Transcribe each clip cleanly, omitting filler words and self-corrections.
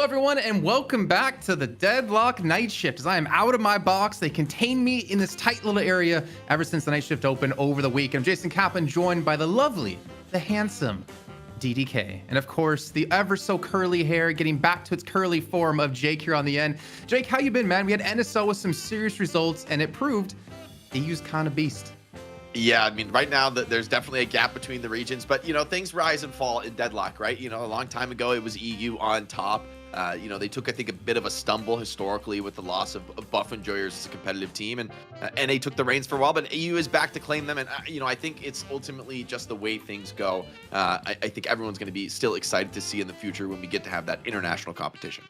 Hello, everyone, and welcome back to the Deadlock Night Shift. As I am out of my box, they contain me in this tight little area ever since the Night Shift opened over the week. I'm Jason Kaplan, joined by the lovely, the handsome DDK. And of course, the ever so curly hair, getting back to its curly form of Jake here on the end. Jake, how you been, man? We had NSL with some serious results, and it proved EU's kind of beast. Yeah, I mean, right now there's definitely a gap between the regions, but things rise and fall in Deadlock, right? A long time ago it was EU on top. They took, I think, a bit of a stumble historically with the loss of Buff Enjoyers as a competitive team, and NA took the reins for a while, but EU is back to claim them, and I think it's ultimately just the way things go. I think everyone's going to be still excited to see in the future when we get to have that international competition.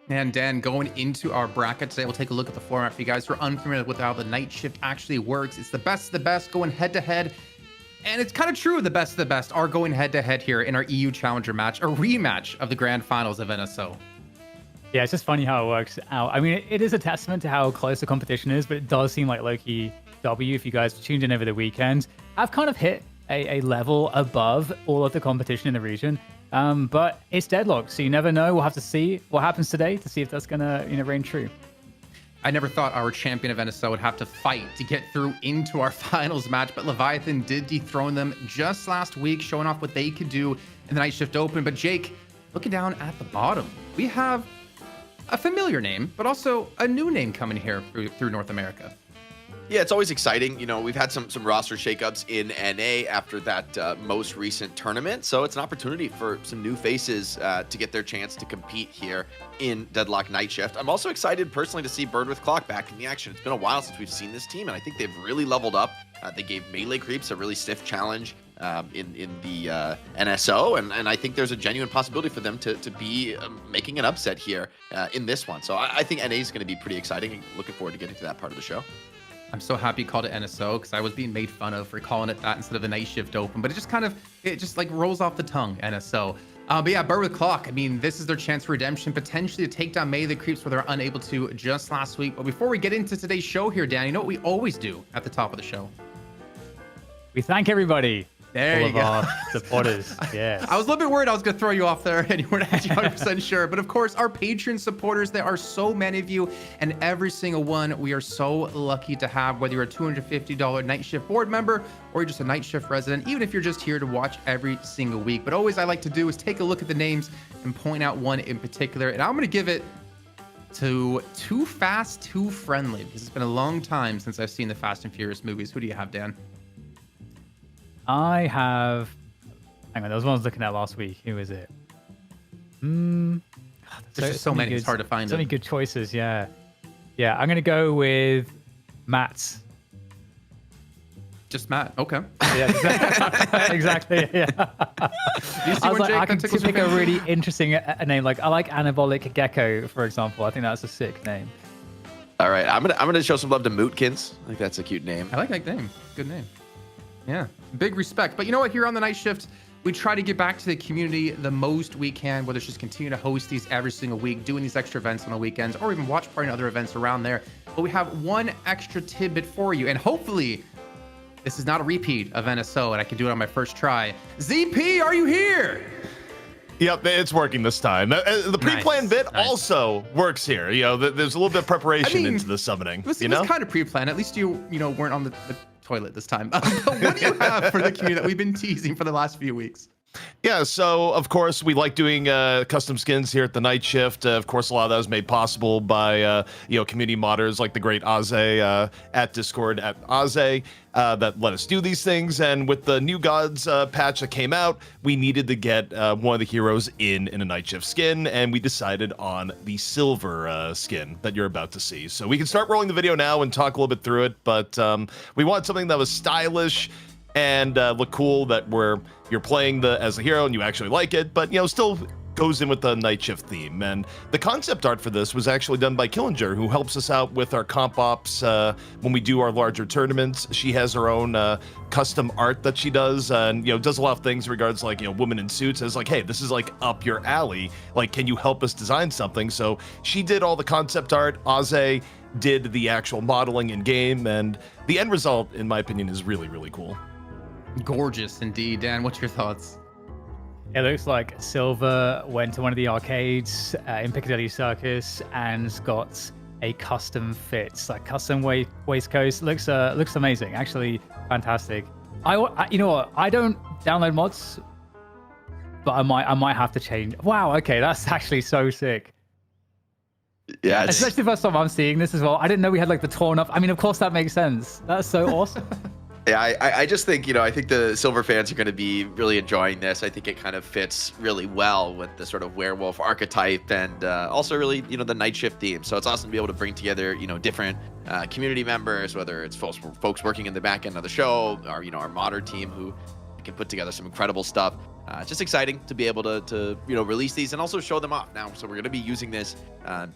And Dan, going into our bracket today, we'll take a look at the format for you guys who are unfamiliar with how the Night Shift actually works. It's the best of the best going head-to-head. And it's kind of true, the best of the best are going head-to-head here in our EU Challenger match, a rematch of the Grand Finals of NSO. Yeah, it's just funny how it works out. I mean, it is a testament to how close the competition is, but it does seem like Lowkey W, if you guys tuned in over the weekend, have kind of hit a level above all of the competition in the region. But it's Deadlock, so you never know. We'll have to see what happens today to see if that's gonna reign true. I never thought our champion of NSO would have to fight to get through into our finals match, but Leviathan did dethrone them just last week, showing off what they could do in the Night Shift Open. But Jake, looking down at the bottom, we have a familiar name, but also a new name coming here through North America. Yeah, it's always exciting. We've had some roster shakeups in NA after that most recent tournament. So it's an opportunity for some new faces to get their chance to compete here in Deadlock Night Shift. I'm also excited personally to see Bird with Clock back in the action. It's been a while since we've seen this team, and I think they've really leveled up. They gave melee creeps a really stiff challenge in the NSO, and I think there's a genuine possibility for them to be making an upset here in this one. So I think NA is going to be pretty exciting, and looking forward to getting to that part of the show. I'm so happy you called it NSO because I was being made fun of for calling it that instead of the Night Shift Open, but it just like rolls off the tongue, NSO. But yeah, Bird with Clock, I mean, this is their chance for redemption, potentially to take down melee creeps where they're unable to just last week. But before we get into today's show here, Dan, you know what we always do at the top of the show? We thank everybody. There all you of go. Our supporters. Yes. I was a little bit worried I was going to throw you off there and you weren't actually 100% sure. But of course, our Patreon supporters, there are so many of you, and every single one we are so lucky to have, whether you're a $250 Night Shift board member or you're just a Night Shift resident, even if you're just here to watch every single week. But always I like to do is take a look at the names and point out one in particular. And I'm going to give it to Too Fast, Too Friendly, because it's been a long time since I've seen the Fast and Furious movies. Who do you have, Dan? I have... Hang on, there was one I was looking at last week. Who is it? There's just so many. It's hard to find so many good choices, yeah. Yeah, I'm going to go with Matt. Just Matt. Okay. Yeah, exactly. Yeah. You see I was like, Jake, I can that tickles pick your a fancy? really interesting name. Like, I like Anabolic Gecko, for example. I think that's a sick name. All right, I'm gonna show some love to Mootkins. I think that's a cute name. I like that name. Good name. Yeah, big respect. But you know what? Here on the Night Shift, we try to get back to the community the most we can, whether it's just continue to host these every single week, doing these extra events on the weekends, or even watch party and other events around there. But we have one extra tidbit for you, and hopefully this is not a repeat of NSO, and I can do it on my first try. ZP, are you here? Yep, it's working this time. The pre-planned bit also works here. There's a little bit of preparation into the summoning. It was kind of pre-planned. At least you weren't on the toilet this time. What do you have for the community that we've been teasing for the last few weeks? Yeah, so of course we like doing custom skins here at the Night Shift. Of course, a lot of that was made possible by community modders like the great Aze at Discord at Aze that let us do these things. And with the New Gods patch that came out, we needed to get one of the heroes in a Night Shift skin, and we decided on the silver skin that you're about to see. So we can start rolling the video now and talk a little bit through it, but we wanted something that was stylish and look cool, that you're playing as a hero and you actually like it, but still goes in with the Night Shift theme. And the concept art for this was actually done by Killinger, who helps us out with our comp ops when we do our larger tournaments. She has her own custom art that she does, and does a lot of things in regards like women in suits. As like, hey, this is like up your alley. Like, can you help us design something? So she did all the concept art. Aze did the actual modeling in game, and the end result, in my opinion, is really, really cool. Gorgeous indeed. Dan, what's your thoughts? It looks like Silver went to one of the arcades in Piccadilly Circus and got a custom fit, like custom waistcoat. Looks amazing. Actually, fantastic. You know what? I don't download mods, but I might have to change. Wow. Okay, that's actually so sick. Yeah, Especially the first time I'm seeing this as well. I didn't know we had like the torn up. I mean, of course that makes sense. That's so awesome. Yeah, I just think, I think the Silver fans are going to be really enjoying this. I think it kind of fits really well with the sort of werewolf archetype and also really, the night shift theme. So it's awesome to be able to bring together, different community members, whether it's folks working in the back end of the show or, our modder team who can put together some incredible stuff. It's just exciting to be able to release these and also show them off now. So we're going to be using this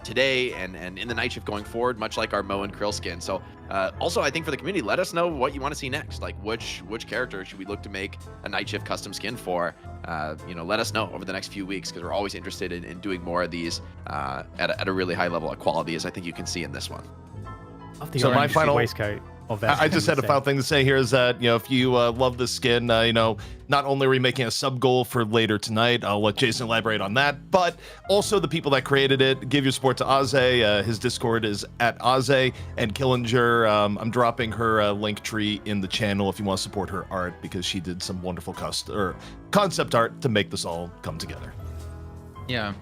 today and in the night shift going forward, much like our Mo and Krill skin. So also, I think for the community, let us know what you want to see next. Like which character should we look to make a night shift custom skin for? Let us know over the next few weeks because we're always interested in doing more of these at a really high level of quality, as I think you can see in this one. So my final waistcoat. I just had a final thing to say here is that, if you love the skin, not only are we making a sub goal for later tonight, I'll let Jason elaborate on that, but also the people that created it, give your support to Aze. His Discord is at Aze, and Killinger, I'm dropping her link tree in the channel if you want to support her art because she did some wonderful concept art to make this all come together. Yeah.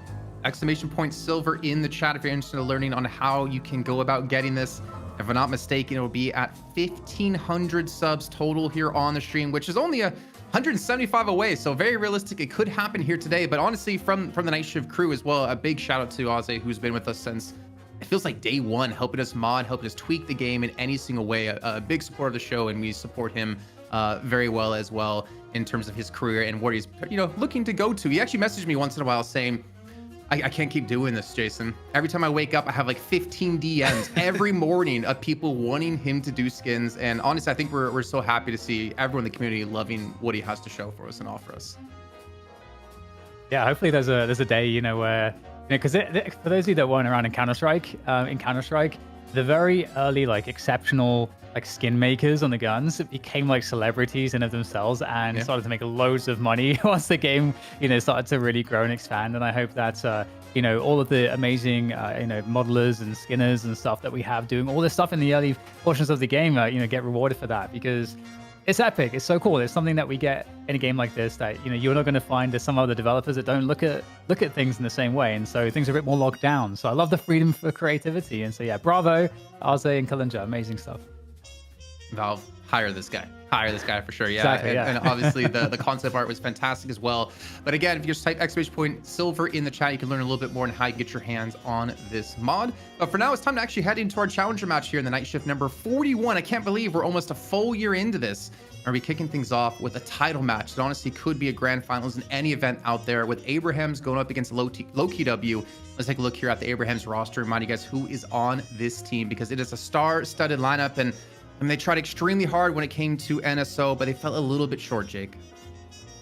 !Silver in the chat if you're interested in learning on how you can go about getting this. If I'm not mistaken, it will be at 1,500 subs total here on the stream, which is only 175 away. So very realistic. It could happen here today. But honestly, from the Night Shift crew as well, a big shout out to Aze, who's been with us since it feels like day one, helping us mod, helping us tweak the game in any single way. A big supporter of the show, and we support him very well as well in terms of his career and what he's looking to go to. He actually messaged me once in a while saying, I can't keep doing this, Jason. Every time I wake up, I have like 15 DMs every morning of people wanting him to do skins. And honestly, I think we're so happy to see everyone in the community loving what he has to show for us and offer us. Yeah, hopefully there's a day, where, because for those of you that weren't around in Counter-Strike, the very early, exceptional, skin makers on the guns became celebrities in of themselves and started to make loads of money once the game, started to really grow and expand. And I hope that, all of the amazing, modelers and skinners and stuff that we have doing all this stuff in the early portions of the game, get rewarded for that because it's epic. It's so cool. It's something that we get in a game like this that, you're not going to find there's some other developers that don't look at things in the same way. And so things are a bit more locked down. So I love the freedom for creativity. And so, yeah, bravo, Aze and Killinger. Amazing stuff. Valve, hire this guy for sure. Yeah, exactly, and obviously the concept art was fantastic as well. But again, if you just type !Silver in the chat, you can learn a little bit more on how you get your hands on this mod. But for now, it's time to actually head into our challenger match here in the night shift number 41. I can't believe we're almost a full year into this. We're gonna be kicking things off with a title match that honestly could be a grand finals in any event out there, with Abrahams going up against Lowkey W. Let's take a look here at the Abrahams roster. Remind you guys who is on this team because it is a star-studded lineup, and they tried extremely hard when it came to NSO, but they fell a little bit short, Jake.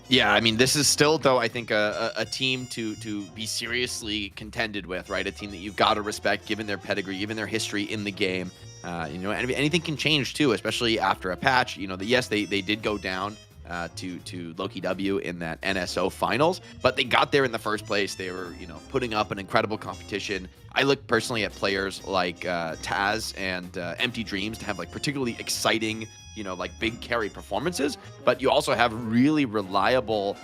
Yeah, I mean, this is still, though, I think a team to be seriously contended with, right? A team that you've got to respect, given their pedigree, given their history in the game. Anything can change, too, especially after a patch. Yes, they did go down to Lowkey W in that NSO finals, but they got there in the first place. They were, putting up an incredible competition. I look personally at players like Taz and Empty Dreams to have particularly exciting, big carry performances, but you also have really reliable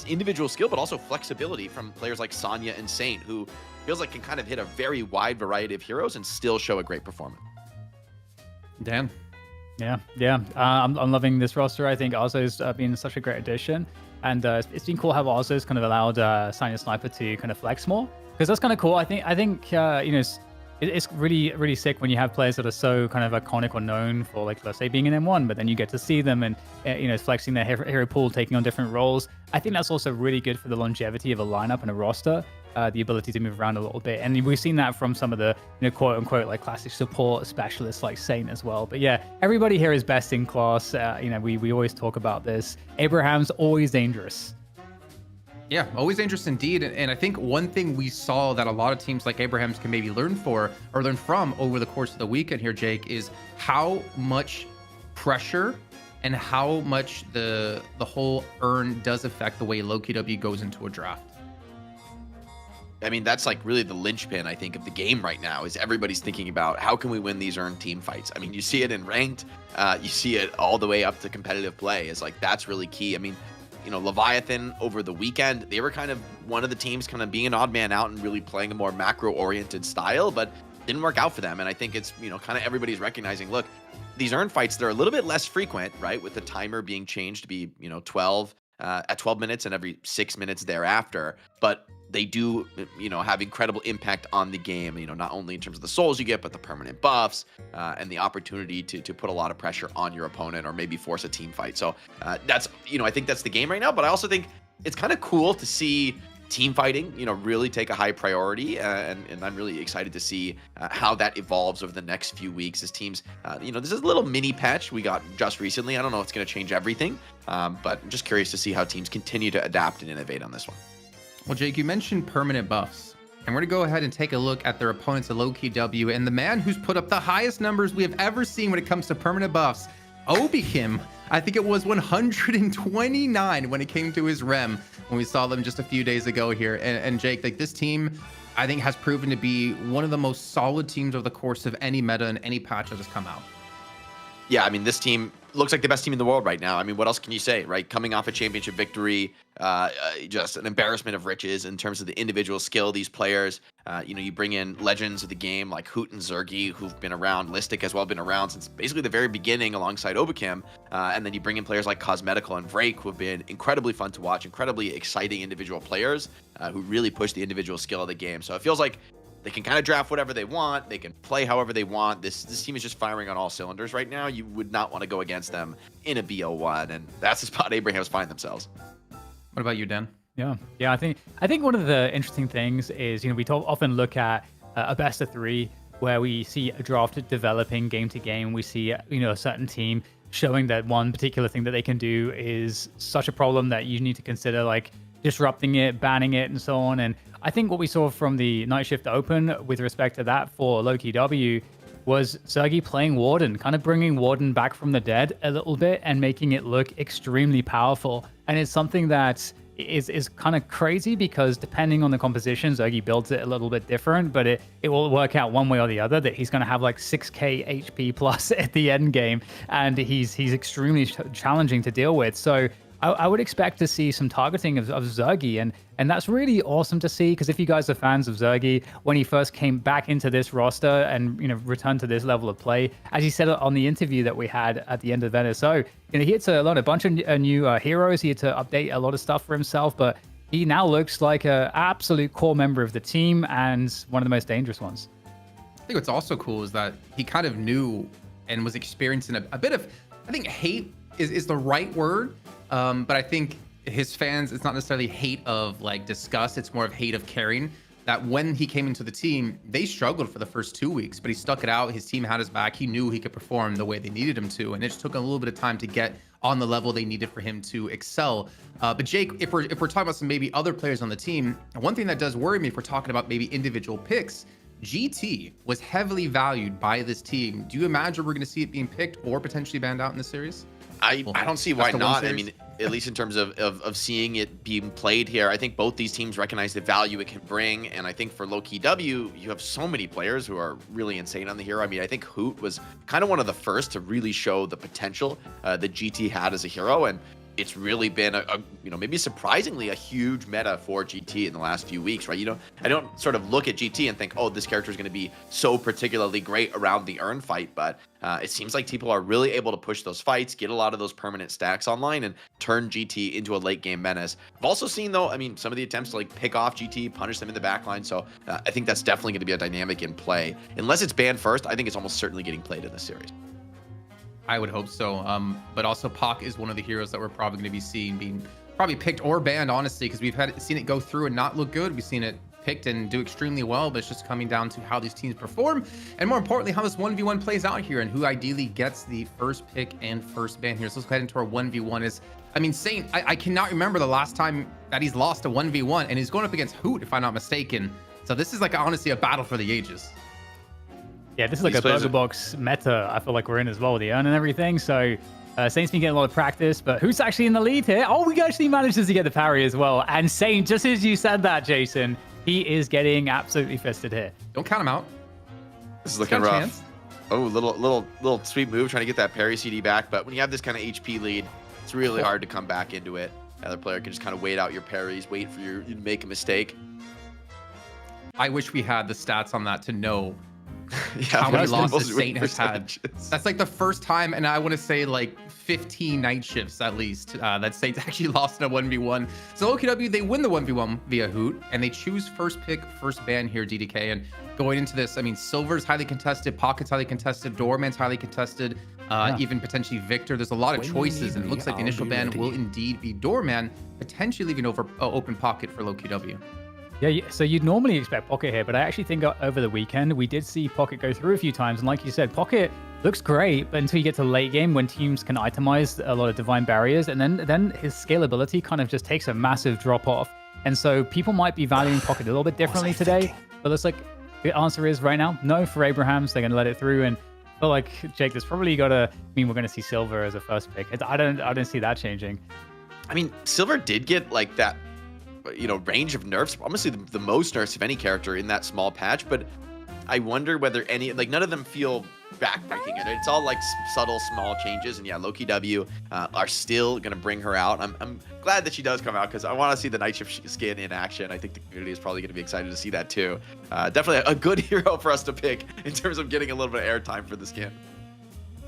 individual skill, but also flexibility from players like Sonya and Saint, who feels like can kind of hit a very wide variety of heroes and still show a great performance. Dan. Yeah. I'm loving this roster. I think Azo's been such a great addition, and it's been cool how Azo's kind of allowed Sonya Sniper to kind of flex more, because that's kind of cool. I think it's really, really sick when you have players that are so kind of iconic or known for, let's say, being in M1, but then you get to see them and, flexing their hero pool, taking on different roles. I think that's also really good for the longevity of a lineup and a roster, the ability to move around a little bit. And we've seen that from some of the, quote unquote, classic support specialists like Saint as well. But yeah, everybody here is best in class. We always talk about this. Abraham's always dangerous. Yeah, always dangerous indeed. And I think one thing we saw that a lot of teams like Abrahams can maybe learn from over the course of the weekend here, Jake, is how much pressure and how much the whole earn does affect the way Lowkey W goes into a draft. I mean, that's like really the linchpin, I think, of the game right now is everybody's thinking about how can we win these earned team fights. I mean, you see it in ranked, you see it all the way up to competitive play is like, that's really key. I mean, you know, Leviathan over the weekend, they were kind of one of the teams kind of being an odd man out and really playing a more macro oriented style, but didn't work out for them. And I think it's, you know, kind of everybody's recognizing, look, these earned fights, they're a little bit less frequent, right? With the timer being changed to be, you know, 12 at 12 minutes and every 6 minutes thereafter. But they do, you know, have incredible impact on the game, you know, not only in terms of the souls you get, but the permanent buffs and the opportunity to put a lot of pressure on your opponent or maybe force a team fight. So that's, you know, I think that's the game right now. But I also think it's kind of cool to see team fighting, you know, really take a high priority. And I'm really excited to see how that evolves over the next few weeks as teams, you know, this is a little mini patch we got just recently. I don't know if it's going to change everything, but I'm just curious to see how teams continue to adapt and innovate on this one. Well, Jake, you mentioned permanent buffs, and we're going to go ahead and take a look at their opponents at Lowkey W, and the man who's put up the highest numbers we have ever seen when it comes to permanent buffs, Obikim. I think it was 129 when it came to his rem when we saw them just a few days ago here. And Jake, like this team, I think has proven to be one of the most solid teams over the course of any meta and any patch that has come out. Yeah, I mean, this team looks like the best team in the world right now. I mean, what else can you say, right? Coming off a championship victory, just an embarrassment of riches in terms of the individual skill of these players. You know, you bring in legends of the game like Hoot and Zergy, who've been around, Listic as well, been around since basically the very beginning alongside Obikim. And then you bring in players like Cosmetical and Vrake, who have been incredibly fun to watch, incredibly exciting individual players who really push the individual skill of the game. So it feels like they can kind of draft whatever they want. They can play however they want. This team is just firing on all cylinders right now. You would not want to go against them in a BO1, and that's the spot Abraham's find themselves. What about you, Dan? Yeah. I think one of the interesting things is, you know, we often look at a best of 3 where we see a draft developing game to game. We see, you know, a certain team showing that one particular thing that they can do is such a problem that you need to consider like disrupting it, banning it, and so on. And I think what we saw from the Night Shift Open with respect to that for Lowkey W was Zergy playing Warden, kind of bringing Warden back from the dead a little bit and making it look extremely powerful. And it's something that is kind of crazy because depending on the composition, Zergy builds it a little bit different, but it will work out one way or the other that he's going to have like 6k HP plus at the end game, and he's extremely challenging to deal with. So I would expect to see some targeting of Zergy, and that's really awesome to see, because if you guys are fans of Zergy, when he first came back into this roster and, you know, returned to this level of play, as he said on the interview that we had at the end of NSO, you know, he had to learn a bunch of new heroes, he had to update a lot of stuff for himself, but he now looks like an absolute core member of the team and one of the most dangerous ones. I think what's also cool is that he kind of knew and was experiencing a bit of, I think hate is the right word. But I think his fans, it's not necessarily hate of like disgust. It's more of hate of caring, that when he came into the team, they struggled for the first 2 weeks, but he stuck it out. His team had his back. He knew he could perform the way they needed him to. And it just took a little bit of time to get on the level they needed for him to excel. But Jake, if we're talking about some maybe other players on the team, one thing that does worry me if we're talking about maybe individual picks, GT was heavily valued by this team. Do you imagine we're going to see it being picked or potentially banned out in this series? I don't see why not. I mean, at least in terms of seeing it being played here, I think both these teams recognize the value it can bring. And I think for Lowkey W, you have so many players who are really insane on the hero. I mean, I think Hoot was kind of one of the first to really show the potential that GT had as a hero. And it's really been you know, maybe surprisingly a huge meta for GT in the last few weeks, right? You know, I don't sort of look at GT and think, oh, this character is going to be so particularly great around the earn fight, but it seems like people are really able to push those fights, get a lot of those permanent stacks online, and turn GT into a late game menace. I've also seen, though, I mean, some of the attempts to like pick off GT, punish them in the backline, so I think that's definitely going to be a dynamic in play. Unless it's banned first, I think it's almost certainly getting played in this series. I would hope so. But also Pac is one of the heroes that we're probably going to be seeing being probably picked or banned, honestly, because we've seen it go through and not look good. We've seen it picked and do extremely well, but it's just coming down to how these teams perform, and more importantly, how this 1v1 plays out here and who ideally gets the first pick and first ban here. So let's go ahead into our 1v1. I mean, Saint, I cannot remember the last time that he's lost a 1v1, and he's going up against Hoot, if I'm not mistaken. So this is like honestly a battle for the ages. Yeah, this is like a burger box meta I feel like we're in as well, the earn and everything. So Saint's been getting a lot of practice, but who's actually in the lead here? Oh, we actually manages to get the parry as well. And Saint, just as you said that, Jason, he is getting absolutely fisted here. Don't count him out. This is looking rough. Oh, little sweet move trying to get that parry CD back. But when you have this kind of HP lead, it's really hard to come back into it. The other player can just kind of wait out your parries, wait for you to make a mistake. I wish we had the stats on that to know Yeah, how many most losses win Saint has had. percentages. That's like the first time, and I want to say like 15 night shifts at least, that Saints actually lost in a 1v1. So Lowkey W, they win the 1v1 via Hoot, and they choose first pick, first ban here, DDK. And going into this, I mean, Silver's highly contested, Pocket's highly contested, Doorman's highly contested, even potentially Victor. There's a lot of choices, and it looks like the initial ban will indeed be Doorman, potentially leaving over open Pocket for Lowkey W. Yeah, so you'd normally expect Pocket here, but I actually think over the weekend, we did see Pocket go through a few times. And like you said, Pocket looks great, but until you get to late game when teams can itemize a lot of divine barriers, and then his scalability kind of just takes a massive drop off. And so people might be valuing Pocket a little bit differently today, but looks like the answer is right now, no for Abrahams. They're going to let it through. And I feel like, Jake, there's probably we're going to see Silver as a first pick. I don't see that changing. I mean, Silver did get like that, range of nerfs, honestly the most nerfs of any character in that small patch, but I wonder whether none of them feel backbreaking. It's all like subtle small changes, and yeah, Lowkey W are still gonna bring her out. I'm glad that she does come out because I want to see the Night Shift skin in action. I think the community is probably gonna be excited to see that too. Definitely a good hero for us to pick in terms of getting a little bit of airtime for the skin.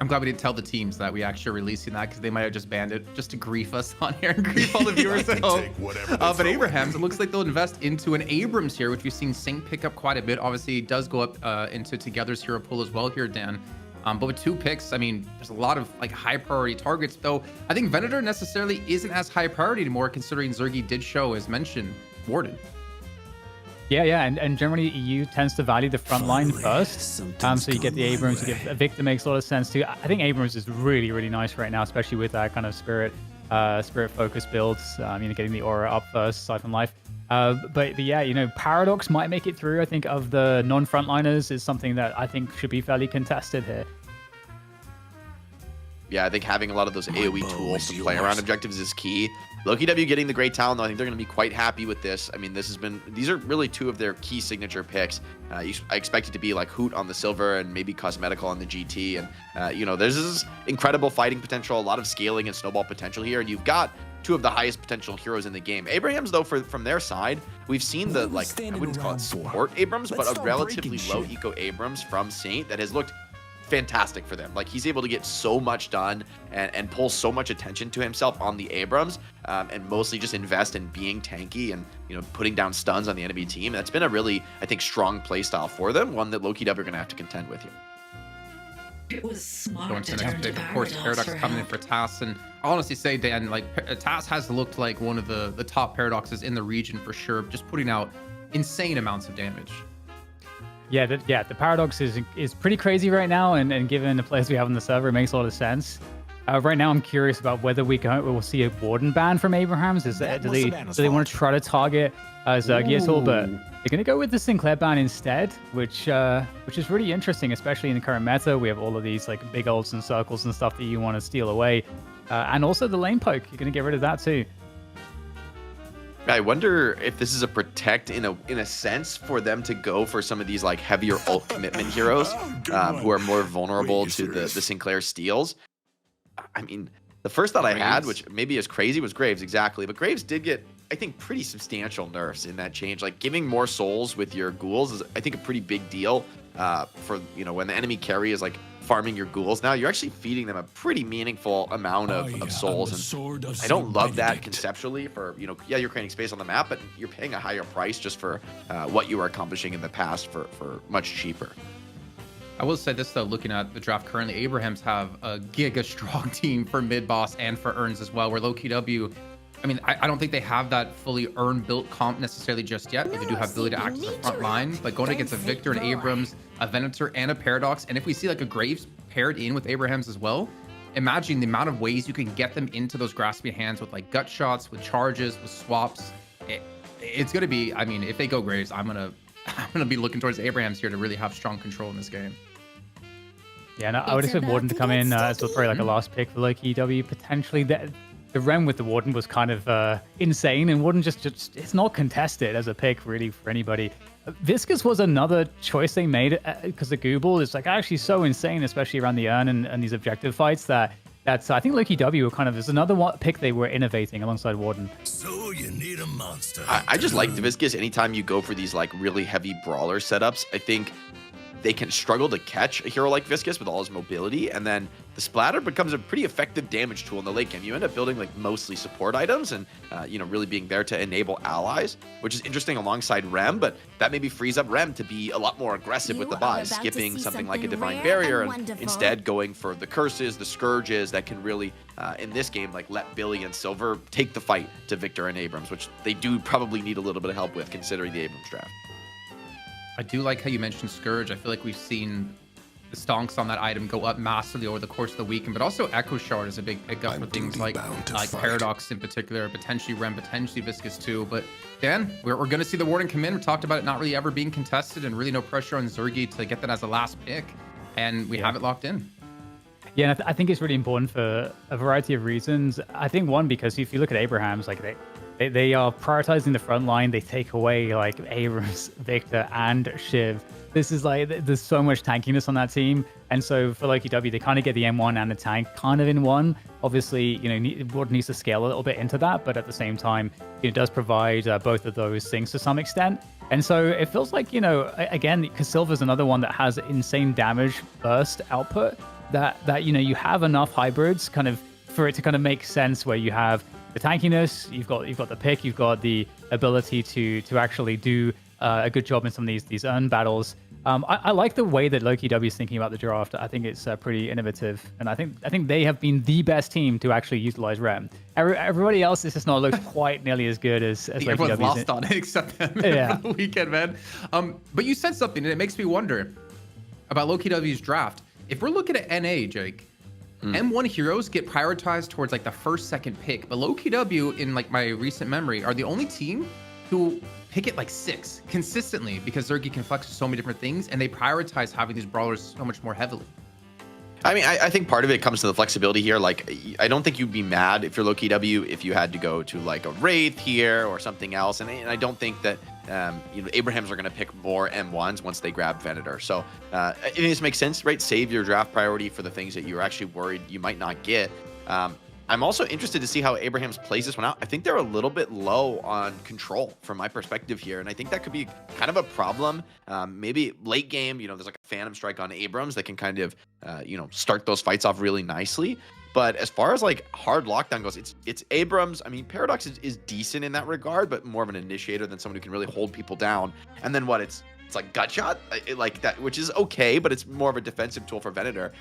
I'm glad we didn't tell the teams that we actually are releasing that, because they might have just banned it just to grief us on here and grief all the viewers at home. But Abrahams, it looks like they'll invest into an Abrams here, which we've seen Saint pick up quite a bit. Obviously, it does go up into Together's hero pool as well here, Dan. But with 2 picks, I mean, there's a lot of like high priority targets, though I think Venator necessarily isn't as high priority anymore, considering Zergy did show, as mentioned, Warden. Yeah, and generally EU tends to value the front line first. So you get the Abrams, you get Victor, makes a lot of sense too. I think Abrams is really, really nice right now, especially with that kind of spirit focus builds. Getting the aura up first, Siphon Life. But yeah, Paradox might make it through. I think of the non-frontliners is something that I think should be fairly contested here. Yeah, I think having a lot of those AoE tools to play around objectives is key. Lowkey W getting the great talent, though, I think they're going to be quite happy with this. I mean, these are really 2 of their key signature picks. I expect it to be like Hoot on the Silver and maybe Cosmetical on the GT. And, there's this incredible fighting potential, a lot of scaling and snowball potential here. And you've got 2 of the highest potential heroes in the game. Abrahams, though, from their side, we've seen I wouldn't call it support Abrams, but a relatively low eco Abrams from Saint that has looked fantastic for them. Like, he's able to get so much done and pull so much attention to himself on the Abrams, and mostly just invest in being tanky and putting down stuns on the enemy team. That's been a really, I think, strong play style for them, one that Lowkey W are going to have to contend with here. It was smart Going to the next pick, of course, Paradox coming in for Tass. And I'll honestly say, Dan, Tass has looked like one of the top Paradoxes in the region for sure, just putting out insane amounts of damage. Yeah, the Paradox is pretty crazy right now, and given the players we have on the server, it makes a lot of sense. Right now, I'm curious about whether we'll see a Warden ban from Abrahams. Do they want to try to target Zergy at all? But they're going to go with the Sinclair ban instead, which is really interesting, especially in the current meta. We have all of these like big ults and circles and stuff that you want to steal away, and also the lane poke. You're going to get rid of that too. I wonder if this is a protect in a sense for them to go for some of these like heavier ult commitment heroes who are more vulnerable to the Sinclair steals. I mean, the first thought I had, which maybe is crazy, was Graves, exactly. But Graves did get, I think, pretty substantial nerfs in that change. Like, giving more souls with your ghouls is, I think, a pretty big deal for, when the enemy carry is like farming your ghouls. Now you're actually feeding them a pretty meaningful amount of souls, and I don't love that conceptually for, you're creating space on the map, but you're paying a higher price just for what you were accomplishing in the past for much cheaper. I will say this, though, looking at the draft currently, Abrahams have a giga strong team for mid boss and for Earns as well, where Lowkey W, I mean, I don't think they have that fully built comp necessarily just yet, but they do have ability to act as a front line. But going against a Victor and Abrams, a Venator and a Paradox, and if we see like a Graves paired in with Abrahams as well, imagine the amount of ways you can get them into those grasping hands with like gut shots, with charges, with swaps. It's going to be, I mean, if they go Graves, I'm gonna be looking towards Abrahams here to really have strong control in this game. Yeah, and I would expect Warden to come in as probably like a last pick for Lowkey W. Potentially, the Rem with the Warden was kind of insane, and Warden just it's not contested as a pick really for anybody. Viscous was another choice they made because the Google is like actually so insane, especially around the urn and these objective fights that's I think Lowkey W kind of is another pick they were innovating alongside Warden. So you need a monster. I just like the Viscous anytime you go for these like really heavy brawler setups. I think they can struggle to catch a hero like Viscous with all his mobility, and then the splatter becomes a pretty effective damage tool in the late game. You end up building like mostly support items and really being there to enable allies, which is interesting alongside Rem, but that maybe frees up Rem to be a lot more aggressive with the buys, skipping something like a Divine Barrier and instead going for the curses, the scourges that can really, in this game, like let Billy and Silver take the fight to Victor and Abrams, which they do probably need a little bit of help with considering the Abrams draft. I do like how you mentioned Scourge. I feel like we've seen the stonks on that item go up massively over the course of the weekend, but also Echo Shard is a big pickup for things like Paradox in particular, potentially Rem, potentially Viscous too. But Dan, we're going to see the Warden come in. We talked about it not really ever being contested and really no pressure on Zergy to get that as a last pick, and we have it locked in. Yeah, and I think it's really important for a variety of reasons. I think one, because if you look at Abraham's, like they are prioritizing the front line. They take away like Abrams, Victor, and Shiv. This is like there's so much tankiness on that team, and so for Lowkey W, they kind of get the M1 and the tank kind of in one. Obviously, Warden needs to scale a little bit into that, but at the same time, it does provide both of those things to some extent. And so it feels like again, because Silver's another one that has insane damage burst output. That you have enough hybrids kind of for it to kind of make sense where you have the tankiness, you've got the pick, you've got the ability to actually do a good job in some of these urn battles. I like the way that Lowkey W is thinking about the draft. I think it's pretty innovative, and I think they have been the best team to actually utilize Rem. Everybody else is just not looked quite nearly as good as Lowkey Everyone's W. lost on it except them Yeah. for the weekend, man. But you said something, and it makes me wonder about Lowkey W's draft. If we're looking at NA, Jake, M1 heroes get prioritized towards like the first, second pick, but Lowkey W, in like my recent memory, are the only team who pick it like 6 consistently because Zergy can flex so many different things, and they prioritize having these brawlers so much more heavily. I mean, I think part of it comes to the flexibility here. Like, I don't think you'd be mad if you're Lowkey W if you had to go to like a Wraith here or something else. And I don't think that, Abrahams are going to pick more M1s once they grab Venator. So it just makes sense, right? Save your draft priority for the things that you're actually worried you might not get. I'm also interested to see how Abrahams plays this one out. I think they're a little bit low on control from my perspective here, and I think that could be kind of a problem. Maybe late game, there's like a Phantom Strike on Abrams that can kind of, start those fights off really nicely. But as far as like hard lockdown goes, it's Abrams. I mean, Paradox is decent in that regard, but more of an initiator than someone who can really hold people down. And then it's like Gutshot, like that, which is okay, but it's more of a defensive tool for Venator.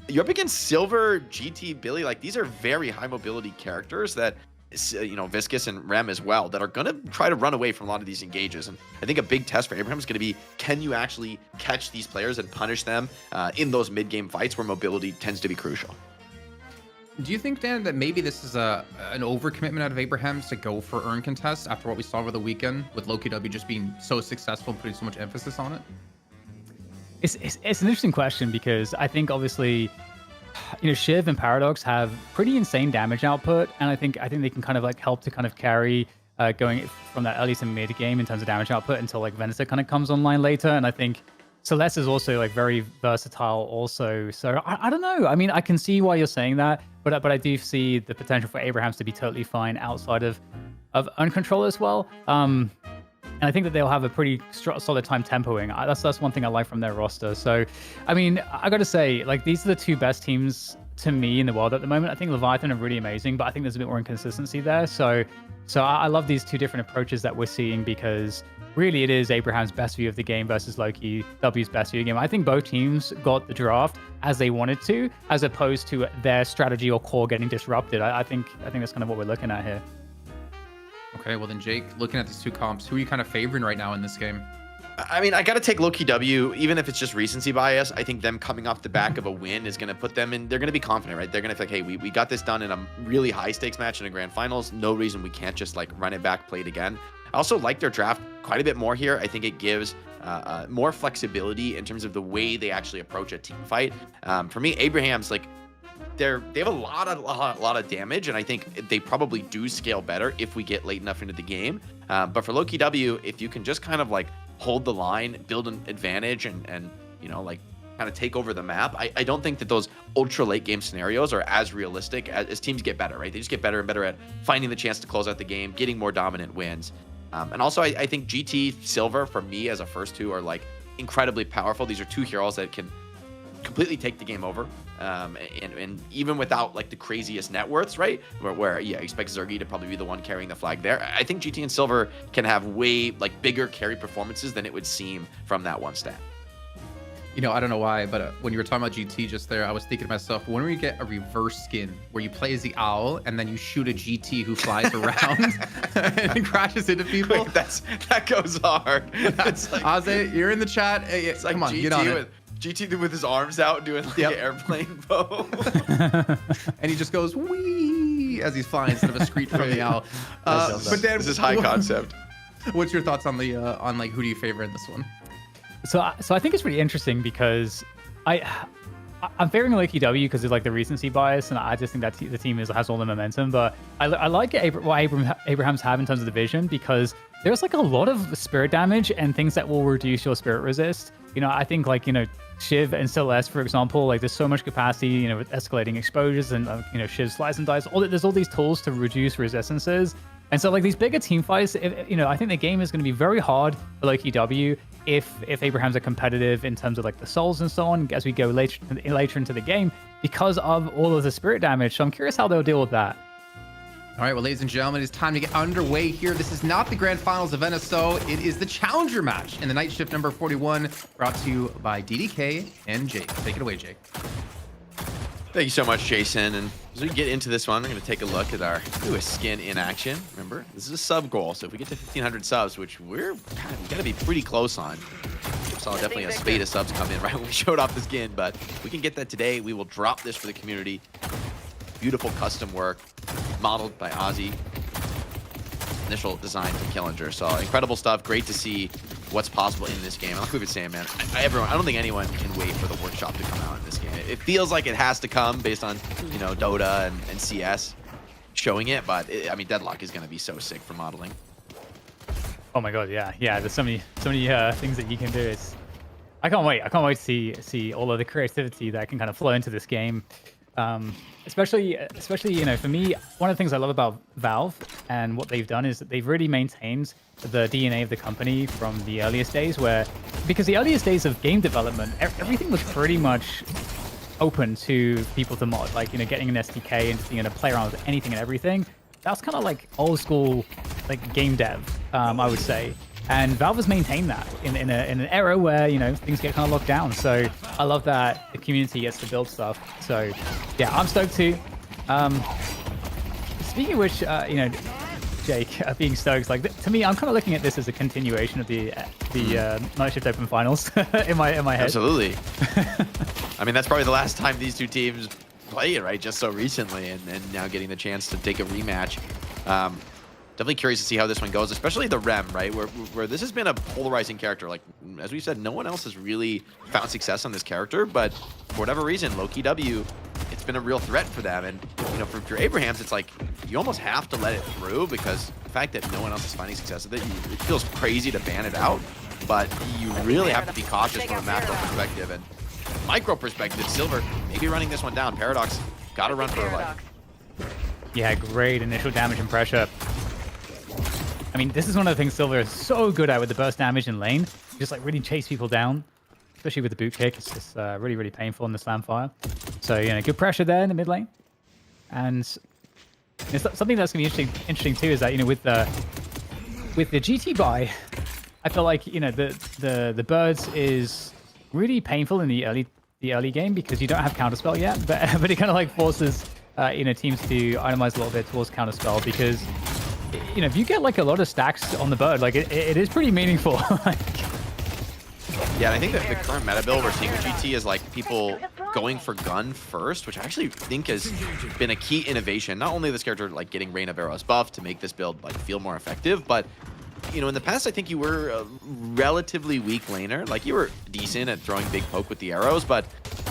You're up against Silver, GT, Billy. Like, these are very high mobility characters that, Viscous and Rem as well, that are going to try to run away from a lot of these engages. And I think a big test for Abraham is going to be, can you actually catch these players and punish them in those mid-game fights where mobility tends to be crucial? Do you think, Dan, that maybe this is an overcommitment out of Abrahams to go for urn contests after what we saw over the weekend with Lowkey W just being so successful and putting so much emphasis on it? It's an interesting question because I think obviously, Shiv and Paradox have pretty insane damage output, and I think they can kind of like help to kind of carry going from that early to mid game in terms of damage output until like Venator kind of comes online later. And I think Celeste is also like very versatile also. So I don't know. I mean, I can see why you're saying that, but I do see the potential for Abrahams to be totally fine outside of uncontrol as well. And I think that they'll have a pretty solid time tempoing. That's one thing I like from their roster. So, I mean, I got to say, like, these are the two best teams to me in the world at the moment. I think Leviathan are really amazing, but I think there's a bit more inconsistency there. So I love these two different approaches that we're seeing because really it is Abraham's best view of the game versus Lowkey W's best view of the game. I think both teams got the draft as they wanted to, as opposed to their strategy or core getting disrupted. I think that's kind of what we're looking at here. Okay, well then, Jake, looking at these two comps, who are you kind of favoring right now in this game? I mean, I got to take Lowkey W, even if it's just recency bias. I think them coming off the back of a win is going to put them in, they're going to be confident, right? They're going to feel like, hey, we got this done in a really high stakes match in a grand finals. No reason we can't just like run it back, play it again. I also like their draft quite a bit more here. I think it gives more flexibility in terms of the way they actually approach a team fight. For me, Abraham's like they have a lot of damage, and I think they probably do scale better if we get late enough into the game. But for Lowkey W, if you can just kind of like hold the line, build an advantage, and you know, like kind of take over the map, I don't think that those ultra late game scenarios are as realistic as teams get better, right? They just get better and better at finding the chance to close out the game, getting more dominant wins. And also, I think GT Silver, for me as a first two, are like incredibly powerful. These are two heroes that can completely take the game over. And even without like the craziest net worths, right? Where yeah, I expect Zergy to probably be the one carrying the flag there. I think GT and Silver can have way like bigger carry performances than it would seem from that one stat. You know, I don't know why, but when you were talking about GT just there, I was thinking to myself, when we get a reverse skin where you play as the owl and then you shoot a GT who flies around and crashes into people? Like, that goes hard. That's like, Ozzy, you're in the chat. Hey, it's like come on, GT get on it. GT with his arms out doing like an airplane bow. And he just goes, wee, as he's flying instead of a screech from the owl. But then, This is high concept. What's your thoughts on the on like who do you favor in this one? So I think it's really interesting because I'm favoring Lowkey W because of like the recency bias, and I just think that the team has all the momentum. But I like what Abraham's have in terms of the vision, because there's like a lot of spirit damage and things that will reduce your spirit resist. You know, I think like, you know, Shiv and Celeste, for example, like there's so much capacity, you know, with escalating exposures and you know, Shiv's slice and dice. There's all these tools to reduce resistances. And so like these bigger team fights, you know, I think the game is going to be very hard for Lowkey W if Abraham's are competitive in terms of like the souls and so on as we go later into the game, because of all of the spirit damage. So I'm curious how they'll deal with that. All right, well, ladies and gentlemen, it's time to get underway here. This is not the grand finals of NSO. It is the challenger match in the night shift number 41, brought to you by DDK and Jake. Take it away, Jake. Thank you so much, Jason. And as we get into this one, I'm going to take a look at our newest skin in action. Remember, this is a sub goal, so if we get to 1,500 subs, which we got to be pretty close on. We saw definitely a spate of subs come in right when we showed off the skin, but if we can get that today, we will drop this for the community. Beautiful custom work, modeled by Ozzy. Initial design from Killinger. So incredible stuff. Great to see what's possible in this game. Like we've been saying, man, I don't think anyone can wait for the workshop to come out in this game. It feels like it has to come based on, you know, Dota and CS showing it, but I mean, Deadlock is going to be so sick for modeling. Oh my god, yeah. There's so many things that you can do. I can't wait. I can't wait to see all of the creativity that can kind of flow into this game. Especially, you know, for me, one of the things I love about Valve and what they've done is that they've really maintained the DNA of the company from the earliest days, because the earliest days of game development, everything was pretty much open to people to mod, like, you know, getting an SDK and just being able to play around with anything and everything. That's kind of like old school, like game dev, I would say. And Valve has maintained that in an era where, you know, things get kind of locked down. So I love that the community gets to build stuff. So yeah, I'm stoked too. Speaking of which, you know, Jake, being stoked, like to me, I'm kind of looking at this as a continuation of the Night Shift Open Finals in my head. Absolutely. I mean, that's probably the last time these two teams play it, right? Just so recently, and now getting the chance to take a rematch. Definitely curious to see how this one goes, especially the Rem, right? Where this has been a polarizing character. Like, as we said, no one else has really found success on this character, but for whatever reason, Lowkey W, it's been a real threat for them. And, you know, for Abraham's, it's like, you almost have to let it through, because the fact that no one else is finding success with it, it feels crazy to ban it out, but you really have to be cautious from a macro perspective. And micro perspective, Silver, maybe running this one down. Paradox, gotta run for her life. Yeah, great initial damage and pressure. I mean, this is one of the things Silver is so good at with the burst damage in lane. Just like really chase people down, especially with the boot kick. It's just really, really painful in the slam fire. So, you know, good pressure there in the mid lane. And it's something that's gonna be interesting too is that, you know, with the GT buy, I feel like, you know, the birds is really painful in the early game because you don't have counterspell yet, but it kind of like forces you know, teams to itemize a little bit towards counterspell, because, you know, if you get like a lot of stacks on the bird, like it is pretty meaningful. Yeah, and I think that the current meta build we're seeing with GT is like people going for gun first, which I actually think has been a key innovation. Not only this character like getting Rain of Arrows buff to make this build like feel more effective, but you know, in the past, I think you were a relatively weak laner. Like, you were decent at throwing big poke with the arrows, but,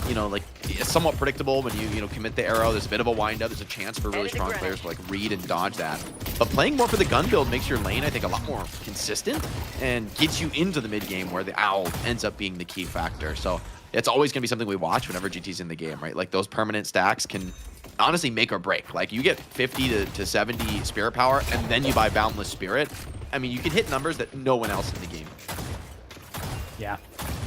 you know, like, it's somewhat predictable when you know, commit the arrow. There's a bit of a wind-up. There's a chance for really strong players to, like, read and dodge that. But playing more for the gun build makes your lane, I think, a lot more consistent and gets you into the mid-game where the owl ends up being the key factor. So it's always going to be something we watch whenever GT's in the game, right? Like, those permanent stacks can honestly make or break. Like, you get 50 to 70 spirit power, and then you buy Boundless Spirit. I mean, you can hit numbers that no one else in the game. Yeah,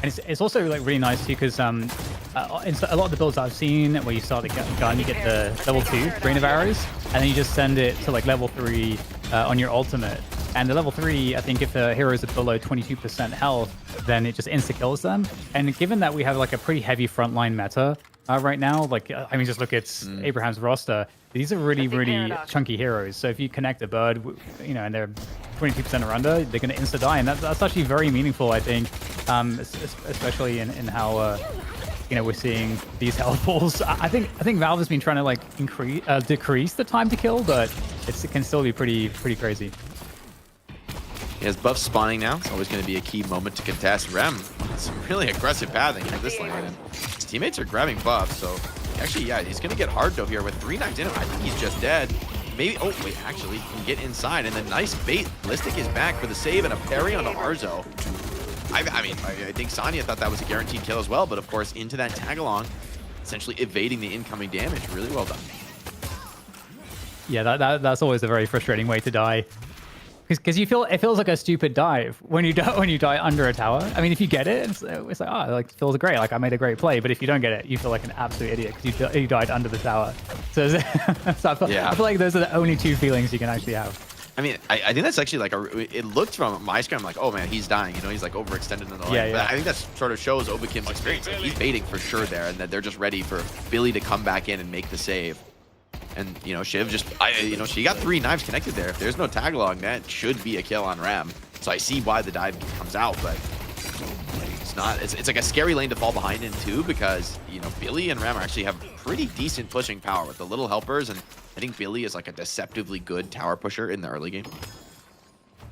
and it's also like really nice too because in a lot of the builds I've seen where you start the gun, you get the level 2 Rain of Arrows, and then you just send it to like level 3 on your ultimate. And the level 3, I think if the heroes are below 22% health, then it just insta-kills them. And given that we have like a pretty heavy frontline meta right now, like, I mean, just look at Abraham's roster. These are really, really chunky heroes. So if you connect a bird, you know, and they're 22% or under, they're going to insta-die. And that's actually very meaningful, I think, especially in how, you know, we're seeing these health pools. I think Valve has been trying to like decrease the time to kill, but it can still be pretty crazy. He has buffs spawning now. It's always going to be a key moment to contest. Rem, some really aggressive pathing in this lane. And his teammates are grabbing buffs, so actually, yeah, he's going to get hard though here with 3 knives in him. I think he's just dead. Maybe, oh wait, actually, he can get inside, and then nice bait. Ballistic is back for the save and a parry on the Arzo. I mean, I think Sonya thought that was a guaranteed kill as well, but of course, into that tag-along, essentially evading the incoming damage. Really well done. Yeah, that's always a very frustrating way to die. Because it feels like a stupid dive when you die under a tower. I mean, if you get it, it's like, oh, like, it feels great. Like, I made a great play. But if you don't get it, you feel like an absolute idiot because you died under the tower. So, I feel like those are the only 2 feelings you can actually have. I mean, I think that's actually like it looked from my screen, I'm like, oh man, he's dying. You know, he's like overextended in the lane. Yeah. But I think that sort of shows Obakim's experience. Like, he's baiting for sure there, and that they're just ready for Billy to come back in and make the save. And, you know, Shiv just, you know, she got 3 knives connected there. If there's no tag along, that should be a kill on Ram. So I see why the dive comes out, but it's not. It's like a scary lane to fall behind in too, because, you know, Billy and Ram actually have pretty decent pushing power with the little helpers, and I think Billy is like a deceptively good tower pusher in the early game.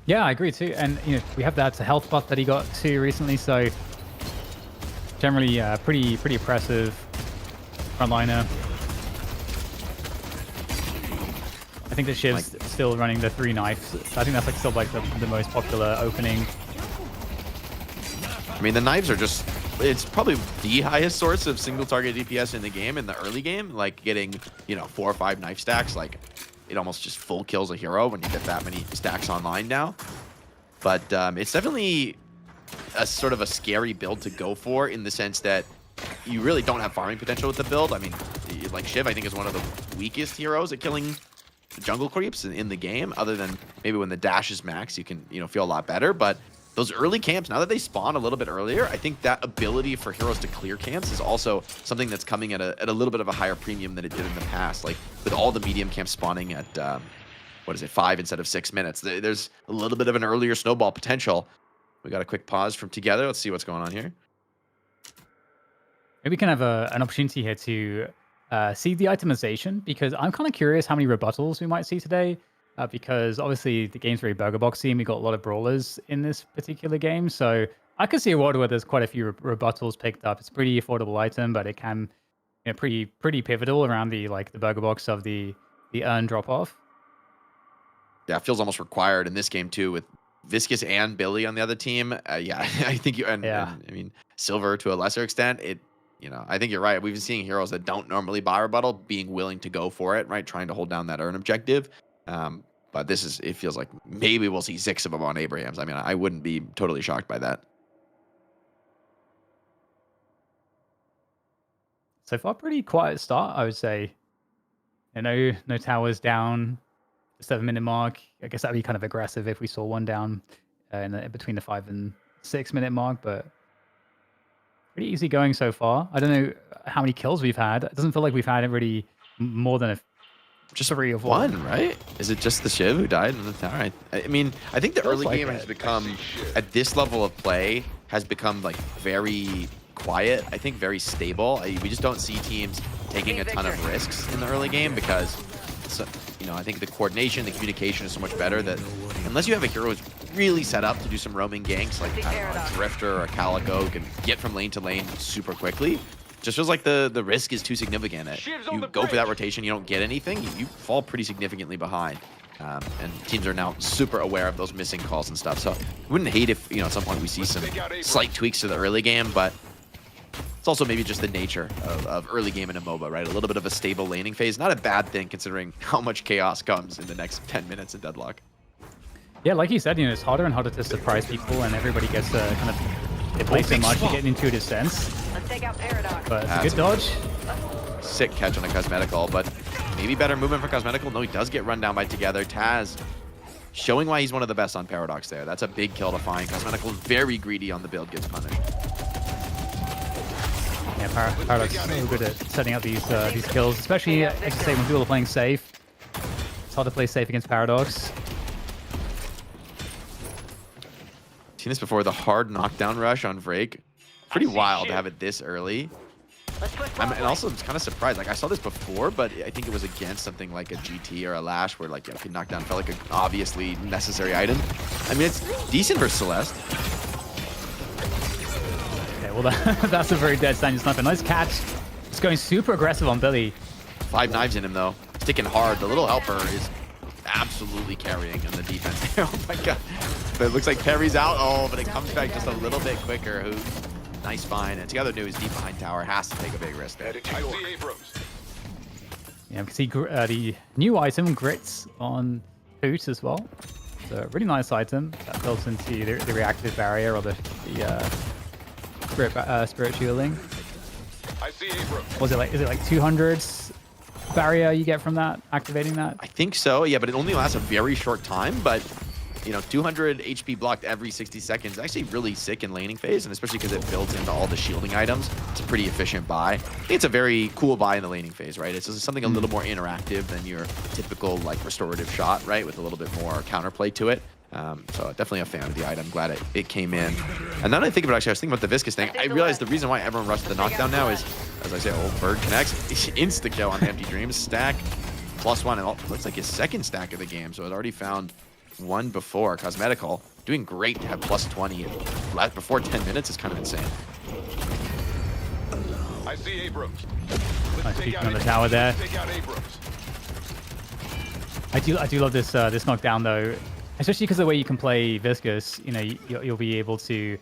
Yeah, I agree too. And, you know, we have that health buff that he got too recently, so generally pretty impressive frontliner. I think the Shiv's still running the 3 knives. I think that's like still like the most popular opening. I mean, the knives are just, it's probably the highest source of single target DPS in the game, in the early game. Like, getting, you know, 4 or 5 knife stacks, like, it almost just full kills a hero when you get that many stacks online now. But it's definitely a sort of a scary build to go for, in the sense that you really don't have farming potential with the build. I mean, like, Shiv, I think, is one of the weakest heroes at killing jungle creeps in the game, other than maybe when the dash is max, you can, you know, feel a lot better. But those early camps, now that they spawn a little bit earlier, I think that ability for heroes to clear camps is also something that's coming at a little bit of a higher premium than it did in the past. Like, with all the medium camps spawning at 5 instead of 6 minutes, there's a little bit of an earlier snowball potential. We got a quick pause from Together. Let's see what's going on here. Maybe we can have an opportunity here to see the itemization, because I'm kind of curious how many rebuttals we might see today, because obviously the game's very burger boxy and we got a lot of brawlers in this particular game. So I could see a world where there's quite a few rebuttals picked up. It's a pretty affordable item, but it can, you know, pretty pivotal around the burger box of the earn drop off. Yeah, it feels almost required in this game too, with Viscous and Billy on the other team. Yeah, I think and I mean, Silver to a lesser extent. You know, I think you're right. We've been seeing heroes that don't normally buy rebuttal being willing to go for it, right? Trying to hold down that earn objective. But it feels like maybe we'll see 6 of them on Abraham's. I mean, I wouldn't be totally shocked by that. So far, pretty quiet start, I would say. You know, no towers down, the 7-minute mark. I guess that'd be kind of aggressive if we saw one down between the 5 and 6-minute mark, but pretty easy going so far. I don't know how many kills we've had. It doesn't feel like we've had really more than just 3 or 4. One, right? Is it just the Shiv who died in the tower? I mean, I think the early game has become, at this level of play, has become like very quiet. I think very stable. We just don't see teams taking a ton of risks in the early game, because, you know, I think the coordination, the communication is so much better that unless you have a hero who's really set up to do some roaming ganks, like I don't know, a Drifter or a Calico can get from lane to lane super quickly. Just feels like the risk is too significant. You go for that rotation, you don't get anything, you fall pretty significantly behind. And teams are now super aware of those missing calls and stuff. So I wouldn't hate if, you know, at some point we see some slight tweaks to the early game, but it's also maybe just the nature of early game in a MOBA, right? A little bit of a stable laning phase. Not a bad thing considering how much chaos comes in the next 10 minutes in Deadlock. Yeah, like you said, you know, it's harder and harder to surprise people, and everybody gets kind of they play so much, you get an intuitive sense. Let's take out Paradox. But it's a good dodge. Sick catch on a Cosmetical, but maybe better movement for Cosmetical. No, he does get run down by Together. Taz showing why he's one of the best on Paradox there. That's a big kill to find. Cosmetical very greedy on the build, gets punished. Yeah, Paradox is so good at setting up these kills, especially, as you say, when people are playing safe. It's hard to play safe against Paradox. Seen this before, the hard knockdown rush on Vrake. Pretty wild to have it this early. And also, I'm kind of surprised. Like, I saw this before, but I think it was against something like a GT or a Lash, where like, you know, knockdown felt like an obviously necessary item. I mean, it's decent versus Celeste. Okay, well, that's a very dead standing sniper. Nice catch. It's going super aggressive on Billy. 5 knives in him, though. Sticking hard. The little helper is absolutely carrying in the defense. Oh, my God. But it looks like Perry's out. Oh, but it comes back just a little bit quicker. Who? Nice find. And Together knew he's deep behind tower. Has to take a big risk there. Yeah, we can see the new item, Grits, on Hoot as well. So a really nice item that builds into the reactive barrier or the spirit shielding. I see Abrams. Was it like, is it like 200s barrier you get from that, activating that? I think so, yeah, but it only lasts a very short time. But, you know, 200 HP blocked every 60 seconds, actually really sick in laning phase, and especially because it builds into all the shielding items. It's a pretty efficient buy. I think it's a very cool buy in the laning phase, right? It's just something a little more interactive than your typical, like, restorative shot, right? With a little bit more counterplay to it. So definitely a fan of the item. Glad it came in. And now that I think about it, actually, I was thinking about the Viscous thing. I realized the reason why everyone rushed the knockdown now is, as I say, old Bird connects. Insta-kill on the Empty Dreams. Stack +1. And it looks like his second stack of the game. So it already found one before. Cosmetical. Doing great to have +20 before 10 minutes is kind of insane. I see Abrams. Nice peek on the tower there. Take out Abrams. I do love this this knockdown though, especially because of the way you can play Viscous. You know, you'll be able to you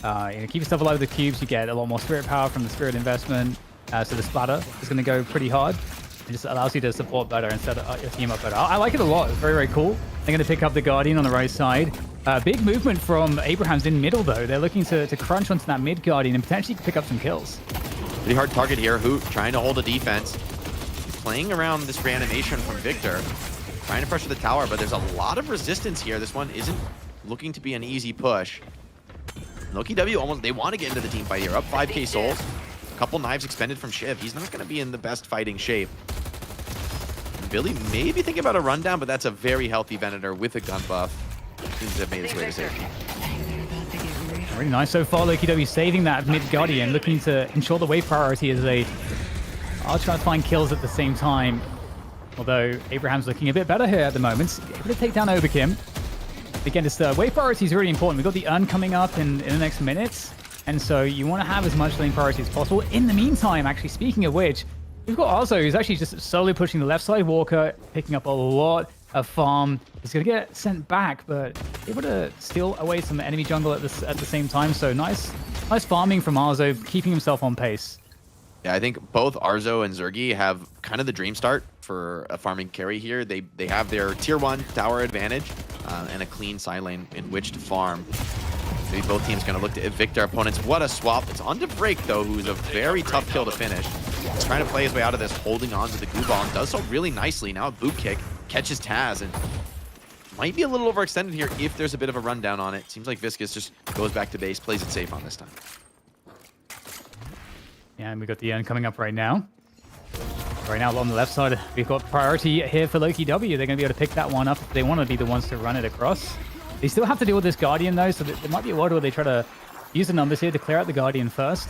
know, keep yourself alive with the cubes. You get a lot more spirit power from the spirit investment. So the splatter is going to go pretty hard. It just allows you to support better and set your team up better. I like it a lot. It's very, very cool. They're going to pick up the Guardian on the right side. Big movement from Abrahams in middle though. They're looking to crunch onto that mid Guardian and potentially pick up some kills. Pretty hard target here. Hoot trying to hold a defense. Playing around this reanimation from Victor. Trying to pressure the tower, but there's a lot of resistance here. This one isn't looking to be an easy push. Lowkey W almost, they want to get into the team fight here. Up 5k souls. A couple knives expended from Shiv. He's not going to be in the best fighting shape. And Billy maybe thinking about a rundown, but that's a very healthy Venator with a gun buff. Seems to have made his way to safety. Really nice so far. Lowkey W saving that mid Guardian, looking to ensure the wave priority as they are trying to find kills at the same time. Although Abraham's looking a bit better here at the moment. Able to take down Overkim. Again, this wave priority is really important. We've got the urn coming up in the next minutes. And so you want to have as much lane priority as possible. In the meantime, actually, speaking of which, we've got Arzo, who's actually just slowly pushing the left side. Walker picking up a lot of farm. He's going to get sent back, but able to steal away some enemy jungle at the same time. So nice farming from Arzo, keeping himself on pace. Yeah, I think both Arzo and Zergi have kind of the dream start for a farming carry here. They have their tier 1 tower advantage and a clean side lane in which to farm. Maybe both teams going to look to evict their opponents. What a swap. It's on to Break, though, who's a very tough kill to finish. He's trying to play his way out of this, holding on to the goo ball, and does so really nicely. Now a boot kick, catches Taz, and might be a little overextended here if there's a bit of a rundown on it. Seems like Viscous just goes back to base, plays it safe on this time. Yeah, and we've got the urn coming up right now. Right now, on the left side, we've got priority here for Lowkey W. They're going to be able to pick that one up if they want to be the ones to run it across. They still have to deal with this Guardian, though, so there might be a world where they try to use the numbers here to clear out the Guardian first.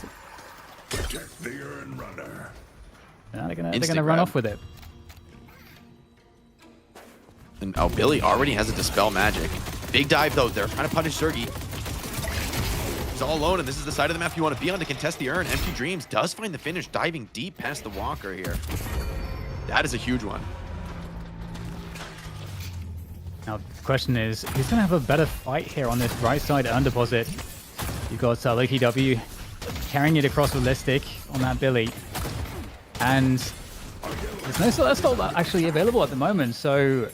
Protect the urn runner. Yeah, they're gonna run off with it. And oh, Billy already has a Dispel Magic. Big dive, though. They're trying to punish Zergy. He's all alone, and this is the side of the map you want to be on to contest the urn. Empty Dreams does find the finish, diving deep past the Walker here. That is a huge one. Now, the question is, who's going to have a better fight here on this right side urn deposit? You've got Lowkey W carrying it across Realistic on that Billy. And there's no Celestial actually available at the moment, so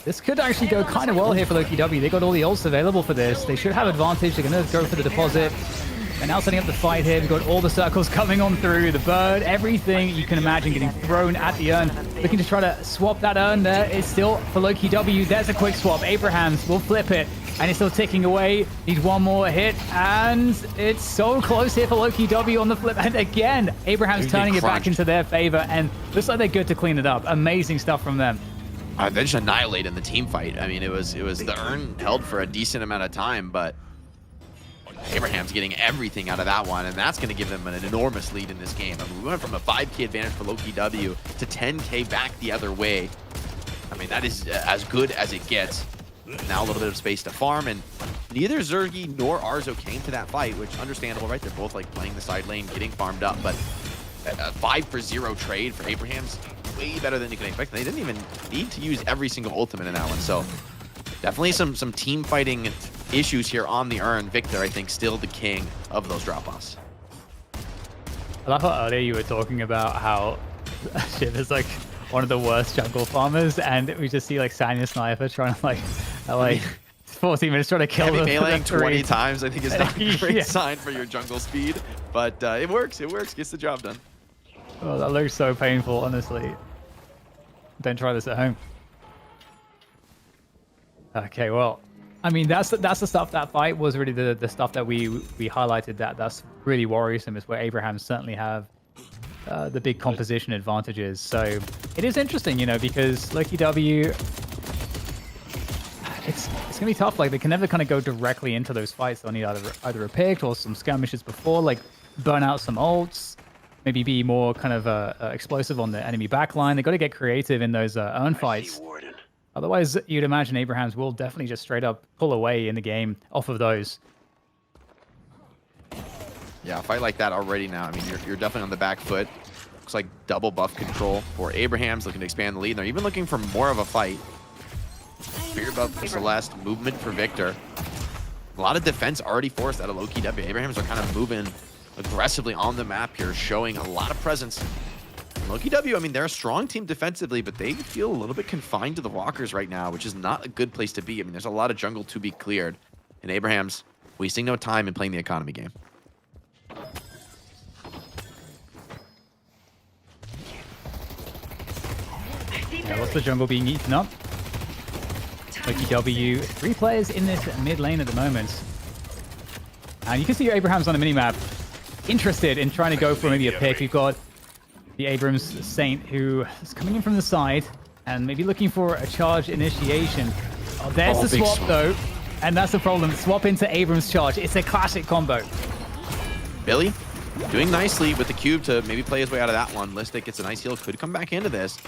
this could actually go kind of well here for Lowkey W. They got all the ults available for this. They should have advantage. They're going to go for the deposit. They're now setting up the fight here. We've got all the circles coming on through. The bird, everything you can imagine getting thrown at the urn. Looking to try to swap that urn there. It's still for Lowkey W. There's a quick swap. Abrahams will flip it. And it's still ticking away. Needs one more hit. And it's so close here for Lowkey W on the flip. And again, Abraham's turning it back into their favor. And looks like they're good to clean it up. Amazing stuff from them. They just annihilated the team fight. I mean, it was the urn held for a decent amount of time, but Abraham's getting everything out of that one, and that's going to give them an enormous lead in this game. I mean, we went from a 5K advantage for Lowkey W to 10K back the other way. I mean, that is as good as it gets. Now a little bit of space to farm, and neither Zergy nor Arzo came to that fight, which understandable, right? They're both like playing the side lane, getting farmed up, but a 5-for-0 trade for Abraham's way better than you can expect. They didn't even need to use every single ultimate in that one, so definitely some team fighting issues here on the urn. Victor, I think, still the king of those drop-offs. I love how earlier you were talking about how Shiv is like one of the worst jungle farmers, and we just see like Sanya Sniper trying to like 14 minutes trying to kill Heavy them. meleeing 20 times, I think, is not a great Yeah. sign for your jungle speed, but it works. It works. Gets the job done. Oh, that looks so painful, honestly. Don't try this at home. Okay, well, I mean, that's the stuff. That fight was really the stuff that we highlighted. That's really worrisome. Is where Abraham certainly have the big composition advantages. So it is interesting, you know, because Lowkey W, it's gonna be tough. Like, they can never kind of go directly into those fights. They'll need either a pick or some skirmishes before, like burn out some ults, maybe be more kind of explosive on the enemy backline. They got to get creative in those urn fights. Otherwise, you'd imagine Abrahams will definitely just straight up pull away in the game off of those. Yeah, a fight like that already now. I mean, you're definitely on the back foot. Looks like double buff control for Abrahams, looking to expand the lead. And they're even looking for more of a fight. Fear buff for Celeste, movement for Victor. A lot of defense already forced out of Lowkey W. Abrahams are kind of moving aggressively on the map here, showing a lot of presence. Lowkey W, I mean, they're a strong team defensively, but they feel a little bit confined to the walkers right now, which is not a good place to be. I mean, there's a lot of jungle to be cleared, and Abraham's wasting no time in playing the economy game. Yeah, what's the jungle being eaten up? Lowkey W, 3 players in this mid lane at the moment. And you can see Abrahams on the minimap interested in trying to go for maybe a pick. We've got the Abrams Saint, who is coming in from the side and maybe looking for a charge initiation. Oh, there's the swap, though. And that's the problem. Swap into Abrams charge. It's a classic combo. Billy doing nicely with the cube to maybe play his way out of that one. Listic gets a nice heal. Could come back into this.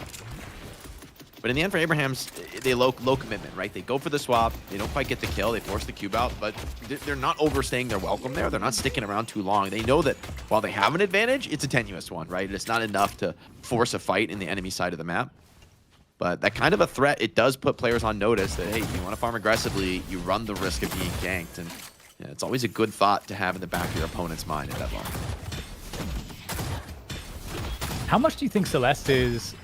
But in the end, for Abrahams, they low commitment, right? They go for the swap. They don't quite get the kill. They force the cube out, but they're not overstaying their welcome there. They're not sticking around too long. They know that while they have an advantage, it's a tenuous one, right? It's not enough to force a fight in the enemy side of the map. But that kind of a threat, it does put players on notice that, hey, if you want to farm aggressively, you run the risk of being ganked. And yeah, it's always a good thought to have in the back of your opponent's mind at Deadlock. How much do you think Celeste is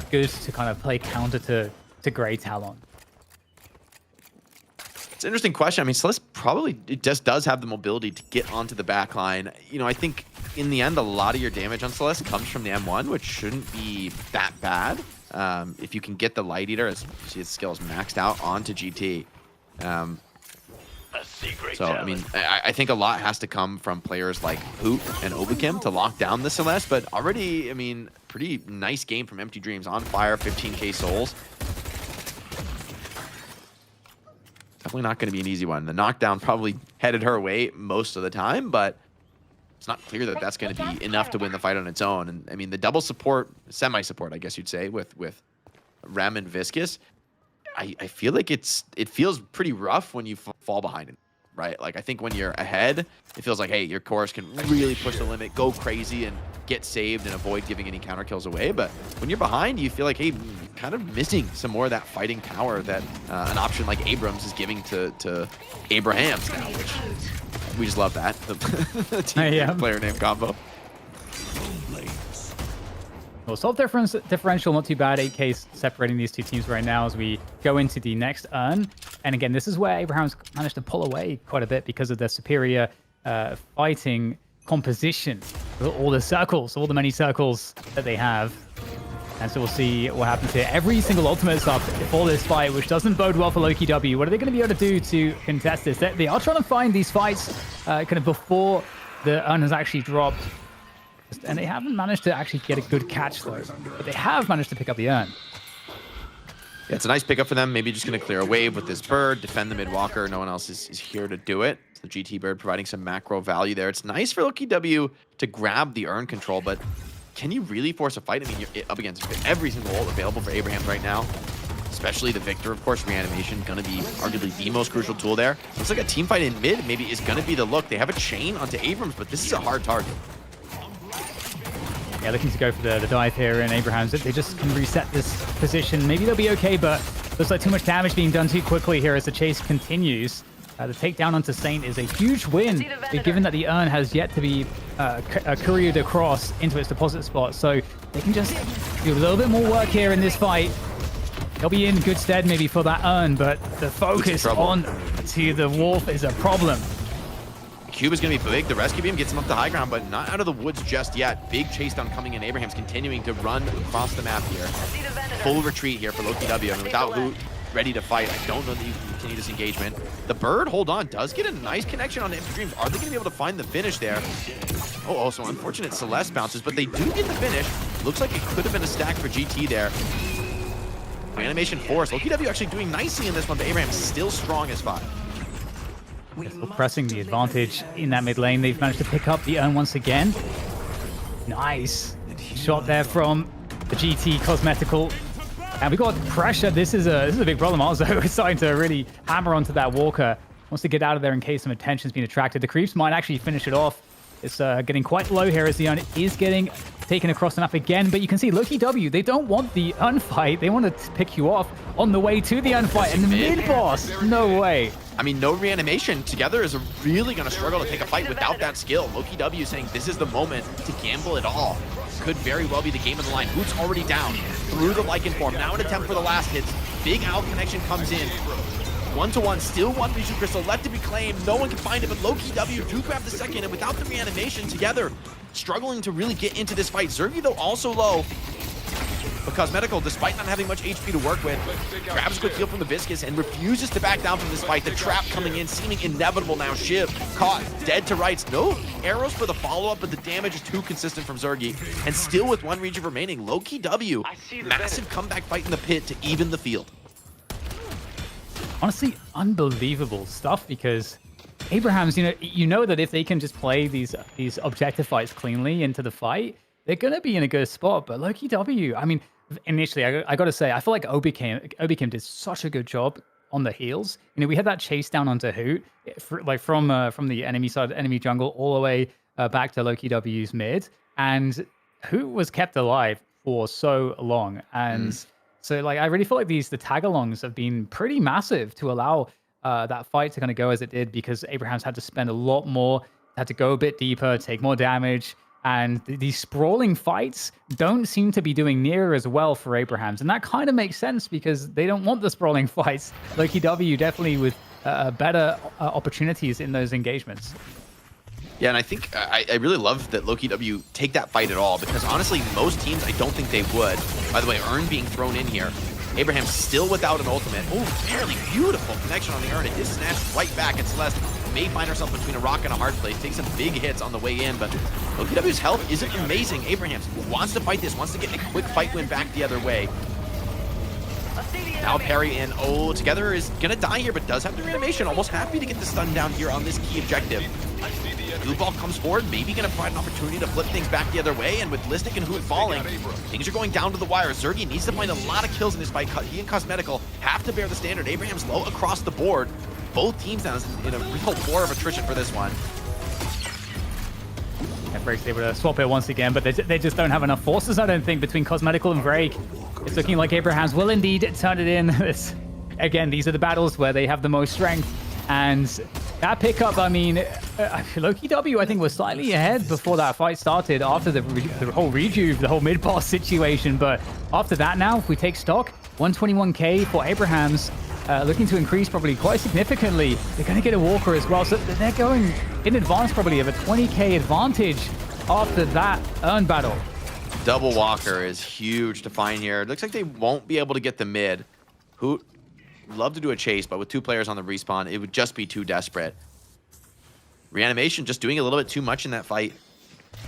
good to kind of play counter to Grey Talon? It's an interesting question. I mean, Celeste probably it just does have the mobility to get onto the back line. You know, I think in the end, a lot of your damage on Celeste comes from the M1, which shouldn't be that bad. If you can get the Light Eater, as you see his skills maxed out onto GT. So, I mean, I think a lot has to come from players like Hoot and Obakim to lock down the Celeste, but already, I mean, pretty nice game from Empty Dreams. On fire, 15k souls. Definitely not going to be an easy one. The knockdown probably headed her way most of the time, but it's not clear that that's going to be enough to win the fight on its own. And, I mean, the double support, semi-support, I guess you'd say, with Rem and Viscous, I feel like it feels pretty rough when you fall behind it, right? Like I think when you're ahead, it feels like, hey, your chorus can really push the limit, go crazy, and get saved and avoid giving any counter kills away. But when you're behind, you feel like, hey, kind of missing some more of that fighting power that an option like Abrams is giving to Abrahams now, which we just love that. The team player name combo. Well, salt differential, not too bad. 8K separating these two teams right now as we go into the next urn. And again, this is where Abraham's managed to pull away quite a bit because of their superior fighting composition. All the circles, all the many circles that they have. And so we'll see what happens here. Every single ultimate's up for this fight, which doesn't bode well for Lowkey W. What are they going to be able to do to contest this? They are trying to find these fights kind of before the urn has actually dropped. And they haven't managed to actually get a good catch, though. But they have managed to pick up the urn. Yeah, it's a nice pickup for them. Maybe just going to clear a wave with this bird, defend the mid-walker. No one else is here to do it. It's the GT bird providing some macro value there. It's nice for Lowkey W to grab the urn control, but can you really force a fight? I mean, you're up against every single ult available for Abraham right now, especially the Victor, of course. Reanimation going to be arguably the most crucial tool there. Looks like a team fight in mid maybe is going to be the look. They have a chain onto Abrams, but this is a hard target. Yeah, looking to go for the dive here in Abrahams. If they just can reset this position, maybe they'll be okay, but looks like too much damage being done too quickly here as the chase continues. The takedown onto Saint is a huge win, given that the urn has yet to be couriered across into its deposit spot. So they can just do a little bit more work here in this fight. They'll be in good stead maybe for that urn, but the focus on to the Wolf is a problem. Cube is going to be big. The rescue beam gets him up to high ground, but not out of the woods just yet. Big chase down coming in. Abraham's continuing to run across the map here. Full retreat here for Lowkey W. I mean, without Hoot ready to fight, I don't know that you can continue this engagement. The bird, hold on, does get a nice connection on Empty Dreams. Are they going to be able to find the finish there? Oh, also unfortunate Celeste bounces, but they do get the finish. Looks like it could have been a stack for GT there. Animation force. Lowkey W actually doing nicely in this one, but Abraham's still strong as 5. Still pressing the advantage in that mid lane. They've managed to pick up the urn once again. Nice shot there from the GT Cosmetical. And we got pressure. This is a big problem also. We're starting to really hammer onto that Walker. Wants to get out of there in case some attention's been attracted. The creeps might actually finish it off. It's getting quite low here as the urn is getting taken across the map again. But you can see Lowkey W, they don't want the unfight. They want to pick you off on the way to the unfight. And the mid-boss, no way. I mean, no reanimation together is really going to struggle to take a fight without that skill. Lowkey W saying this is the moment to gamble it all. Could very well be the game of the line. Hoot's already down through the Lycan form. Now an attempt for the last hits. Big Owl connection comes in. 1-to-1, still one Vision Crystal left to be claimed. No one can find it, but Lowkey W do grab the second, and without the reanimation together, struggling to really get into this fight. Zergy, though, also low. But Cosmetical, despite not having much HP to work with, grabs a quick heal from the Viscous and refuses to back down from this fight. The trap coming in, seeming inevitable now. Shiv caught, dead to rights. No arrows for the follow-up, but the damage is too consistent from Zergy. And still with one regen remaining, Lowkey W, massive comeback fight in the pit to even the field. Honestly, unbelievable stuff because Abrahams, you know that if they can just play these objective fights cleanly into the fight, they're going to be in a good spot. But Lowkey W, I mean, initially, I got to say, I feel like Obi-Kim did such a good job on the heals. We had that chase down onto Hoot, from the enemy side, enemy jungle, all the way back to Lowkey W's mid. And Hoot was kept alive for so long. And so, I really feel like the tag-alongs have been pretty massive to allow that fight to kind of go as it did, because Abrahams had to spend a lot more, had to go a bit deeper, take more damage. And these sprawling fights don't seem to be doing near as well for Abrahams. And that kind of makes sense because they don't want the sprawling fights. Lowkey W definitely with better opportunities in those engagements. Yeah, and I think I really love that Lowkey W take that fight at all, because honestly, most teams, I don't think they would. By the way, Urn being thrown in here. Abraham still without an ultimate. Oh, fairly beautiful connection on the Urn. It is snatched right back, and Celeste may find herself between a rock and a hard place. Takes some big hits on the way in, but Lowkey W's health isn't amazing. Abraham wants to fight this, wants to get a quick fight win back the other way. Now parry in. Oh, Together is going to die here, but does have the reanimation. Almost happy to get the stun down here on this key objective. Blue Ball comes forward, maybe going to provide an opportunity to flip things back the other way, and with Listic and Hoot falling, things are going down to the wire. Zergy needs to find a lot of kills in this fight. He and Cosmetical have to bear the standard. Abraham's low across the board. Both teams now in a real war of attrition for this one. Yeah, Break's able to swap it once again, but they just don't have enough forces, I don't think, between Cosmetical and Break. It's looking like Abraham's will indeed turn it in. Again, these are the battles where they have the most strength. And that pickup, I mean, Lowkey W, I think, was slightly ahead before that fight started, after the whole rejuve, the whole mid-boss situation. But after that now, if we take stock, 121k for Abraham's, looking to increase probably quite significantly. They're going to get a Walker as well, so they're going in advance probably of a 20k advantage after that urn battle. Double Walker is huge to find here. It looks like they won't be able to get the mid. Hoot love to do a chase, but with 2 players on the respawn, it would just be too desperate. Reanimation just doing a little bit too much in that fight.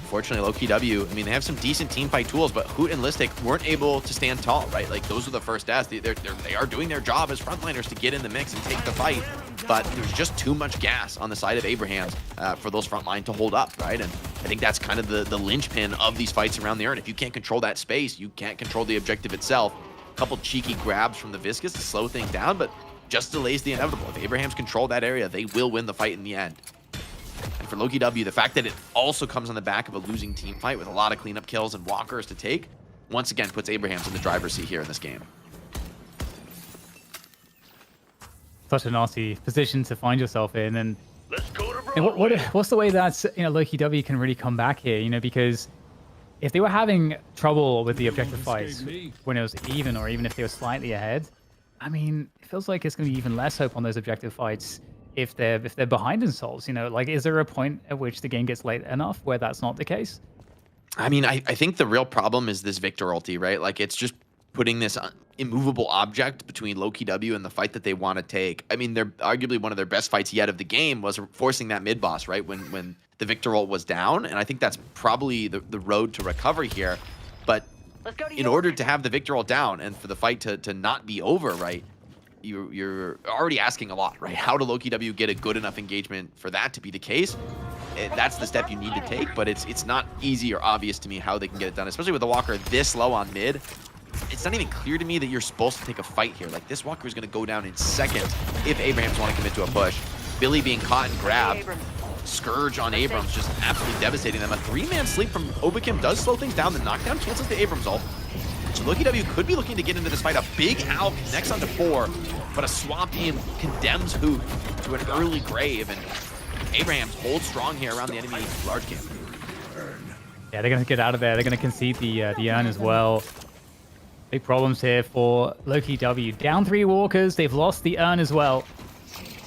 Unfortunately, Lowkey W, I mean, they have some decent team fight tools, but Hoot and Listic weren't able to stand tall, right? Like, those are the first deaths. They are doing their job as frontliners to get in the mix and take the fight, but there's just too much gas on the side of Abraham's for those frontline to hold up, right? And I think that's kind of the linchpin of these fights around the urn. If you can't control that space, you can't control the objective itself. A couple cheeky grabs from the Viscous to slow things down, but just delays the inevitable. If Abraham's control that area, they will win the fight in the end. And for Lowkey W, the fact that it also comes on the back of a losing team fight with a lot of cleanup kills and walkers to take, once again puts Abraham's in the driver's seat here in this game. Such a nasty position to find yourself in, and what's the way that Lowkey W can really come back here? Because if they were having trouble with the objective fights when it was even, or even if they were slightly ahead, I mean, it feels like it's going to be even less hope on those objective fights if they're behind in souls. Like, is there a point at which the game gets late enough where that's not the case? I mean, I think the real problem is this Victor ulti, right? Like, it's just putting this immovable object between Lowkey W and the fight that they want to take. I mean, they're arguably one of their best fights yet of the game was forcing that mid boss, right? When the Victor ult was down, and I think that's probably the road to recovery here. But in order to have the Victor ult down and for the fight to not be over, right, you're already asking a lot, right? How do Lowkey W get a good enough engagement for that to be the case? That's the step you need to take, but it's not easy or obvious to me how they can get it done, especially with the Walker this low on mid. It's not even clear to me that you're supposed to take a fight here. Like, this Walker is going to go down in seconds if Abrams want to commit to a push. Billy being caught and grabbed. Scourge on Abrams, just absolutely devastating them. A 3-man sleep from Obakim does slow things down. The knockdown cancels the Abrams ult. So Lowkey W could be looking to get into this fight. A big owl connects onto 4, but a swamp in condemns Hoot to an early grave, and Abrams holds strong here around the enemy large camp. Yeah, they're going to get out of there. They're going to concede the urn as well. Big problems here for Lowkey W. Down 3 walkers. They've lost the urn as well.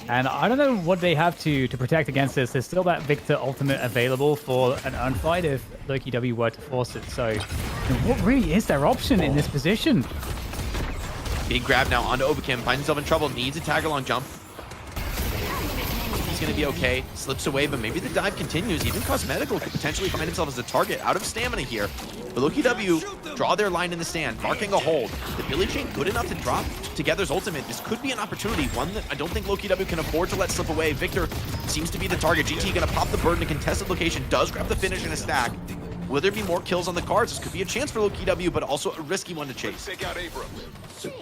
And I don't know what they have to protect against this. There's still that Victor ultimate available for an urn fight if Lowkey W were to force it. So what really is their option in this position? Big grab now onto Obakim. Finds himself in trouble. Needs a tag-along jump. He's going to be okay. Slips away, but maybe the dive continues. Even Cosmetical could potentially find himself as a target. Out of stamina here. But Lowkey W draw their line in the stand, marking a hold. The Billy Chain good enough to drop Together's ultimate. This could be an opportunity, one that I don't think Lowkey W can afford to let slip away. Victor seems to be the target. GT going to pop the bird in a contested location. Does grab the finish in a stack. Will there be more kills on the cards? This could be a chance for Lowkey W, but also a risky one to chase.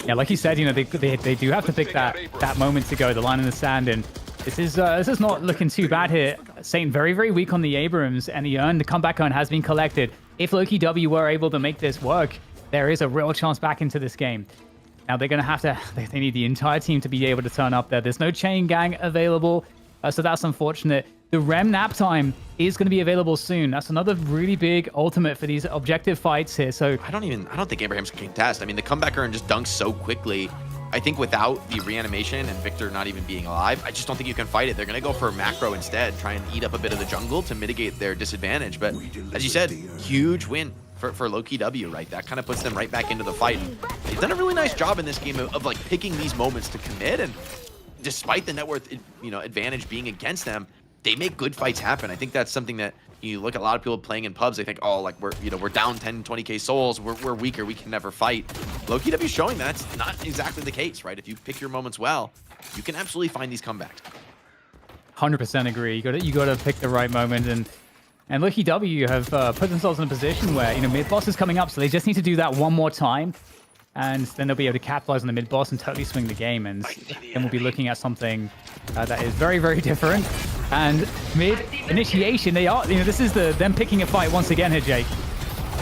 Yeah, like you said, they do have to pick that moment to go, the line in the sand, and this is not looking too bad here. Saint very, very weak on the Abrams, and the comeback urn has been collected. If Lowkey W were able to make this work, there is a real chance back into this game. Now they're going to have to, they need the entire team to be able to turn up there. There's no chain gang available, so that's unfortunate. The Rem nap time is going to be available soon. That's another really big ultimate for these objective fights here. So I don't think Abrahams can contest. I mean, the comeback urn just dunks so quickly. I think without the reanimation and Victor not even being alive, I just don't think you can fight it. They're going to go for macro instead, try and eat up a bit of the jungle to mitigate their disadvantage. But as you said, huge win for Lowkey W, right? That kind of puts them right back into the fight. They've done a really nice job in this game of like picking these moments to commit, and despite the net worth advantage being against them, they make good fights happen. I think that's something that you look at a lot of people playing in pubs, they think, oh, like we're down 10, 20k souls, we're weaker, we can never fight. Lowkey W showing that's not exactly the case, right? If you pick your moments well, you can absolutely find these comebacks. 100% agree. You got to pick the right moment, and Lowkey W have put themselves in a position where mid boss is coming up, so they just need to do that one more time, and then they'll be able to capitalize on the mid boss and totally swing the game, and then we'll be looking at something that is very, very different. And mid initiation, they are this is them picking a fight once again here, Jake.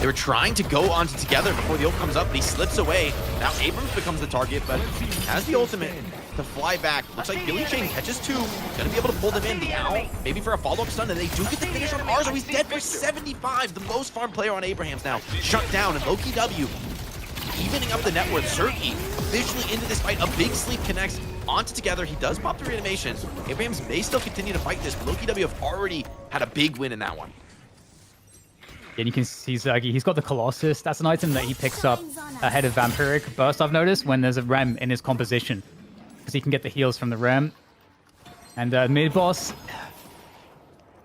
They were trying to go onto together before the ult comes up, but he slips away. Now Abrams becomes the target, but has the ultimate to fly back. Looks like Billy Chain catches two. Gonna be able to pull them in. The Owl, maybe for a follow-up stun, and they do get the finish on Arzo. He's dead for 75. The most farm player on Abrahams now. Shut down, and Lowkey W evening up the net worth. Zergy officially into this fight. A big sleep connects onto together. He does pop the reanimation. Abrahams may still continue to fight this, but Lowkey W have already had a big win in that one. And you can see Zergy, he's got the Colossus. That's an item that he picks up ahead of Vampiric Burst, I've noticed, when there's a Rem in his composition. Because he can get the heals from the Rem. And mid-boss,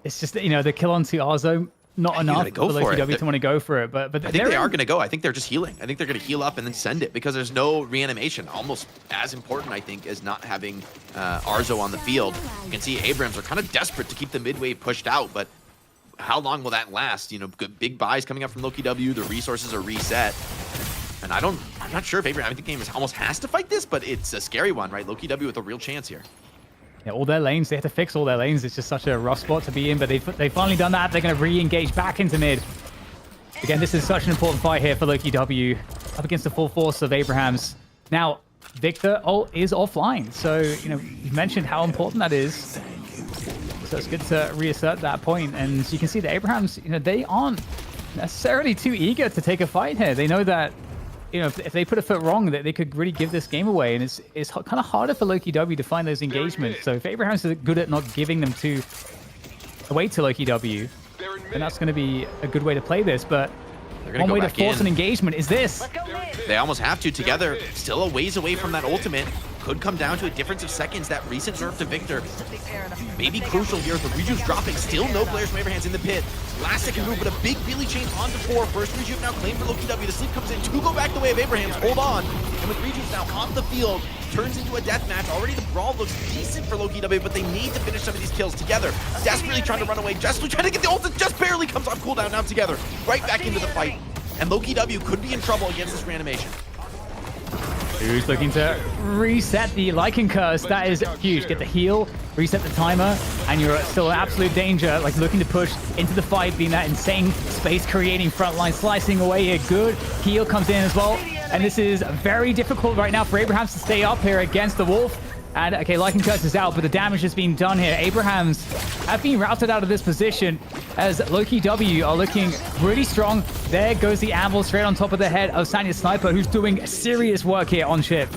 it's just, the kill onto Arzo, not enough for Lowkey W to want to go for it. But I think they are going to go. I think they're just healing. I think they're going to heal up and then send it because there's no reanimation. Almost as important, I think, as not having Arzo on the field. You can see Abrams are kind of desperate to keep the mid-wave pushed out, but how long will that last? Good big buys coming up from Lowkey W. The resources are reset. And I'm not sure if Abraham, I think the game almost has to fight this, but it's a scary one, right? Lowkey W with a real chance here. Yeah, all their lanes, they have to fix all their lanes. It's just such a rough spot to be in, but they've finally done that. They're going to re-engage back into mid. Again, this is such an important fight here for Lowkey W up against the full force of Abrahams. Now, Victor is offline. So, you've mentioned how important that is. So it's good to reassert that point. And you can see that Abrahams, they aren't necessarily too eager to take a fight here. They know that, if they put a foot wrong, that they could really give this game away. And it's kind of harder for Lowkey W to find those engagements. So if Abrahams is good at not giving them away to Lowkey W, then that's going to be a good way to play this. But one way to force an engagement is this. They almost have to together. Still a ways away from that ultimate. Could come down to a difference of seconds. That recent nerf to Victor may be crucial here. The rejuve's dropping. Still no players from Abrahams in the pit. Last second move, but a big Billy Chains onto 4. First rejuve now claimed for Lowkey W. The sleep comes in. 2 go back the way of Abrahams. Hold on. And with rejuves now on the field, turns into a death match. Already the brawl looks decent for Lowkey W, but they need to finish some of these kills together. Desperately trying to run away. Desperately trying to get the ult. Just barely comes off cooldown. Now together. Right back into the fight. And Lowkey W could be in trouble against this reanimation. Who's looking to reset the Lycan Curse? That is huge. Get the heal, reset the timer, and you're still in absolute danger. Like looking to push into the fight, being that insane space creating frontline, slicing away here. Good heal comes in as well. And this is very difficult right now for Abrahams to stay up here against the Wolf. And okay, Lycan Curse is out, but the damage has been done here. Abrahams have been routed out of this position as Lowkey W are looking really strong. There goes the anvil straight on top of the head of Sanya Sniper, who's doing serious work here on ship.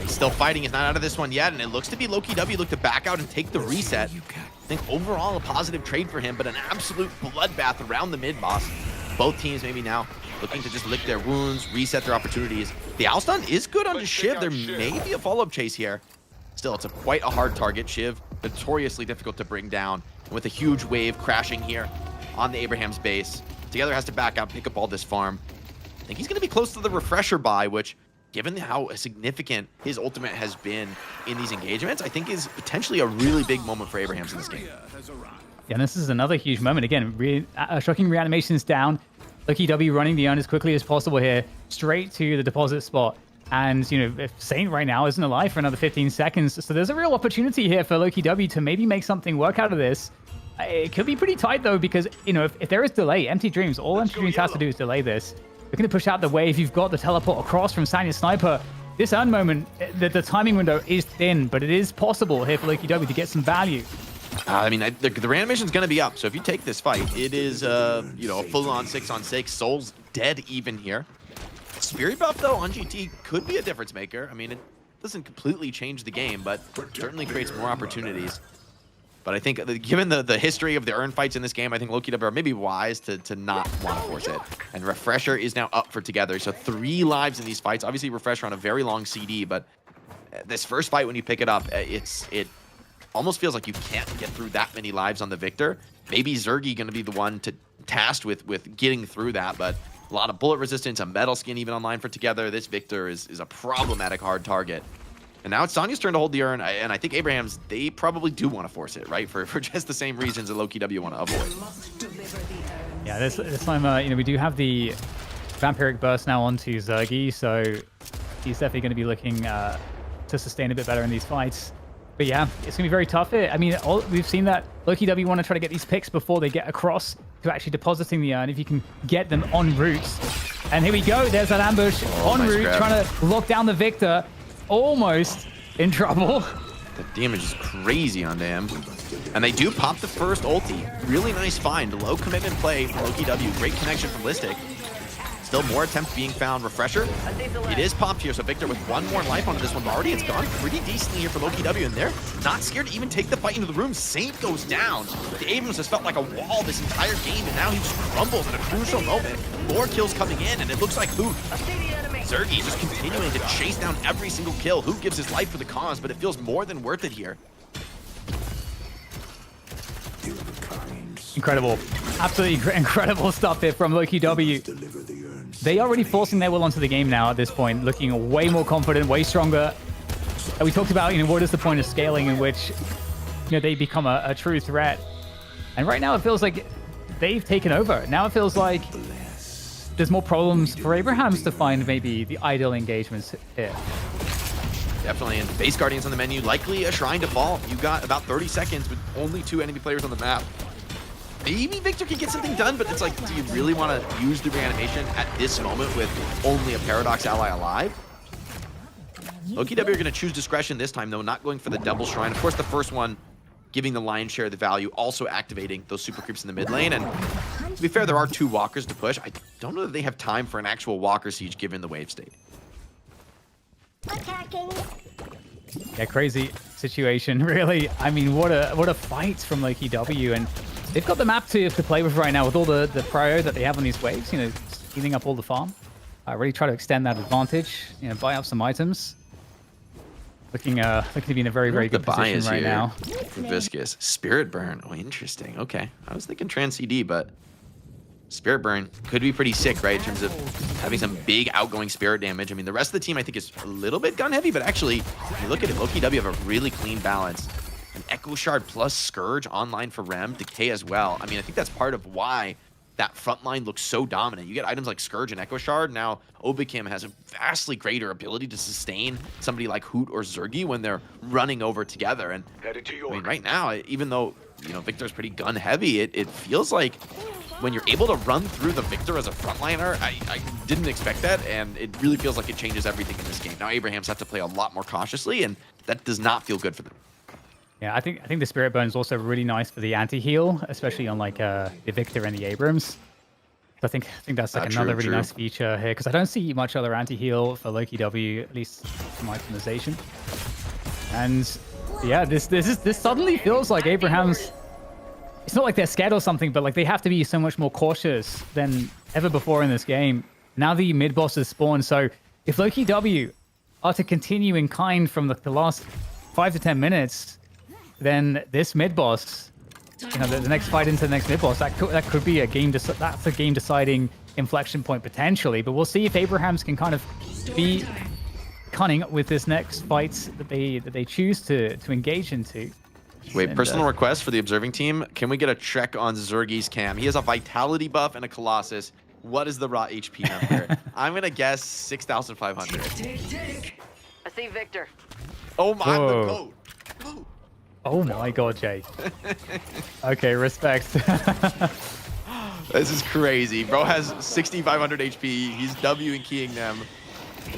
He's still fighting. He's not out of this one yet, and it looks to be Lowkey W look to back out and take the reset. I think overall a positive trade for him, but an absolute bloodbath around the mid-boss. Both teams maybe now looking to just lick their wounds, reset their opportunities. The Owl Stun is good on Shiv. There may be a follow-up chase here. Still, it's quite a hard target. Shiv, notoriously difficult to bring down. And with a huge wave crashing here on the Abrahams base, Together has to back out, pick up all this farm. I think he's going to be close to the refresher buy, which, given how significant his ultimate has been in these engagements, I think is potentially a really big moment for Abrahams in this game. Yeah, and this is another huge moment. Again, shocking reanimations down. Lowkey W running the urn as quickly as possible here, straight to the deposit spot. And, you know, if Saint right now isn't alive for another 15 seconds, so there's a real opportunity here for Lowkey W to maybe make something work out of this. It could be pretty tight, though, because, you know, if there is delay, Empty Dreams, all Empty Dreams has to do is delay this. You're going to push out the wave. You've got the teleport across from Sanya Sniper. This urn moment, the timing window is thin, but it is possible here for Lowkey W to get some value. I mean, the reanimation's going to be up, so if you take this fight, it is, you know, a full-on 6-on-6. Soul's dead even here. Spirit buff, though, on GT could be a difference maker. I mean, it doesn't completely change the game, but certainly creates more opportunities. But I think, given the history of the urn fights in this game, I think Lowkey W are maybe wise to not want to force it. And Refresher is now up for Together, so 3 lives in these fights. Obviously, Refresher on a very long CD, but this first fight, when you pick it up, it almost feels like you can't get through that many lives on the Victor. Maybe Zergy going to be the one tasked with getting through that, but a lot of bullet resistance, a metal skin even online for Together. This Victor is a problematic hard target. And now it's Sonya's turn to hold the urn, and I think Abraham's, they probably do want to force it, right? For just the same reasons that Lowkey W want to avoid. Yeah, this time, you know, we do have the Vampiric Burst now onto Zergy, so he's definitely going to be looking to sustain a bit better in these fights. But yeah, it's going to be very tough here. I mean, we've seen that Lowkey W want to try to get these picks before they get across to actually depositing the urn, if you can get them en route. And here we go. There's that ambush en nice route, grab. trying to lock down the Victor. Almost in trouble. The damage is crazy on them. And they do pop the first ulti. Really nice find. Low commitment play from Lowkey W. Great connection from Listic. Still more attempts being found. Refresher. It is popped here, so Victor with one more life onto this one. But already it's gone pretty decently here for Lowkey W. And they're not scared to even take the fight into the room. Saint goes down. The Abrams has felt like a wall this entire game, and now he just crumbles at a crucial moment. More kills coming in, and it looks like Hoot. Zergy just continuing to chase down every single kill. Hoot gives his life for the cause, but it feels more than worth it here. Incredible. Absolutely incredible stuff here from Lowkey W. They are already forcing their will onto the game now at this point, looking way more confident, way stronger. And we talked about, you know, what is the point of scaling in which, you know, they become a true threat. And right now it feels like they've taken over. Now it feels like there's more problems for Abrahams to find maybe the ideal engagements here. Definitely, and base Guardians on the menu, likely a shrine to fall. You got about 30 seconds with only 2 enemy players on the map. Maybe Victor can get something done, but it's like, do you really want to use the reanimation at this moment with only a Paradox ally alive? Lowkey W are going to choose discretion this time, though, not going for the double shrine. Of course, the first one giving the lion's share of the value, also activating those super creeps in the mid lane. And to be fair, there are 2 walkers to push. I don't know that they have time for an actual walker siege given the wave state. Attacking. Yeah, crazy situation, really. I mean, what a fight from Lowkey W, and they've got the map to play with right now with all the prio that they have on these waves, you know, healing up all the farm. Really try to extend that advantage, you know, buy up some items. Looking to be in a very, very good position right now. For Viscous. Spirit Burn. Oh, interesting. Okay. I was thinking Trans CD, but Spirit Burn could be pretty sick, right? In terms of having some big outgoing spirit damage. I mean, the rest of the team, I think, is a little bit gun heavy, but actually, when you look at it, Lowkey W have a really clean balance. An Echo Shard plus Scourge online for Rem, Decay as well. I mean, I think that's part of why that front line looks so dominant. You get items like Scourge and Echo Shard. Now, Obicam has a vastly greater ability to sustain somebody like Hoot or Zergy when they're running over together. And I mean, right now, even though, you know, Victor's pretty gun heavy, it feels like when you're able to run through the Victor as a frontliner, I didn't expect that, and it really feels like it changes everything in this game. Now, Abrahams have to play a lot more cautiously, and that does not feel good for them. Yeah, I think the Spirit Burn is also really nice for the anti-heal, especially on like the Victor and the Abrams. So I think that's like another really nice feature here, because I don't see much other anti-heal for Lowkey W, at least from itemization. And yeah, this suddenly feels like Abrahams. It's not like they're scared or something, but like they have to be so much more cautious than ever before in this game. Now the mid boss is spawned, so if Lowkey W are to continue in kind from the last 5 to 10 minutes, then this mid boss, you know, the next fight into the next mid boss, that could be a game deciding inflection point potentially. But we'll see if Abrahams can kind of be cunning with this next fight that they choose to engage into. Wait, personal request for the observing team. Can we get a check on Zergy's cam? He has a vitality buff and a Colossus. What is the raw HP number? I'm gonna guess 6,500. I see Victor. Oh my, Whoa. the goat. Goat. Oh my god, Jay. Okay, respect. This is crazy. Bro has 6,500 HP. He's W and keying them.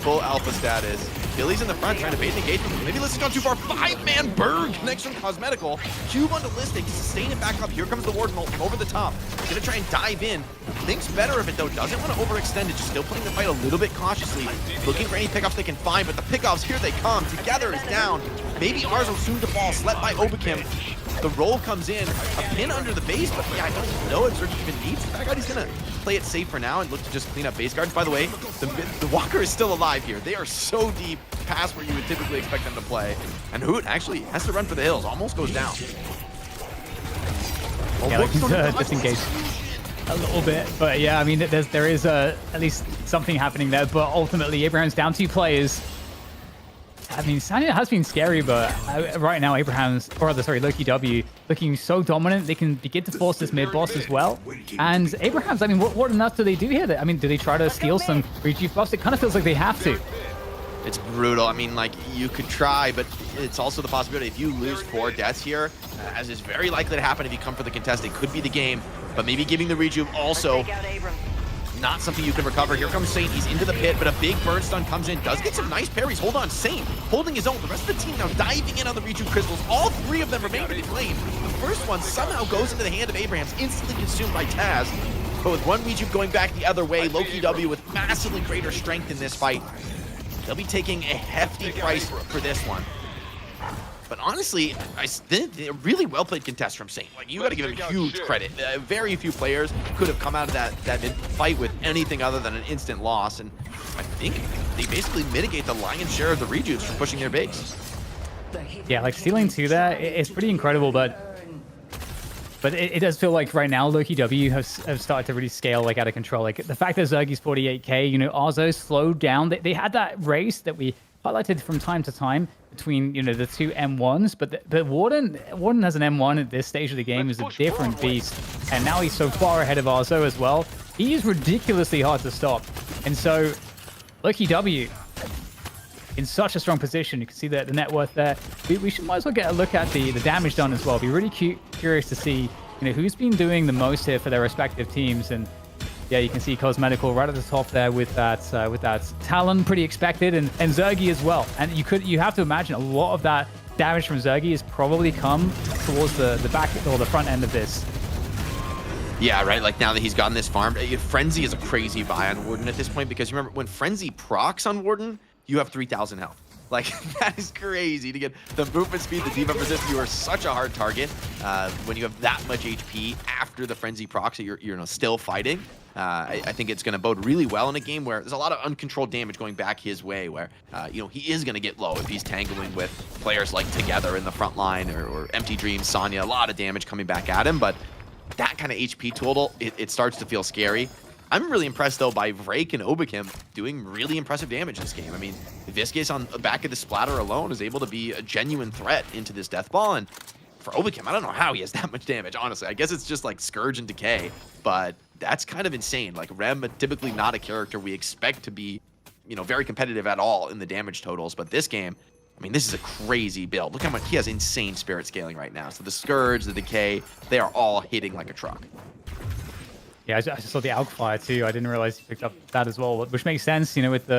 Full alpha status. Billy's in the front trying to bait the engagement. Maybe Listic's gone too far. 5-man burn connects from Cosmetical. Cube onto Listic to sustain it back up. Here comes the Warden ult from over the top. Gonna try and dive in. Thinks better of it though. Doesn't want to overextend it. Just still playing the fight a little bit cautiously. Looking for any pickoffs they can find, but the pickoffs, here they come. Together is down. Maybe ours will soon to fall. Slept by Obikim. The roll comes in, a pin under the base, but yeah, I don't know if Zergy even needs the back out. He's gonna play it safe for now and look to just clean up base guards. By the way, the Walker is still alive here. They are so deep past where you would typically expect them to play. And Hoot actually has to run for the hills, almost goes down. Yeah, looking to disengage a little bit, but yeah, I mean, there is at least something happening there, but ultimately Abraham's down 2 players. I mean, Sanya has been scary, but right now, Lowkey W looking so dominant. They can begin to force this mid boss as well. And Abraham's, I mean, what on earth do they do here? I mean, do they try to steal some rejuve buffs? It kind of feels like they have to. It's brutal. I mean, like, you could try, but it's also the possibility if you lose 4 deaths here, as is very likely to happen if you come for the contest, it could be the game. But maybe giving the rejuve also not something you can recover. Here comes Saint. He's into the pit, but a big burn stun comes in. Does get some nice parries. Hold on, Saint holding his own. The rest of the team now diving in on the rejuve crystals. All 3 of them remain to be played. The first one somehow goes into the hand of Abrahams, instantly consumed by Taz. But with one rejuve going back the other way, Lowkey W with massively greater strength in this fight. They'll be taking a hefty price for this one. But honestly, I think a really well-played contest from Saint. Like, you got to give him huge credit. Very few players could have come out of that fight with anything other than an instant loss. And I think they basically mitigate the lion's share of the rejuves from pushing their base. Yeah, like stealing 2 there, it's pretty incredible, but it does feel like right now Lowkey W have started to really scale like out of control. Like the fact that Zergy's 48k, you know, Arzo slowed down. They had that race that we highlighted from time to time between, you know, the 2 M1s, but Warden has an M1 at this stage of the game, is a different beast, and now he's so far ahead of Arzo as well. He is ridiculously hard to stop, and so Lowkey W in such a strong position. You can see the net worth there. We might as well get a look at the damage done as well. Be really curious to see, you know, who's been doing the most here for their respective teams. And yeah, you can see Cosmetical right at the top there with that Talon, pretty expected, and Zergy as well. And you have to imagine a lot of that damage from Zergy has probably come towards the back or the front end of this. Yeah, right. Like, now that he's gotten this farm, Frenzy is a crazy buy on Warden at this point, because you remember when Frenzy procs on Warden, you have 3,000 health. Like, that is crazy to get the movement speed, the debuff resist. You are such a hard target when you have that much HP after the Frenzy procs that you're still fighting. I think it's going to bode really well in a game where there's a lot of uncontrolled damage going back his way, where he is going to get low if he's tangling with players like Together in the front line, or Empty Dreams, Sonya. A lot of damage coming back at him, but that kind of HP total, it starts to feel scary. I'm really impressed, though, by Vrake and Obakim doing really impressive damage in this game. I mean, Viscus on the back of the splatter alone is able to be a genuine threat into this death ball. And for Obakim, I don't know how he has that much damage, honestly. I guess it's just like Scourge and Decay, but that's kind of insane. Like, Rem, typically not a character we expect to be, very competitive at all in the damage totals. But this game, I mean, this is a crazy build. Look how much he has insane spirit scaling right now. So the Scourge, the Decay, they are all hitting like a truck. Yeah, I just saw the Alk Fire too. I didn't realize he picked up that as well, which makes sense, with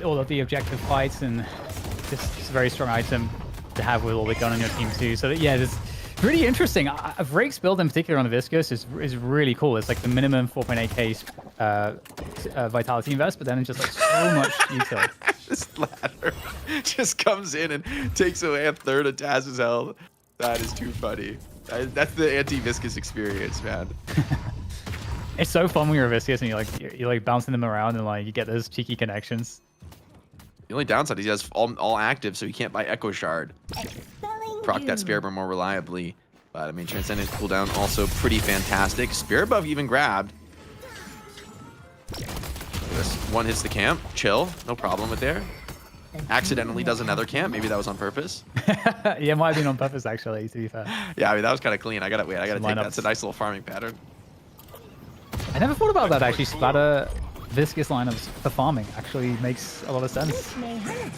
all of the objective fights, and just a very strong item to have with all the gun on your team too. So yeah, it's really interesting. Vrake's build in particular on the Viscous is really cool. It's like the minimum 4.8k Vitality invest, but then it's just like so much detail. This ladder just comes in and takes away a third of Taz's health. That is too funny. That's the anti-Viscous experience, man. It's so fun when you're Viscous and you're like bouncing them around and like you get those cheeky connections. The only downside is he has all active, so he can't buy Echo Shard. Proc that Spirit Bomb more reliably. But I mean, Transcendent cooldown also pretty fantastic. Spirit Buff even grabbed. This one hits the camp. Chill. No problem with there. Accidentally does another camp. Maybe that was on purpose. Yeah, it might have been on purpose, actually, to be fair. Yeah, I mean, that was kind of clean. I gotta take that. That's a nice little farming pattern. I never thought about that, actually. Splatter Viscous lineups for farming actually makes a lot of sense.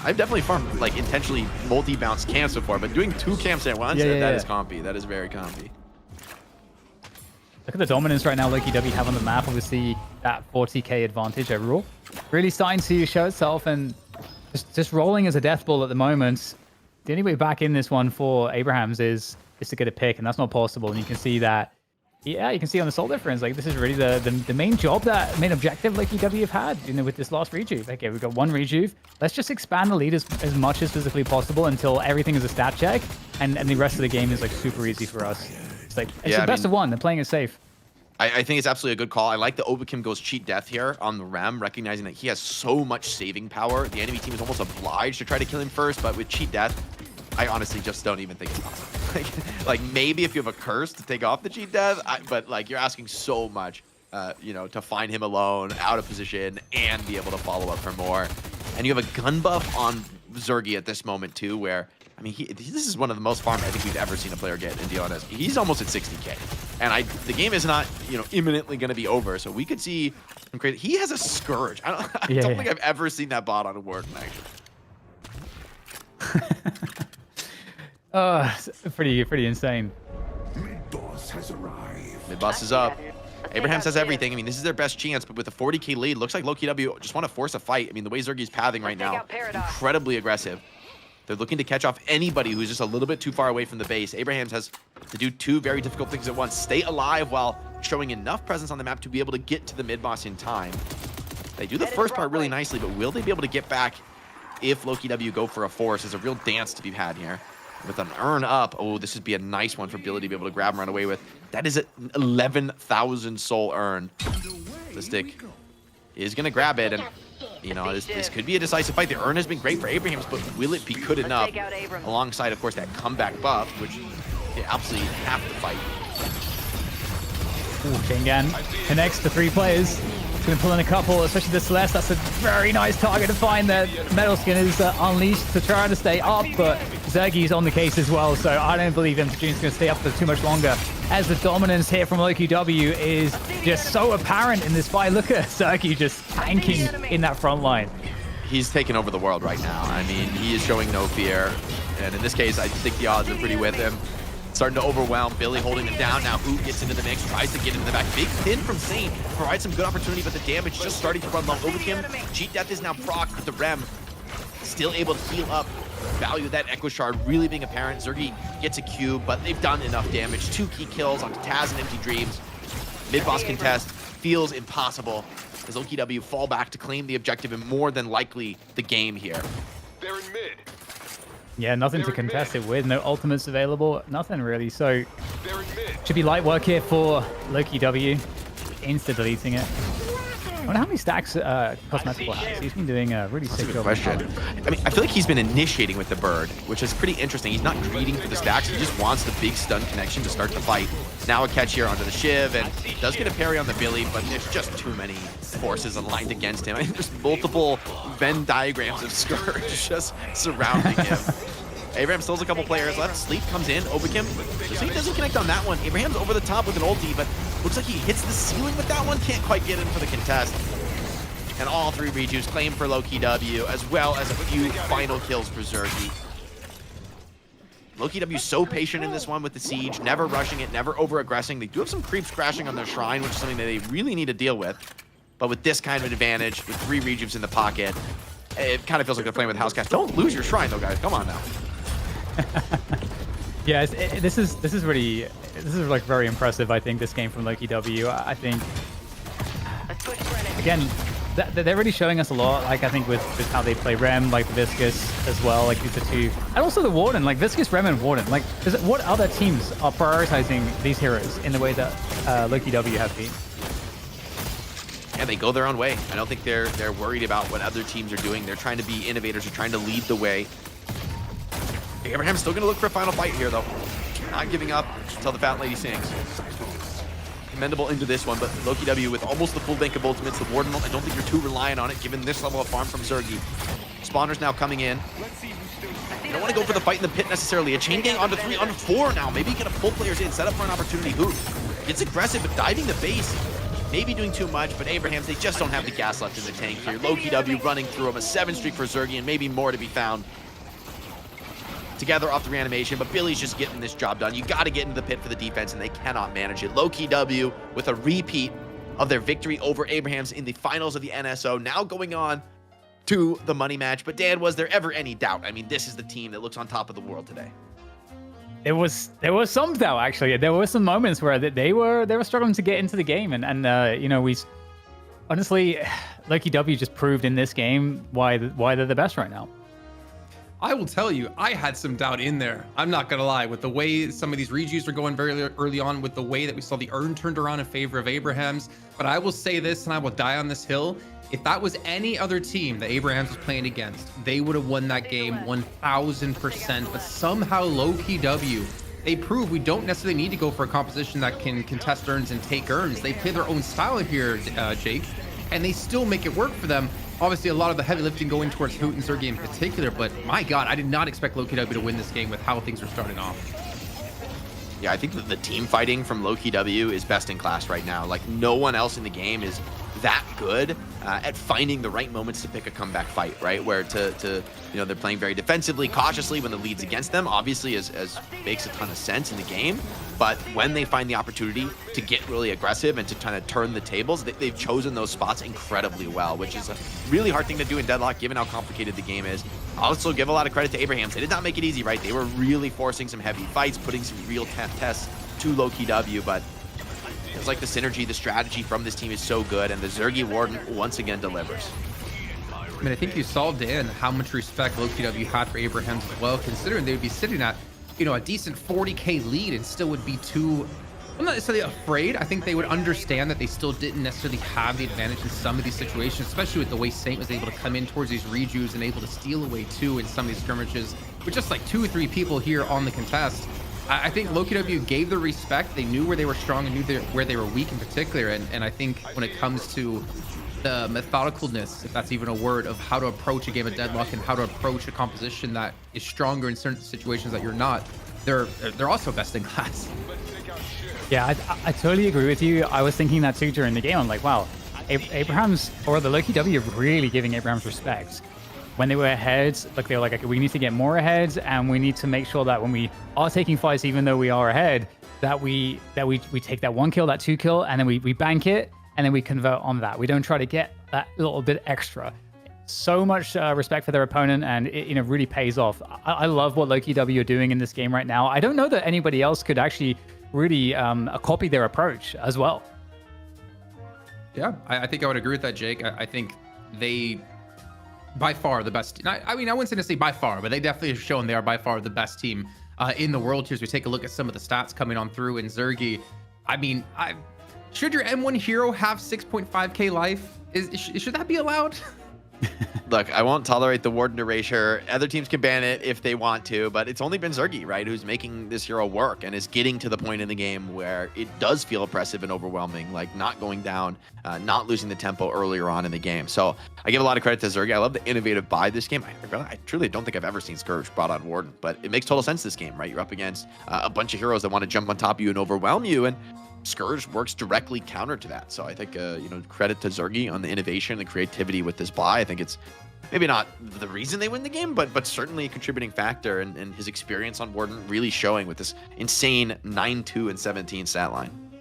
I've definitely farmed, like, intentionally multi-bounce camps before, but doing 2 camps at once, that is compy. That is very compy. Look at the dominance right now Lowkey W have on the map. Obviously, that 40k advantage overall. Really starting to show itself, and just rolling as a death ball at the moment. The only way back in this one for Abrahams is to get a pick, and that's not possible. And you can see that, yeah, you can see on the soul difference, like, this is really the main main objective Lowkey W have had, with this last rejuve. Okay, we've got 1 rejuve. Let's just expand the lead as much as physically possible until everything is a stat check, and the rest of the game is like super easy for us. It's like, it's the best of one. They're playing it safe. I think it's absolutely a good call. I like that Obakim goes cheat death here on the Rem, recognizing that he has so much saving power. The enemy team is almost obliged to try to kill him first, but with cheat death, I honestly just don't even think it's possible. like maybe if you have a curse to take off the cheat death, but like, you're asking so much, to find him alone, out of position, and be able to follow up for more. And you have a gun buff on Zergy at this moment too, where, I mean, this is one of the most farmed I think we've ever seen a player get in DLNS. He's almost at 60K. And the game is not, you know, imminently going to be over, so we could see some crazy. He has a Scourge. I don't think I've ever seen that bot on a Ward Knight. Pretty insane. Mid-boss has arrived. Mid-boss is up. Abrahams has everything. I mean, this is their best chance, but with a 40K lead, looks like Lowkey W just want to force a fight. I mean, the way Zergy's pathing right now, incredibly aggressive. They're looking to catch off anybody who's just a little bit too far away from the base. Abrahams has to do two very difficult things at once. Stay alive while showing enough presence on the map to be able to get to the mid-boss in time. They do the first part really nicely, but will they be able to get back if Lowkey W go for a force? There's a real dance to be had here. With an urn up, oh, this would be a nice one for Billy to be able to grab and run away with. That is an 11,000 soul urn. The stick is going to grab it, and, you know, this could be a decisive fight. The urn has been great for Abrahams, but will it be good enough alongside, of course, that comeback buff, which they absolutely have to fight. Ooh, Kingan connects the 3 players. He's going to pull in a couple, especially the Celeste. That's a very nice target to find there. Metal Skin is unleashed to try to stay up, but Zergy's on the case as well, so I don't believe MTG's going to stay up for too much longer, as the dominance here from Lowkey W is just so apparent in this fight. Look at Zergy just tanking in that front line. He's taking over the world right now. I mean, he is showing no fear, and in this case, I think the odds are pretty with him. Starting to overwhelm. Billy holding him down now. Who gets into the mix, tries to get into the back. Big pin from Saint provides some good opportunity, but the damage just starting to run low. Overkim, Cheat Death is now proc with the Rem. Still able to heal up. Value of that Echo Shard really being apparent. Zergy gets a cube, but they've done enough damage. 2 key kills onto Taz and Empty Dreams. Mid-boss contest feels impossible as Lowkey W fall back to claim the objective and more than likely the game here. They're in mid. Yeah, nothing to contest it with. No ultimates available. Nothing really. So They're in mid. should be light work here for Lowkey W. Insta-deleting it. I wonder how many stacks Cosmetical has. He's been doing a really sick job. Question. I mean, I feel like he's been initiating with the bird, which is pretty interesting. He's not greeting for the stacks. He just wants the big stun connection to start the fight. Now a catch here onto the Shiv, and does get a parry on the Billy, but there's just too many forces aligned against him. I mean, there's multiple Venn diagrams of Scourge just surrounding him. Abraham still has a couple players left. Sleep comes in. Overkim. So Sleep doesn't connect on that one. Abraham's over the top with an ulti, but looks like he hits the ceiling with that one. Can't quite get in for the contest. And all 3 rejuves claim for Lowkey W, as well as a few final kills for Zergy. Lowkey W so patient in this one with the siege, never rushing it, never over-aggressing. They do have some creeps crashing on their shrine, which is something that they really need to deal with. But with this kind of advantage, with 3 rejuves in the pocket, it kind of feels like they're playing with house cast. Don't lose your shrine, though, guys. Come on now. Yeah, this is like very impressive. I think this game from Lowkey W. I think again they're really showing us a lot. Like I think with how they play Rem, like the Viscous as well. Like these are 2, and also the Warden. Like Viscous, Rem, and Warden. Like what other teams are prioritizing these heroes in the way that Lowkey W have been? And they go their own way. I don't think they're worried about what other teams are doing. They're trying to be innovators. They're trying to lead the way. Abraham's still going to look for a final fight here, though. Not giving up until the Fat Lady sings. Commendable into this one, but Lowkey W with almost the full bank of ultimates. The Warden, I don't think you're too reliant on it, given this level of farm from Zergy. Spawners now coming in. You don't want to go for the fight in the pit necessarily. A chain gang onto 3, onto 4 now. Maybe get a pull players in, set up for an opportunity. Who gets aggressive, but diving the base. Maybe doing too much, but Abrahams, they just don't have the gas left in the tank here. Lowkey W running through him, a 7 streak for Zergy, and maybe more to be found. Together off the reanimation, but Billy's just getting this job done. You got to get into the pit for the defense, and they cannot manage it. Lowkey W with a repeat of their victory over Abrahams in the finals of the NSO, now going on to the money match. But Dan, was there ever any doubt? I mean, this is the team that looks on top of the world today. There was some doubt actually. There were some moments where they were struggling to get into the game, and you know, we honestly, Lowkey W just proved in this game why they're the best right now. I will tell you, I had some doubt in there. I'm not going to lie. With the way some of these rejuves are going very early on, with the way that we saw the urn turned around in favor of Abrahams. But I will say this, and I will die on this hill. If that was any other team that Abrahams was playing against, they would have won that game 1000%. But somehow Lowkey W, they prove we don't necessarily need to go for a composition that can contest urns and take urns. They play their own style here, Jake, and they still make it work for them. obviously a lot of the heavy lifting going towards Hoot and Zergy in particular, but my God, I did not expect Lowkey W to win this game with how things were starting off. Yeah, I think that the team fighting from Lowkey W is best in class right now. Like, no one else in the game is that good at finding the right moments to pick a comeback fight, right? Where they're playing very defensively, cautiously when the lead's against them, obviously as makes a ton of sense in the game. But when they find the opportunity to get really aggressive and to kind of turn the tables, they've chosen those spots incredibly well, which is a really hard thing to do in Deadlock, given how complicated the game is. I'll also give a lot of credit to Abrahams. They did not make it easy, right? They were really forcing some heavy fights, putting some real tests to Lowkey W, but it's like the synergy, the strategy from this team is so good, and the Zergy Warden once again delivers. I mean, I think you saw, Dan, how much respect Lowkey W had for Abrahams as well, considering they would be sitting at, a decent 40K lead and still would be too, I'm not necessarily afraid. I think they would understand that they still didn't necessarily have the advantage in some of these situations, especially with the way Saint was able to come in towards these rejues and able to steal away too in some of these skirmishes with just like 2 or 3 people here on the contest. I think Lowkey W gave the respect. They knew where they were strong and knew where they were weak in particular. And I think when it comes to the methodicalness, if that's even a word, of how to approach a game of Deadlock and how to approach a composition that is stronger in certain situations that you're not, they're also best in class. Yeah, I totally agree with you. I was thinking that too during the game. I'm like, wow, Abrahams, or the Lowkey W, really giving Abrahams respect. When they were ahead, like they were like, okay, we need to get more ahead, and we need to make sure that when we are taking fights, even though we are ahead, that we take that 1 kill, that 2 kill, and then we bank it, and then we convert on that. We don't try to get that little bit extra. So much respect for their opponent, and it really pays off. I love what Lowkey W are doing in this game right now. I don't know that anybody else could actually really copy their approach as well. Yeah, I think I would agree with that, Jake. I think they, by far, the best. I mean, I wouldn't say by far, but they definitely have shown they are by far the best team in the world here. As we take a look at some of the stats coming on through in Zergy, I mean, should your M1 hero have 6.5k life? Should that be allowed? Look, I won't tolerate the Warden erasure. Other teams can ban it if they want to, but it's only been Zergy, right, who's making this hero work and is getting to the point in the game where it does feel oppressive and overwhelming, like not going down, not losing the tempo earlier on in the game. So I give a lot of credit to Zergy. I love the innovative buy this game. I truly don't think I've ever seen Scourge brought on Warden, but it makes total sense this game, right? You're up against a bunch of heroes that want to jump on top of you and overwhelm you, and Scourge works directly counter to that. So I think, credit to Zergy on the innovation and creativity with this buy. I think it's maybe not the reason they win the game, but certainly a contributing factor, and his experience on Warden really showing with this insane 9-2 and 17 stat line.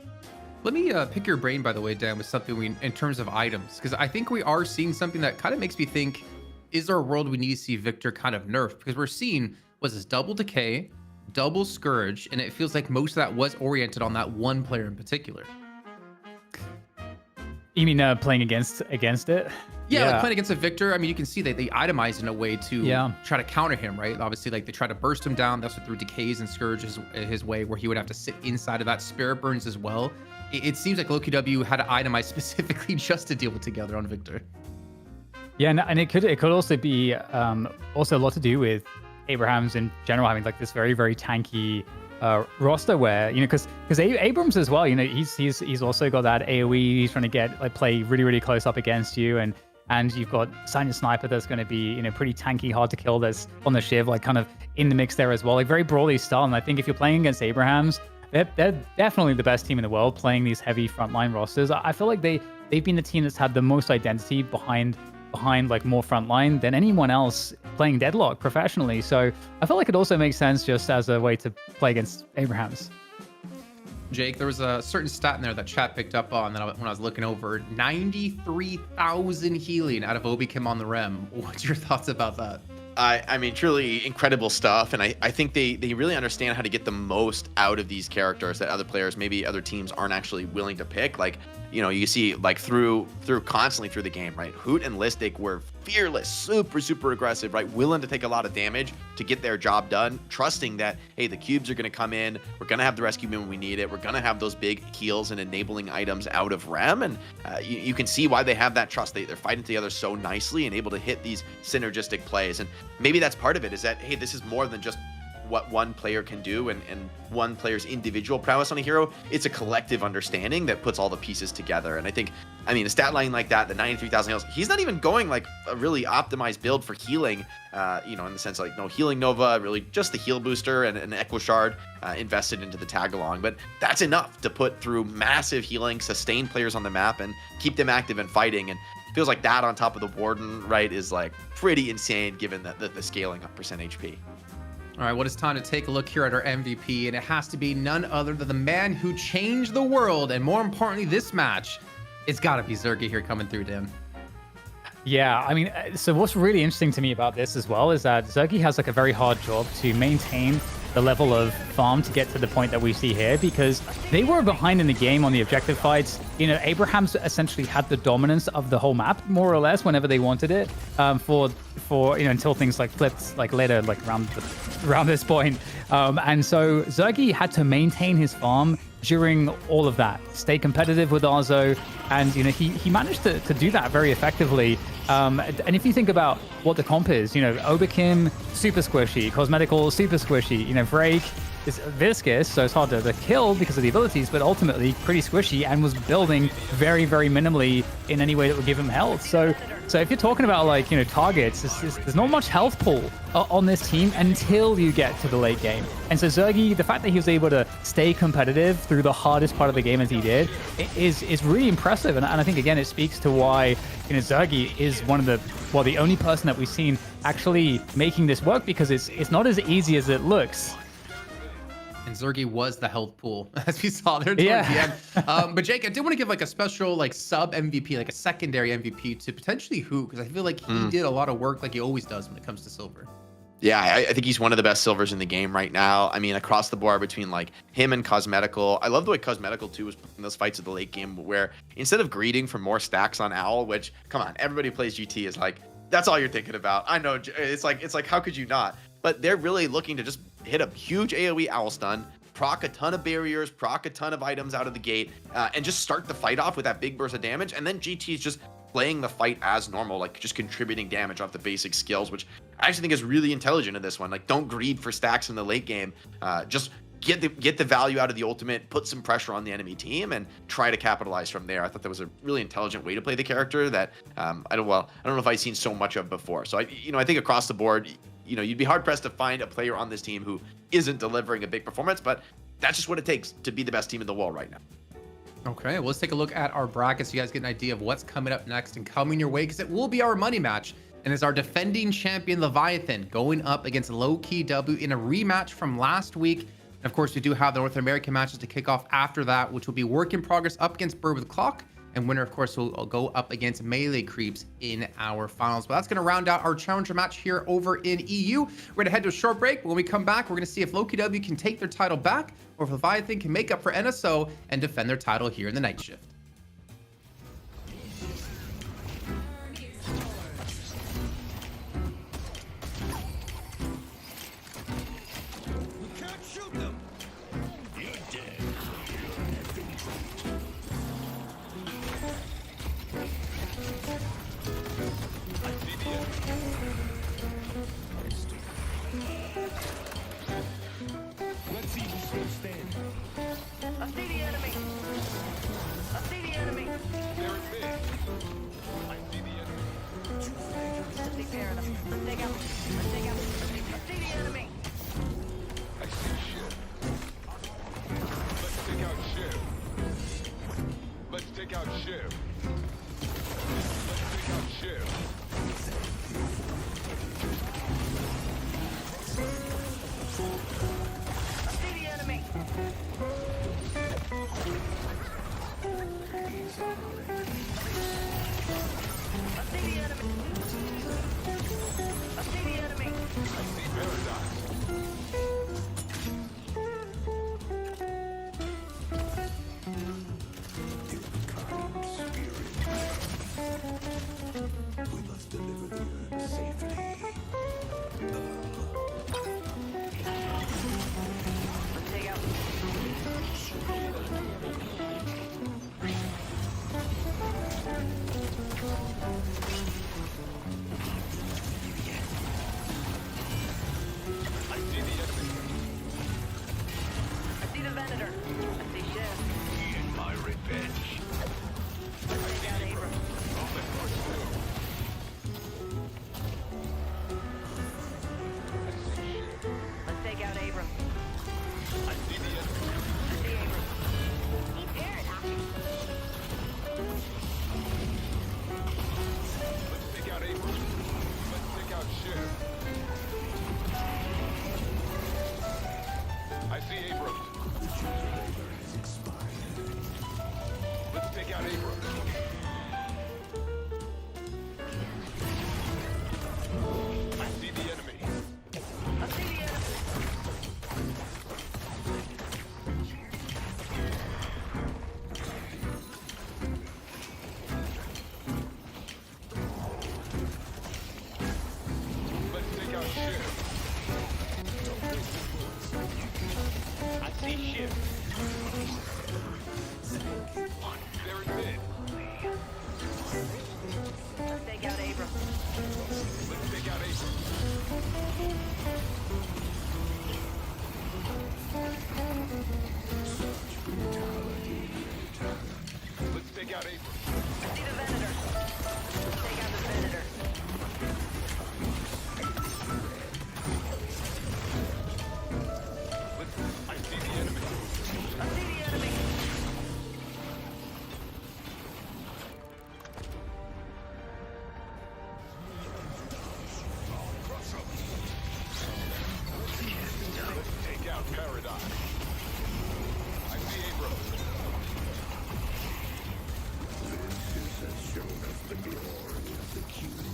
Let me pick your brain, by the way, Dan, with something in terms of items, because I think we are seeing something that kind of makes me think, is there a world we need to see Victor kind of nerfed? Because we're seeing, was this double decay, double Scourge, and it feels like most of that was oriented on that one player in particular. You mean playing against it? Yeah, like playing against a Victor. I mean, you can see that they itemized in a way to try to counter him, right? Obviously, like they try to burst him down. That's what threw decays and Scourge his way, where he would have to sit inside of that. Spirit burns as well. It seems like Lowkey W had to itemize specifically just to deal with together on Victor. Yeah, and it could also be also a lot to do with Abrahams in general having like this very, very tanky roster where, because Abrams as well, he's also got that AoE. He's trying to play really, really close up against you, and you've got Silent Sniper that's going to be pretty tanky, hard to kill. That's on the Shiv, like kind of in the mix there as well, like very broadly style. And I think if you're playing against Abrahams, they're definitely the best team in the world playing these heavy frontline rosters. I feel like they've been the team that's had the most identity behind like more frontline than anyone else playing Deadlock professionally. So I felt like it also makes sense just as a way to play against Abrahams. Jake, there was a certain stat in there that chat picked up on that when I was looking over. 93,000 healing out of Obi-Kim on the Rem. What's your thoughts about that? I mean, truly incredible stuff, and I think they really understand how to get the most out of these characters that other players, maybe other teams, aren't actually willing to pick. Like, you see like through constantly through the game, right? Hoot and Listic were fearless, super aggressive, right? Willing to take a lot of damage to get their job done, trusting that, hey, the cubes are going to come in, we're going to have the rescue beam when we need it, we're going to have those big heals and enabling items out of Rem, and you can see why they have that trust. They're fighting together so nicely and able to hit these synergistic plays, and maybe that's part of it, is that, hey, this is more than just what one player can do and one player's individual prowess on a hero. It's a collective understanding that puts all the pieces together. And I think, I mean, a stat line like that, the 93,000 heals, he's not even going like a really optimized build for healing, you know, in the sense like no healing Nova, really just the heal booster and an Echo Shard invested into the tag along. But that's enough to put through massive healing, sustain players on the map, and keep them active and fighting. And feels like that on top of the Warden, right, is like pretty insane given the scaling up percent HP. All right, well, it's time to take a look here at our MVP, and it has to be none other than the man who changed the world, and more importantly, this match. It's got to be Zergy here coming through, Dan. Yeah, I mean, so what's really interesting to me about this as well is that Zergy has like a very hard job to maintain the level of farm to get to the point that we see here, because they were behind in the game on the objective fights. You know, Abraham's essentially had the dominance of the whole map, more or less, whenever they wanted it, for you know, until things like flipped like later, like around this point. And so Zergy had to maintain his farm during all of that, stay competitive with Arzo, and you know, he managed to do that very effectively. And if you think about what the comp is, you know, Oberkim, super squishy, Cosmetical, super squishy, you know, Vrake is viscous, so it's hard to kill because of the abilities, but ultimately pretty squishy and was building very, very minimally in any way that would give him health. So if you're talking about like, you know, targets, there's not much health pool on this team until you get to the late game. And so Zergy, the fact that he was able to stay competitive through the hardest part of the game as he did is really impressive. And I think, again, it speaks to why, you know, Zergy is one of the only person that we've seen actually making this work, because it's not as easy as it looks. And Zergy was the health pool, as we saw there towards the end. But Jake, I did want to give like a special like sub MVP, like a secondary MVP to potentially who, because I feel like he did a lot of work like he always does when it comes to silver. Yeah, I think he's one of the best silvers in the game right now. I mean, across the board between like him and Cosmetical. I love the way Cosmetical too was in those fights at the late game, where instead of greeting for more stacks on Owl, which, come on, everybody who plays GT is like, that's all you're thinking about. I know, it's like how could you not? But they're really looking to just hit a huge AoE Owl stun, proc a ton of barriers, proc a ton of items out of the gate, and just start the fight off with that big burst of damage. And then GT is just playing the fight as normal, like just contributing damage off the basic skills, which I actually think is really intelligent in this one. Like, don't greed for stacks in the late game. Just get the value out of the ultimate, put some pressure on the enemy team, and try to capitalize from there. I thought that was a really intelligent way to play the character that I don't know if I've seen so much of before. So I think across the board, you know, you'd be hard pressed to find a player on this team who isn't delivering a big performance, but that's just what it takes to be the best team in the world right now. Okay, well, let's take a look at our brackets so you guys get an idea of what's coming up next and coming your way, because it will be our money match. And it's our defending champion Leviathan going up against Lowkey W in a rematch from last week. And of course, we do have the North American matches to kick off after that, which will be work in progress up against Bird with Clock. And winner, of course, will go up against Melee Creeps in our finals. But that's going to round out our challenger match here over in EU. We're going to head to a short break. When we come back, we're going to see if Lowkey W can take their title back, or if Leviathan can make up for NSO and defend their title here in the night shift. I see the enemy. I see the enemy. They're in mid. I see the enemy. Let's take care of them. Let's take out. Let's take out. I see the enemy. I see ship. Let's take out ship. Let's take out ship. Let's take out ship. I see the enemy. I see the enemy. I see the enemy. I see paradise. We must deliver the urn safely. Let's take out. I see the enemy. take out Abram. I see the enemy. I see the enemy. Let's take out Shiv. I see Shiv. They're in mid. Let's take out Abram. Let's take out Abram. Let's take out Abram. I see the Venator. Let's take out the Venator. I see the enemy. I see the enemy. Let's take out Paradigm. I see Abram. Has shown us the glory of the cube.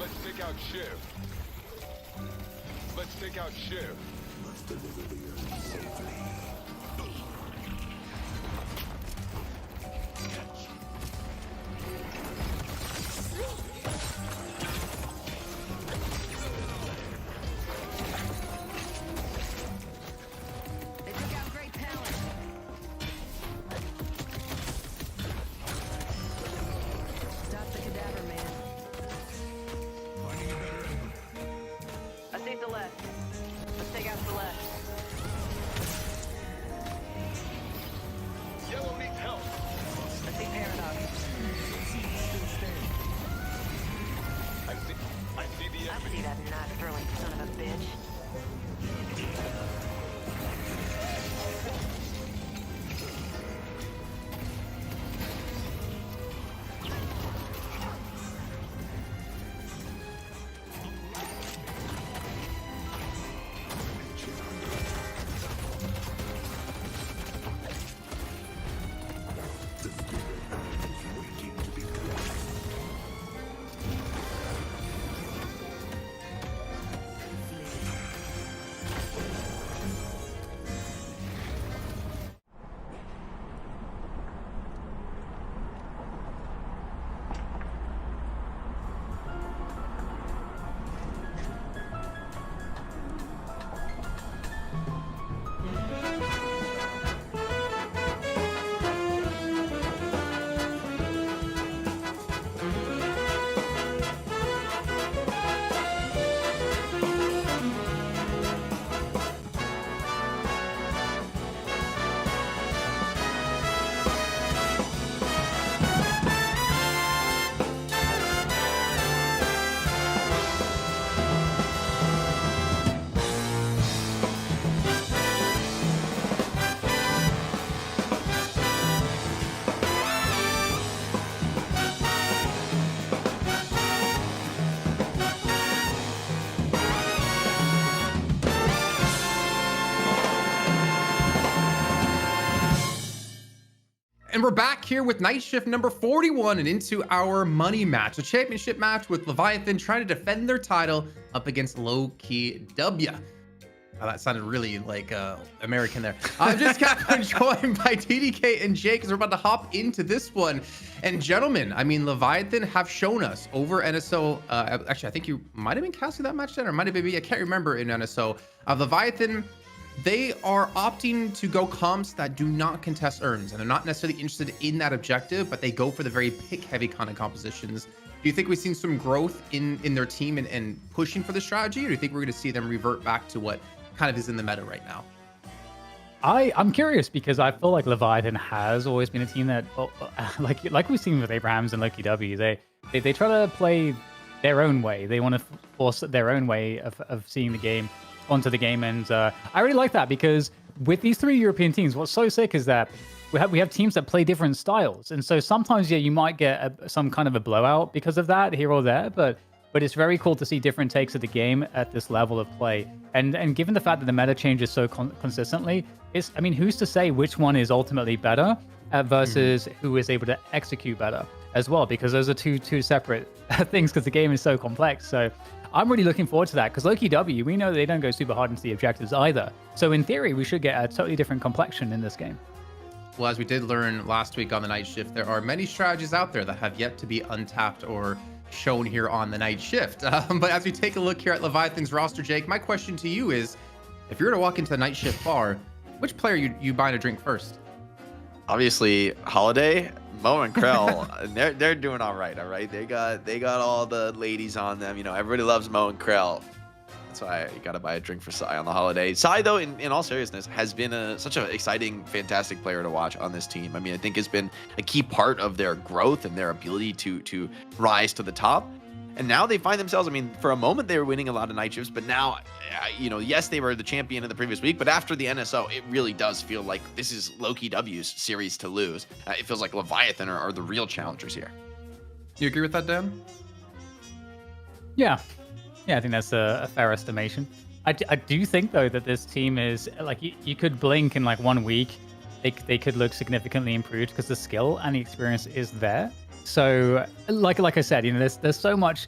Let's take out Shiv. Let's take out Shiv. Must deliver the Earth safely. They took out Great Talent. Stop the cadaver man. I see Celeste. Let's take out Celeste. Yellow needs help. I see Paradox. I see the I enemy. see that knife-throwing son of a bitch. The spirit earth is waiting to be crushed. And we're back here with night shift number 41 and into our money match, a championship match with Leviathan trying to defend their title up against Lowkey W. Oh, that sounded really like American there. I'm just joined by TDK and Jake because we're about to hop into this one. And gentlemen, I mean, Leviathan have shown us over NSO. Actually, I think you might have been casting that match then, or might have been me. I can't remember in NSO. Leviathan, they are opting to go comps that do not contest urns, and they're not necessarily interested in that objective, but they go for the very pick-heavy kind of compositions. Do you think we've seen some growth in their team and pushing for the strategy, or do you think we're going to see them revert back to what kind of is in the meta right now? I'm curious because I feel like Leviathan has always been a team that, like we've seen with Abrahams and Lowkey W, they try to play their own way. They want to force their own way of seeing the game onto the game, and I really like that because with these three European teams, what's so sick is that we have teams that play different styles, and so sometimes you might get some kind of a blowout because of that here or there, but but it's very cool to see different takes of the game at this level of play. And given the fact that the meta changes so consistently, I mean, who's to say which one is ultimately better versus who is able to execute better as well? Because those are two separate things, because the game is so complex. So I'm really looking forward to that, because Lowkey W, we know they don't go super hard into the objectives either. So in theory, we should get a totally different complexion in this game. Well, as we did learn last week on the night shift, there are many strategies out there that have yet to be untapped or shown here on the night shift. But as we take a look here at Leviathan's roster, Jake, my question to you is, if you were to walk into the night shift bar, which player you buying a drink first? Obviously, Holiday, Mo and Krell, they're doing all right. All right, they got all the ladies on them. You know, everybody loves Mo and Krell. That's why you got to buy a drink for Sai on the holiday. Sai, though, in all seriousness, has been such an exciting, fantastic player to watch on this team. I mean, I think has been a key part of their growth and their ability to rise to the top. And now they find themselves, I mean, for a moment they were winning a lot of night shifts, but now, you know, yes, they were the champion in the previous week, but after the NSO, it really does feel like this is Lowkey W's series to lose. It feels like Leviathan are the real challengers here. You agree with that, Dan? Yeah, I think that's a fair estimation. I do think, though, that this team is, like, you could blink in, like, 1 week. They could look significantly improved because the skill and the experience is there. So, like I said, you know, there's so much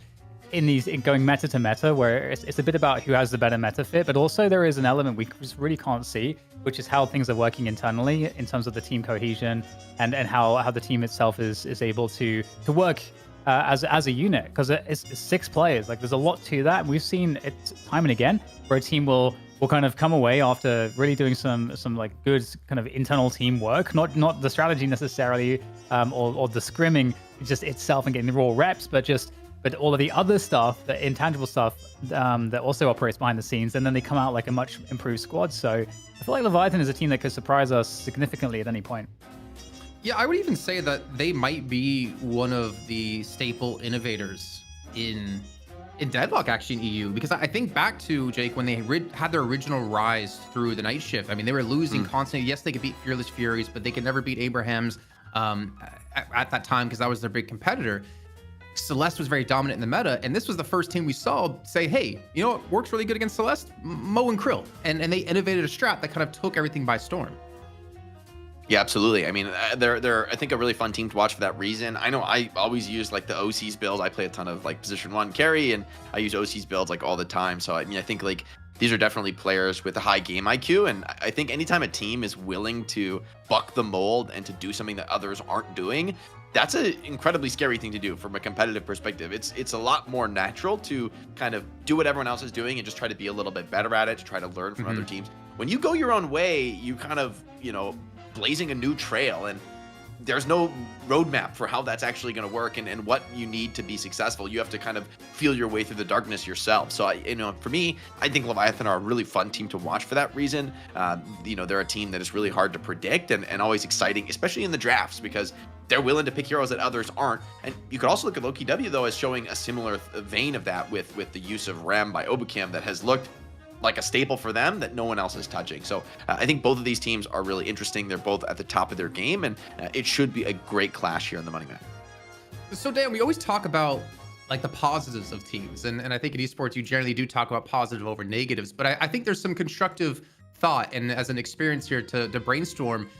in going meta to meta where it's a bit about who has the better meta fit, but also there is an element we just really can't see, which is how things are working internally in terms of the team cohesion and how the team itself is able to work as a unit, because it's 6 players. Like, there's a lot to that. We've seen it time and again where a team will kind of come away after really doing some like good kind of internal teamwork, not the strategy necessarily, or the scrimming just itself and getting the raw reps, but all of the other stuff, the intangible stuff that also operates behind the scenes, and then they come out like a much improved squad. So I feel like Leviathan is a team that could surprise us significantly at any point. Yeah, I would even say that they might be one of the staple innovators in Deadlock, actually, in EU, because I think back to, Jake, when they had their original rise through the night shift. I mean, they were losing constantly. Yes, they could beat Fearless Furies, but they could never beat Abraham's at that time, because that was their big competitor. Celeste was very dominant in the meta, and this was the first team we saw say, hey, you know what works really good against Celeste? Mo and Krill. And they innovated a strat that kind of took everything by storm. Yeah, absolutely. I mean, they're I think a really fun team to watch for that reason. I know I always use like the OC's build. I play a ton of like position 1 carry, and I use OC's builds like all the time. So I mean, I think like these are definitely players with a high game IQ, and I think anytime a team is willing to buck the mold and to do something that others aren't doing, that's an incredibly scary thing to do from a competitive perspective. It's a lot more natural to kind of do what everyone else is doing and just try to be a little bit better at it, to try to learn from other teams. When you go your own way, you kind of, you know, blazing a new trail, and there's no roadmap for how that's actually going to work and what you need to be successful. You have to kind of feel your way through the darkness yourself. So you know, for me, I think Leviathan are a really fun team to watch for that reason. You know, they're a team that is really hard to predict and always exciting, especially in the drafts, because they're willing to pick heroes that others aren't. And you could also look at Lowkey W, though, as showing a similar vein of that with the use of Rem by Obakam that has looked like a staple for them that no one else is touching. So I think both of these teams are really interesting. They're both at the top of their game, and it should be a great clash here in the Money Man. So Dan, we always talk about like the positives of teams, and I think in esports you generally do talk about positive over negatives, but I think there's some constructive thought, and as an experience here to brainstorm,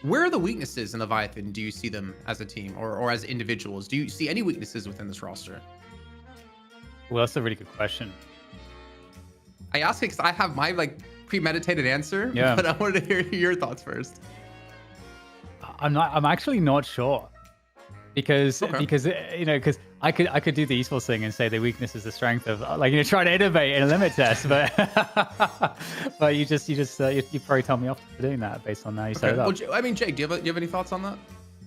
where are the weaknesses in Leviathan? Do you see them as a team or as individuals? Do you see any weaknesses within this roster? Well, that's a really good question. I ask it because I have my like premeditated answer, yeah, but I wanted to hear your thoughts first. I'm actually not sure, because you know, because I could do the esports thing and say the weakness is the strength of, like, you know, trying to innovate in a limit test, but but you probably tell me off for doing that based on how you set it up. Well, I mean, Jake, do you have any thoughts on that?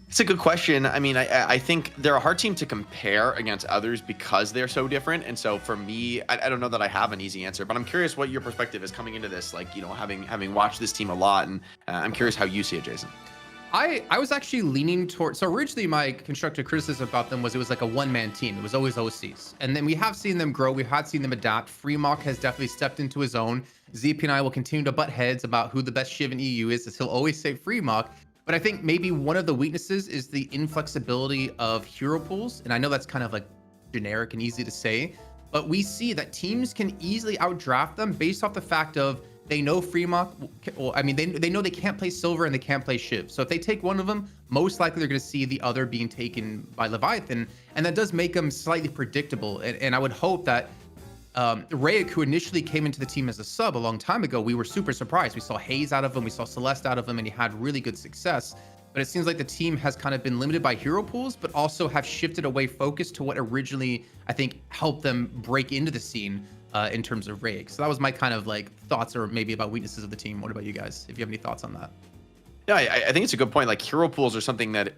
It's a good question. I mean, I think they're a hard team to compare against others because they're so different. And so for me, I don't know that I have an easy answer, but I'm curious what your perspective is coming into this, like, you know, having watched this team a lot, and I'm curious how you see it, Jason. I was actually leaning towards, so originally my constructive criticism about them was it was like a one-man team. It was always OCs. And then we have seen them grow. We have seen them adapt. Freemock has definitely stepped into his own. ZP and I will continue to butt heads about who the best Shiv in EU is, as he'll always say Freemock. But I think maybe one of the weaknesses is the inflexibility of hero pools. And I know that's kind of like generic and easy to say, but we see that teams can easily outdraft them based off the fact of they know Fremont. Well, I mean, they know they can't play Silver and they can't play Shiv. So if they take one of them, most likely they're going to see the other being taken by Leviathan, and that does make them slightly predictable. And I would hope that Rayek, who initially came into the team as a sub a long time ago, we were super surprised. We saw Hayes out of him, we saw Celeste out of him, and he had really good success. But it seems like the team has kind of been limited by hero pools, but also have shifted away focus to what originally, I think, helped them break into the scene in terms of Rayek. So that was my kind of like thoughts, or maybe about weaknesses of the team. What about you guys, if you have any thoughts on that? Yeah, I think it's a good point. Like, hero pools are something that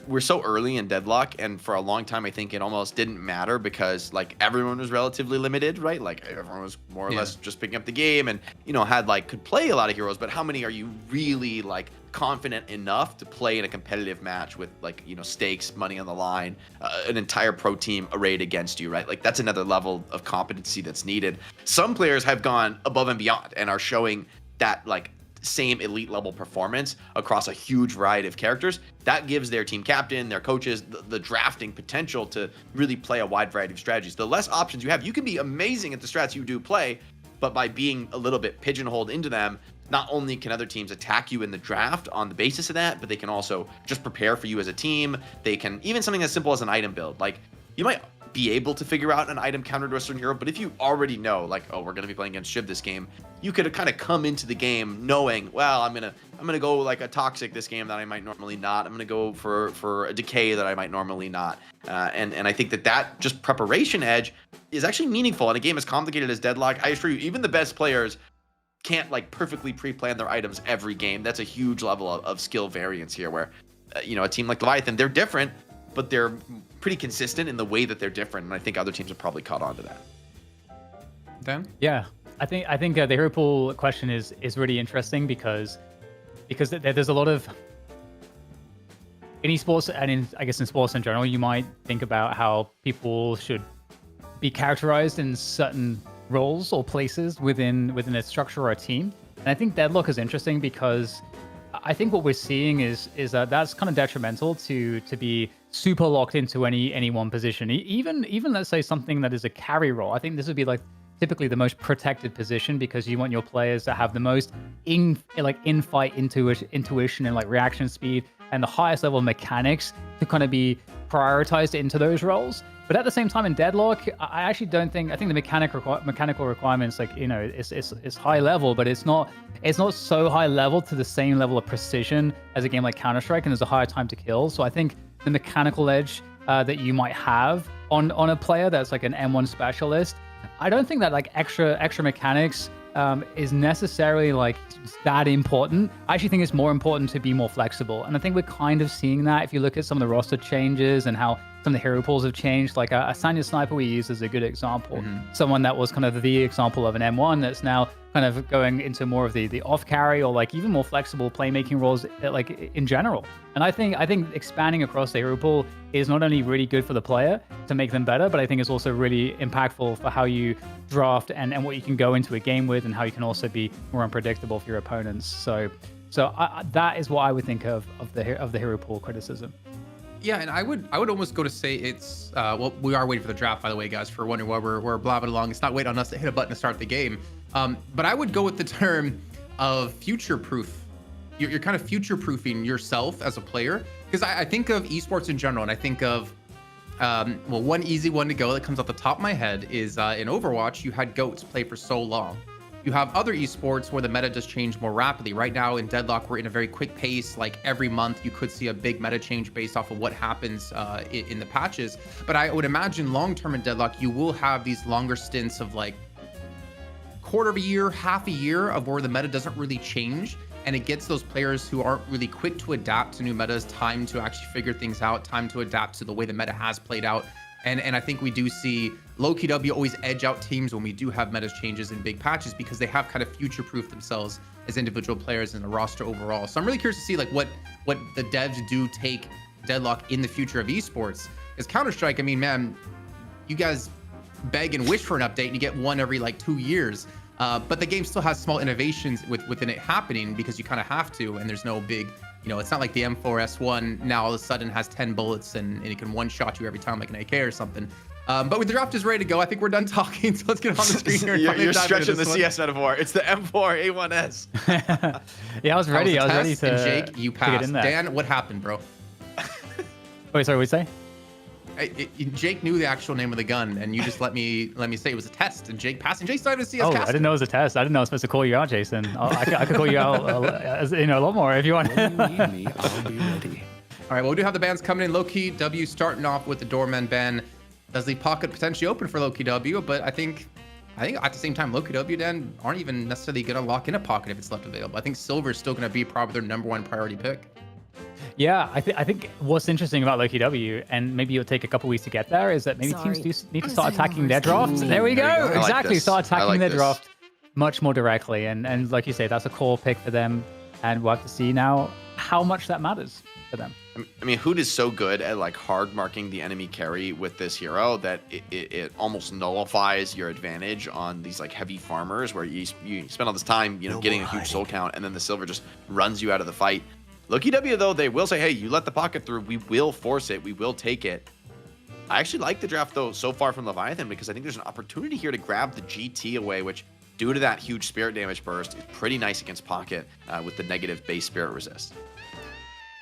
we're so early in Deadlock, and for a long time I think it almost didn't matter because like everyone was relatively limited, right? Like everyone was more or less just picking up the game and, you know, could play a lot of heroes, but how many are you really like confident enough to play in a competitive match with, like, you know, stakes, money on the line, an entire pro team arrayed against you, right? Like, that's another level of competency that's needed. Some players have gone above and beyond and are showing that like same elite level performance across a huge variety of characters. That gives their team captain, their coaches, the drafting potential to really play a wide variety of strategies. The less options you have, you can be amazing at the strats you do play, but by being a little bit pigeonholed into them, not only can other teams attack you in the draft on the basis of that, but they can also just prepare for you as a team. They can, even something as simple as an item build, like you might be able to figure out an item counter to a certain hero, but if you already know, like, oh, we're going to be playing against Shiv this game, you could kind of come into the game knowing, well, I'm gonna go like a toxic this game that I might normally not. I'm gonna go for a decay that I might normally not. And I think that just preparation edge is actually meaningful in a game as complicated as Deadlock. I assure you, even the best players can't like perfectly pre-plan their items every game. That's a huge level of skill variance here, where you know, a team like Leviathan, they're different, but they're pretty consistent in the way that they're different, and I think other teams have probably caught on to that. Dan? Yeah, I think the hero pool question is really interesting because there's a lot of, in esports and I guess in sports in general, you might think about how people should be characterized in certain roles or places within a structure or a team. And I think Deadlock is interesting because I think what we're seeing is that that's kind of detrimental to be super locked into any one position. Even let's say something that is a carry role. I think this would be like typically the most protected position because you want your players to have the most in-fight intuition and like reaction speed and the highest level of mechanics to kind of be prioritized into those roles. But at the same time in Deadlock, I actually don't think, I think the mechanical requirements, like, you know, it's high level, but it's not so high level to the same level of precision as a game like Counter-Strike, and there's a higher time to kill. So I think the mechanical edge that you might have on a player that's like an M1 specialist, I don't think that like extra mechanics is necessarily like that important. I actually think it's more important to be more flexible. And I think we're kind of seeing that if you look at some of the roster changes and how some of the hero pools have changed. Like a Sanya Sniper we use as a good example. Someone that was kind of the example of an M1 that's now kind of going into more of the off carry or like even more flexible playmaking roles like in general. And I think expanding across the hero pool is not only really good for the player to make them better, but I think it's also really impactful for how you draft and what you can go into a game with, and how you can also be more unpredictable for your opponents. So that is what I would think of the hero pool criticism. Yeah, and I would almost go to say it's well, we are waiting for the draft, by the way, guys. For wondering why we're blabbing along, it's not waiting on us to hit a button to start the game. But I would go with the term of future-proof. You're kind of future-proofing yourself as a player, because I think of esports in general, and I think of well, one easy one to go that comes off the top of my head is in Overwatch, you had GOATs play for so long. You have other esports where the meta does change more rapidly. Right now in Deadlock, we're in a very quick pace. Like every month, you could see a big meta change based off of what happens in the patches. But I would imagine long-term in Deadlock, you will have these longer stints of like quarter of a year, half a year of where the meta doesn't really change. And it gets those players who aren't really quick to adapt to new metas time to actually figure things out, time to adapt to the way the meta has played out. And I think we do see Lowkey W always edge out teams when we do have meta changes in big patches, because they have kind of future-proofed themselves as individual players in the roster overall. So I'm really curious to see like what the devs do take Deadlock in the future of esports. Because Counter-Strike, I mean, man, you guys beg and wish for an update and you get one every like 2 years. But the game still has small innovations within it happening because you kind of have to, and there's no big, You know, it's not like the M4S1 now all of a sudden has 10 bullets and it can one-shot you every time like an AK or something. But with the draft is ready to go. I think we're done talking, so let's get on the screen here. You're stretching the CS metaphor. It's the M4 A1S. Yeah, I was ready. I was ready to. And Jake, you to get passed. in there. Dan, what happened, bro? Wait, sorry, what did you say? Jake knew the actual name of the gun, and you just let me say it was a test, and Jake passed, and Jake started to see us. Oh, I didn't know it was a test. I didn't know I was supposed to call you out, Jason. I could call you out, a lot more if you want. When you need me, I'll be ready. All right, well, we do have the bans coming in. Lowkey W starting off with the Doorman ban. Does the pocket potentially open for Lowkey W? But I think at the same time, Lowkey W then aren't even necessarily going to lock in a pocket if it's left available. I think Silver is still going to be probably their number one priority pick. Yeah, I think what's interesting about Lowkey W, and maybe it'll take a couple weeks to get there, is that maybe teams do need to start attacking their draft. There we go. Exactly. Start attacking their draft much more directly. And like you say, that's a core pick for them. And we'll have to see now how much that matters for them. I mean, Hoot is so good at like hard marking the enemy carry with this hero that it almost nullifies your advantage on these like heavy farmers where you spend all this time, you know, getting a huge soul count, and then the Silver just runs you out of the fight. Lowkey W, though, they will say, hey, you let the pocket through, we will force it, we will take it. I actually like the draft, though, so far from Leviathan, because I think there's an opportunity here to grab the GT away, which, due to that huge spirit damage burst, is pretty nice against pocket with the negative base spirit resist.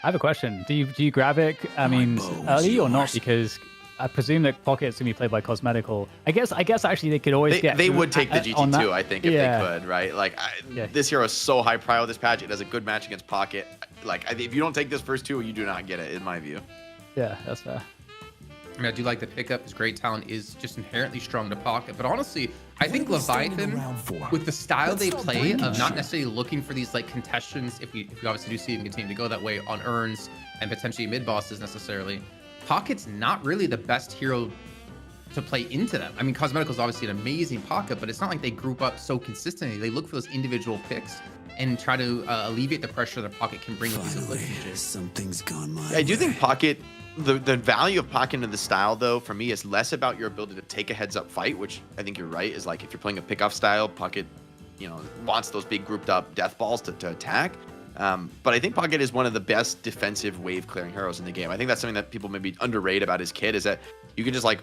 I have a question. Do you grab it, I mean, early or not? Because I presume that pocket's going to be played by Cosmetical. I guess actually they could always get... They would take the GT too, I think, if they could, right? Like, Yeah. This hero is so high prio with this patch. It does a good match against pocket. Like, if you don't take this first two, you do not get it, in my view. Yeah, that's fair. I mean, I do like the pickup. His great talent is just inherently strong to pocket. But honestly, I think Leviathan, with the style they play of not necessarily looking for these like contestants, if we obviously do see them continue to go that way on urns and potentially mid bosses necessarily, pocket's not really the best hero to play into them. I mean, Cosmetical is obviously an amazing pocket, but it's not like they group up so consistently. They look for those individual picks and try to alleviate the pressure that pocket can bring with these relationships. Something's gone my I do think pocket, the value of pocket in the style, though, for me, is less about your ability to take a heads up fight, which I think you're right, is like if you're playing a pickoff style, pocket, you know, wants those big grouped up death balls to attack. But I think pocket is one of the best defensive wave clearing heroes in the game. I think that's something that people maybe underrate about his kit, is that you can just like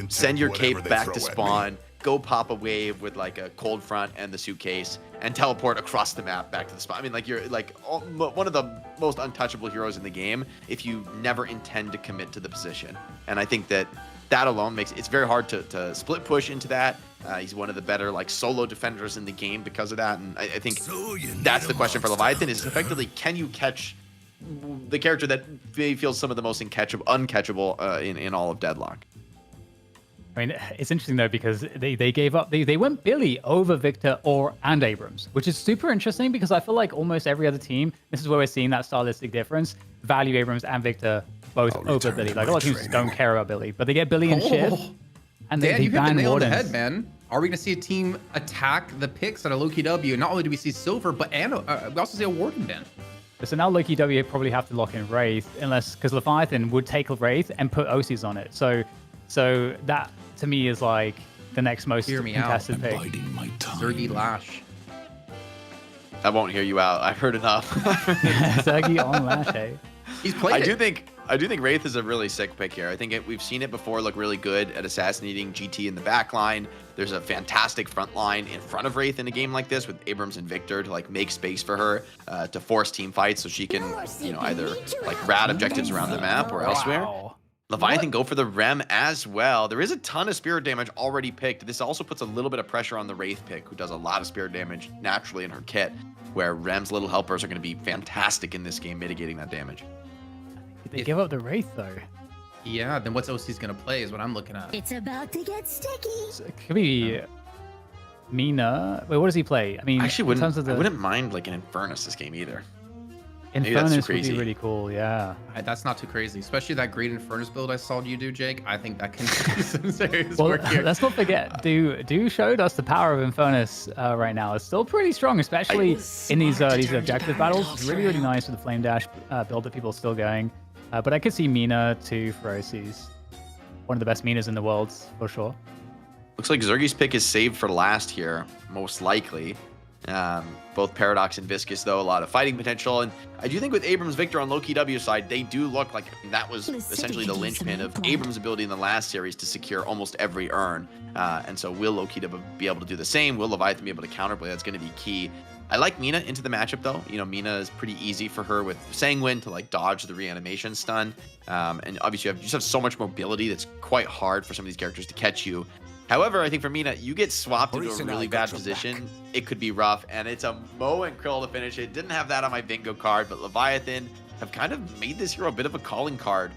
send your cape back to spawn, go pop a wave with like a cold front and the suitcase, and teleport across the map back to the spot. I mean, like, you're like one of the most untouchable heroes in the game if you never intend to commit to the position. And I think that alone makes it's very hard to split push into that. He's one of the better like solo defenders in the game because of that. And I think that's the question for Leviathan, is effectively, can you catch the character that feels some of the most uncatchable in all of Deadlock? I mean, it's interesting though, because they gave up. They went Billy over Victor and Abrams, which is super interesting because I feel like almost every other team, this is where we're seeing that stylistic difference, value Abrams and Victor both over Billy. Like, a lot of teams don't care about Billy, but they get Billy and Shiv, and they you hit the ban nail on the Wardens. head, man. Are we going to see a team attack the picks at a Lowkey W? Not only do we see Silver, but we also see a Warden ban. So now Lowkey W probably have to lock in Wraith, because Leviathan would take Wraith and put OCs on it. So that to me is like the next most contested pick. Zergy Lash. I won't hear you out. I've heard enough. Zergy on Lash, eh? He's played I do think Wraith is a really sick pick here. I think we've seen it before look really good at assassinating GT in the back line. There's a fantastic front line in front of Wraith in a game like this with Abrams and Victor to like make space for her to force team fights so she can, you know, either like rat objectives around the map or elsewhere. Leviathan go for the Rem as well. There is a ton of spirit damage already picked. This also puts a little bit of pressure on the Wraith pick, who does a lot of spirit damage naturally in her kit, where Rem's little helpers are going to be fantastic in this game, mitigating that damage. They give up the Wraith though. Yeah, then what's OC's going to play is what I'm looking at. It's about to get sticky. So it could be Mina. Wait, what does he play? I mean, I wouldn't mind like an Infernus this game either. Infernus would be really cool, yeah. That's not too crazy, especially that great Infernus build I saw you do, Jake. I think that can do some serious work here. Let's not forget, Do showed us the power of Infernus right now. It's still pretty strong, especially in these objective battles. It's really, really nice with the Flame Dash build that people are still going. But I could see Mina too for OCs. One of the best Minas in the world, for sure. Looks like Zergy's pick is saved for last here, most likely. Both Paradox and Viscous, though, a lot of fighting potential. And I do think with Abrams Victor on Lowkey W side, they do look like that was essentially the linchpin of Abrams' ability in the last series to secure almost every urn. And so will Lowkey W be able to do the same? Will Leviathan be able to counterplay? That's going to be key. I like Mina into the matchup, though. You know, Mina is pretty easy for her with Sanguine to like dodge the reanimation stun. And obviously you just have so much mobility that's quite hard for some of these characters to catch you. However, I think for Mina, you get swapped into a really bad position. It could be rough, and it's a Mo and Krill to finish it. Didn't have that on my bingo card, but Leviathan have kind of made this hero a bit of a calling card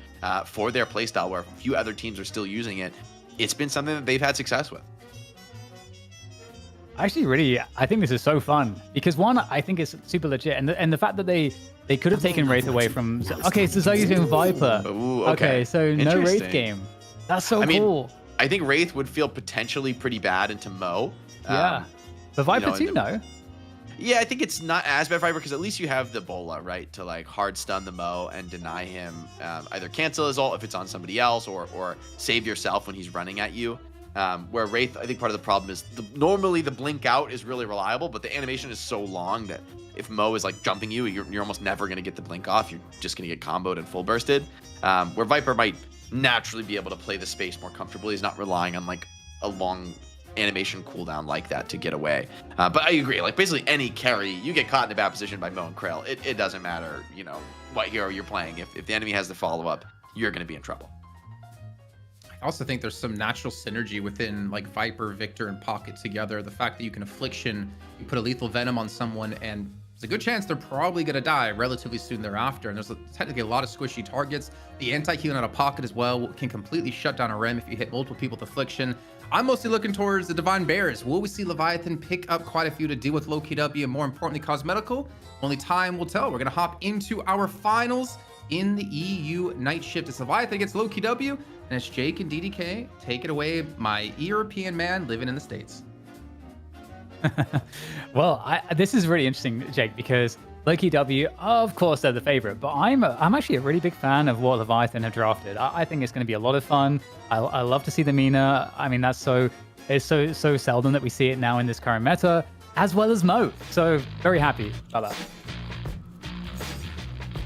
for their playstyle, where a few other teams are still using it. It's been something that they've had success with. Actually, I think this is so fun because one, I think it's super legit, and the fact that they could have taken Wraith away from. Okay, so Zoe's doing Viper. Ooh, okay, so no Wraith Interesting. game. That's so I mean, cool. I think Wraith would feel potentially pretty bad into Mo. Yeah, but Viper too, no. Yeah, I think it's not as bad Viper because at least you have the Bola, right, to like hard stun the Mo and deny him either cancel his ult if it's on somebody else or save yourself when he's running at you. Where Wraith, I think part of the problem is normally the blink out is really reliable, but the animation is so long that if Mo is like jumping you, you're almost never going to get the blink off. You're just going to get comboed and full bursted. Where Viper might naturally be able to play the space more comfortably. He's not relying on like a long animation cooldown like that to get away. But I agree, like basically any carry, you get caught in a bad position by Mo and Krill. It doesn't matter, you know, what hero you're playing. If the enemy has the follow-up, you're going to be in trouble. I also think there's some natural synergy within like Viper, Victor, and Pocket together. The fact that you can Affliction, you put a lethal venom on someone, and there's a good chance they're probably going to die relatively soon thereafter. And there's technically a lot of squishy targets. The anti-healing out of Pocket as well can completely shut down a Rem if you hit multiple people with Affliction. I'm mostly looking towards the Divine Bears. Will we see Leviathan pick up quite a few to deal with Lowkey W and more importantly Cosmetical? Only time will tell. We're going to hop into our finals in the EU Night Shift. It's Leviathan against Lowkey W, and it's Jake and DDK. Take it away, my European man living in the States. Well, this is really interesting, Jake, because Lowkey W, of course, they're the favorite, but I'm actually a really big fan of what Leviathan have drafted. I think it's going to be a lot of fun. I love to see the Mina. I mean, it's so seldom that we see it now in this current meta, as well as Mo. So very happy about that.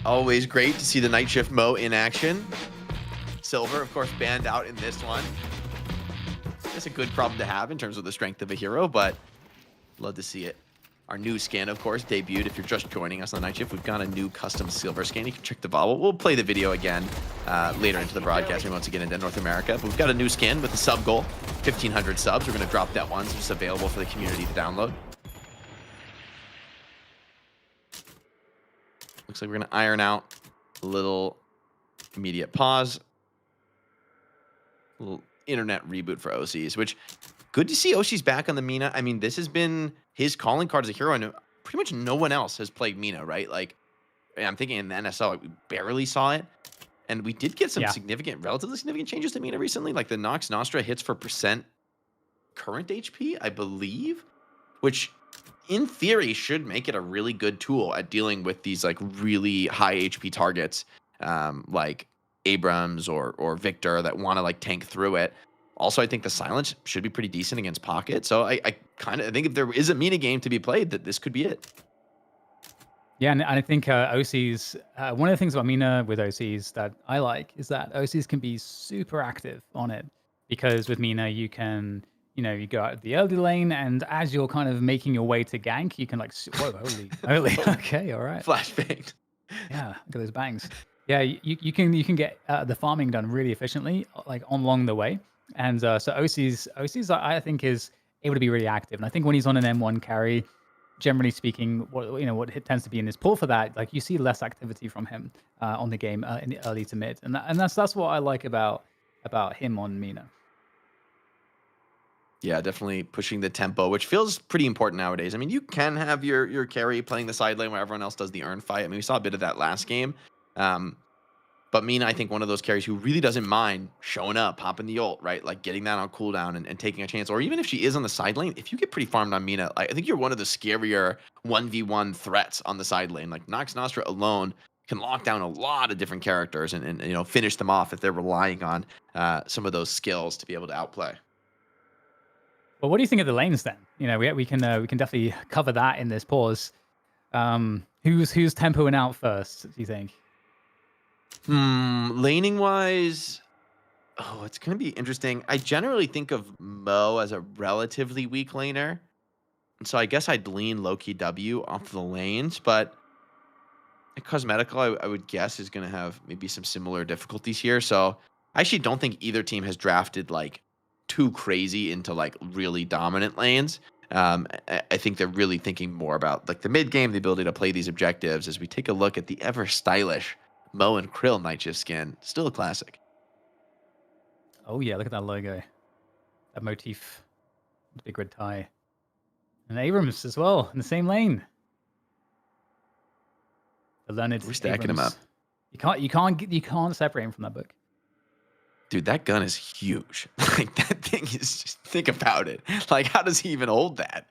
Always great to see the Night Shift Mo in action. Silver, of course, banned out in this one. It's a good problem to have in terms of the strength of a hero, but love to see it. Our new skin, of course, debuted. If you're just joining us on the Night Shift, we've got a new custom silver skin. You can check the VOD. We'll play the video again later into the broadcast. We want to get into North America. But we've got a new skin with a sub goal, 1,500 subs. We're going to drop that one, so it's available for the community to download. Looks like we're going to iron out a little immediate pause. A little internet reboot for OCs, which good to see Oshi's back on the Mina. I mean, this has been his calling card as a hero, and pretty much no one else has played Mina, right? Like, I'm thinking in the NSL, like, we barely saw it. And we did get some relatively significant changes to Mina recently, like the Nox Nostra hits for percent current HP, I believe, which in theory should make it a really good tool at dealing with these like really high HP targets, like Abrams or Victor that want to like tank through it. Also, I think the silence should be pretty decent against Pocket. So I think if there is a Mina game to be played, that this could be it. Yeah, and I think OCs, one of the things about Mina with OCs that I like is that OCs can be super active on it. Because with Mina, you can, you go out of the early lane, and as you're kind of making your way to gank, you can like, whoa, holy, okay, all right. Flashbang. Yeah, look at those bangs. Yeah, you can get the farming done really efficiently, like along the way. And so OCs, I think is able to be really active. And I think when he's on an M1 carry, generally speaking, what it tends to be in his pull for that, like you see less activity from him on the game in the early to mid, and that's what I like about him on Mina. Yeah, definitely pushing the tempo, which feels pretty important nowadays. I mean, you can have your carry playing the side lane where everyone else does the earn fight. I mean, we saw a bit of that last game. But Mina, I think one of those carries who really doesn't mind showing up, popping the ult, right? Like getting that on cooldown and taking a chance. Or even if she is on the side lane, if you get pretty farmed on Mina, I think you're one of the scarier 1v1 threats on the side lane. Like Nox Nostra alone can lock down a lot of different characters and finish them off if they're relying on some of those skills to be able to outplay. Well, what do you think of the lanes then? You know, we can definitely cover that in this pause. Who's tempoing out first? Do you think? Laning wise, oh, it's gonna be interesting. I generally think of Mo as a relatively weak laner, and so I guess I'd lean Lowkey W off the lanes, but Cosmetical, I would guess, is gonna have maybe some similar difficulties here. So I actually don't think either team has drafted like too crazy into like really dominant lanes. I think they're really thinking more about like the mid game, the ability to play these objectives. As we take a look at the ever stylish Mo and Krill Night Shift skin, still a classic. Oh yeah, look at that logo, that motif, the big red tie, and Abrams as well in the same lane. The learned We're stacking Abrams. him up. You can't separate him from that book. Dude, that gun is huge. Like that thing is just, think about it. Like, how does he even hold that?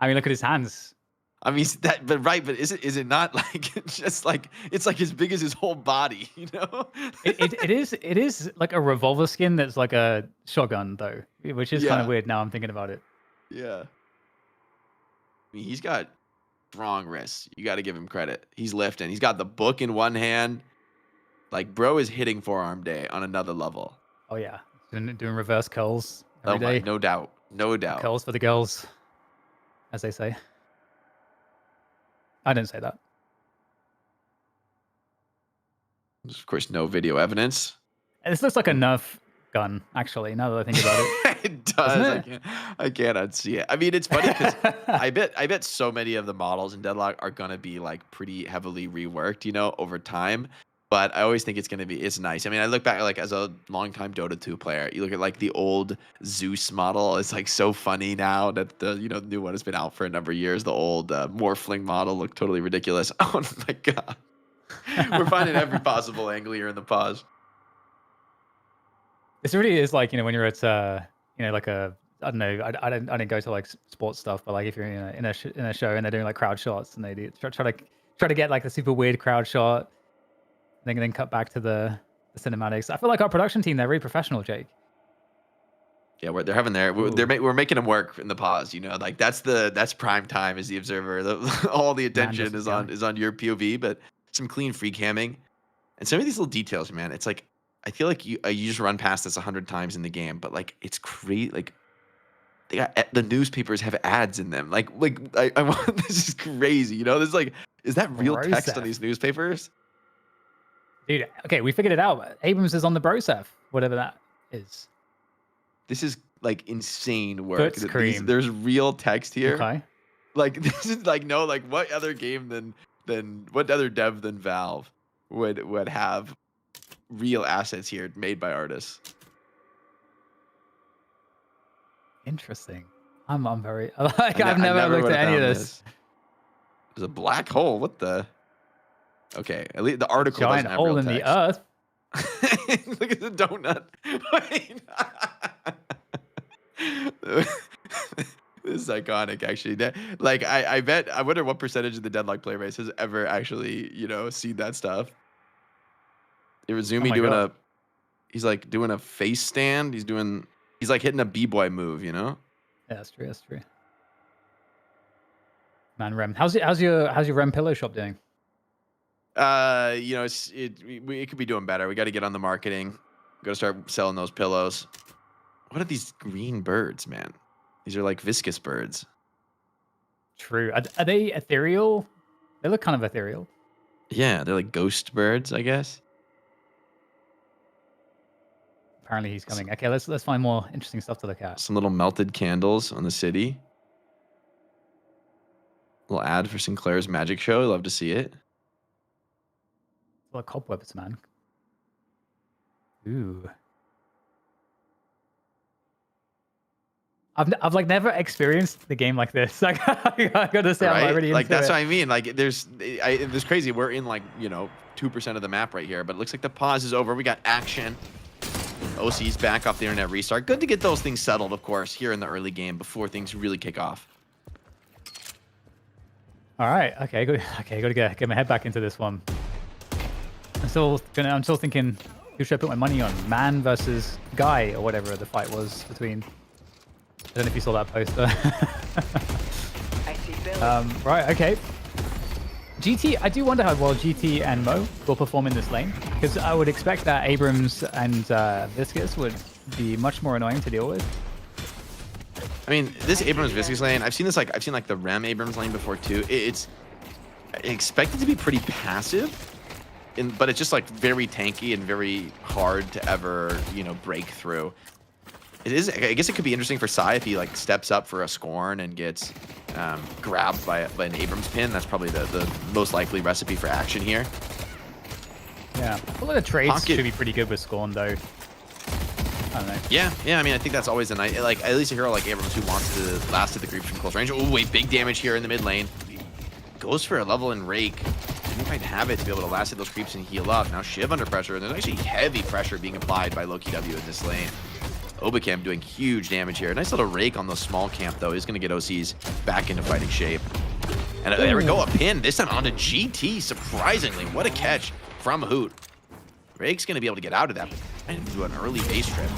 I mean, look at his hands. I mean, but is it not like just like it's like as big as his whole body, you know? It is like a revolver skin that's like a shotgun though, which is kind Yeah. of weird now I'm thinking about it. Yeah. I mean, he's got strong wrists. You got to give him credit. He's lifting. He's got the book in one hand. Like, bro is hitting forearm day on another level. Oh yeah, doing reverse curls Oh every my, day. no doubt. No doubt. Curls for the girls, as they say. I didn't say that. There's, of course, no video evidence. And this looks like a Nerf gun, actually, now that I think about it. It does. Doesn't I can't unsee it. I mean, it's funny because I bet so many of the models in Deadlock are gonna be like pretty heavily reworked, you know, over time. But I always think it's nice. I mean, I look back like as a longtime Dota 2 player, you look at like the old Zeus model. It's like so funny now that the new one has been out for a number of years. The old Morphling model looked totally ridiculous. Oh my god, we're finding every possible angle here in the pause. This really is like, when you're at like a, I don't know, I didn't go to like sports stuff, but like if you're in a show and they're doing like crowd shots and they try to get like the super weird crowd shot, then cut back to the cinematics. I feel like our production team, they're really professional, Jake. Yeah, they're having we're making them work in the pause. You know, like that's prime time as the observer. All the attention is on your POV, but some clean free camming and some of these little details, man. It's like I feel like you just run past this 100 times in the game, but like it's crazy. Like they got the newspapers have ads in them. Like I want this is crazy. You know, this is like is that real text on these newspapers? Dude, okay, we figured it out. Abrams is on the Brosef, whatever that is. This is like insane work. Cream. There's real text here. Okay. Like this is like what other game than what other dev than Valve would have real assets here made by artists. Interesting. I'm very like I've never looked at any of this. There's a black hole. What the? Okay, at least the article Giant doesn't have hole real in text. the earth. Look at the donut. This is iconic, actually. Like, I wonder what percentage of the Deadlock player base has ever actually, seen that stuff. It was Zumi doing he's like doing a face stand. He's like hitting a b-boy move, you know? Yeah, that's true. That's true. Man, Rem, how's your Rem pillow shop doing? It could be doing better. We got to get on the marketing. Got to start selling those pillows. What are these green birds, man? These are like viscous birds. True. Are they ethereal? They look kind of ethereal. Yeah, they're like ghost birds, I guess. Apparently he's coming. Okay, let's find more interesting stuff to look at. Some little melted candles on the city. Little ad for Sinclair's magic show. Love to see it. A lot of cobwebs, man. Ooh. I've like never experienced the game like this. Like, I gotta say, I'm already like into that's it. what I mean. Like there's crazy. We're in like 2% of the map right here, but it looks like the pause is over. We got action. OC's back off the internet restart. Good to get those things settled, of course, here in the early game before things really kick off. All right. Okay. Good. Okay. Gotta get my head back into this one. I'm still thinking, who should I put my money on? Man versus Guy, or whatever the fight was between. I don't know if you saw that poster. I see Billy. Right, okay. GT, I do wonder how well GT and Mo will perform in this lane, because I would expect that Abrams and Viscus would be much more annoying to deal with. I mean, this Abrams Viscus lane, I've seen like the Rem Abrams lane before too. It's expected to be pretty passive, but it's just like very tanky and very hard to ever, you know, break through. It is. I guess it could be interesting for Sai if he like steps up for a Scorn and gets grabbed by an Abrams pin. That's probably the most likely recipe for action here. Yeah, a lot of trades Pocket- should be pretty good with Scorn though. I don't know. Yeah. I mean, I think that's always a nice, like at least a hero like Abrams who wants to last to the creeps from close range. Oh wait, big damage here in the mid lane. Goes for a level and rake. Didn't quite have it to be able to last at those creeps and heal up. Now Shiv under pressure, and there's actually heavy pressure being applied by Lowkey W in this lane. Obacam doing huge damage here. Nice little rake on the small camp, though. He's going to get OCs back into fighting shape. And there we go, a pin. This time onto GT, surprisingly. What a catch from Hoot. Rake's going to be able to get out of that and do an early base trip.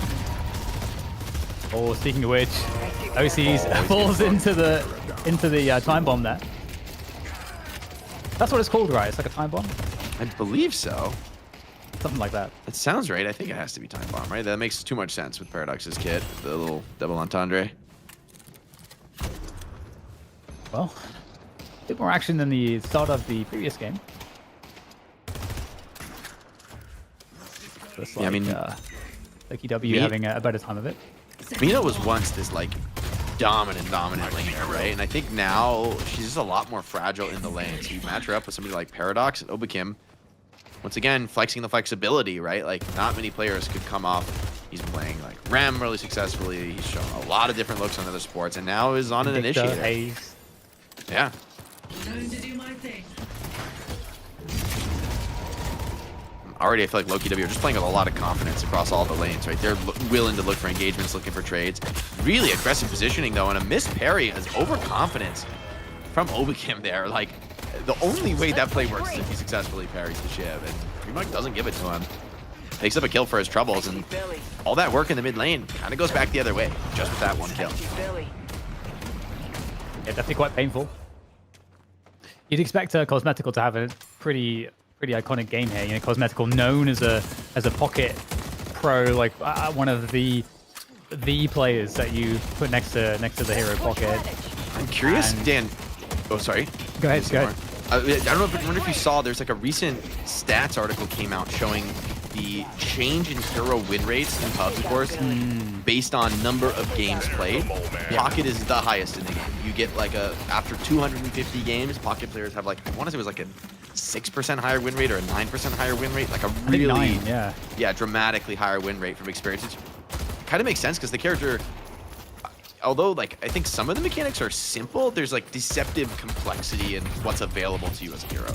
Oh, speaking of which, OCs Oh, falls into the time bomb there. That's what it's called, right? It's like a time bomb? I believe so. Something like that. That sounds right. I think it has to be Time Bomb, right? That makes too much sense with Paradox's kit, the little double entendre. Well, a bit more action than the start of the previous game. Looks like, Yeah, I mean, Lowkey W having a better time of it. Mina was once this like dominant laner, right? And I think now she's just a lot more fragile in the lane. So you match her up with somebody like Paradox and Obakim. Once again, flexing the flexibility, right? Like not many players could come off. He's playing like Rem really successfully. He's shown a lot of different looks on other sports, and now is on an initiator. Haze. Yeah. Time to do my thing. Already, I feel like Lowkey W are just playing with a lot of confidence across all the lanes, right? They're willing to look for engagements, looking for trades. Really aggressive positioning, though, and a missed parry as overconfidence from Obakim there. Like, the only way that play works is if he successfully parries the Shiv, and Remark doesn't give it to him. Takes up a kill for his troubles, and Billy. all that work in the mid lane kind of goes back the other way, just with that one kill. I see Billy. Yeah, definitely quite painful. You'd expect Cosmetical to have a pretty iconic game here. You know, Cosmetical known as a pocket pro, like one of the players that you put next to the hero pocket. I'm curious, And- Dan. Oh, sorry. Go ahead, go ahead. I don't know. I wonder if you saw. There's like a recent stats article came out showing the change in hero win rates in PUBG, of course, based on number of games played. Pocket is the highest in the game. You get like after 250 games, Pocket players have like, I want to say it was like a 6% higher win rate or a 9% higher win rate, like a I think really 9, yeah. dramatically higher win rate from experience. It kind of makes sense because the character, although like I think some of the mechanics are simple, there's like deceptive complexity in what's available to you as a hero.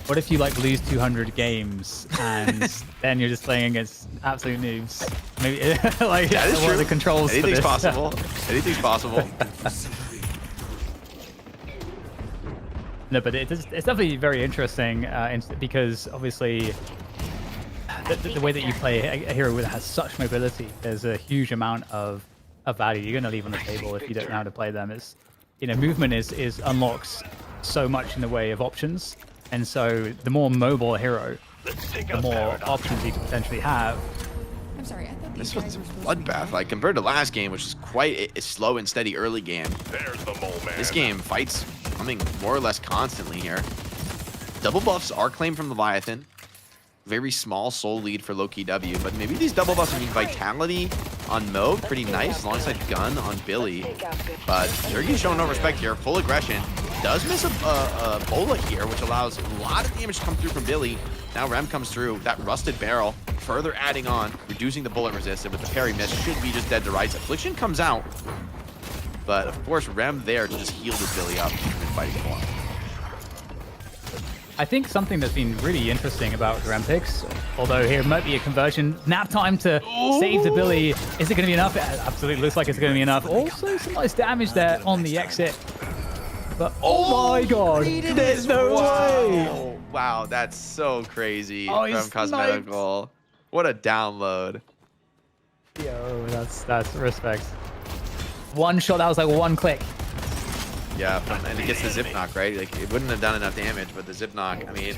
What if you like lose 200 games and then you're just playing against absolute noobs? Maybe like That is what true. are the controls for Anything's this? possible. Anything's possible. No, but it's definitely very interesting because obviously the way that you play a hero that has such mobility, there's a huge amount of value you're going to leave on the table if you don't know how to play them. Is, you know, movement is unlocks so much in the way of options, and so the more mobile a hero, the more options you can potentially have. I'm sorry, I thought This these was a guys were supposed to bloodbath. Like compared to last game, which is quite a slow and steady early game. There's the mole man. This game, fights coming more or less constantly here. Double buffs are claimed from Leviathan. Very small soul lead for Lowkey W, but maybe these double buffs mean Vitality on Mo, pretty nice, alongside Gun on Billy. But Zergy's showing no respect here, full aggression. Does miss a Bola here, which allows a lot of damage to come through from Billy. Now Rem comes through, that Rusted Barrel, further adding on, reducing the bullet resist, and with the parry miss, should be just dead to rights. Affliction comes out, but of course Rem there to just heal this Billy up and fighting for him. I think something that's been really interesting about the Rem picks, although here might be a conversion, nap time to save the Billy. Is it going to be enough? It absolutely looks like it's going to be enough. Also, some nice damage there on the exit. But oh my god, there's no way! Wow, that's so crazy Oh, from he's Cosmetical. What a download. Yo, that's respect. One shot, that was like one click. Yeah, and it gets the zip knock, right? Like, it wouldn't have done enough damage, but the zip knock, I mean,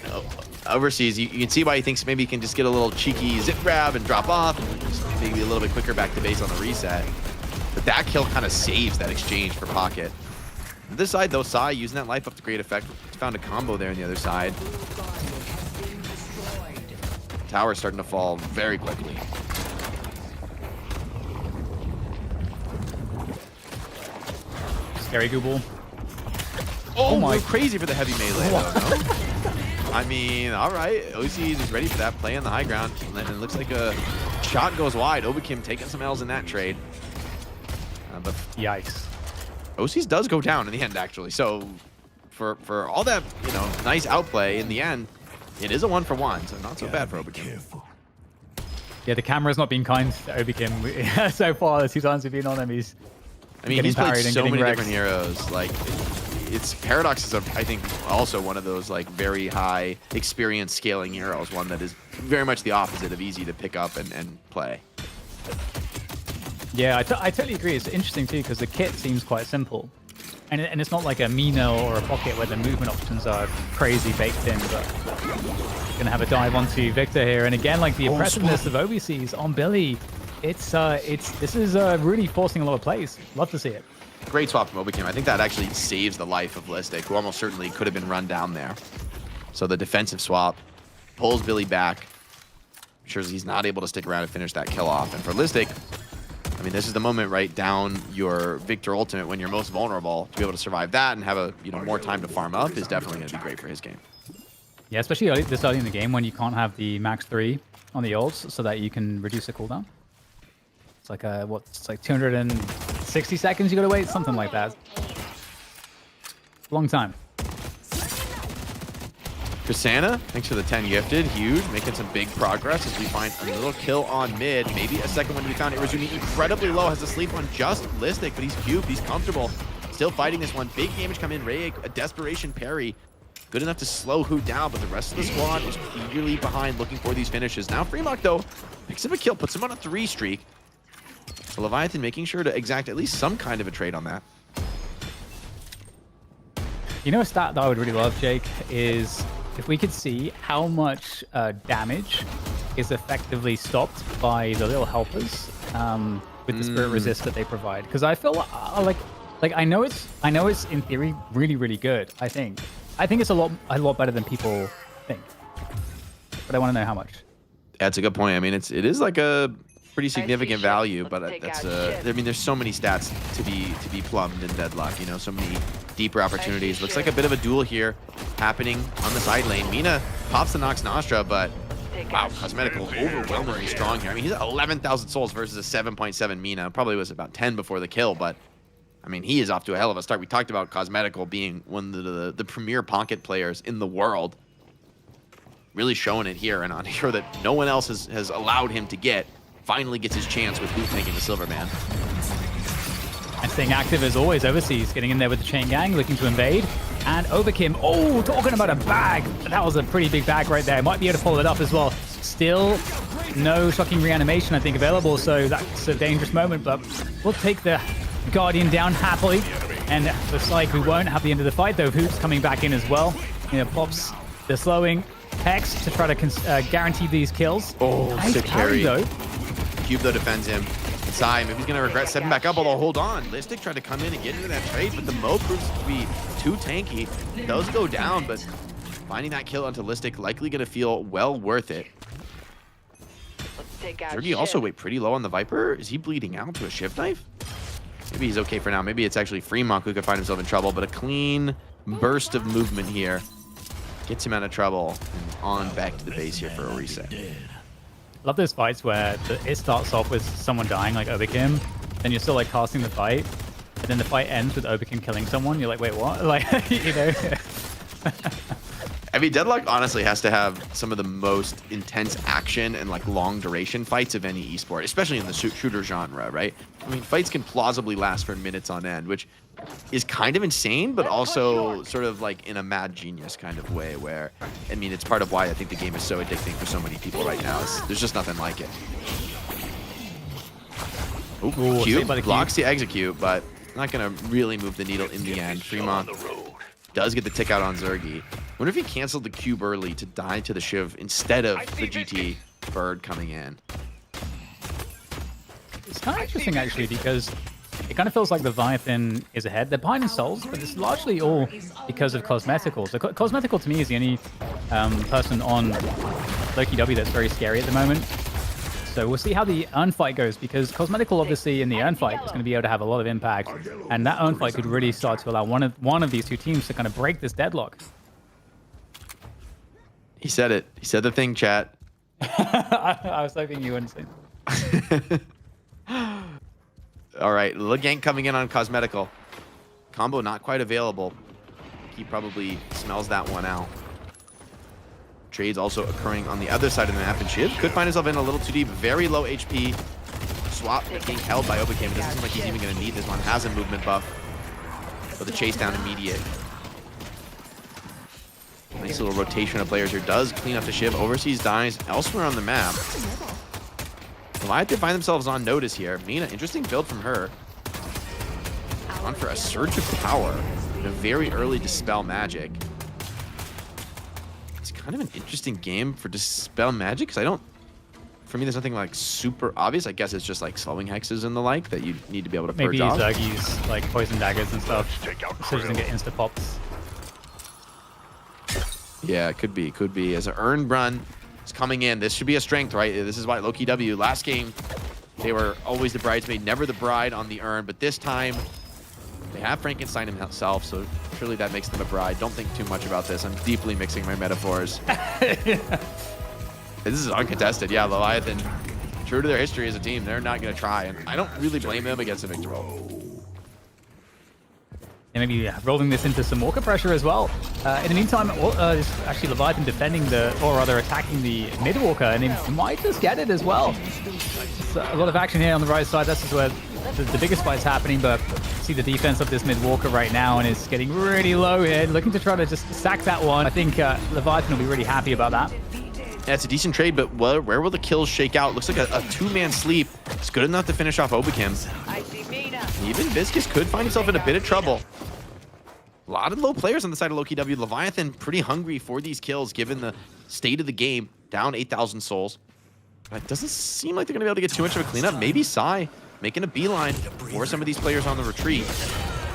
overseas, you can see why he thinks maybe he can just get a little cheeky zip grab and drop off, and just maybe a little bit quicker back to base on the reset. But that kill kind of saves that exchange for Pocket. On this side, though, Sai using that life up to great effect. Found a combo there on the other side. Tower's starting to fall very quickly. Scary Google. Oh my. my, crazy for the heavy melee, though, no? I mean, all right. OC is ready for that play on the high ground. And then it looks like a shot goes wide. Obakim taking some L's in that trade. But Yikes. OC's does go down in the end, actually. So for all that, you know, nice outplay in the end, it is a 1-for-1. So not so bad for Obakim. Yeah, the camera's not been kind to Obakim so far. The 2 times we've been on him, he's He's played parried and so getting many wrecked. different heroes. Like, it's Paradox is, I think, also one of those like very high experience scaling heroes. One that is very much the opposite of easy to pick up and play. Yeah, I totally agree. It's interesting too because the kit seems quite simple, and it's not like a Mino or a Pocket where the movement options are crazy baked in. But gonna have a dive onto Victor here, and again, like the impressiveness of OBCs on Billy, this is really forcing a lot of plays. Love to see it. Great swap from Obakim. I think that actually saves the life of Listic, who almost certainly could have been run down there. So the defensive swap pulls Billy back, ensures he's not able to stick around and finish that kill off. And for Listic, I mean, this is the moment, right, down your Victor ultimate when you're most vulnerable. To be able to survive that and have a more time to farm up is definitely going to be great for his game. Yeah, especially this early in the game when you can't have the max 3 on the ults so that you can reduce the cooldown. It's like it's like 260 seconds you gotta wait, something like that. Long time. Krisanna, thanks for the 10 gifted. Huge, making some big progress as we find a little kill on mid. Maybe a second one to be found. Irizuni incredibly low, has to sleep on just Listic, but he's cubed, he's comfortable. Still fighting this one. Big damage come in. Ray, a desperation parry. Good enough to slow Hoot down, but the rest of the squad is eagerly behind looking for these finishes. Now Fremont, though, picks up a kill, puts him on a 3 streak. So Leviathan making sure to exact at least some kind of a trade on that. You know a stat that I would really love, Jake, is if we could see how much damage is effectively stopped by the little helpers with the spirit resist that they provide. Because I feel like I know it's in theory really good. I think it's a lot better than people think. But I want to know how much. That's a good point. I mean, it is like a pretty significant shit. value, Let's but take that's out shit. I mean, there's so many stats to be plumbed in Deadlock. You know, so many deeper opportunities. Looks like a bit of a duel here happening on the side lane. Mina pops the Nox Nostra, but wow, Cosmetical overwhelmingly strong here. I mean, he's at 11,000 souls versus a 7.7 Mina. Probably was about 10 before the kill, but I mean, he is off to a hell of a start. We talked about Cosmetical being one of the premier Pocket players in the world. Really showing it here, and on a hero that no one else has allowed him to get. Finally gets his chance with Hoot taking the Silver Man. And staying active as always overseas, getting in there with the chain gang, looking to invade. And Overkim, oh, talking about a bag. That was a pretty big bag right there. Might be able to follow it up as well. Still no shocking reanimation, I think, available, so that's a dangerous moment, but we'll take the Guardian down happily. And looks like we won't have the end of the fight, though. Hoot's coming back in as well. You know, pops the slowing Hex to try to guarantee these kills. Oh, nice sick parry, carry. though. Cube, though, defends him. Sai, maybe he's going to regret stepping back up, although hold on. Listic tried to come in and get into that trade, but the Mo proves to be too tanky. Does go down, but finding that kill onto Listic likely going to feel well worth it. Let's take out Zergy also wait pretty low on the Viper. Is he bleeding out to a shift knife? Maybe he's okay for now. Maybe it's actually Fremont who could find himself in trouble, but a clean burst of movement here gets him out of trouble and on back to the base here for a reset. Love those fights where it starts off with someone dying, like Overkim, then you're still like casting the fight, and then the fight ends with Overkim killing someone. You're like, wait, what? Like, you know. I mean, Deadlock honestly has to have some of the most intense action and like long duration fights of any esport, especially in the shooter genre, right? I mean, fights can plausibly last for minutes on end, which is kind of insane, but also sort of like in a mad genius kind of way where, I mean, it's part of why I think the game is so addicting for so many people right now. There's just nothing like it. Ooh, saved cube by the blocks cube. the execute, but not gonna really move the needle in the end. Fremont does get the tick out on Zergy. Wonder if he canceled the cube early to die to the Shiv instead of the GT bird coming in. It's kind of interesting, actually, because it kind of feels like the Leviathan is ahead. They're behind in souls, but it's largely all because of Cosmetical. So Cosmetical, to me, is the only person on Lowkey W that's very scary at the moment. So we'll see how the urn fight goes, because Cosmetical, obviously, in the urn fight is going to be able to have a lot of impact. And that urn fight could really start to allow one of these two teams to kind of break this deadlock. He said it. He said the thing, chat. I was hoping you wouldn't say that. All right, Legank coming in on Cosmetical. Combo not quite available. He probably smells that one out. Trades also occurring on the other side of the map, and Shiv could find himself in a little too deep. Very low HP. Swap being held by Obacam. It doesn't seem like he's even going to need this one. Has a movement buff. But the chase down immediate. Nice little rotation of players here. Does clean up the Shiv. Overseas dies elsewhere on the map. Leviathan find themselves on notice here. Mina, interesting build from her. On for a surge of power. And a very early Dispel Magic. It's kind of an interesting game for Dispel Magic, because I don't... For me, there's nothing like super obvious. I guess it's just like slowing hexes and the like that you need to be able to purge Maybe off. Zergy's like poison daggers and stuff, so she doesn't get insta pops. Yeah, it could be. Could be. As an earned run is coming in, this should be a strength, right? This is why Lowkey W, last game, they were always the bridesmaid, never the bride on the urn. But this time, they have Frankenstein himself, so surely that makes them a bride. Don't think too much about this. I'm deeply mixing my metaphors. This is uncontested. Yeah, Leviathan, true to their history as a team, they're not going to try. And I don't really blame them against a victor roll. And maybe rolling this into some Walker pressure as well. In the meantime, it's actually Leviathan defending or rather attacking the mid Walker, and he might just get it as well. So a lot of action here on the right side. This is where the biggest fight's happening, but see the defense of this mid Walker right now, and it's getting really low here, looking to try to just sack that one. I think Leviathan will be really happy about that. Yeah, it's a decent trade, but where will the kills shake out? Looks like a two-man sleep. It's good enough to finish off Obacam. I see Mina. Even Viscus could find himself in a bit of trouble. A lot of low players on the side of Lowkey W. Leviathan pretty hungry for these kills, given the state of the game. Down 8,000 souls. But it doesn't seem like they're going to be able to get too much of a cleanup. Maybe Sai making a beeline for some of these players on the retreat.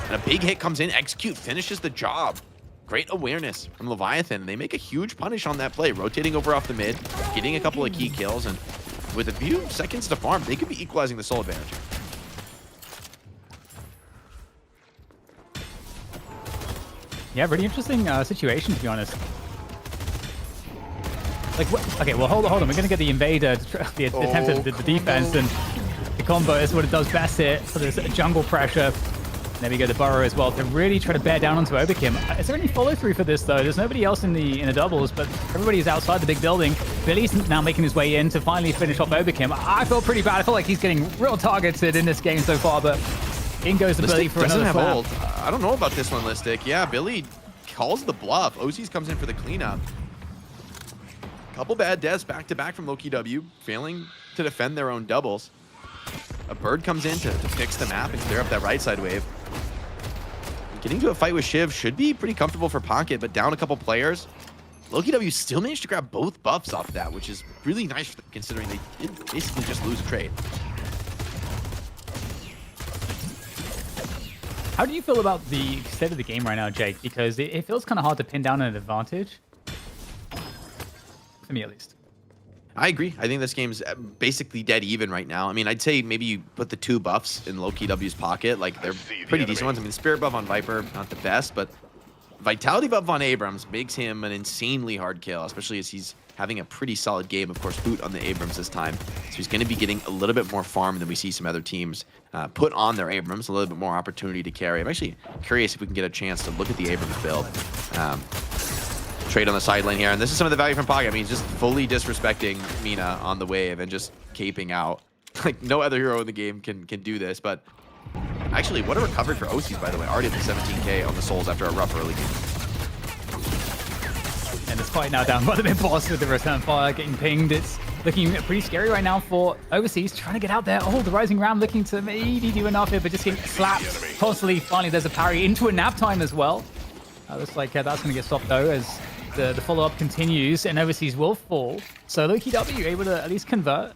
And a big hit comes in. Execute finishes the job. Great awareness from Leviathan. They make a huge punish on that play, rotating over off the mid, getting a couple of key kills, and with a few seconds to farm, they could be equalizing the soul advantage. Yeah, really interesting situation, to be honest. Like, okay, well, hold on. We're going to get the invader, the attempt at the defense, and the combo is what it does best here for this jungle pressure. There we go, the burrow as well, to really try to bear down onto Obacam. Is there any follow-through for this, though? There's nobody else in the doubles, but everybody is outside the big building. Billy's now making his way in to finally finish off Obacam. I feel pretty bad. I feel like he's getting real targeted in this game so far, but in goes the Billy for another slap. Ult. I don't know about this one, Listic. Yeah, Billy calls the bluff. OCs comes in for the cleanup. Couple bad deaths back-to-back from Lowkey W, failing to defend their own doubles. A bird comes in to fix the map and clear up that right side wave. Getting to a fight with Shiv should be pretty comfortable for Pocket, but down a couple players. Lowkey W still managed to grab both buffs off that, which is really nice for them, considering they did basically just lose a trade. How do you feel about the state of the game right now, Jake? Because it feels kind of hard to pin down an advantage. For me, at least. I agree. I think this game's basically dead even right now. I mean, I'd say maybe you put the two buffs in Lowkey W's pocket. Like, they're pretty decent ones. I mean, Spirit buff on Viper, not the best, but Vitality buff on Abrams makes him an insanely hard kill, especially as he's having a pretty solid game. Of course, boot on the Abrams this time. So he's going to be getting a little bit more farm than we see some other teams put on their Abrams, a little bit more opportunity to carry. I'm actually curious if we can get a chance to look at the Abrams build. Trade on the side lane here, and this is some of the value from Pocket. I mean, just fully disrespecting Mina on the wave and just caping out. Like, no other hero in the game can do this, but actually, what a recovery for OCs, by the way. Already at the 17k on the souls after a rough early game. And it's fight now down by the mid boss with the return fire getting pinged. It's looking pretty scary right now for Overseas, trying to get out there. Oh, the Rising Ram looking to maybe do enough here, but just getting slapped constantly. Finally, there's a parry into a nap time as well. Looks like that's going to get stopped, though, as the follow-up continues, and Overseas will fall. So Lowkey W able to at least convert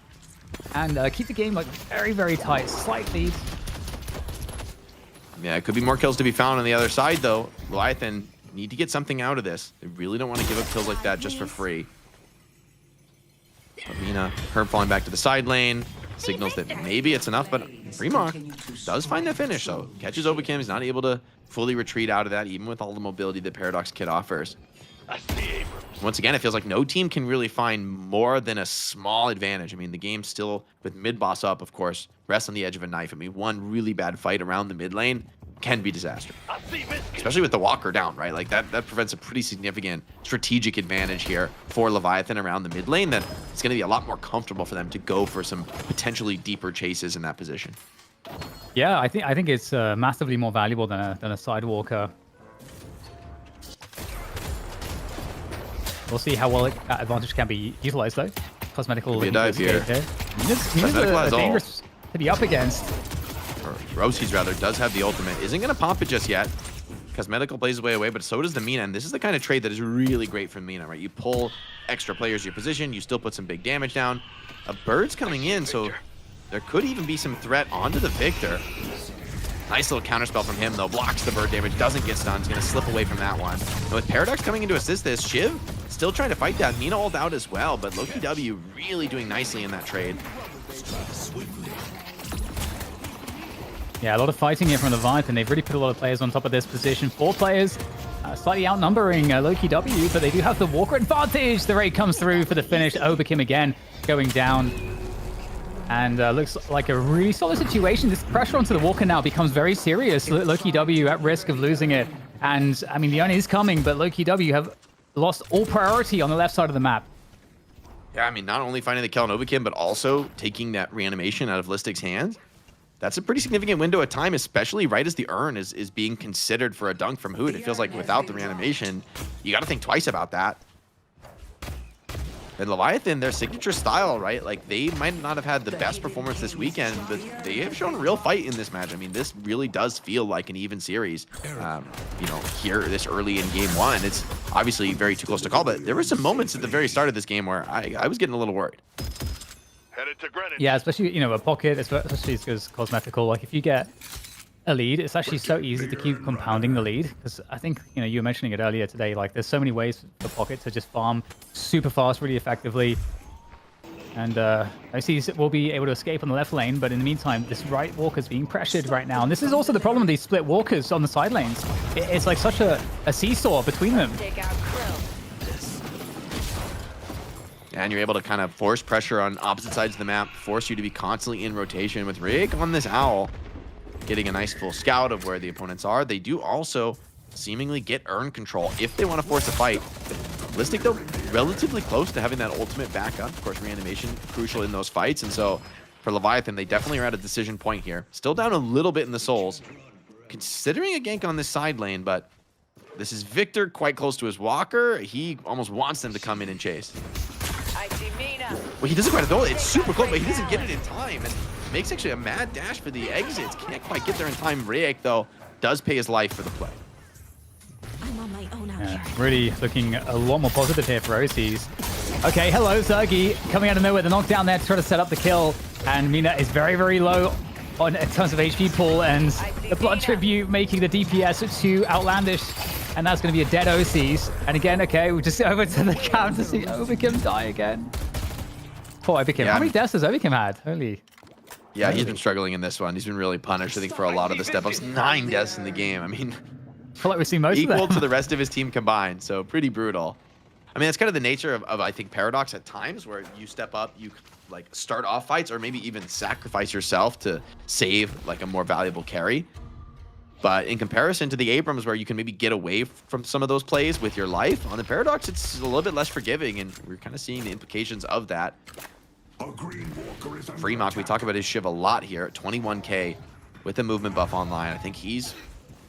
and keep the game like very, very tight. Slight lead. Yeah, it could be more kills to be found on the other side, though. Leviathan need to get something out of this. They really don't want to give up kills like that just for free. Mina, Herb falling back to the side lane. Signals that maybe it's enough, but Fremont does find the finish, so catches Overkim. He's not able to fully retreat out of that, even with all the mobility that Paradox Kid offers. Once again, it feels like no team can really find more than a small advantage. I mean, the game still, with mid-boss up, of course, rests on the edge of a knife. I mean, one really bad fight around the mid lane can be disastrous. Especially with the Walker down, right? Like, that prevents a pretty significant strategic advantage here for Leviathan around the mid lane. That it's going to be a lot more comfortable for them to go for some potentially deeper chases in that position. Yeah, I think it's massively more valuable than a Sidewalker. We'll see how well that advantage can be utilized, though. Cosmetical Be a dive here. Mina's dangerous to be up against. Or Rosie's rather does have the ultimate. Isn't going to pop it just yet. Cosmetical plays his way away, but so does the Mina. And this is the kind of trade that is really great for Mina, right? You pull extra players your position, you still put some big damage down. A bird's coming in, so there could even be some threat onto the Victor. Nice little counterspell from him, though. Blocks the bird damage, doesn't get stunned. He's going to slip away from that one. And with Paradox coming in to assist this, Shiv still trying to fight that. Mina ult out as well, but Lowkey W really doing nicely in that trade. Yeah, a lot of fighting here from Leviathan. They've really put a lot of players on top of this position. 4 players, slightly outnumbering Lowkey W, but they do have the Walker advantage. The raid comes through for the finish. Overkim again going down. And looks like a really solid situation. This pressure onto the Walker now becomes very serious. Lowkey W at risk of losing it. And, I mean, the Oni is coming, but Lowkey W have lost all priority on the left side of the map. Yeah, I mean, not only finding the kill on Overkim, but also taking that reanimation out of Listic's hands. That's a pretty significant window of time, especially right as the urn is being considered for a dunk from Hoot. It feels like without the reanimation, you got to think twice about that. And Leviathan, their signature style, right? Like, they might not have had the best performance this weekend, but they have shown a real fight in this match. I mean, this really does feel like an even series. You know, here this early in game one, it's obviously very too close to call, but there were some moments at the very start of this game where I was getting a little worried. Headed to Greenwich. Yeah, especially, you know, a pocket, especially because cosmetical. Like, if you get a lead, it's actually so easy to keep compounding the lead, because I think, you know, you were mentioning it earlier today, like, there's so many ways for pocket to just farm super fast, really effectively. And OCs will be able to escape on the left lane, but in the meantime, this right Walker's being pressured right now. And this is also the problem with these split Walkers on the side lanes. It's like such a seesaw between them. Take out Krill. And you're able to kind of force pressure on opposite sides of the map, force you to be constantly in rotation. With Rick on this Owl, getting a nice full scout of where the opponents are. They do also seemingly get urn control if they want to force a fight. Listic, though, relatively close to having that ultimate backup. Of course, reanimation crucial in those fights. And so for Leviathan, they definitely are at a decision point here. Still down a little bit in the souls. Considering a gank on this side lane, but this is Victor quite close to his Walker. He almost wants them to come in and chase. I see Mina. Well, he doesn't quite know. It's super close, but he doesn't get it in time. And makes actually a mad dash for the exits. Can't quite get there in time. Riek, though, does pay his life for the play. I'm on my own out Yeah, here. really looking a lot more positive here for OCs. Okay, hello, Zergy. Coming out of nowhere, the knockdown there to try to set up the kill. And Mina is very, very low in terms of HP pool. And the Blood Tribute making the DPS too outlandish. And that's going to be a dead OCs. And again, okay, we'll just over to the camp to see Overkim die again. Poor Overkim. Yeah. How many deaths has Overkim had? Holy. Yeah, he's been struggling in this one. He's been really punished, I think, for a lot of the step-ups. 9 deaths in the game. I mean, I feel like we've seen most of equal them. to the rest of his team combined, so pretty brutal. I mean, that's kind of the nature of I think, Paradox at times, where you step up, you like start off fights, or maybe even sacrifice yourself to save like a more valuable carry. But in comparison to the Abrams, where you can maybe get away from some of those plays with your life, on the Paradox, it's a little bit less forgiving, and we're kind of seeing the implications of that. A green walker is under Fremont, we attack. talk about his Shiv a lot here at 21k with the movement buff online. I think he's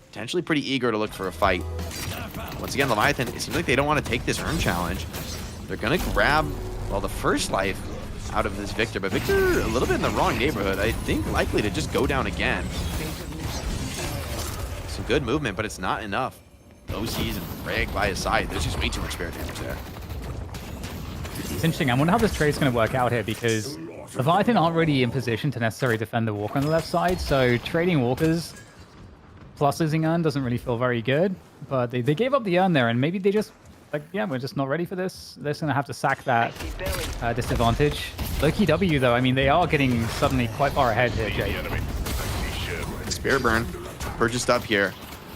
potentially pretty eager to look for a fight. Once again, Leviathan, it seems like they don't want to take this urn challenge. They're going to grab, well, the first life out of this Victor, but Victor a little bit in the wrong neighborhood. I think likely to just go down again. Some good movement, but it's not enough. OCs and Frag by his side. There's just way too much spare damage there. It's interesting. I wonder how this trade's going to work out here because Leviathan aren't really in position to necessarily defend the walker on the left side. So trading walkers plus losing urn doesn't really feel very good. But they gave up the urn there, and maybe they just like, yeah, we're just not ready for this. They're just going to have to sack that disadvantage. Lowkey W though, I mean, they are getting suddenly quite far ahead here, Jake. Spear burn purchased up here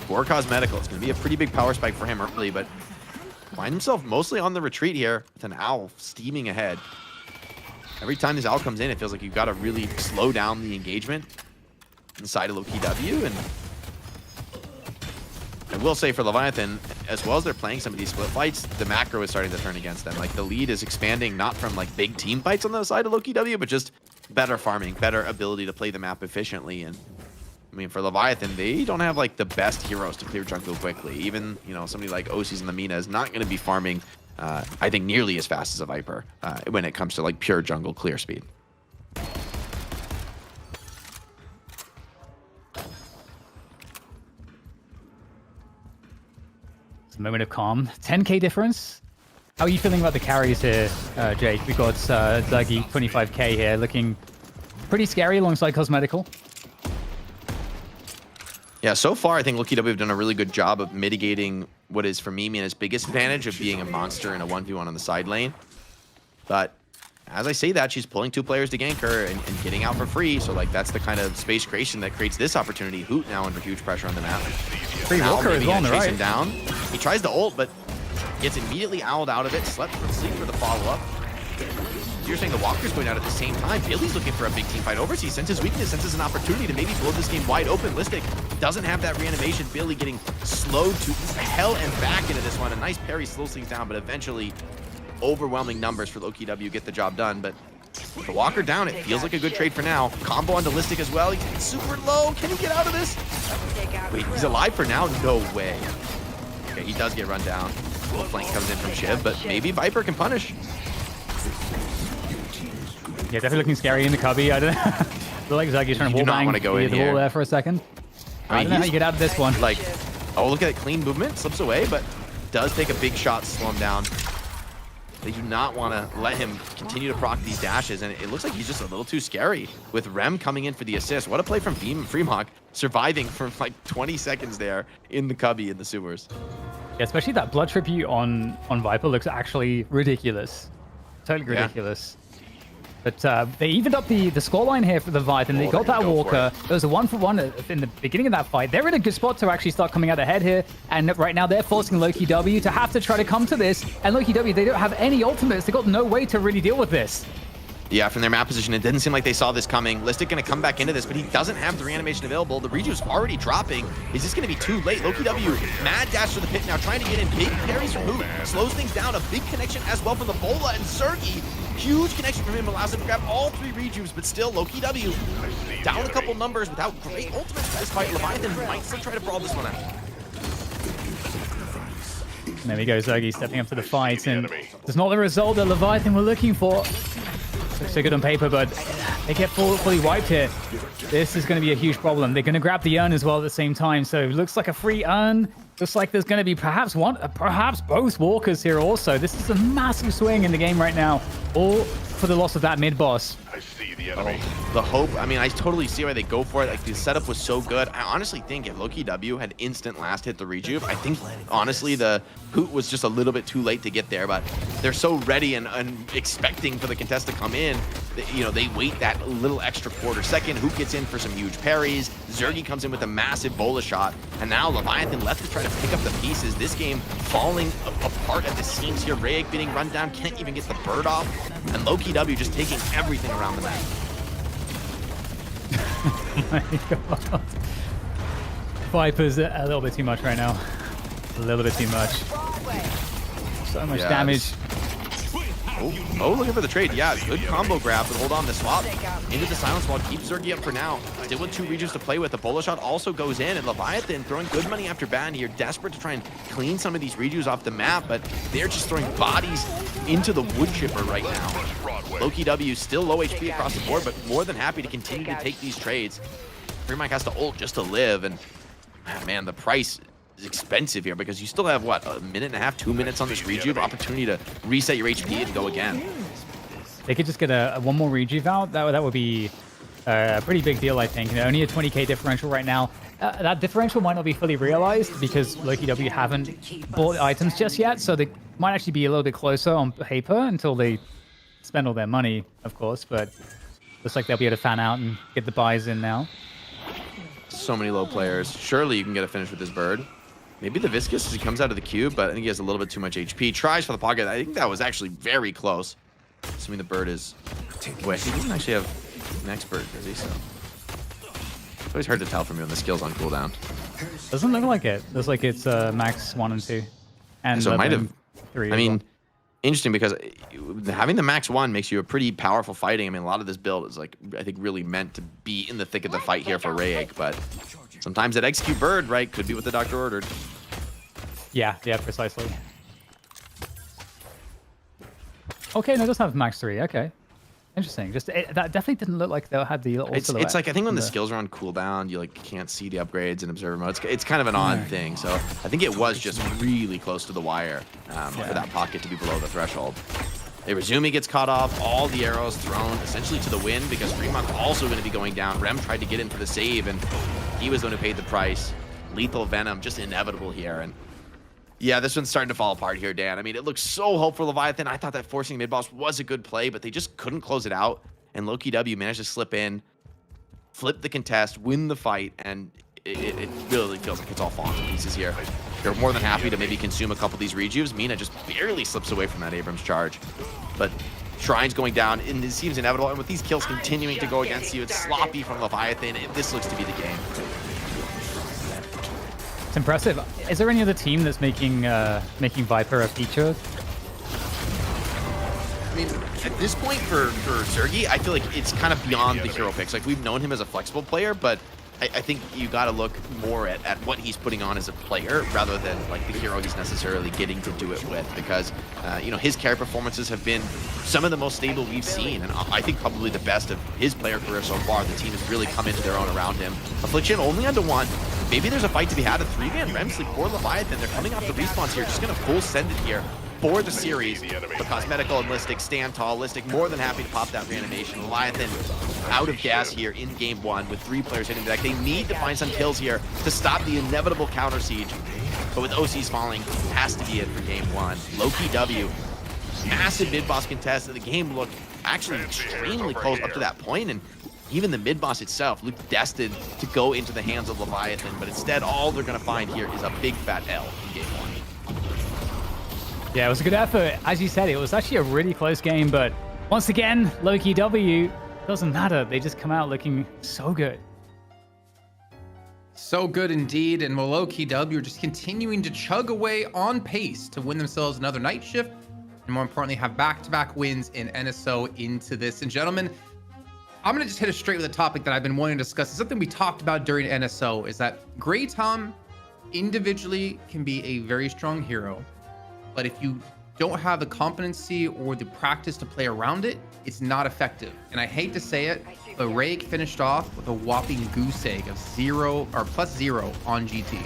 for Cosmetical. It's going to be a pretty big power spike for him early, but find himself mostly on the retreat here with an owl steaming ahead. Every time this owl comes in, it feels like you've got to really slow down the engagement inside of Lowkey W. And I will say for Leviathan, as well as they're playing some of these split fights, the macro is starting to turn against them. Like the lead is expanding not from like big team fights on the side of Lowkey W, but just better farming, better ability to play the map efficiently. And I mean, for Leviathan, they don't have like the best heroes to clear jungle quickly. Even, you know, somebody like OCs in the Mina is not going to be farming, I think, nearly as fast as a Viper when it comes to like pure jungle clear speed. It's a moment of calm. 10k difference. How are you feeling about the carries here, Jake? We got Zuggy 25k here, looking pretty scary alongside Cosmetical. Yeah, so far, I think Lowkey W have done a really good job of mitigating what is, for me, Mina's biggest advantage of being a monster in a 1v1 on the side lane. But as I say that, she's pulling 2 players to gank her and getting out for free. So, like, that's the kind of space creation that creates this opportunity. Hoot now under huge pressure on the map. Free walker as well on the chase right. him down. He tries to ult, but gets immediately owled out of it. Slept for sleep for the follow-up. You're saying the Walker's going out at the same time. Billy's looking for a big team fight. Overseas senses weakness, senses an opportunity to maybe blow this game wide open. Listic doesn't have that reanimation. Billy getting slowed to hell and back into this one. A nice parry slows things down, but eventually overwhelming numbers for Lowkey W get the job done. But with the Walker down, it feels like a good trade for now. Combo onto Listic as well. He's super low. Can he get out of this? Wait, he's alive for now? No way. Okay, he does get run down. Little flank comes in from Shiv, but maybe Viper can punish. Yeah, definitely looking scary in the cubby. I don't know. I feel like Zuggy's trying to wall bang go in the here. wall there for a second. I don't know how you get out of this one. Like, oh, look at that clean movement. Slips away, but does take a big shot to slow him down. They do not want to let him continue to proc these dashes, and it looks like he's just a little too scary. With Rem coming in for the assist. What a play from Freemhawk, surviving for like 20 seconds there in the cubby in the sewers. Yeah, especially that blood tribute on Viper looks actually ridiculous. Totally ridiculous. But they evened up the scoreline here for the Leviathan. They got that Walker. There was a 1-for-1 in the beginning of that fight. They're in a good spot to actually start coming out ahead here. And right now they're forcing Lowkey W to have to try to come to this. And Lowkey W, they don't have any ultimates. They got no way to really deal with this. Yeah, from their map position, it didn't seem like they saw this coming. Listic going to come back into this, but he doesn't have the reanimation available. The Rejuve's already dropping. Is this going to be too late? Lowkey W, mad dash to the pit now, trying to get in. Big parries from Hoot. Slows things down. A big connection as well from the Bola and Sergi. Huge connection from him, allows him to grab all 3 Rejuves, but still Lowkey W down a couple numbers without great ultimates for this fight. Leviathan might still try to brawl this one out. There we go, Zergi stepping up to the fight, and it's not the result that Leviathan were looking for. Looks so good on paper, but they get fully wiped here. This is going to be a huge problem. They're going to grab the urn as well at the same time, so it looks like a free urn. Looks like there's going to be perhaps both walkers here also. This is a massive swing in the game right now, all for the loss of that mid boss. I see the enemy. The hope, I mean, I totally see why they go for it. Like, the setup was so good. I honestly think if Lowkey W had instant last hit the Rejuve, I think, honestly, the Hoot was just a little bit too late to get there, but they're so ready and expecting for the contest to come in. You know, they wait that little extra quarter second. Hoot gets in for some huge parries. Zergi comes in with a massive Bola shot, and now Leviathan left to try to pick up the pieces. This game falling apart at the seams here. Rayek getting run down, can't even get the bird off, and Lowkey W just taking everything around the map. Oh my god. Viper's a little bit too much right now. A little bit too much. So much damage. Oh, looking for the trade. Yeah, good combo grab, but hold on, the swap into the silence wall keeps Zergy up for now. Still with 2 regions to play with. The Bola shot also goes in, and Leviathan throwing good money after ban here, desperate to try and clean some of these redos off the map, but they're just throwing bodies into the wood chipper right now. Lowkey W still low HP across the board, but more than happy to continue to take these trades. Fremont has to ult just to live, and man, the price is expensive here because you still have, what, a minute and a half, 2 minutes on this rejuve, opportunity to reset your HP and go again. They could just get a one more rejuve out. That would be a pretty big deal, I think. You know, only a 20k differential right now. That differential might not be fully realized because Lowkey W haven't bought items just yet, so they might actually be a little bit closer on paper until they spend all their money, of course, but looks like they'll be able to fan out and get the buys in now. So many low players. Surely you can get a finish with this bird. Maybe the Viscous as he comes out of the cube, but I think he has a little bit too much HP. Tries for the pocket. I think that was actually very close. Assuming the bird is... Wait, he doesn't actually have next bird, does he? So it's always hard to tell from you when the skill's on cooldown. Doesn't look like it. Looks like it's max 1 and 2. And so it might have... 3 I mean, interesting because having the max 1 makes you a pretty powerful fighting. I mean, a lot of this build is, like, I think really meant to be in the thick of the fight here for Rayek, but sometimes that execute bird, right, could be what the doctor ordered. Yeah, precisely. Okay, no, it does have max 3. Okay. Interesting. Just that definitely didn't look like they had the little silhouette. It's like, I think when the skills are on cooldown, you like can't see the upgrades in observer mode. It's kind of an odd thing. So I think it was just really close to the wire for that pocket to be below the threshold. Irezumi gets caught off. All the arrows thrown essentially to the wind because Fremont's also going to be going down. Rem tried to get in for the save, and he was the one who paid the price. Lethal Venom, just inevitable here. And yeah, this one's starting to fall apart here, Dan. I mean, it looks so hopeful for Leviathan. I thought that forcing mid-boss was a good play, but they just couldn't close it out. And Lowkey W managed to slip in, flip the contest, win the fight, and it really feels like it's all falling to pieces here. They're more than happy to maybe consume a couple of these rejuves. Mina just barely slips away from that Abrams charge. But Shrine's going down, and it seems inevitable. And with these kills continuing to go against you, it's sloppy from Leviathan. This looks to be the game. It's impressive. Is there any other team that's making Viper a feature? I mean, at this point for Zergy, I feel like it's kind of beyond the hero picks. Like, we've known him as a flexible player, but I think you got to look more at what he's putting on as a player rather than like the hero he's necessarily getting to do it with, because you know, his carry performances have been some of the most stable we've seen, and I think probably the best of his player career so far. The team has really come into their own around him. Affliction only onto 1. Maybe there's a fight to be had. A 3-man Rem sleep for Leviathan. They're coming off the respawns here, just gonna full send it here for the series. But Cosmetical and Listic stand tall. Listic more than happy to pop that reanimation. Leviathan out of gas here in game 1 with 3 players hitting the deck. They need to find some kills here to stop the inevitable counter siege. But with OCs falling, has to be it for game 1. Lowkey W, massive mid-boss contest. The game looked actually extremely close up to that point, and even the mid-boss itself looked destined to go into the hands of Leviathan, but instead all they're going to find here is a big fat L in game 1. Yeah, it was a good effort. As you said, it was actually a really close game, but once again, Lowkey W, doesn't matter. They just come out looking so good. So good indeed, and Lowkey W are just continuing to chug away on pace to win themselves another night shift, and more importantly, have back-to-back wins in NSO into this. And gentlemen, I'm gonna just hit it straight with a topic that I've been wanting to discuss. It's something we talked about during NSO, is that Grey Tom individually can be a very strong hero, but if you don't have the competency or the practice to play around it, it's not effective. And I hate to say it, but Rayek finished off with a whopping goose egg of +0 on GT.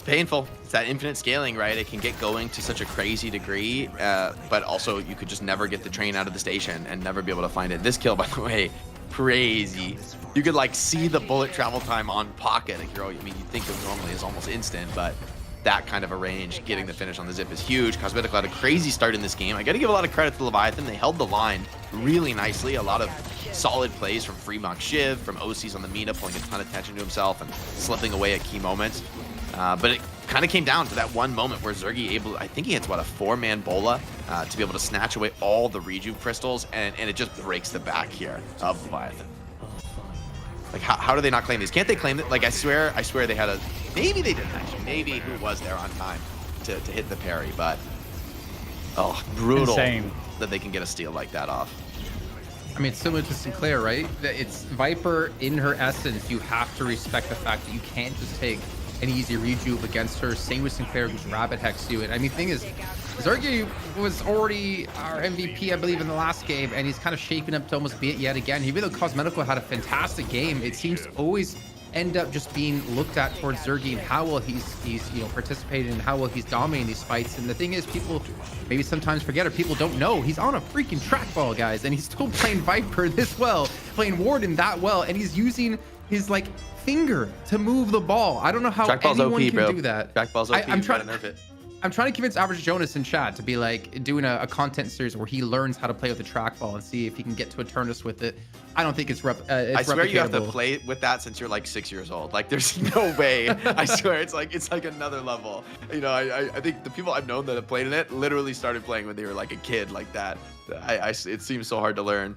Painful. It's that infinite scaling, right? It can get going to such a crazy degree, but also you could just never get the train out of the station and never be able to find it. This kill, by the way, crazy. You could like see the bullet travel time on pocket. Like, I mean, you think of normally is almost instant, but that kind of a range, getting the finish on the zip is huge. Cosmetical had a crazy start in this game. I got to give a lot of credit to Leviathan. They held the line really nicely. A lot of solid plays from Fremont Shiv, from OCs on the Mina, pulling a ton of attention to himself and slipping away at key moments. But it kind of came down to that one moment where Zergy I think he hits, what, a 4-man Bola to be able to snatch away all the rejuve crystals, and it just breaks the back here of Leviathan. Like, how do they not claim these? Can't they claim it? Like, I swear they had maybe they didn't actually. Maybe who was there on time to hit the parry, but Oh, brutal Insane. that they can get a steal like that off. I mean, it's similar to Sinclair, right? It's Viper in her essence. You have to respect the fact that you can't just take an easy rejuve against her. Same with Sinclair, who's Rabbit Hex you. And I mean, thing is, Zergy was already our MVP, I believe, in the last game, and he's kind of shaping up to almost be it yet again. Even though Cosmetical had a fantastic game, it seems to always end up just being looked at towards Zergy and how well he's participated and how well he's dominating these fights. And the thing is, people maybe sometimes forget, or people don't know, he's on a freaking trackball, guys, and he's still playing Viper this well, playing Warden that well, and he's using his like finger to move the ball. I don't know how anyone can do that. Trackball's OP. I'm trying to nerf it. I'm trying to convince Average Jonas in chat to be like doing a content series where he learns how to play with the trackball and see if he can get to a turnus with it. I don't think it's I swear you have to play with that since you're like 6 years old. Like there's no way. I swear it's like another level. You know, I think the people I've known that have played in it literally started playing when they were like a kid like that. It seems so hard to learn.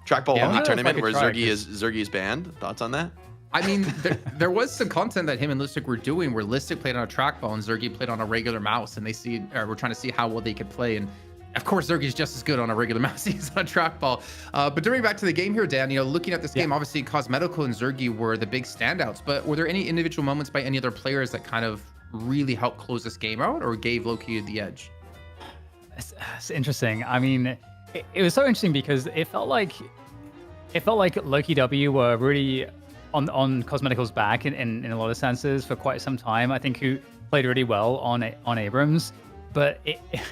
Trackball only tournament where Zergy is banned. Thoughts on that? I mean, there was some content that him and Listic were doing where Listic played on a trackball and Zergy played on a regular mouse, and we're trying to see how well they could play. And of course, Zergy's just as good on a regular mouse as he is on a trackball. But during back to the game here, Dan, looking at this game, obviously Cosmetical and Zergy were the big standouts. But were there any individual moments by any other players that kind of really helped close this game out or gave Lowkey the edge? It's interesting. I mean, it was so interesting because it felt like Lowkey W were really on Cosmetical's back in a lot of senses for quite some time. I think who played really well on Abrams. But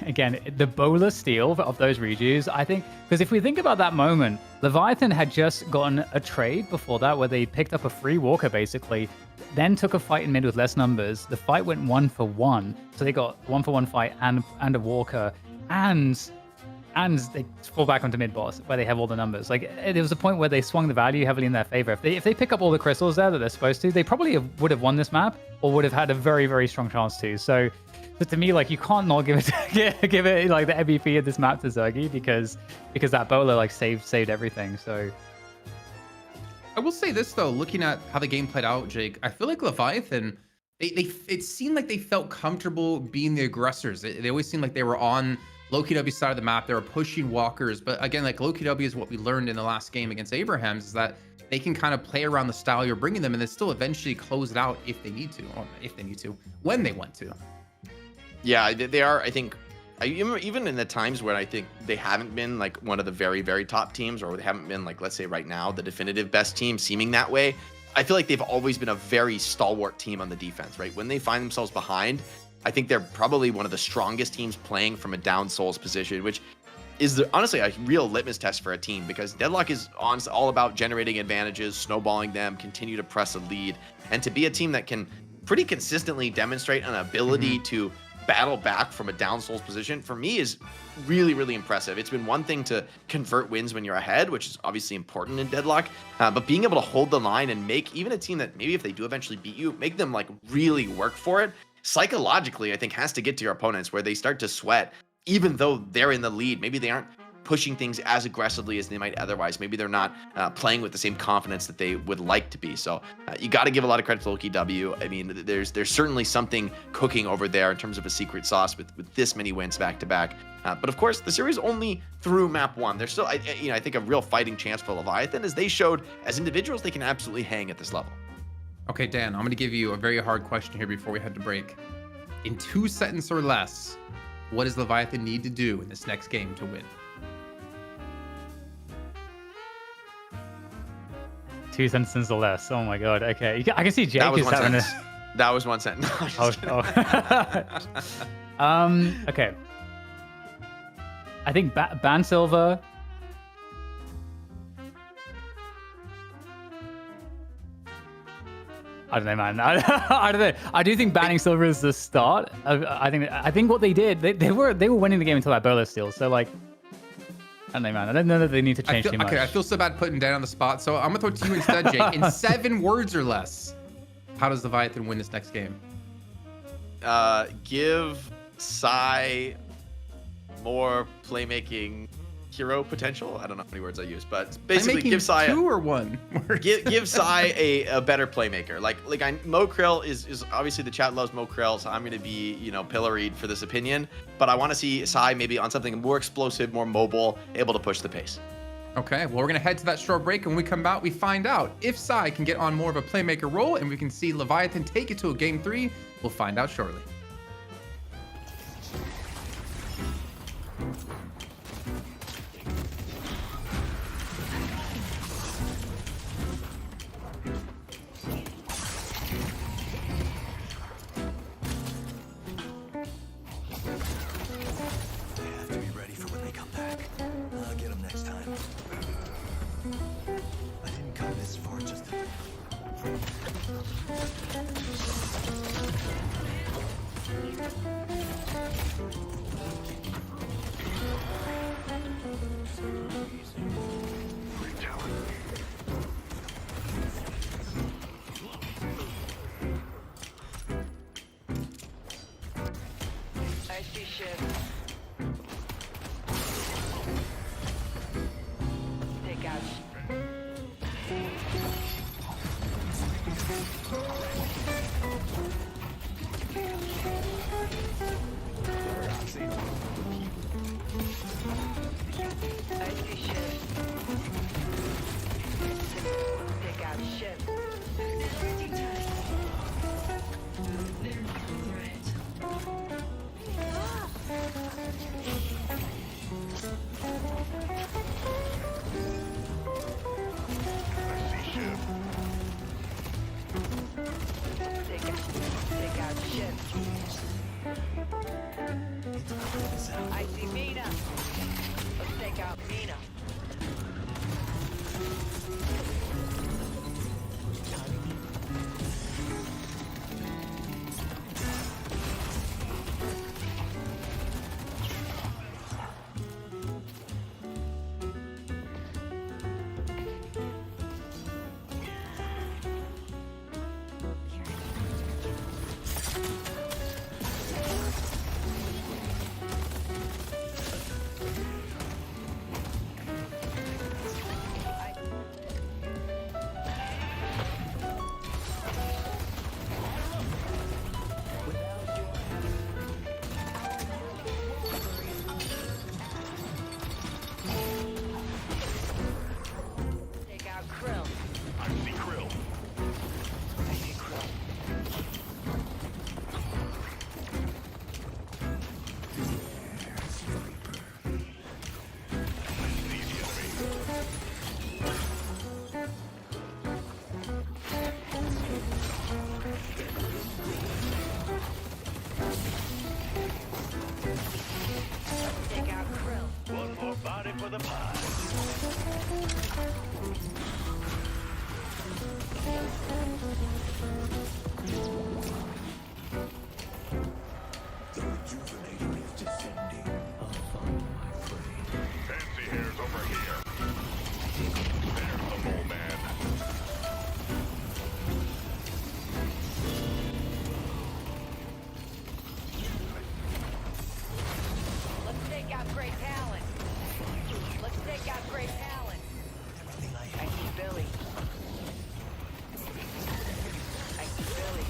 again, the bowler steal of those rejuves, I think, because if we think about that moment, Leviathan had just gotten a trade before that where they picked up a free walker basically, then took a fight in mid with less numbers. The fight went 1-for-1. So they got 1-for-1 fight and a walker. And they fall back onto mid boss where they have all the numbers. Like there was a point where they swung the value heavily in their favor. If they pick up all the crystals there that they're supposed to, they probably would have won this map or would have had a very, very strong chance to. So to me, like you can't not give it like the MVP of this map to Zergy because that bowler like saved everything. So I will say this though, looking at how the game played out, Jake, I feel like Leviathan, it seemed like they felt comfortable being the aggressors. They always seemed like they were on Lowkey W side of the map. They were pushing walkers, but again, like Lowkey W is what we learned in the last game against Abrahams, is that they can kind of play around the style you're bringing them and then still eventually close it out if they need to, or if they need to, when they want to. Yeah, they are. I think even in the times where I think they haven't been like one of the very, very top teams, or they haven't been like, let's say right now, the definitive best team seeming that way, I feel like they've always been a very stalwart team on the defense, right? When they find themselves behind, I think they're probably one of the strongest teams playing from a down souls position, which is honestly a real litmus test for a team, because Deadlock is honestly all about generating advantages, snowballing them, continue to press a lead, and to be a team that can pretty consistently demonstrate an ability to battle back from a down souls position, for me, is really, really impressive. It's been one thing to convert wins when you're ahead, which is obviously important in Deadlock, but being able to hold the line and make even a team that maybe if they do eventually beat you, make them like really work for it, psychologically, I think has to get to your opponents where they start to sweat, even though they're in the lead. Maybe they aren't pushing things as aggressively as they might otherwise. Maybe they're not playing with the same confidence that they would like to be. So you got to give a lot of credit to Lowkey W. I mean, there's certainly something cooking over there in terms of a secret sauce with this many wins back to back. But of course, the series only through map 1. There's still, I think, a real fighting chance for Leviathan, as they showed as individuals they can absolutely hang at this level. Okay, Dan, I'm going to give you a very hard question here before we head to break. In 2 sentences or less, what does Leviathan need to do in this next game to win? 2 sentences or less. Oh my god. Okay, I can see Jake is having That was one sentence. Okay. I think Ban Silver. I don't know, man. I don't know. I do think banning Silver is the start. I think what they did, they were winning the game until that bowler steal. So like, I don't know, man. I don't know that they need to change too much. Okay, I feel so bad putting Dan on the spot, so I'm gonna throw it to you instead, Jake. In 7 words or less, how does Leviathan win this next game? Give Psy more playmaking hero potential. I don't know how many words I use, but I'm basically making give Sai 2 or 1 words. give Sai a better playmaker. Like Mo Krill is obviously the chat loves Mo Krill, so I'm gonna be, you know, pilloried for this opinion. But I want to see Sai maybe on something more explosive, more mobile, able to push the pace. Okay, well, we're going to head to that short break, and when we come out, we find out if Sai can get on more of a playmaker role, and we can see Leviathan take it to a game 3. We'll find out shortly. I see ship. Take out. I see ship. Take out ship. They're not a threat. Take out ship. I see Mina. Let's take out Mina. Take out Krill. I see Krill. I see Krill. Take out Krill. One more body for the pie. The rejuvenator is descending. I'll follow my prey. Fancy hairs over here. There's the mole man. Let's take out Great Talon. Let's take out Great Talon. I see Billy. I see Billy.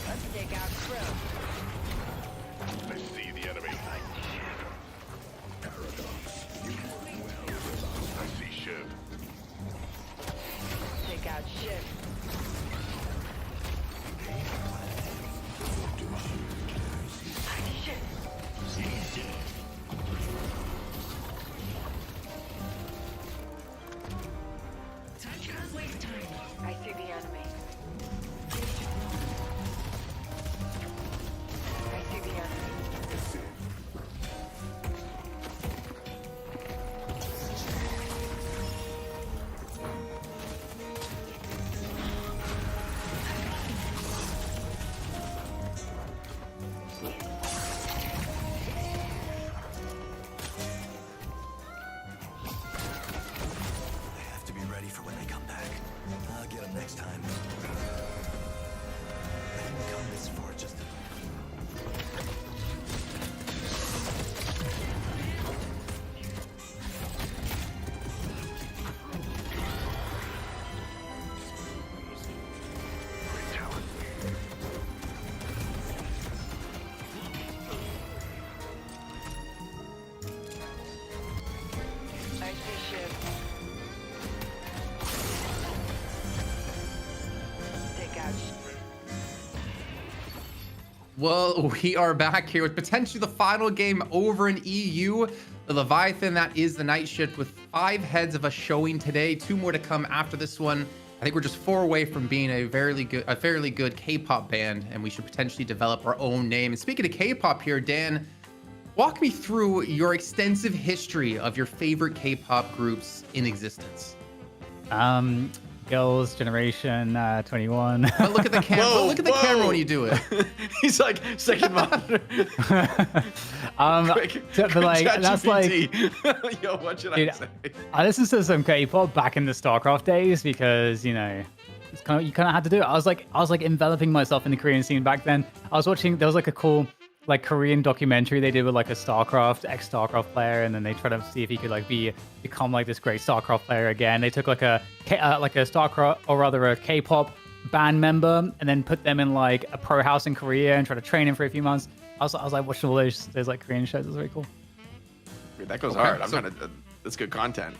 Let's take out Krill. I see the enemy. I see Shiv. Take out Shiv. Touch not waste time. I see the enemy. Well, we are back here with potentially the final game over in EU. The Leviathan, that is the night shift with 5 heads of a showing today. 2 more to come after this one. I think we're just 4 away from being a fairly good K-pop band, and we should potentially develop our own name. And speaking of K-pop here, Dan, walk me through your extensive history of your favorite K-pop groups in existence. Girls' Generation 21. But look at the camera. Whoa, Look at the whoa. camera when you do it. He's like second monitor. Quick, but like that's like, ChatGPT. Yo, what should dude, I say? I listened to some K-pop back in the StarCraft days because, you know, it's kind of, you kind of had to do it. I was like enveloping myself in the Korean scene back then. I was watching, there was like a cool like Korean documentary they did with like a ex-StarCraft player, and then they tried to see if he could like become like this great StarCraft player again. They took like a StarCraft, or rather a K-pop band member, and then put them in like a pro house in Korea and try to train him for a few months. I was like watching all those like Korean shows. It was very cool. Dude, that goes Okay, hard. I'm so- trying to. That's good content.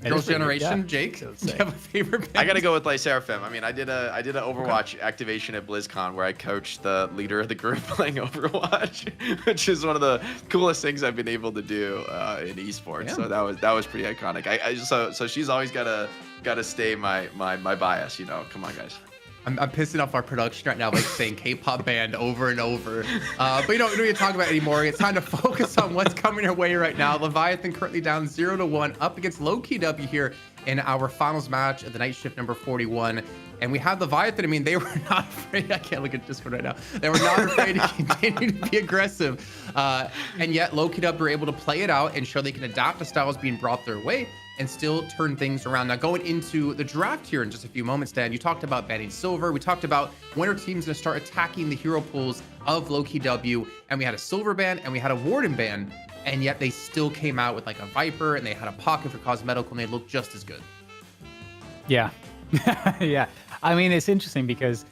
It Girls' is pretty good, Generation, yeah. Jake, It was do you sick. have a favorite band? I gotta go with like Seraphim. I mean, I did an Overwatch activation at BlizzCon where I coached the leader of the group playing Overwatch, which is one of the coolest things I've been able to do in esports. Yeah. So that was pretty iconic. So she's always gotta stay my bias. You know, come on, guys. I'm pissing off our production right now, like saying K-pop band over and over. But we don't need to talk about it anymore. It's time to focus on what's coming our way right now. Leviathan currently down 0-1 up against Lowkey W here in our finals match of the night shift number 41. And we have Leviathan. I mean, they were not afraid. I can't look at Discord right now. They were not afraid to continue to be aggressive. And yet Lowkey W were able to play it out and show they can adapt to styles being brought their way and still turn things around. Now, going into the draft here in just a few moments, Dan, you talked about banning silver. We talked about when our team's gonna start attacking the hero pools of Lowkey W, and we had a silver ban and we had a warden ban, and yet they still came out with like a Viper, and they had a pocket for cosmetical, and they looked just as good. Yeah. Yeah. I mean, it's interesting because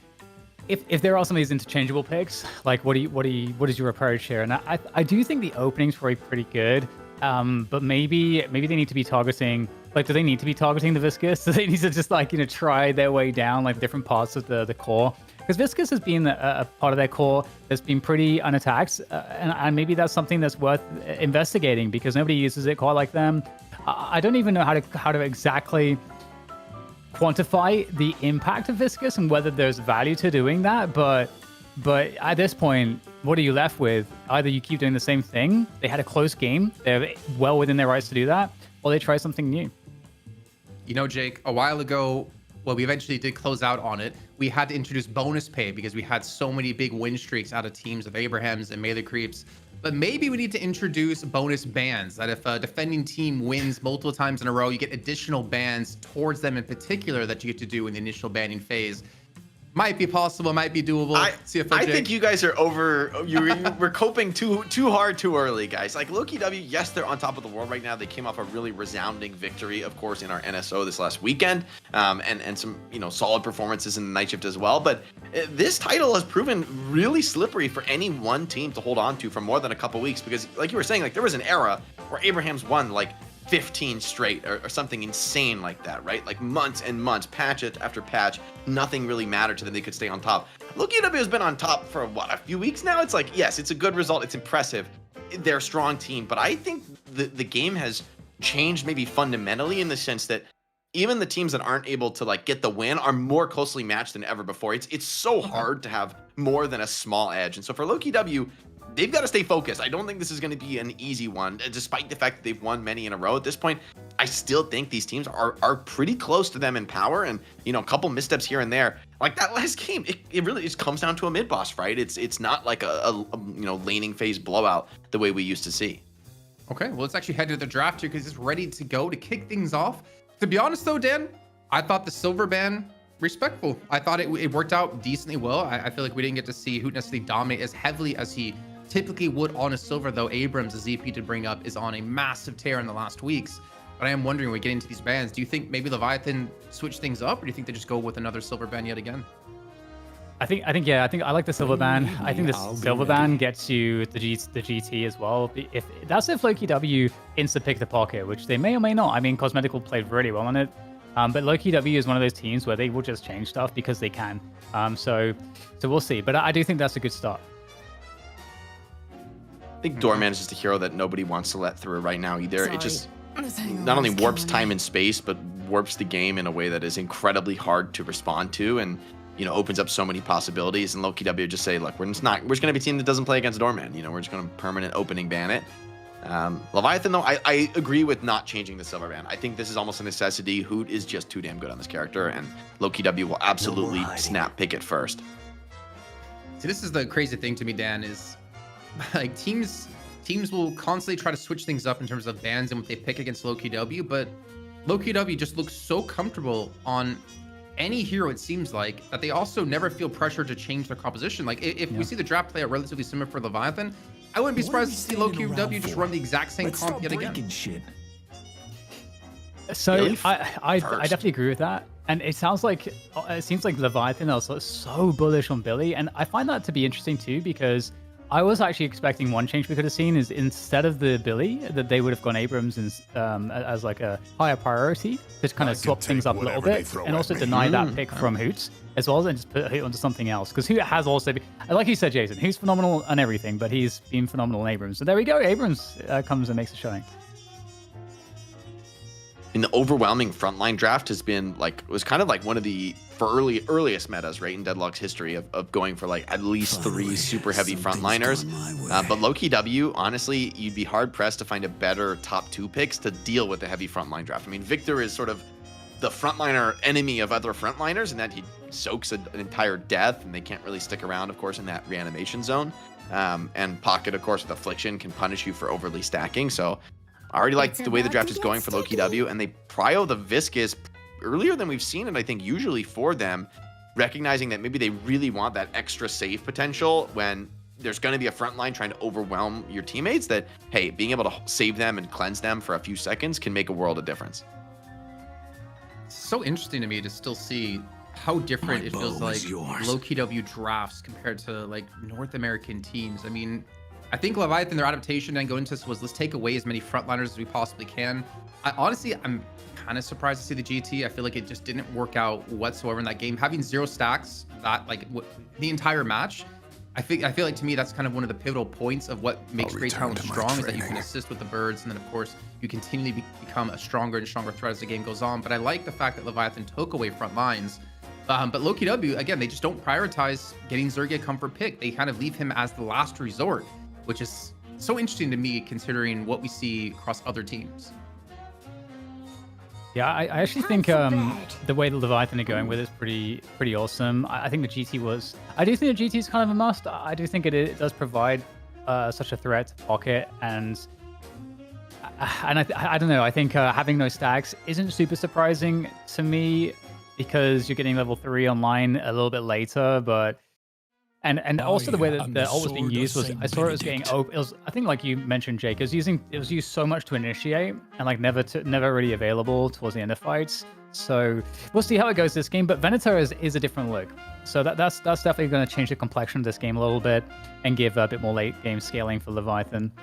if there are some of these interchangeable picks, like what is your approach here? And I do think the opening's probably pretty good. But maybe they need to be targeting, like, do they need to be targeting the Viscous? Do they need to just like, you know, try their way down like different parts of the core? Because Viscous has been a part of their core that's been pretty unattacked, and maybe that's something that's worth investigating because nobody uses it quite like them. I don't even know how to exactly quantify the impact of Viscous and whether there's value to doing that, but at this point, what are you left with? Either you keep doing the same thing, they had a close game, they're well within their rights to do that, or they try something new. You know, Jake, a while ago, well, we eventually did close out on it. We had to introduce bonus pay because we had so many big win streaks out of teams of Abrahams and Melee Creeps. But maybe we need to introduce bonus bans that if a defending team wins multiple times in a row, you get additional bans towards them in particular that you get to do in the initial banning phase. Might be possible, might be doable. CFO I Jake. think you guys are we're coping too hard too early, guys. Like Lowkey W, yes, they're on top of the world right now. They came off a really resounding victory, of course, in our NSO this last weekend, and some solid performances in the night shift as well. But this title has proven really slippery for any one team to hold on to for more than a couple weeks because, like you were saying, like there was an era where Abrahams won like 15 straight or something insane like that, right? Like months and months, patch after patch, nothing really mattered to them. They could stay on top. Lowkey W has been on top for a few weeks now. It's like, yes, it's a good result. It's impressive. They're a strong team, but I think the game has changed maybe fundamentally in the sense that even the teams that aren't able to like get the win are more closely matched than ever before. It's so hard to have more than a small edge. And so for Lowkey W, they've got to stay focused. I don't think this is going to be an easy one, despite the fact that they've won many in a row at this point. I still think these teams are pretty close to them in power, and a couple missteps here and there. Like that last game, it really just comes down to a mid boss, right? It's not like a laning phase blowout the way we used to see. Okay, well, let's actually head to the draft here because it's ready to go to kick things off. To be honest, though, Dan, I thought the silver ban respectful. I thought it worked out decently well. I feel like we didn't get to see Hoot necessarily dominate as heavily as he typically would on a silver, though Abrams, as ZP did bring up, is on a massive tear in the last weeks. But I am wondering, when we get into these bans, do you think maybe Leviathan switch things up, or do you think they just go with another silver ban yet again? I think I like the silver ban. I think the silver ban gets you the GT as well. If Lowkey W insta pick the pocket, which they may or may not. I mean, Cosmetical played really well on it. But Lowkey W is one of those teams where they will just change stuff because they can. So we'll see. But I do think that's a good start. think Doorman is just a hero that nobody wants to let through right now either. Sorry. It just This hangover not only is warps killing time me. and space, but warps the game in a way that is incredibly hard to respond to, and opens up so many possibilities. And Lowkey W just say, look, we're just gonna be a team that doesn't play against Doorman. We're just gonna permanent opening ban it. Leviathan, though, I agree with not changing the silver ban. I think this is almost a necessity. Hoot is just too damn good on this character, and Lowkey W will absolutely snap pick it first. See, this is the crazy thing to me, Dan, is like teams will constantly try to switch things up in terms of bans and what they pick against Lowkey W, but Lowkey W just looks so comfortable on any hero, it seems like, that they also never feel pressure to change their composition. Like if we see the draft play out relatively similar for Leviathan, I wouldn't be surprised to see Lowkey W just run the exact same comp yet again. So Really? I First. definitely agree with that. And it seems like Leviathan are so bullish on Billy, and I find that to be interesting too, because I was actually expecting one change we could have seen is instead of the Billy, that they would have gone Abrams as like a higher priority to kind of swap things up a little bit, and also deny that pick from Hoots as well, and just put Hoot onto something else. Because Hoot has also been, like you said, Jason, Hoot's phenomenal on everything, but he's been phenomenal in Abrams. So there we go, Abrams comes and makes a showing. In the overwhelming frontline draft was kind of like one of the earliest metas, right, in Deadlock's history of going for like at least 3 super heavy frontliners. But Lowkey W, honestly, you'd be hard pressed to find a better top 2 picks to deal with the heavy frontline draft. I mean, Victor is sort of the frontliner enemy of other frontliners, in that he soaks an entire death, and they can't really stick around, of course, in that reanimation zone. And Pocket, of course, with Affliction can punish you for overly stacking. So I already like the way the draft is going for Lowkey W, and they prio the Viscous earlier than we've seen it, I think, usually for them, recognizing that maybe they really want that extra save potential when there's going to be a front line trying to overwhelm your teammates, that, hey, being able to save them and cleanse them for a few seconds can make a world of difference. It's so interesting to me to still see how different it feels like Lowkey W drafts compared to like North American teams. I mean, I think Leviathan, their adaptation and going into this was, let's take away as many frontliners as we possibly can. I'm kind of surprised to see the GT. I feel like it just didn't work out whatsoever in that game. Having 0 stacks, that like the entire match, I feel like to me that's kind of one of the pivotal points of what makes Great Talent strong, is that you can assist with the birds, and then of course you continually become a stronger and stronger threat as the game goes on. But I like the fact that Leviathan took away front lines. But Lowkey W, again, they just don't prioritize getting Zergia comfort pick. They kind of leave him as the last resort, which is so interesting to me considering what we see across other teams. Yeah, I actually think the way the Leviathan are going with it is pretty awesome. I think the GT was... I do think the GT is kind of a must. I do think it does provide such a threat to Pocket, and I don't know. I think having no stacks isn't super surprising to me, because you're getting level 3 online a little bit later, but... And also the way that the ult was being used was, I saw it was getting open. It was, I think, like you mentioned, Jake, it was used so much to initiate, and like never really available towards the end of fights. So we'll see how it goes this game. But Venator is a different look, so that's definitely going to change the complexion of this game a little bit and give a bit more late game scaling for Leviathan.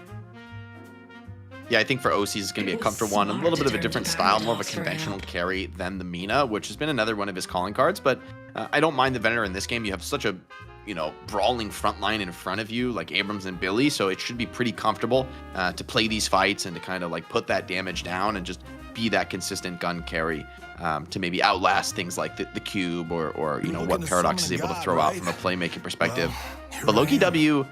Yeah, I think for OCs it's going to be a comfortable one, a little bit of a different style, more of a conventional carry than the Mina, which has been another one of his calling cards. But I don't mind the Venator in this game. You have such a brawling front line in front of you, like Abrams and Billy, so it should be pretty comfortable to play these fights and to kind of like put that damage down and just be that consistent gun carry to maybe outlast things like the cube or what Paradox is able to throw out from a playmaking perspective. But Lowkey W,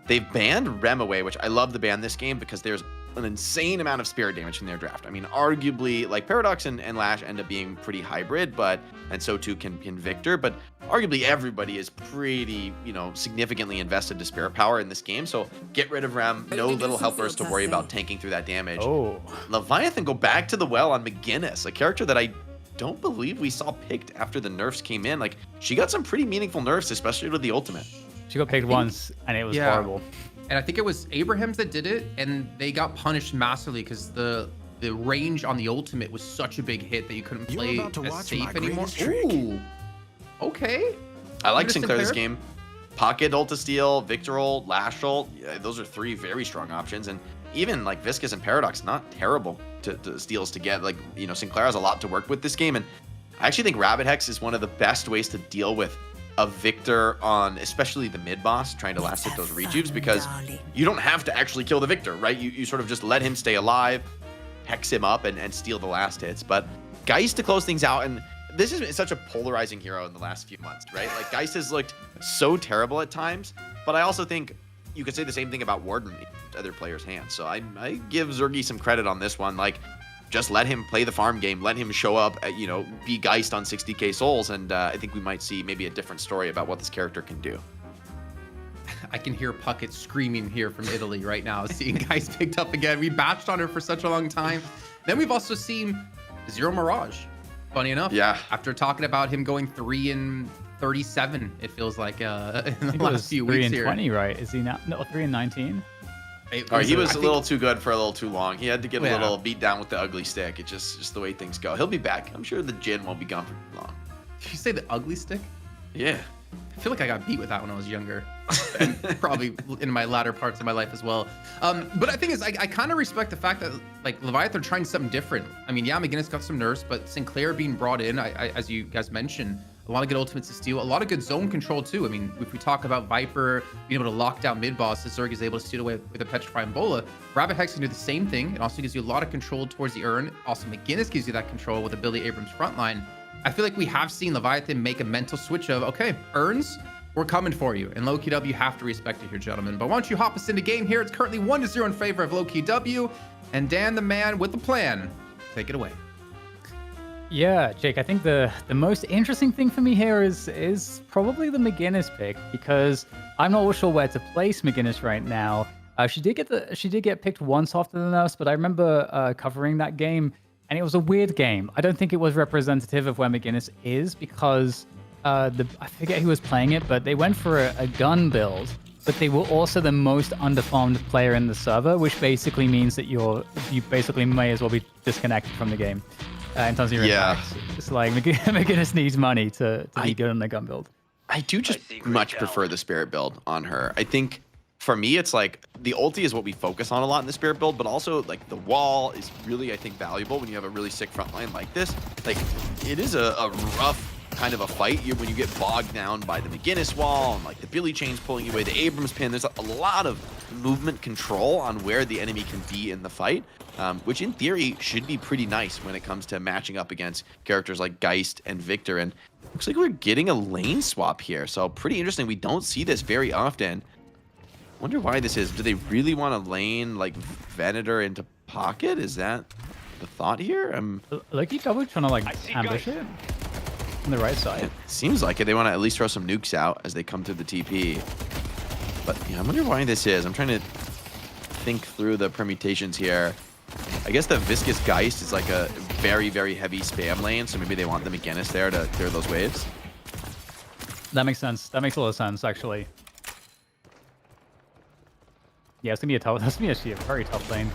they've banned Rem away, which I love to ban this game because there's an insane amount of spirit damage in their draft. I mean, arguably, like Paradox and Lash end up being pretty hybrid, and so too can Victor, but arguably everybody is pretty, significantly invested to spirit power in this game. So get rid of Rem, no little helpers to worry about tanking through that damage. Oh, Leviathan go back to the well on McGinnis, a character that I don't believe we saw picked after the nerfs came in. Like, she got some pretty meaningful nerfs, especially with the ultimate. she got picked once, and it was horrible. And I think it was Abrahams that did it, and they got punished massively because the range on the ultimate was such a big hit that you couldn't play as safe anymore. Ooh, okay. I like Sinclair this game. Pocket ult to steal, Victor ult, Lash ult. Yeah, those are 3 very strong options, and even like Viscous and Paradox, not terrible to steals to get. Like, Sinclair has a lot to work with this game, and I actually think Rabbit Hex is one of the best ways to deal with a Victor on especially the mid boss, trying to last hit those rejuves, because you don't have to actually kill the Victor, right? You sort of just let him stay alive, hex him up, and steal the last hits. But Geist to close things out, and this is such a polarizing hero in the last few months, right? Like, Geist has looked so terrible at times, but I also think you could say the same thing about Warden in other players' hands. So I give Zergy some credit on this one. Like, just let him play the farm game, let him show up, be Geist on 60k souls, and I think we might see maybe a different story about what this character can do. I can hear Puckett screaming here from Italy right now, seeing Geist picked up again. We bashed on her for such a long time. Then we've also seen Zero Mirage. Funny enough, yeah. After talking about him going 3-37, it feels like in the He last was few 3 weeks and here. 20, right? Is he now? No, 3 and 19. He was a little too good for a little too long. He had to get a Yeah. little beat down with the ugly stick. It's just the way things go. He'll be back. I'm sure the Jin won't be gone for too long. Did you say the ugly stick? Yeah. I feel like I got beat with that when I was younger, and probably in my latter parts of my life as well. But the thing is, I kind of respect the fact that like Leviathan are trying something different. I mean, yeah, McGinnis got some nerfs, but Sinclair being brought in, as you guys mentioned, a lot of good ultimates to steal, a lot of good zone control too. I mean, if we talk about Viper being able to lock down mid boss, Zerg is able to steal away with a Petrifying Bola. Rabbit Hex can do the same thing. It also gives you a lot of control towards the urn. Also, McGinnis gives you that control with the Billy Abrams frontline. I feel like we have seen Leviathan make a mental switch of, okay, urns, we're coming for you. And Lowkey W, you have to respect it here, gentlemen. But why don't you hop us into game here? It's currently 1-0 in favor of Lowkey W. And Dan, the man with the plan, take it away. Yeah, Jake, I think the most interesting thing for me here is probably the McGinnis pick, because I'm not sure where to place McGinnis right now. She did get picked once after the nerfs, but I remember covering that game, and it was a weird game. I don't think it was representative of where McGinnis is, because I forget who was playing it, but they went for a gun build, but they were also the most underfarmed player in the server, which basically means that you basically may as well be disconnected from the game. In terms of your impacts. It's like McGinnis needs money to be good on the gun build. I do just much prefer the Spirit build on her. I think for me, it's like the ulti is what we focus on a lot in the Spirit build, but also like the wall is really, I think, valuable when you have a really sick front line like this. Like, it is a rough kind of a fight when you get bogged down by the McGinnis wall and like the Billy chains pulling you away, the Abrams pin. There's a lot of movement control on where the enemy can be in the fight, which in theory should be pretty nice when it comes to matching up against characters like Geist and Victor. And looks like we're getting a lane swap here, so pretty interesting. We don't see this very often. Wonder why this is. Do they really want to lane like Venator into pocket? Is that the thought here? Lowkey W trying to like ambush it on the right side. It seems like it. They want to at least throw some nukes out as they come through the TP. But yeah, I wonder why this is. I'm trying to think through the permutations here. I guess the Viscous Geist is like a very, very heavy spam lane, so maybe they want the McGinnis there to clear those waves. That makes sense. That makes a lot of sense, actually. Yeah, it's gonna be that's gonna be actually a very tough lane.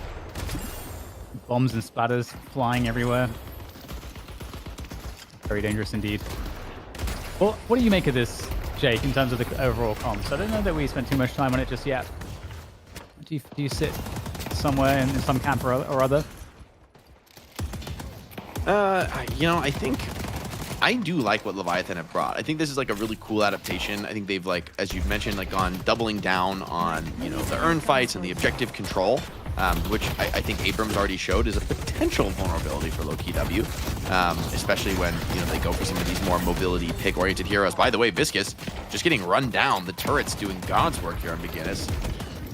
Bombs and spatters flying everywhere. Very dangerous indeed. Well, what do you make of this, Jake, in terms of the overall comps? I don't know that we spent too much time on it just yet. Do you sit somewhere in some camp or other? I think I do like what Leviathan have brought. I think this is like a really cool adaptation. I think they've, like, as you've mentioned, like gone doubling down on, the urn fights and the objective control, which I think Abrams already showed is a potential vulnerability for Lowkey W, especially when, they go for some of these more mobility pick-oriented heroes. By the way, Viscous just getting run down. The turret's doing God's work here on McGinnis.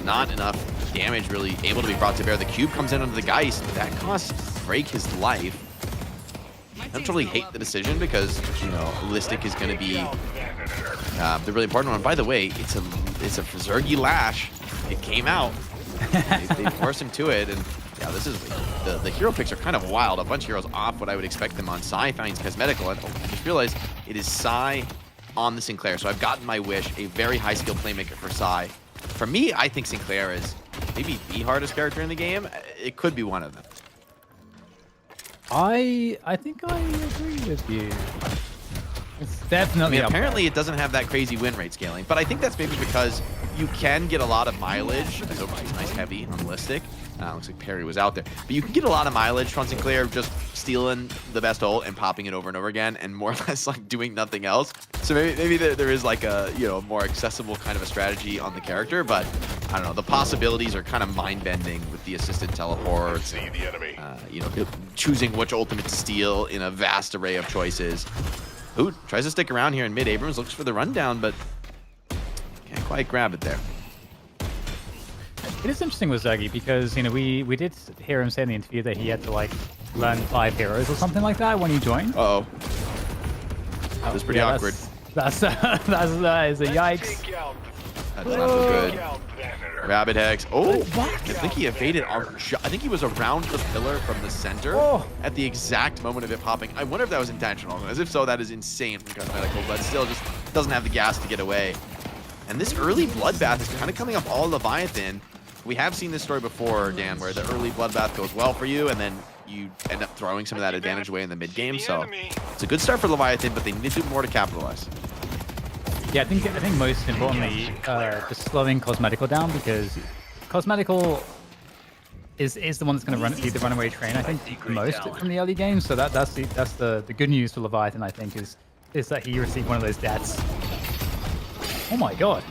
Not enough damage really able to be brought to bear. The cube comes in under the Geist. That costs Break his life. I don't really hate the decision because, Listic is going to be the really important one. By the way, it's a Zergy Lash. It came out. They forced him to it, and yeah, this is the hero picks are kind of wild. A bunch of heroes off what I would expect them on. Psy finds Cosmetical, and I just realized it is Psy on the Sinclair. So I've gotten my wish, a very high skill playmaker for Psy. For me, I think Sinclair is maybe the hardest character in the game. It could be one of them. I think I agree with you. It's definitely apparently it doesn't have that crazy win rate scaling, but I think that's maybe because you can get a lot of mileage. So nice heavy on Listic. Looks like Perry was out there. But you can get a lot of mileage from Sinclair just stealing the best ult and popping it over and over again and more or less like doing nothing else. So maybe there is like a, you know, more accessible kind of a strategy on the character, but I don't know. The possibilities are kind of mind-bending with the assisted teleports. See the enemy. You know, choosing which ultimate to steal in a vast array of choices. Hoot tries to stick around here in mid. Abrams looks for the rundown, but can't quite grab it there. It is interesting with Zergy because, you know, we did hear him say in the interview that he had to like learn 5 heroes or something like that when he joined. Uh-oh. That was pretty awkward. That is a yikes. That's not so good. Rabbit Hex. Oh, I think he evaded. I think he was around the pillar from the center at the exact moment of it popping. I wonder if that was intentional. As if so, that is insane from Cosmetical, but still just doesn't have the gas to get away. And this early bloodbath is kind of coming up all Leviathan. We have seen this story before, Dan, where the early bloodbath goes well for you, and then you end up throwing some of that advantage away in the mid game. So it's a good start for Leviathan, but they need to do more to capitalize. Yeah, I think most importantly, just slowing Cosmetical down, because Cosmetical is the one that's going to be the runaway train. I think most from the early game. So that's the good news for Leviathan. I think is that he received one of those deaths. Oh my god.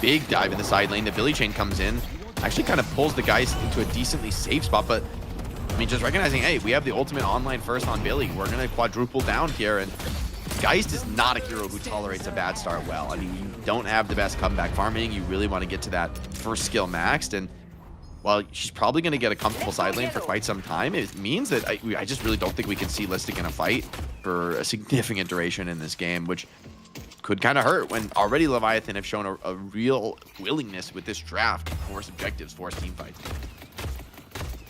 Big dive in the side lane. The Billy chain comes in. Actually kind of pulls the guys into a decently safe spot, but I mean, just recognizing, hey, we have the ultimate online first on Billy. We're going to quadruple down here, and Geist is not a hero who tolerates a bad start well. I mean, you don't have the best comeback farming. You really want to get to that first skill maxed, and while she's probably going to get a comfortable side lane for quite some time, it means that I just really don't think we can see Listic in a fight for a significant duration in this game, which could kind of hurt when already Leviathan have shown a real willingness with this draft to force objectives, force team fights.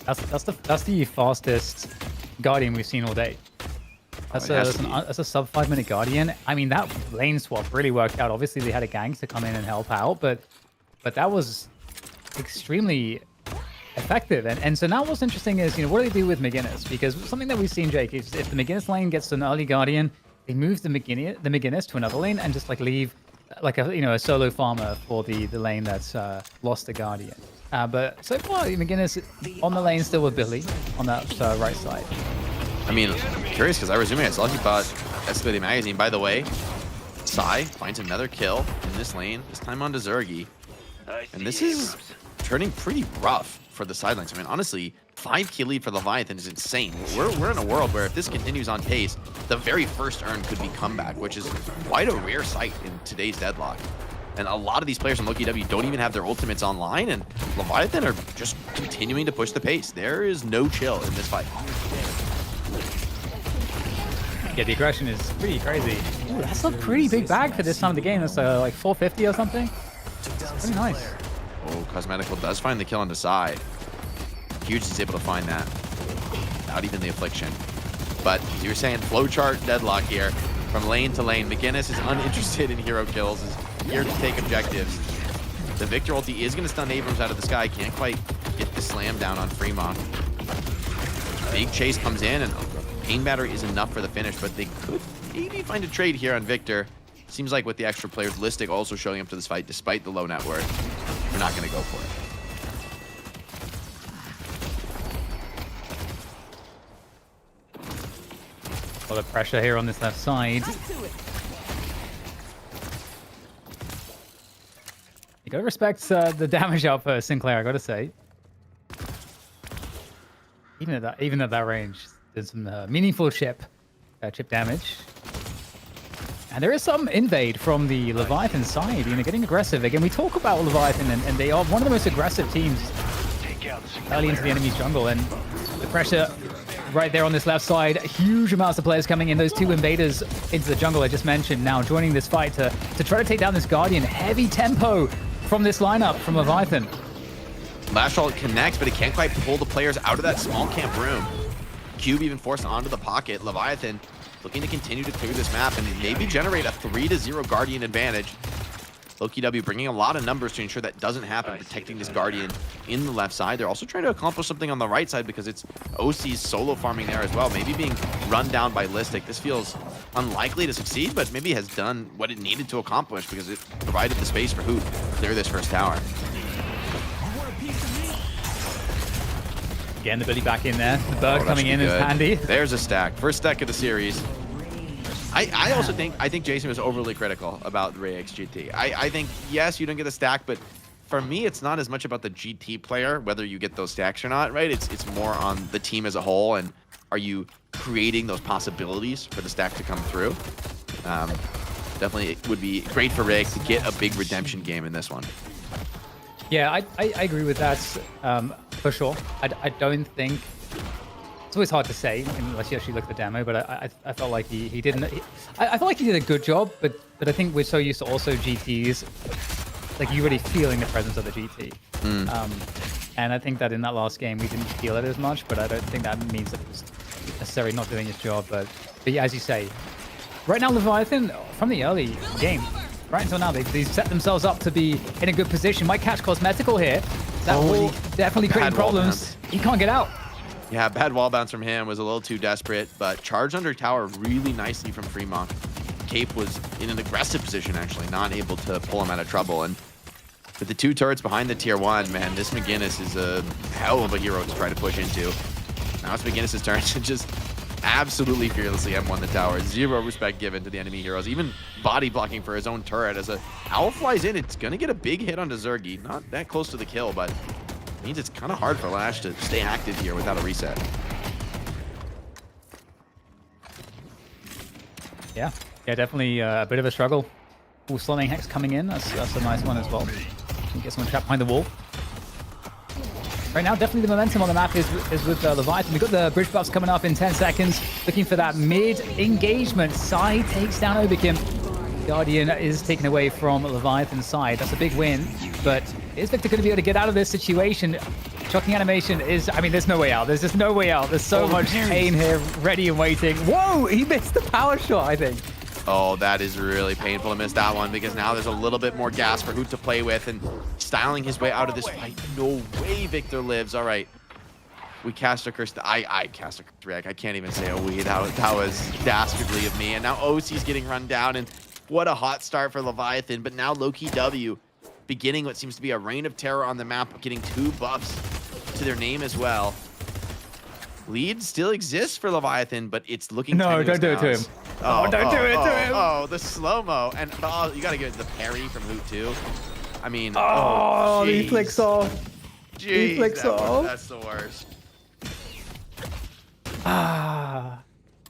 That's the fastest Guardian we've seen all day. That's a sub 5 minute Guardian. I mean, that lane swap really worked out. Obviously, they had a gank to come in and help out, but that was extremely effective. And so now what's interesting is, you know, what do they do with McGinnis? Because something that we've seen, Jake, is if the McGinnis lane gets an early Guardian, they move the McGinnis to another lane and just like leave like a solo farmer for the lane that's lost the Guardian. But so far, McGinnis on the lane still with Billy on that right side. I mean, I'm curious because I was assuming it's Lucky Bot Escalating Magazine. By the way, Psy finds another kill in this lane, this time on Zergy. And this is turning pretty rough for the sidelines. I mean, honestly, 5k lead for Leviathan is insane. We're in a world where if this continues on pace, the very first earn could be comeback, which is quite a rare sight in today's Deadlock. And a lot of these players from Lowkey W don't even have their ultimates online, and Leviathan are just continuing to push the pace. There is no chill in this fight. Yeah, the aggression is pretty crazy. Ooh, that's a pretty big bag for this time of the game. That's like 450 or something. Pretty nice. Oh, Cosmetical does find the kill on the side. Huge is able to find that. Not even the affliction. But as you were saying, flowchart Deadlock here. From lane to lane. McGinnis is uninterested in hero kills. Is here to take objectives. The Victor ulti is going to stun Abrams out of the sky. Can't quite get the slam down on Fremont. Big chase comes in, and Pain Battery is enough for the finish, but they could maybe find a trade here on Victor. Seems like with the extra players, Listic also showing up to this fight despite the low net worth. We're not going to go for it. A lot of pressure here on this left side. You gotta respect the damage output of Sinclair, I gotta say. Even at that range, there's some meaningful chip damage. And there is some invade from the Leviathan side, you know, getting aggressive. Again, we talk about Leviathan, and they are one of the most aggressive teams early into the enemy's jungle, and the pressure right there on this left side, huge amounts of players coming in. Those two invaders into the jungle I just mentioned now joining this fight to try to take down this Guardian. Heavy tempo from this lineup from Leviathan. Lash ult connects, but it can't quite pull the players out of that small camp room. Cube even forced onto the pocket. Leviathan looking to continue to clear this map and maybe generate a 3-0 Guardian advantage. Lowkey W bringing a lot of numbers to ensure that doesn't happen, protecting this Guardian in the left side. They're also trying to accomplish something on the right side because it's OC's solo farming there as well. Maybe being run down by Listic. This feels unlikely to succeed, but maybe has done what it needed to accomplish because it provided the space for Hoot to clear this first tower. Getting the Billy back in there. The bird that coming should in be is good. handy. There's a stack. First stack of the series. I also think Jason was overly critical about the Ray X GT. I think, yes, you don't get a stack, but for me, it's not as much about the GT player, whether you get those stacks or not, right? It's more on the team as a whole, and are you creating those possibilities for the stack to come through? Definitely, it would be great for Ray X to get a big redemption game in this one. Yeah, I agree with that for sure. I don't think it's always hard to say unless you actually look at the demo. But I felt like he didn't. I felt like he did a good job. But I think we're so used to also GTs, like you really feeling the presence of the GT. And I think that in that last game we didn't feel it as much. But I don't think that means that it was necessarily not doing his job. But yeah, as you say, right now Leviathan from the early game. Right until now, they've set themselves up to be in a good position. Might catch Cosmetical here. That will definitely create problems. He can't get out. Yeah, bad wall bounce from him, was a little too desperate, but charged under tower really nicely from Fremont. Cape was in an aggressive position, actually, not able to pull him out of trouble. And with the 2 turrets behind the tier 1, man, this McGinnis is a hell of a hero to try to push into. Now it's McGinnis' turn to just absolutely fearlessly M1 the tower. Zero respect given to the enemy heroes. Even body blocking for his own turret. As a owl flies in, it's going to get a big hit onto Zergy. Not that close to the kill, but means it's kind of hard for Lash to stay active here without a reset. Yeah, definitely a bit of a struggle. Ooh, Slamming Hex coming in. That's a nice one as well. Get someone trapped behind the wall. Right now, definitely the momentum on the map is with Leviathan. We've got the bridge buffs coming up in 10 seconds. Looking for that mid-engagement. Sai takes down Obikim. Guardian is taken away from Leviathan's side. That's a big win. But is Victor going to be able to get out of this situation? Shocking animation is... I mean, there's no way out. There's just no way out. There's so much pain here, ready and waiting. Whoa! He missed the power shot, I think. Oh, that is really painful to miss that one, because now there's a little bit more gas for Hoot to play with, and styling his way out of this fight. No way Victor lives. All right. We cast a curse. I cast a curse. I can't even say a we. That was dastardly of me. And now OC's getting run down, and what a hot start for Leviathan. But now Lowkey W beginning what seems to be a reign of terror on the map, getting 2 buffs to their name as well. Lead still exists for Leviathan, but it's looking No, tenuous don't do now. it to him. Oh, don't do it to him. Oh, the slow-mo. And you got to give it the parry from Hoot, too. I mean, he jeez. flicks off. Jeez, He flicks off. That's the worst.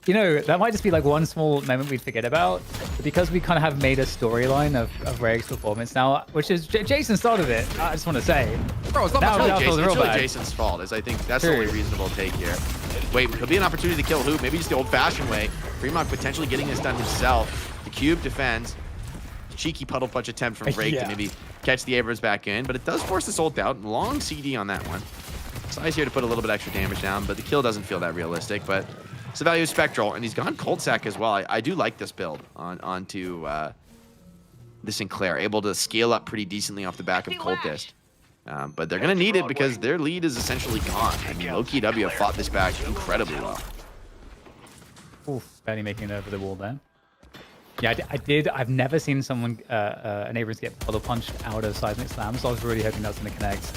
You know, that might just be like one small moment we'd forget about, but because we kind of have made a storyline of Reg's performance now, which is Jason started it. I just want to say, Bro, it's not Now- my now fault. it feels It's real really bad. Jason's fault, is I think that's the True. only reasonable take here. Wait, could be an opportunity to kill Hoop, maybe just the old-fashioned way. Fremont potentially getting this done himself. The cube defends. Cheeky puddle punch attempt from Rake Yeah. to maybe catch the Abrams back in, but it does force this ult out. Long CD on that one. Sai's here to put a little bit extra damage down, but the kill doesn't feel that realistic. But it's the value of Spectral, and he's gone Cold Sack as well. I do like this build onto the Sinclair, able to scale up pretty decently off the back of Cultist. But they're going to need it because their lead is essentially gone. I mean, Lowkey W have fought this back incredibly well. oof, barely making it over the wall there. Yeah, I've never seen someone, an Abrams get puddle punched out of Seismic Slam, so I was really hoping that was going to connect.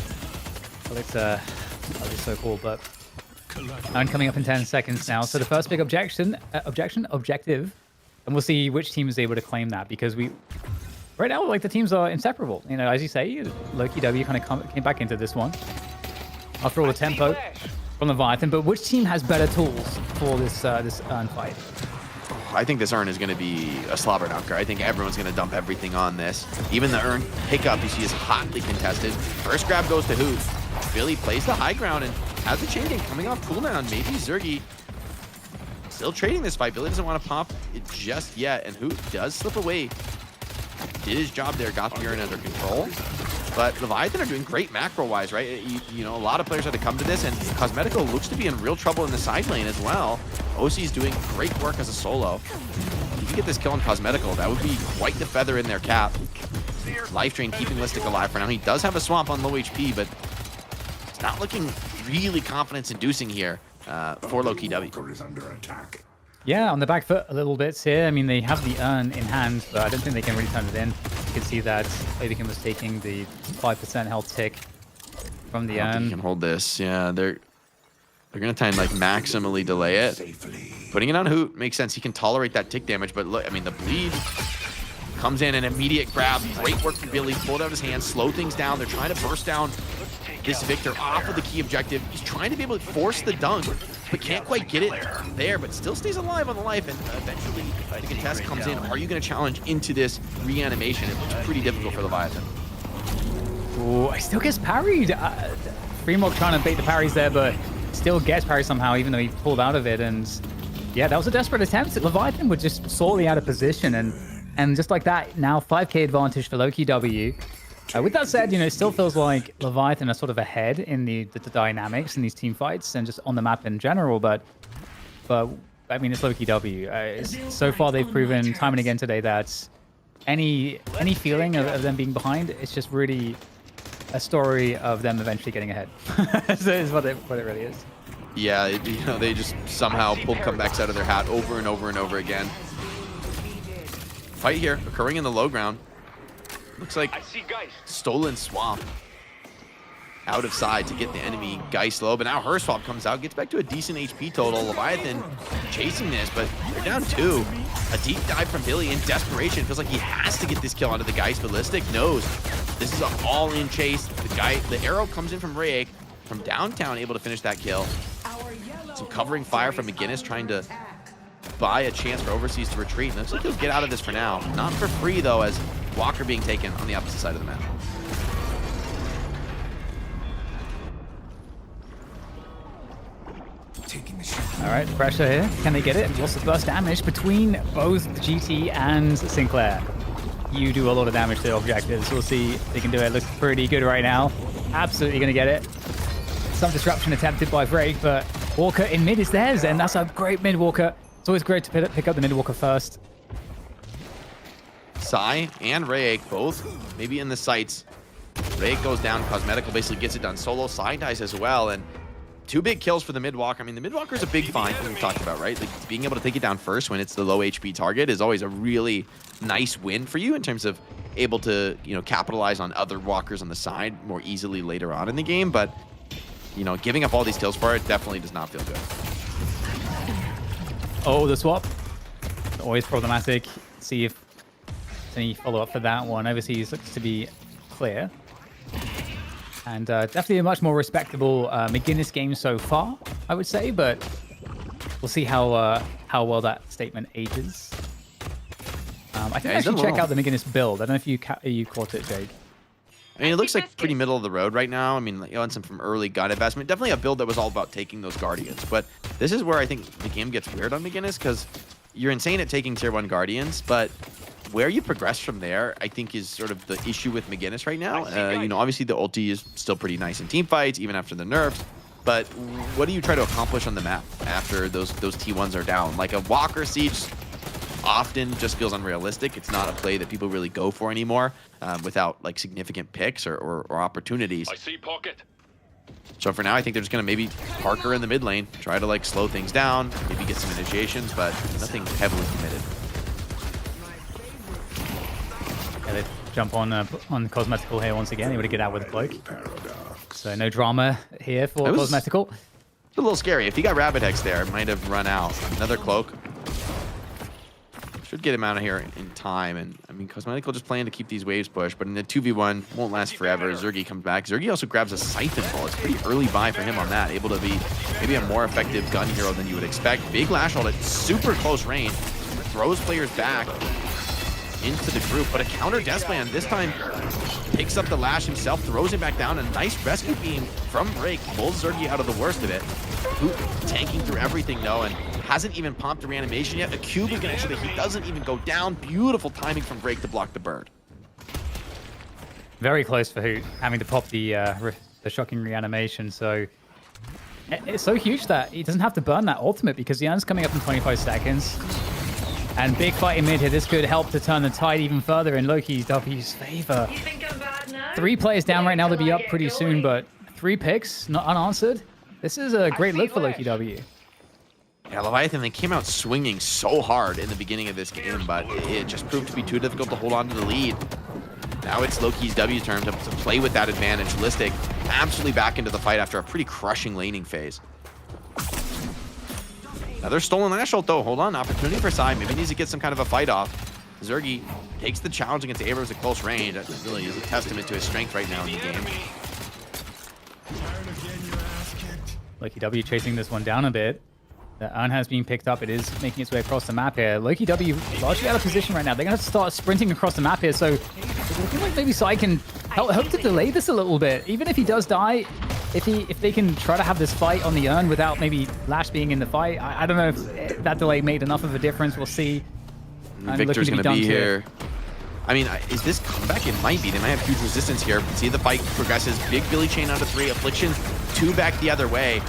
Well, that was so cool, but... And coming up in 10 seconds now. So the first big objective, and we'll see which team is able to claim that, because right now, like, the teams are inseparable. You know, as you say, Lowkey W kind of came back into this one after all the tempo from Leviathan. But which team has better tools for this urn fight? I think this urn is going to be a slobber knocker. I think everyone's going to dump everything on this. Even the urn pickup you see is hotly contested. First grab goes to Hoot. Billy plays the high ground and has the chain gang coming off cooldown. Maybe Zergy still trading this fight. Billy doesn't want to pop it just yet, and Hoot does slip away. Did his job there, got the urn under control. But Leviathan are doing great macro-wise, right? You know, a lot of players had to come to this, and Cosmetico looks to be in real trouble in the side lane as well. OC's doing great work as a solo. If you can get this kill on Cosmetico, that would be quite the feather in their cap. Life Drain keeping Listic alive for now. He does have a swamp on low HP, but it's not looking really confidence-inducing here for Lowkey W. Is under attack. Yeah, on the back foot a little bit here. I mean, they have the urn in hand, but I don't think they can really turn it in. You can see that Obikin was taking the 5% health tick from the I don't think urn. he can hold this. Yeah, they're They're gonna try and like maximally delay it. Safely. Putting it on Hoot makes sense. He can tolerate that tick damage, but look, I mean, the bleed comes in, an immediate grab. Great work from Billy. Pulled out his hands, slow things down. They're trying to burst down this Victor off of the key objective. He's trying to be able to force the dunk, but can't quite get it there, but still stays alive on the life. And eventually, the contest comes in. Are you going to challenge into this reanimation? It looks pretty difficult for Leviathan. Ooh, he still gets parried. Fremog trying to bait the parries there, but still gets parried somehow, even though he pulled out of it. And yeah, that was a desperate attempt. Leviathan was just sorely out of position, and just like that, now 5k advantage for Lowkey W. With that said, you know, it still feels like Leviathan are sort of ahead in the dynamics in these team fights and just on the map in general. But I mean, it's Lowkey W. So far, they've proven time and again today that any feeling of them being behind, it's just really a story of them eventually getting ahead. So it's what it really is. Yeah, you know, they just somehow pull comebacks out of their hat over and over and over again. Fight here occurring in the low ground. Looks like stolen swap out of side to get the enemy Geist low, but now her swap comes out, gets back to a decent HP total. Leviathan chasing this, but they're down 2. A deep dive from Billy in desperation. Feels like he has to get this kill onto the Geist. Ballistic knows this is an all-in chase. The arrow comes in from Rayek from downtown, able to finish that kill. Some covering fire from McGinnis, trying to buy a chance for Overseas to retreat. And looks like he'll get out of this for now. Not for free, though, as Walker being taken on the opposite side of the map. All right, pressure here. Can they get it? What's the burst damage between both GT and Sinclair? You do a lot of damage to objectives. We'll see if they can do it. Looks pretty good right now. Absolutely going to get it. Some disruption attempted by Drake, but Walker in mid is theirs, and that's a great mid Walker. It's always great to pick up the mid Walker first. Sai and Rayek both maybe in the sights. Rayek goes down. Cosmetical basically gets it done solo. Sai dies as well, and 2 big kills for the mid-walker. I mean, the mid-walker is a big find, as we've talked about, right? Like, being able to take it down first when it's the low HP target is always a really nice win for you in terms of able to, you know, capitalize on other walkers on the side more easily later on in the game. But, you know, giving up all these kills for it definitely does not feel good. Oh, the swap. Always problematic. See if there's any follow-up for that one. Overseas looks to be clear. And definitely a much more respectable McGinnis game so far, I would say, but we'll see how well that statement ages. I think I should check out the McGinnis build. I don't know if you caught it, Jake. I mean, it looks like pretty middle of the road right now. I mean, you know, and some from early gun investment. Definitely a build that was all about taking those Guardians. But this is where I think the game gets weird on McGinnis, because you're insane at taking tier 1 Guardians, but where you progress from there, I think, is sort of the issue with McGinnis right now. You know, obviously the ulti is still pretty nice in team fights, even after the nerfs. But what do you try to accomplish on the map after those T1s are down? Like a Walker Siege often just feels unrealistic. It's not a play that people really go for anymore without like significant picks or opportunities. I see pocket. So for now, I think they're just going to maybe park her in the mid lane, try to like slow things down, maybe get some initiations, but nothing heavily committed. Yeah, they jump on Cosmetical here once again. Able to get out with a cloak. So no drama here for Cosmetical. It's a little scary. If he got Rabbit Hex there, it might have run out. Another cloak. Should get him out of here in time. And I mean, Cosmetical just playing to keep these waves pushed, but in the 2v1, won't last forever. Zergy comes back. Zergy also grabs a Siphon Ball. It's pretty early buy for him on that. Able to be maybe a more effective gun hero than you would expect. Big Lash Hold at super close range. Throws players back into the group, but a counter Deathland this time picks up the Lash himself, throws him back down. A nice rescue beam from Break pulls Zergy out of the worst of it. Hoot tanking through everything though, and hasn't even popped the reanimation yet. A cube is gonna ensure that he doesn't even go down. Beautiful timing from Break to block the bird. Very close for Hoot, having to pop the shocking reanimation. So it's so huge that he doesn't have to burn that ultimate because the end's coming up in 25 seconds. And big fight in mid here. This could help to turn the tide even further in Lowkey W's favor. You think I'm bad now? 3 players down right now. They'll be up pretty soon, but 3 picks not unanswered. This is a great look for Lowkey W. Yeah, Leviathan, they came out swinging so hard in the beginning of this game, but it just proved to be too difficult to hold on to the lead. Now it's Lowkey W's turn to play with that advantage. Listic absolutely back into the fight after a pretty crushing laning phase. Another stolen lash ult though. Hold on, opportunity for Sai. Maybe he needs to get some kind of a fight off. Zergy takes the challenge against Abrams at close range. That really is a testament to his strength right now in the game. Lowkey W chasing this one down a bit. The urn has been picked up. It is making its way across the map here. Lowkey W largely out of position right now. They're going to have to start sprinting across the map here. So it's looking like maybe Sai can help to delay this a little bit. Even if he does die, if they can try to have this fight on the urn without maybe Lash being in the fight, I don't know if that delay made enough of a difference. We'll see. Victor's going to be here. I mean, is this comeback? It might be. They might have huge resistance here. See the fight progresses. Big Billy chain out of 3. Affliction 2 back the other way.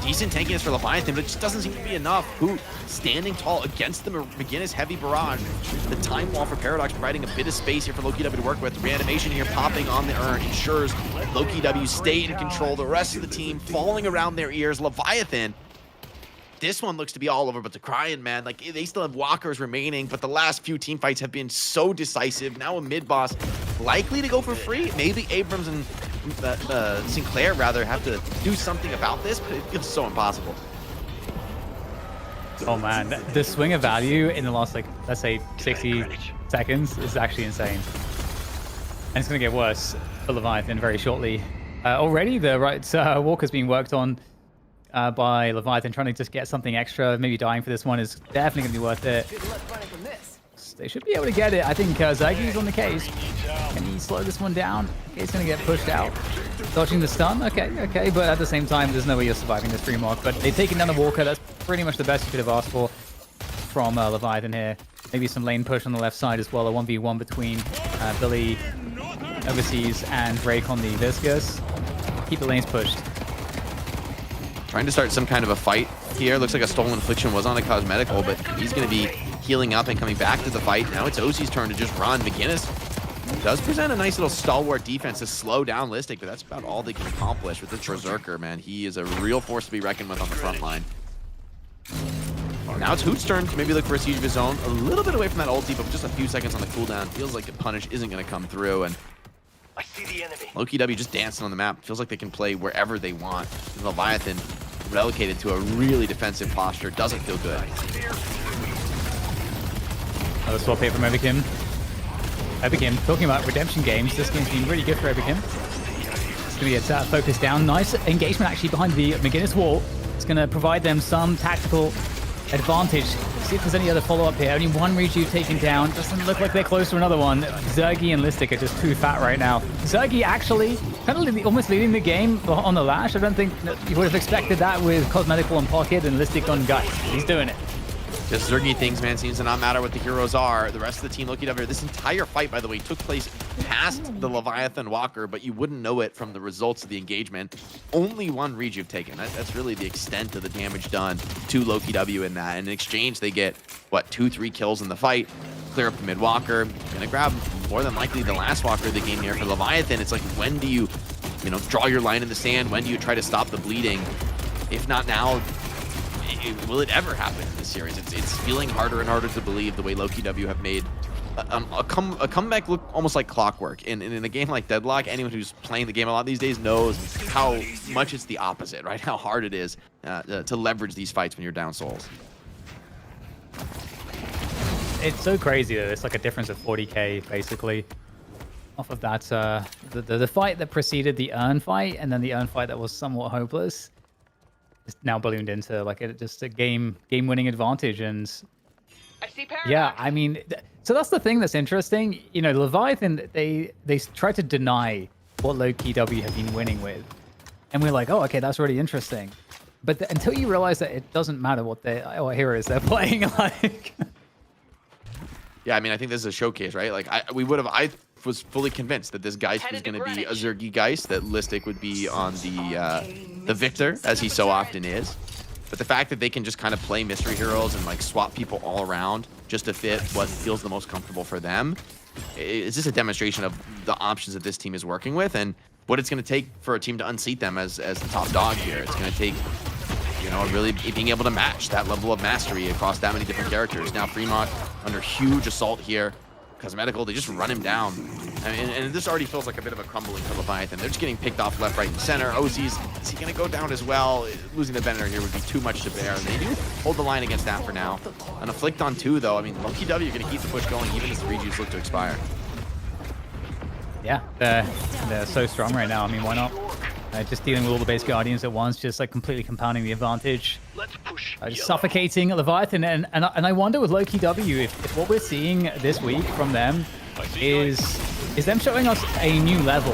Decent tankiness for Leviathan, but it just doesn't seem to be enough. Who standing tall against the McGinnis heavy barrage. The time wall for Paradox providing a bit of space here for Lowkey W to work with. Reanimation here popping on the urn ensures Lowkey W stay in control. The rest of the team falling around their ears. Leviathan, this one looks to be all over but the crying, man. Like, they still have walkers remaining, but the last few team fights have been so decisive. Now a mid boss likely to go for free. Maybe Abrams and Sinclair rather have to do something about this, but it feels so impossible. Oh man, the swing of value in the last, like, let's say 60 seconds is actually insane. And it's going to get worse for Leviathan very shortly. Already the right walker's being worked on by Leviathan, trying to just get something extra. Maybe dying for this one is definitely going to be worth it. Good luck running from this. They should be able to get it. I think Zergy's on the case. Can he slow this one down? Okay, he's going to get pushed out. Dodging the stun. Okay. But at the same time, there's no way you're surviving this free mark. But they've taken down the Walker. That's pretty much the best you could have asked for from Leviathan here. Maybe some lane push on the left side as well. A 1v1 between Billy Overseas and Drake on the Viscous. Keep the lanes pushed. Trying to start some kind of a fight here. Looks like a stolen affliction was on a cosmetical, but he's going to be healing up and coming back to the fight. Now it's Ozzy's turn to just run. McGinnis does present a nice little stalwart defense to slow down Listic, but that's about all they can accomplish with this Berserker, man. He is a real force to be reckoned with on the front line. Now it's Hoot's turn to maybe look for a siege of his own. A little bit away from that ulti, but with just a few seconds on the cooldown. Feels like the punish isn't going to come through, and I see the enemy. Lowkey W just dancing on the map. Feels like they can play wherever they want. And Leviathan relegated to a really defensive posture. Doesn't feel good. Another swap here from Epikim. Epikim, talking about redemption games, this game's been really good for Epikim. It's going to get focused down. Nice engagement actually behind the McGinnis wall. It's going to provide them some tactical advantage. See if there's any other follow-up here. Only one Reju taken down. Doesn't look like they're close to another one. Zergy and Listic are just too fat right now. Zergy actually kind of almost leading the game on the Lash. I don't think you would have expected that with Cosmetical on Pocket and Listic on Guts. He's doing it. Just Zergy things, man, seems to not matter what the heroes are. The rest of the team Lowkey W. This entire fight, by the way, took place past the Leviathan Walker, but you wouldn't know it from the results of the engagement. Only one rejuve taken. That's really the extent of the damage done to Lowkey W in that. In exchange, they get, what, 2-3 kills in the fight. Clear up the mid Walker. Gonna grab more than likely the last Walker of the game here for Leviathan. It's like, when do you draw your line in the sand? When do you try to stop the bleeding? If not now, will it ever happen in this series? It's feeling harder and harder to believe the way Lowkey W have made a comeback look almost like clockwork. And in a game like Deadlock, anyone who's playing the game a lot these days knows how much it's the opposite, right? How hard it is to leverage these fights when you're down souls. It's so crazy that it's like a difference of 40k basically off of that. The fight that preceded the urn fight and then the urn fight that was somewhat hopeless. It's now ballooned into like just a game-winning advantage, and I see Paradox. yeah, I mean, so that's the thing that's interesting. Leviathan, they tried to deny what Lowkey W have been winning with, and we're like, oh, okay, that's really interesting. But until you realize that it doesn't matter what heroes they're playing, like. Yeah, I mean, I think this is a showcase, right? Like, I was fully convinced that this Geist was going to be a Zergy Geist, that Listic would be on the Victor, as he so often is. But the fact that they can just kind of play mystery heroes and like swap people all around just to fit what feels the most comfortable for them is just a demonstration of the options that this team is working with and what it's going to take for a team to unseat them as the top dog here. It's going to take, really being able to match that level of mastery across that many different characters. Now Fremont under huge assault here. Cosmetical, they just run him down. I mean, and this already feels like a bit of a crumbling for Leviathan. They're just getting picked off left, right, and center. OC's, is he going to go down as well? Losing the Bender here would be too much to bear. And they do hold the line against that for now. An Afflict on 2, though. I mean, Lowkey W going to keep the push going even as the rejuves look to expire. Yeah, they're so strong right now. I mean, why not? Just dealing with all the base Guardians at once, just like completely compounding the advantage. Just suffocating Leviathan. And I wonder with Lowkey W if what we're seeing this week from them is them showing us a new level,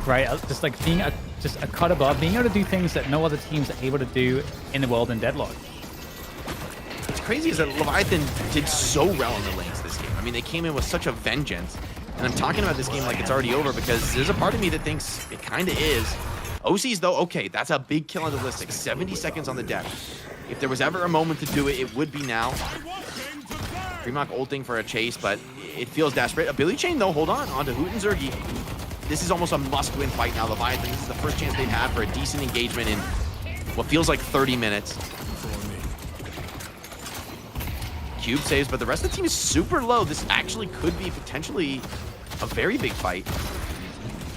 right? Just like being just a cut above, being able to do things that no other teams are able to do in the world in Deadlock. What's crazy is that Leviathan did so well in the lanes this game. I mean, they came in with such a vengeance. And I'm talking about this game like it's already over because there's a part of me that thinks it kind of is. OC's, though, okay, that's a big kill on the Ballistic. 70 seconds on the deck. If there was ever a moment to do it, it would be now. Fremont ulting for a chase, but it feels desperate. A Billy Chain, though, hold on to Hoot and Zergy. This is almost a must-win fight now. Leviathan, this is the first chance they've had for a decent engagement in what feels like 30 minutes. Cube saves, but the rest of the team is super low. This actually could be potentially a very big fight.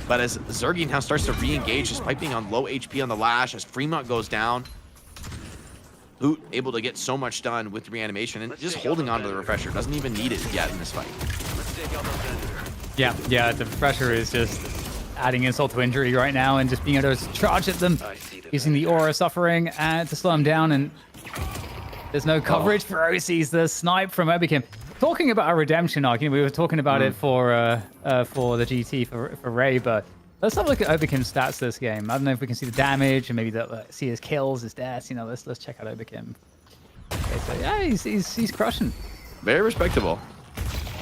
But as Zergy now starts to re-engage, despite being on low HP on the Lash, as Fremont goes down, Hoot able to get so much done with reanimation and just holding on to the refresher. Doesn't even need it yet in this fight. Yeah, the Refresher is just adding insult to injury right now and just being able to charge at them, using the Aura Suffering to slow them down. And there's no coverage for OC's. The snipe from Obikim. Talking about our redemption arc, we were talking about it for the GT for Ray, but let's have a look at Obikim's stats this game. I don't know if we can see the damage and maybe see his kills, his deaths. Let's check out Obikim. Okay, so yeah, he's crushing. Very respectable.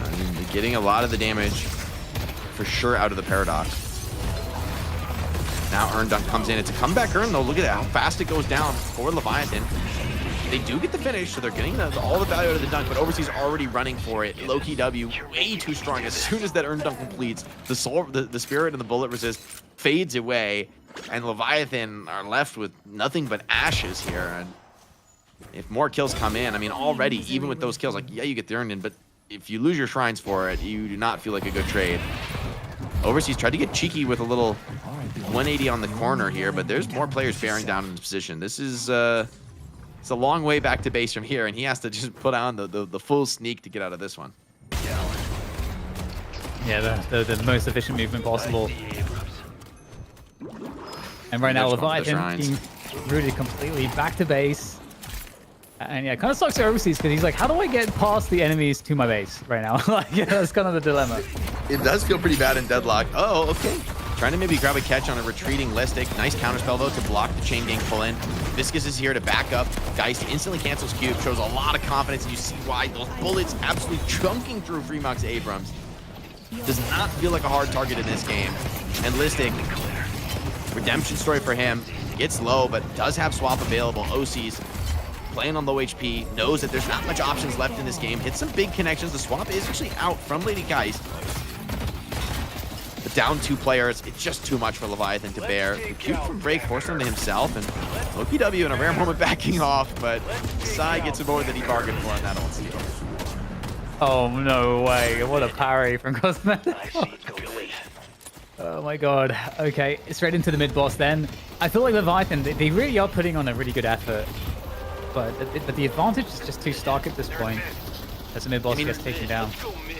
I mean, getting a lot of the damage for sure out of the Paradox. Now Earn Dunk comes in. It's a comeback Earn, though. Look at how fast it goes down for Leviathan. They do get the finish, so they're getting all the value out of the dunk, but Overseas already running for it. Lowkey W, way too strong. As soon as that Earn Dunk completes, the Spirit and the Bullet Resist fades away, and Leviathan are left with nothing but ashes here. And if more kills come in, I mean, already, even with those kills, like, yeah, you get the Earned in, but if you lose your Shrines for it, you do not feel like a good trade. Overseas tried to get cheeky with a little 180 on the corner here, but there's more players bearing down in this position. This is... it's a long way back to base from here, and he has to just put on the full sneak to get out of this one. Yeah, the most efficient movement possible. And right now, Leviathan being rooted completely back to base. And yeah, it kind of sucks for Overseas because he's like, how do I get past the enemies to my base right now? Yeah, that's kind of the dilemma. It does feel pretty bad in Deadlock. Oh, okay. Trying to maybe grab a catch on a retreating Listic. Nice counterspell, though, to block the chain gang pull in. Viscus is here to back up. Geist instantly cancels Cube, shows a lot of confidence, and you see why those bullets absolutely chunking through Fremont's Abrams. Does not feel like a hard target in this game. And Listic, redemption story for him. Gets low, but does have swap available. OC's playing on low HP, knows that there's not much options left in this game. Hits some big connections. The swap is actually out from Lady Geist. But down 2 players, it's just too much for Leviathan to bear. The Cube from Break forced him to himself, and Lowkey W in a rare moment backing off, but Sai gets more than he bargained for on that on steal. Oh, no way. What a parry from Cosmetic. Oh my god. Okay, straight into the mid-boss then. I feel like Leviathan, they really are putting on a really good effort. But the advantage is just too stark at this point as the mid-boss gets taken down.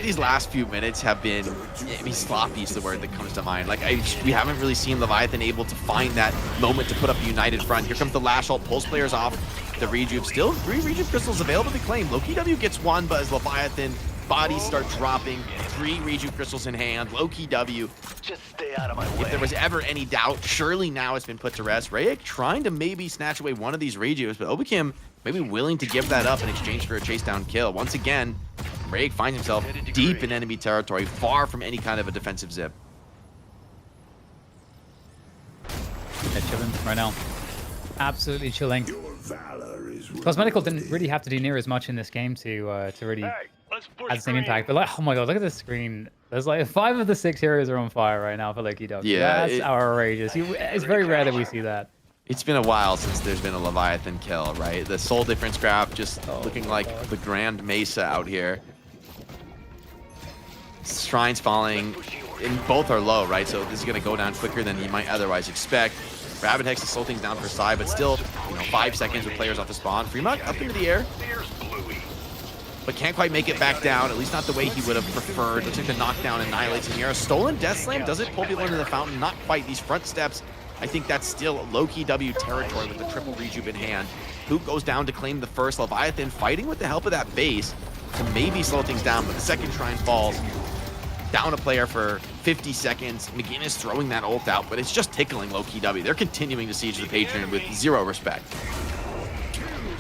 These last few minutes have been, I mean, sloppy is the word that comes to mind. Like, we haven't really seen Leviathan able to find that moment to put up a united front. Here comes the Lash ult, pulls players off the rejuve. Still 3 rejuve crystals available to claim. Lowkey W gets 1, but as Leviathan bodies start dropping, 3 rejuve crystals in hand. Lowkey W, Just stay out of my way. if there was ever any doubt, surely now it's been put to rest. Rayek trying to maybe snatch away one of these rejuves, but Obikim maybe willing to give that up in exchange for a chase down kill. Once again, Rayek finds himself deep in enemy territory, far from any kind of a defensive zip. They're chilling right now. Absolutely chilling. Your valor is Cosmetical didn't really have to do near as much in this game to really have the same impact. But like, oh my god, look at this screen. There's like 5 of the 6 heroes are on fire right now for Lowkey W. Yeah, That's outrageous. It's very rare that we see that. It's been a while since there's been a Leviathan kill, right? The soul difference graph just looking like the Grand Mesa out here. Shrines falling, and both are low, right? So this is going to go down quicker than you might otherwise expect. Rabbit Hex to slow things down for Psy, but still, 5 seconds with players off the spawn. Fremont up into the air, but can't quite make it back down, at least not the way he would have preferred. Looks like the knockdown annihilates him here. A stolen Death Slam, does it pull people into the fountain? Not quite. These front steps, I think that's still Lowkey W territory with the triple rejuve in hand. Hoop goes down to claim the first. Leviathan fighting with the help of that base to maybe slow things down, but the second Shrine falls. Down a player for 50 seconds. McGinnis throwing that ult out, but it's just tickling Lowkey W. They're continuing to siege the Patron with zero respect.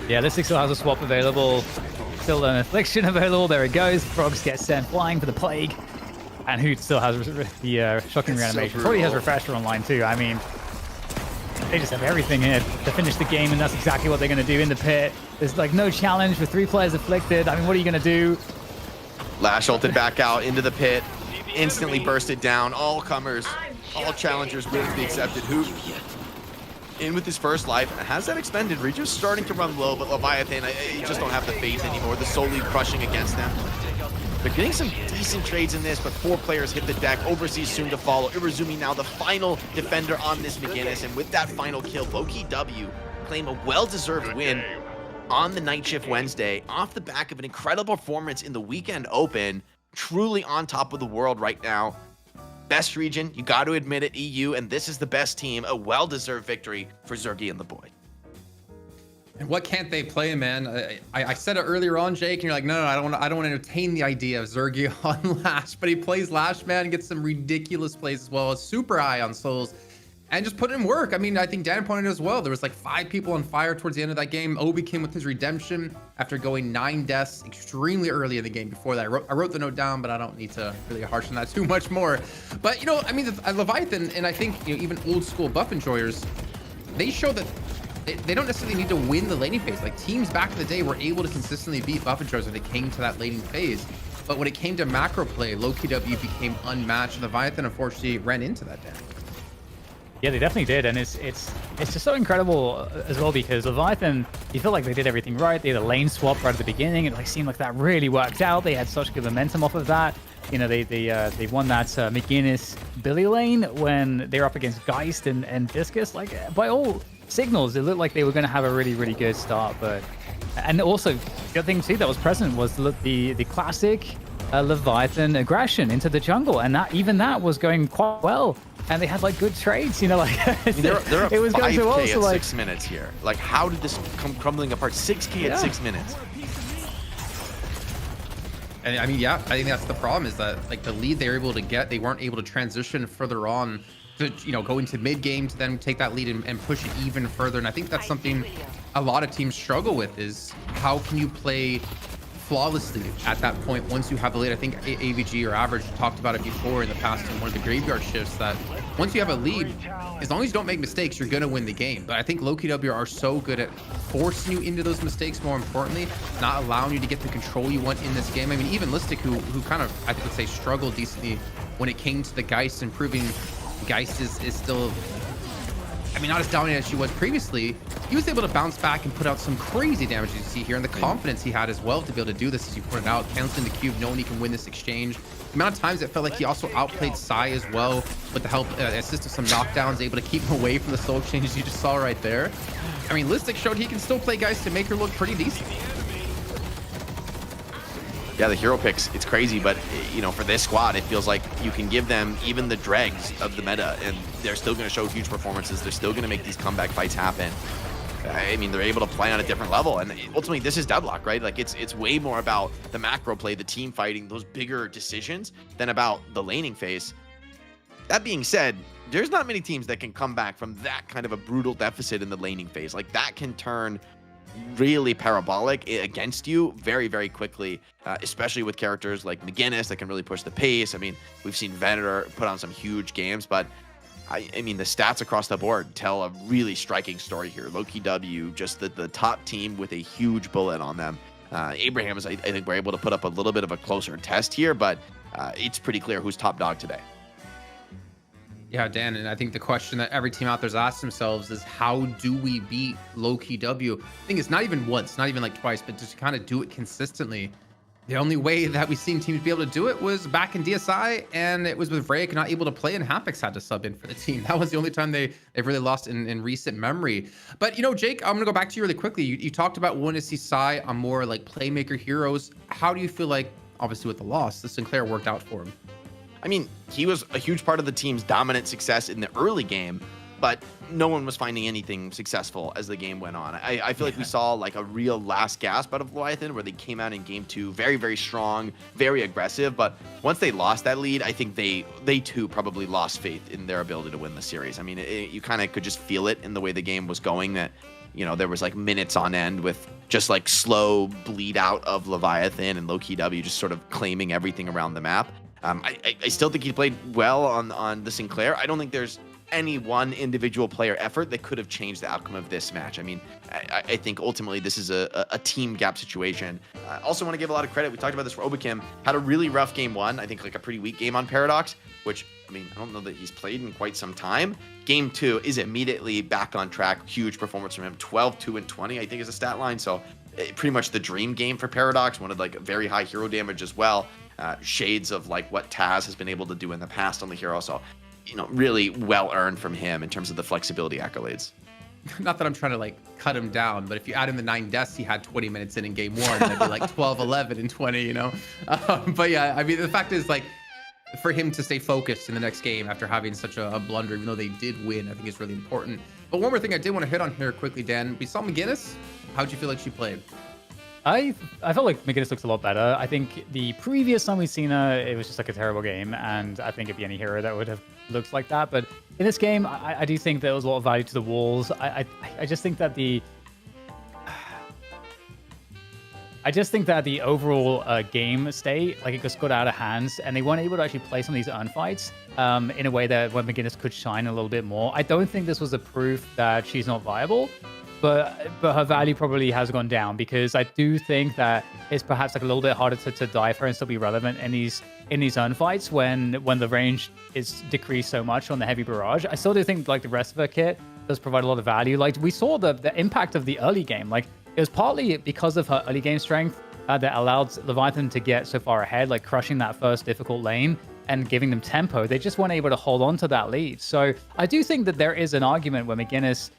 Yeah, this still has a swap available. Still an affliction available. There it goes. Frogs get sent flying for the plague. And Hoot still has the shocking reanimation. Probably has Refresher online too. I mean, they just have everything here to finish the game, and that's exactly what they're going to do in the pit. There's like no challenge with 3 players afflicted. I mean, what are you going to do? Lash ulted back out into the pit. Instantly bursted down. All comers, all challengers willing to be accepted. Hoop in with his first life. Has that expended? Reju's starting to run low, but Leviathan, you just don't have the faith anymore. The Soul Lead crushing against them. They're getting some decent trades in this, but 4 players hit the deck. Overseas soon to follow. Irizumi now the final defender on this McGinnis, and with that final kill, Lowkey W claim a well-deserved win on the Night Shift Wednesday off the back of an incredible performance in the Weekend Open. Truly on top of the world right now. Best region, you got to admit it, EU, and this is the best team. A well-deserved victory for Zergy and the boy. And what can't they play, man? I said it earlier on, Jake, and you're like, no, I don't want to entertain the idea of Zergy on Lash, but he plays Lash, man, and gets some ridiculous plays as well. Super high on souls, and just put in work. I mean, I think Dan pointed as well. There was like 5 people on fire towards the end of that game. Obi came with his redemption after going 9 deaths extremely early in the game. Before that, I wrote the note down, but I don't need to really harsh on that too much more. But I mean, Leviathan, and I think even old school buff enjoyers, they show that they don't necessarily need to win the laning phase. Like teams back in the day were able to consistently beat buff enjoyers when it came to that laning phase. But when it came to macro play, Lowkey W became unmatched. Leviathan unfortunately ran into that damage. Yeah, they definitely did, and it's just so incredible as well because Leviathan, you feel like they did everything right. They had a lane swap right at the beginning. It seemed like that really worked out. They had such good momentum off of that. They won that McGinnis Billy lane when they were up against Geist and Discus. Like by all signals, it looked like they were going to have a really good start. And also the other thing too that was present was the classic Leviathan aggression into the jungle, and that was going quite well. And they had like good trades, they're up it was going 5K so well. at So 6 minutes here. Like, how did this come crumbling apart? 6K at 6 minutes. And I mean, yeah, I think that's the problem is that like the lead they were able to get, they weren't able to transition further on to, go into mid game to then take that lead and push it even further. And I think that's something a lot of teams struggle with is how can you play flawlessly at that point once you have the lead. I think AVG or Average talked about it before in the past in one of the graveyard shifts that once you have a lead, as long as you don't make mistakes, you're gonna win the game. But I think Lowkey W are so good at forcing you into those mistakes, more importantly, not allowing you to get the control you want in this game. I mean, even Listic, who kind of, I would say, struggled decently when it came to the Geist, and proving Geist is still, I mean, not as dominant as she was previously. He was able to bounce back and put out some crazy damage, as you see here, and the confidence he had as well to be able to do this, as you pointed out, canceling the cube, knowing he can win this exchange. The amount of times it felt like he also outplayed Psy as well, with the help, assist of some knockdowns, able to keep him away from the soul exchanges you just saw right there. I mean, Listic showed he can still play guys to make her look pretty decent. Yeah, the hero picks, it's crazy, but for this squad, it feels like you can give them even the dregs of the meta, and they're still going to show huge performances. They're still going to make these comeback fights happen. I mean, they're able to play on a different level, and ultimately, this is Deadlock, right? Like, it's way more about the macro play, the team fighting, those bigger decisions, than about the laning phase. That being said, there's not many teams that can come back from that kind of a brutal deficit in the laning phase. Like, that can turn really parabolic against you very, very quickly, especially with characters like McGinnis that can really push the pace. I mean, we've seen Venator put on some huge games, but I mean, the stats across the board tell a really striking story here. Lowkey W, just the top team with a huge bullet on them. Abrahams, I think we're able to put up a little bit of a closer test here, but it's pretty clear who's top dog today. Yeah, Dan, and I think the question that every team out there's asked themselves is how do we beat Lowkey W? I think it's not even once, not even like twice, but just kind of do it consistently. The only way that we've seen teams be able to do it was back in DSI, and it was with Rake not able to play, and Hapex had to sub in for the team. That was the only time they've really lost in recent memory. But, Jake, I'm going to go back to you really quickly. You talked about wanting to see Sai on more like playmaker heroes. How do you feel like, obviously with the loss, the Sinclair worked out for him? I mean, he was a huge part of the team's dominant success in the early game, but no one was finding anything successful as the game went on. I feel like we saw like a real last gasp out of Leviathan where they came out in game 2 very, very strong, very aggressive. But once they lost that lead, I think they too probably lost faith in their ability to win the series. I mean, you kind of could just feel it in the way the game was going, that there was like minutes on end with just like slow bleed out of Leviathan and Lowkey W just sort of claiming everything around the map. I still think he played well on the Sinclair. I don't think there's any one individual player effort that could have changed the outcome of this match. I mean, I think ultimately this is a team gap situation. I also want to give a lot of credit. We talked about this for Obakim. Had a really rough game 1. I think like a pretty weak game on Paradox, which, I mean, I don't know that he's played in quite some time. Game 2 is immediately back on track. Huge performance from him. 12, 2, and 20, I think is a stat line. So pretty much the dream game for Paradox. Wanted like very high hero damage as well. Shades of like what Taz has been able to do in the past on the hero. So, really well earned from him in terms of the flexibility accolades. Not that I'm trying to like cut him down, but if you add in the 9 deaths he had 20 minutes in game 1, that'd be like 12, 11, and 20, But yeah, I mean, the fact is like for him to stay focused in the next game after having such a blunder, even though they did win, I think is really important. But one more thing I did want to hit on here quickly, Dan. We saw McGinnis. How'd you feel like she played? I felt like McGinnis looks a lot better. I think the previous time we've seen her, it was just like a terrible game, and I think it'd be any hero that would have looked like that. But in this game, I do think there was a lot of value to the walls. I just think that the overall game state, like it just got out of hands, and they weren't able to actually play some of these earn fights in a way that where McGinnis could shine a little bit more. I don't think this was a proof that she's not viable. But her value probably has gone down, because I do think that it's perhaps like a little bit harder to dive her and still be relevant in these earn fights when the range is decreased so much on the heavy barrage. I still do think like the rest of her kit does provide a lot of value. Like we saw the impact of the early game. Like it was partly because of her early game strength that allowed Leviathan to get so far ahead, like crushing that first difficult lane and giving them tempo. They just weren't able to hold on to that lead. So I do think that there is an argument where McGinnis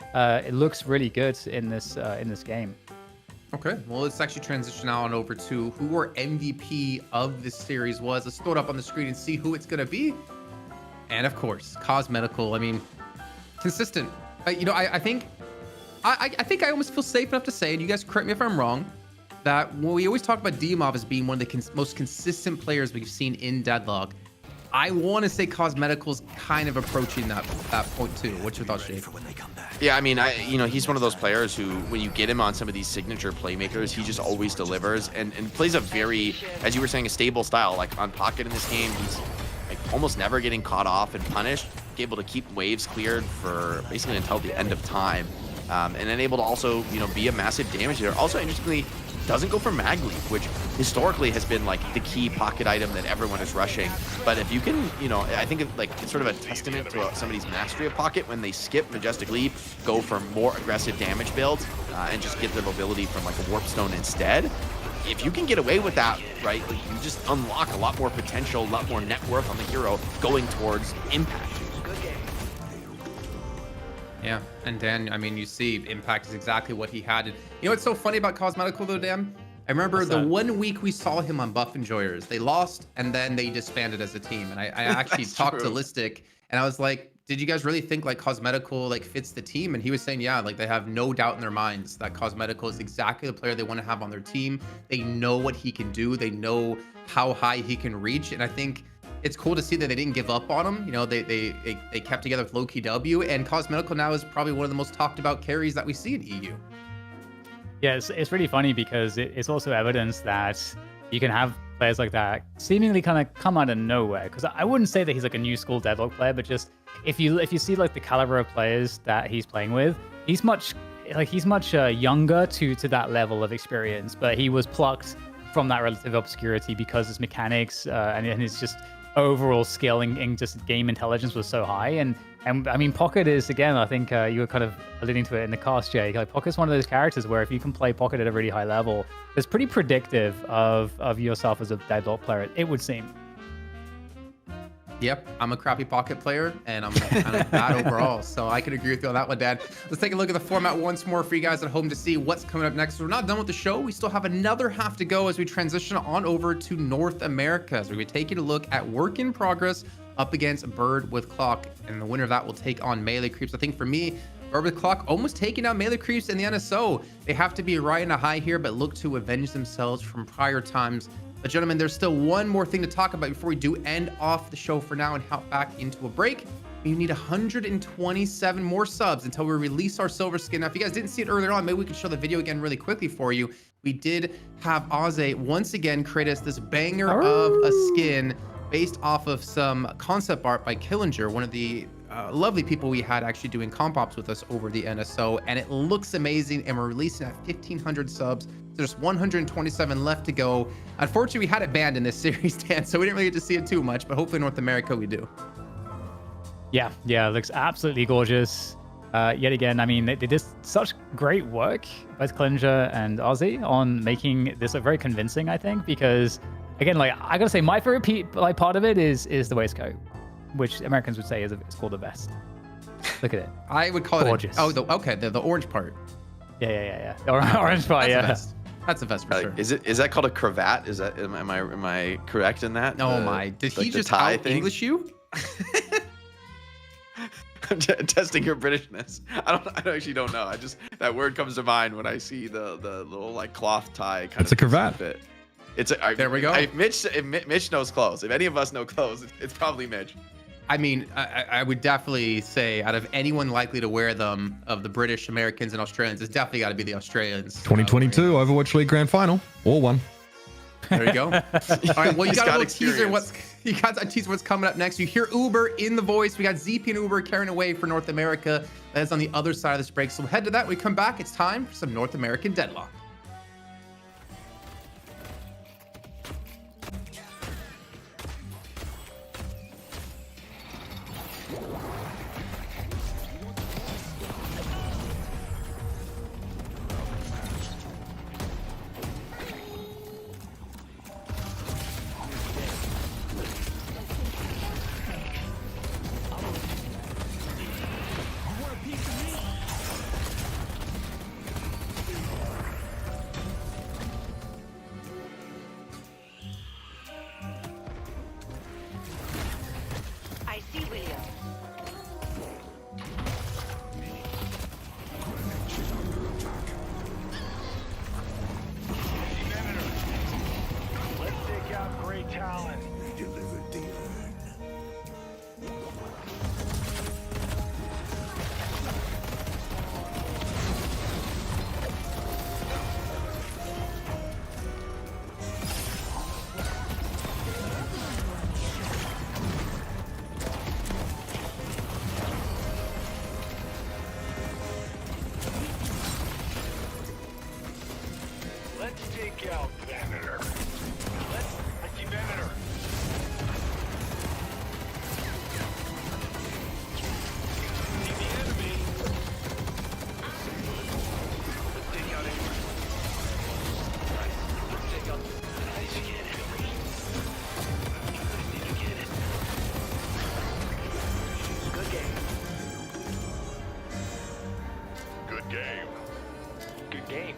it looks really good in this game. Okay, well, let's actually transition now on over to who our MVP of this series was. Let's throw it up on the screen and see who it's going to be. And of course, Cosmetical. I mean, consistent. I think I almost feel safe enough to say, and you guys correct me if I'm wrong, that when we always talk about D-Mob as being one of the most consistent players we've seen in Deadlock, I want to say Cosmetical's kind of approaching that point too. What's your thoughts, Jake? Yeah, I mean, he's one of those players who, when you get him on some of these signature playmakers, he just always delivers and plays a very, as you were saying, a stable style. Like on Pocket in this game, he's like almost never getting caught off and punished, able to keep waves cleared for basically until the end of time, and then able to also, be a massive damage dealer. Also, interestingly, doesn't go for mag leap, which historically has been like the key pocket item that everyone is rushing. But if you can, I think it's sort of a testament to somebody's mastery of pocket when they skip Majestic Leap, go for more aggressive damage builds, and just get the mobility from like a Warp Stone instead. If you can get away with that, right, like you just unlock a lot more potential, a lot more net worth on the hero going towards impact. Yeah, and Dan, I mean, you see, Impact is exactly what he had. And what's so funny about Cosmetical though, Dan? I remember the 1 week we saw him on Buff Enjoyers. They lost, and then they disbanded as a team. And I actually talked to Listic, and I was like, did you guys really think like Cosmetical like fits the team? And he was saying, yeah, like they have no doubt in their minds that Cosmetical is exactly the player they want to have on their team. They know what he can do. They know how high he can reach. And I think it's cool to see that they didn't give up on him. They kept together with Lowkey W, and Cosmetical now is probably one of the most talked about carries that we see in EU. Yeah, it's really funny because it's also evidence that you can have players like that seemingly kind of come out of nowhere. Because I wouldn't say that he's like a new school Deadlock player, but just if you see like the caliber of players that he's playing with, he's much younger to that level of experience, but he was plucked from that relative obscurity because his mechanics and his just overall skill in just game intelligence was so high. And I mean, Pocket is, again, I think you were kind of alluding to it in the cast, Jake. Like, Pocket's one of those characters where if you can play Pocket at a really high level, it's pretty predictive of yourself as a Deadlock player, it would seem. Yep, I'm a crappy Pocket player, and I'm kind of bad overall, so I could agree with you on that one, Dad. Let's take a look at the format once more for you guys at home to see what's coming up next. We're not done with the show. We still have another half to go as we transition on over to North America. So we're going to take a look at Work in Progress up against Bird with Clock, and the winner of that will take on Melee Creeps. I think for me, Bird with Clock almost taking out Melee Creeps in the NSO. They have to be riding a high here, but look to avenge themselves from prior times. But gentlemen, there's still one more thing to talk about before we do end off the show for now and hop back into a break. You need 127 more subs until we release our silver skin. Now, if you guys didn't see it earlier on, maybe we can show the video again really quickly for you. We did have Aze once again create us this banger of a skin based off of some concept art by Killinger, one of the lovely people we had actually doing comp ops with us over the NSO, and it looks amazing, and we're releasing at 1,500 subs. There's 127 left to go. Unfortunately, we had it banned in this series, Dan, so we didn't really get to see it too much, but hopefully North America we do. Yeah, it looks absolutely gorgeous. Yet again, I mean, they did such great work, both Killinger and Ozzy, on making this look very convincing, I think, because, again, like, I gotta say, my favorite part of it is the waistcoat, which Americans would say is called the vest. Look at it. I would call gorgeous. it the orange part. Yeah. The orange part, That's That's a vest for sure. Is that called a cravat? Is that am I correct in that? Oh my! Did he just out English you? I'm testing your Britishness. I actually don't know. That word comes to mind when I see the little like cloth tie kind of. It's a cravat. Fit. There we go. If Mitch knows clothes. If any of us know clothes, it's probably Mitch. I mean, I would definitely say out of anyone likely to wear them, of the British, Americans, and Australians, it's definitely got to be the Australians. 2022 Overwatch League Grand Final, or one. There you go. All right, well, you got a little teaser. You got a teaser what's coming up next. You hear Uber in the voice. We got ZP and Uber carrying away for North America. That is on the other side of this break. So we'll head to that. When we come back, it's time for some North American Deadlock. I see William. Let's take out Great Talon. Delivered the urn. Let's take out Venator. I see Venator. See the enemy. Let's take out Avery. Let's take out. Nice get it. Need to get it. Good game. Good game. Good game.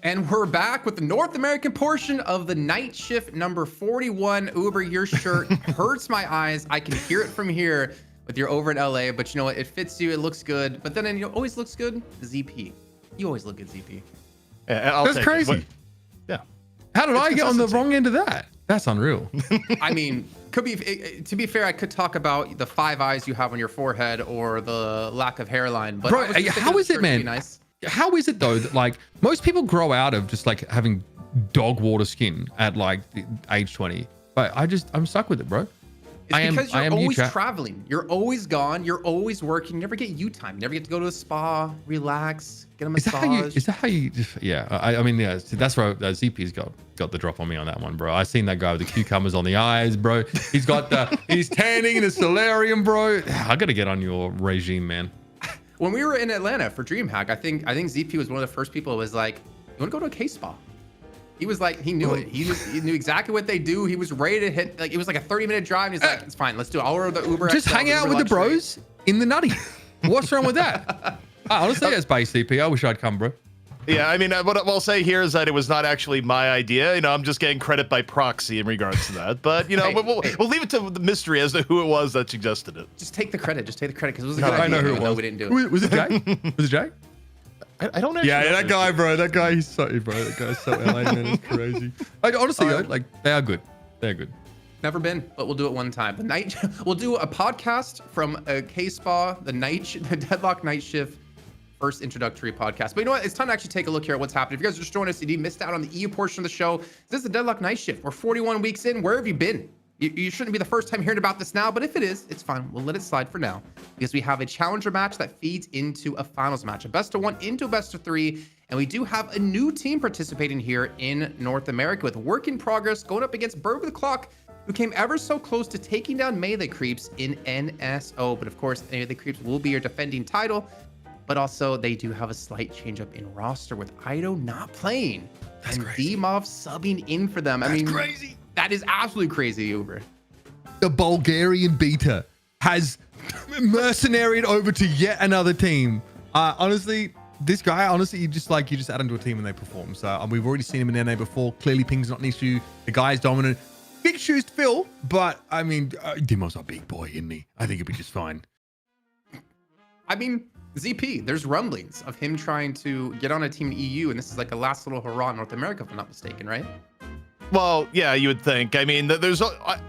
And we're back with the North American portion of the night shift number 41. Uber, your shirt hurts my eyes. I can hear it from here with your over in LA, but you know what? It fits you. It looks good. But then it always looks good. ZP. You always look good, ZP. Yeah, That's crazy. Yeah. How did I get on the consistency. wrong end of that? That's unreal. I mean, to be fair, I could talk about the 5 eyes you have on your forehead or the lack of hairline. But Bro, I was just thinking how the is it, shirt would be man? Nice. How is it though that like most people grow out of just like having dog water skin at like age 20, but I'm stuck with it, bro. It's because you're always you, traveling. You're always gone. You're always working. You never get you time. You never get to go to a spa, relax, get a massage. Is that how you? Yeah, I mean, yeah. See, that's where ZP's got the drop on me on that one, bro. I seen that guy with the cucumbers on the eyes, bro. He's got he's tanning in a solarium, bro. I gotta get on your regime, man. When we were in Atlanta for DreamHack, I think ZP was one of the first people who was like, "You want to go to a K-spa?" He was like, he knew it. He knew exactly what they do. He was ready to hit. Like it was like a 30-minute drive. And he's like, "It's fine. Let's do it. I'll order the Uber. Just XL, hang out Uber with the luxury." bros in the nutty. What's wrong with that? Honestly, as base CP, I wish I'd come, bro. Yeah, I mean, what I'll say here is that it was not actually my idea. You know, I'm just getting credit by proxy in regards to that. But, you know, Hey, we'll leave it to the mystery as to who it was that suggested it. Just take the credit. Just take the credit because it was a good I idea. know who it even though was. we didn't do it. Was it Jay? Was it Jay? I don't actually Yeah, know. that guy, bro. That guy, he's so, bro. That guy's so LA, man. It's crazy. Like, honestly, though, like, they are good. They're good. Never been, but we'll do it one time. We'll do a podcast from a K-Spa, the Deadlock night shift first introductory podcast. But you know what? It's time to actually take a look here at what's happening. If you guys are just joining us and you missed out on the EU portion of the show, this is the Deadlock night shift. We're 41 weeks in. Where have you been? You shouldn't be the first time hearing about this now, but if it is, it's fine. We'll let it slide for now because we have a challenger match that feeds into a finals match, a best of 1 into a best of 3. And we do have a new team participating here in North America with Work in Progress going up against Bird with the Clock, who came ever so close to taking down Melee Creeps in NSO. But of course, Melee Creeps will be your defending title. But also, they do have a slight change up in roster with Ido not playing and D-Mob subbing in for them. I mean, crazy. That is absolutely crazy, Uber. The Bulgarian beta has mercenaried over to yet another team. Honestly, this guy, you just add him to a team and they perform. So we've already seen him in NA before. Clearly, ping's not an issue. The guy's dominant. Big shoes to fill, but I mean, Dimo's a big boy, isn't he? I think he'll be just fine. I mean, ZP, there's rumblings of him trying to get on a team in EU, and this is like a last little hurrah in North America, if I'm not mistaken, right? Well, yeah, you would think. I mean, there's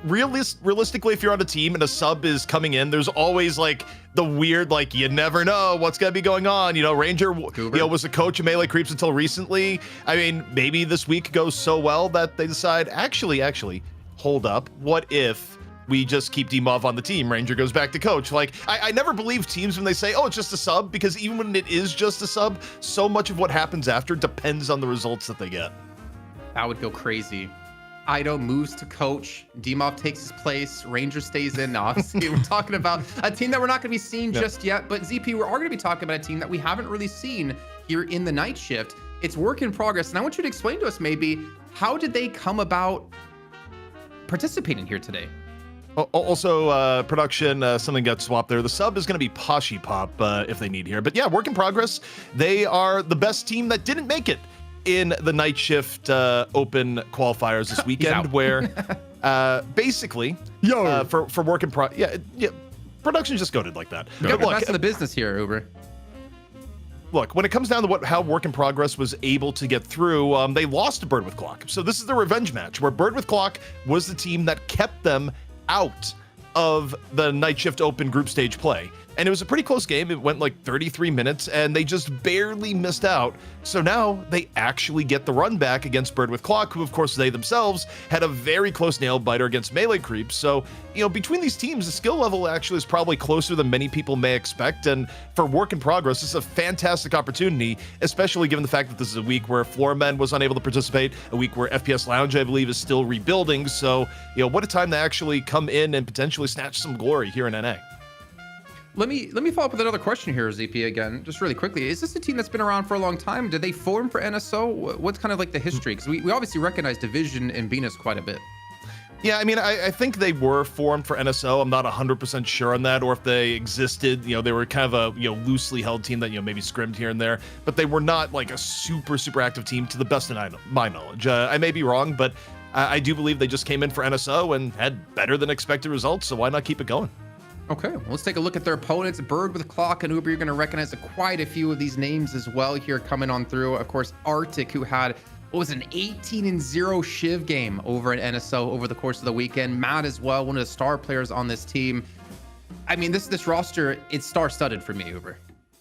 realistically, if you're on a team and a sub is coming in, there's always like the weird, like you never know what's gonna be going on. You know, Ranger, was a coach of Melee Creeps until recently. I mean, maybe this week goes so well that they decide, actually, hold up. What if we just keep D-Mov on the team? Ranger goes back to coach. Like, I never believe teams when they say, oh, it's just a sub, because even when it is just a sub, so much of what happens after depends on the results that they get. That would go crazy. Ido moves to coach. D-Mob takes his place. Ranger stays in. Obviously, we're talking about a team that we're not going to be seeing just yet. But ZP, we are going to be talking about a team that we haven't really seen here in the night shift. It's Work in Progress. And I want you to explain to us maybe, how did they come about participating here today? Also, production, something got swapped there. The sub is going to be Poshy Pop if they need here. But yeah, Work in Progress. They are the best team that didn't make it in the night shift open qualifiers this weekend, where basically for Work in Progress, yeah, production just goated like that. You got the best of the business here, Uber. Look, when it comes down to how Work in Progress was able to get through, they lost to Bird with Clock. So this is the revenge match where Bird with Clock was the team that kept them out of the night shift open group stage play. And it was a pretty close game. It went like 33 minutes and they just barely missed out. So now they actually get the run back against Bird with Clock, who of course they themselves had a very close nail biter against Melee Creeps. So, you know, between these teams, the skill level actually is probably closer than many people may expect. And for Work in Progress, this is a fantastic opportunity, especially given the fact that this is a week where Floorman was unable to participate, a week where FPS Lounge, I believe, is still rebuilding. So, you know, what a time to actually come in and potentially snatch some glory here in NA. Let me follow up with another question here, ZP, again, just really quickly. Is this a team that's been around for a long time? Did they form for NSO? What's kind of like the history? Because we obviously recognize Division and Venus quite a bit. Yeah, I mean, I think they were formed for NSO. I'm not 100% sure on that, or if they existed. They were kind of a loosely held team that maybe scrimmed here and there, but they were not like a super active team to the best of my knowledge. I may be wrong, but I do believe they just came in for NSO and had better than expected results. So why not keep it going? Okay, well, let's take a look at their opponents. Bird with Clock and Uber, you're going to recognize quite a few of these names as well here coming on through. Of course, Arctic, who had what was an 18-0 Shiv game over at NSO over the course of the weekend. Matt as well, one of the star players on this team. I mean, this roster, it's star-studded for me, Uber.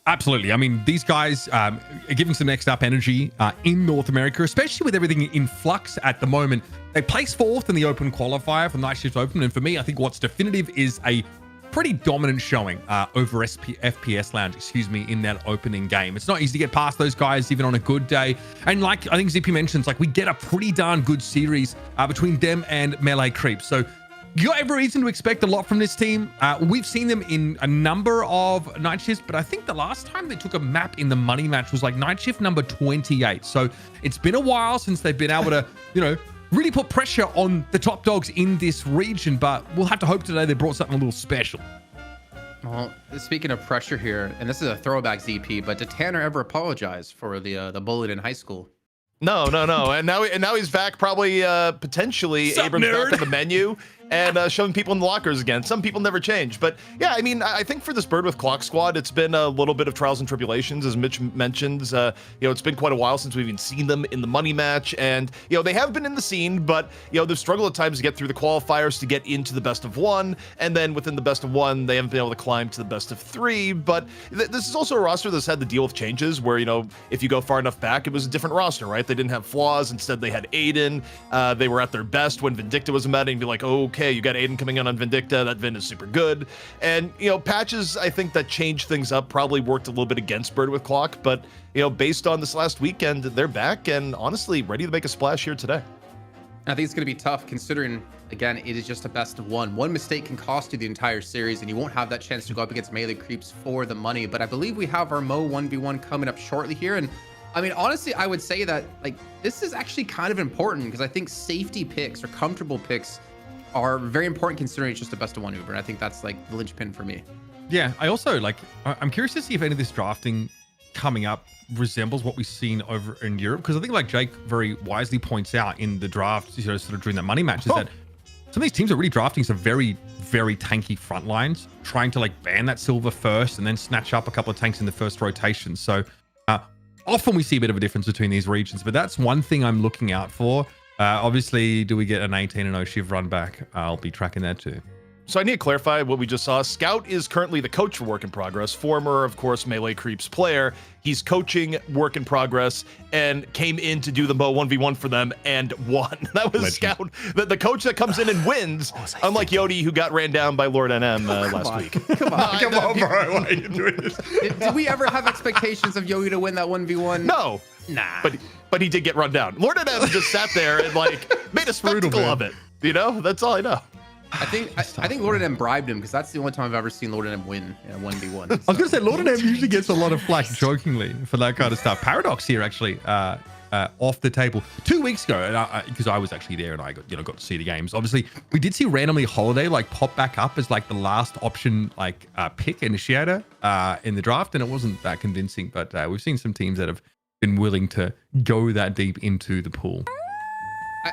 Absolutely. I mean, these guys are giving some next up energy in North America, especially with everything in flux at the moment. They placed 4th in the open qualifier for Night Shift Open. And for me, I think what's definitive is a pretty dominant showing over FPS Lounge, in that opening game. It's not easy to get past those guys even on a good day. And like I think ZP mentions, like we get a pretty darn good series between them and Melee Creep. So you got every reason to expect a lot from this team. We've seen them in a number of night shifts, but I think the last time they took a map in the money match was like night shift number 28. So it's been a while since they've been able to, really put pressure on the top dogs in this region, but we'll have to hope today they brought something a little special. Well, speaking of pressure here, and this is a throwback ZP, but did Tanner ever apologize for the bullet in high school? No. And now he's back, probably potentially Abrams back on the menu and showing people in the lockers again. Some people never change. But yeah, I mean, I think for this Bird with Clock squad, it's been a little bit of trials and tribulations, as Mitch mentions. It's been quite a while since we've even seen them in the money match. And, they have been in the scene, but, they've struggled at times to get through the qualifiers to get into the best of 1. And then within the best of 1, they haven't been able to climb to the best of 3. But this is also a roster that's had to deal with changes where, if you go far enough back, it was a different roster, right? They didn't have flaws. Instead, they had Aiden. They were at their best when Vindicta was a meta, and be like, okay, you got Aiden coming in on Vindicta. That Vin is super good. And, patches, I think that changed things up, probably worked a little bit against Bird with Clock. But, based on this last weekend, they're back and honestly ready to make a splash here today. I think it's going to be tough considering, again, it is just a best of 1. One mistake can cost you the entire series, and you won't have that chance to go up against melee creeps for the money. But I believe we have our Mo 1v1 coming up shortly here. And I mean, honestly, I would say that this is actually kind of important because I think safety picks or comfortable picks are very important considering it's just a best of 1 Uber. And I think that's the linchpin for me. Yeah, I also I'm curious to see if any of this drafting coming up resembles what we've seen over in Europe, because I think Jake very wisely points out in the draft, sort of during that money match, is that some of these teams are really drafting some very, very tanky front lines, trying to ban that silver first and then snatch up a couple of tanks in the first rotation. So often we see a bit of a difference between these regions, but that's one thing I'm looking out for. Obviously, do we get an 18-0 Shiv run back? I'll be tracking that too. So I need to clarify what we just saw. Scout is currently the coach for Work in Progress, former, of course, Melee Creeps player. He's coaching Work in Progress and came in to do the Mo 1v1 for them and won. That was Scout, the coach that comes in and wins, unlike Yodi, who got ran down by Lord NM last week. Come on, bro. Why are you doing this? Did we ever have expectations of Yodi to win that 1v1? No. Nah. But he did get run down. Lord NM just sat there and made a spectacle of it. That's all I know. I think Lord M bribed him because that's the only time I've ever seen Lord M win in a 1v1. I was going to say, Lord M usually gets a lot of flack jokingly for that kind of stuff. Paradox here, actually, off the table 2 weeks ago, because I was actually there and I got to see the games. Obviously, we did see randomly Holiday pop back up as the last option pick initiator in the draft, and it wasn't that convincing. But we've seen some teams that have been willing to go that deep into the pool.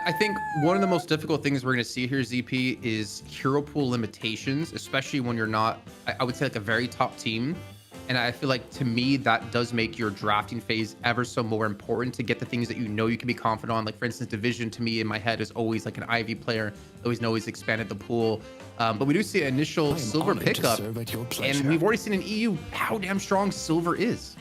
I think one of the most difficult things we're going to see here, ZP, is hero pool limitations, especially when you're not, I would say, a very top team. And I feel to me, that does make your drafting phase ever so more important to get the things that you can be confident on. For instance, Division to me in my head is always an Ivy player, always expanded the pool. But we do see an initial silver pickup, and we've already seen in EU how damn strong silver is.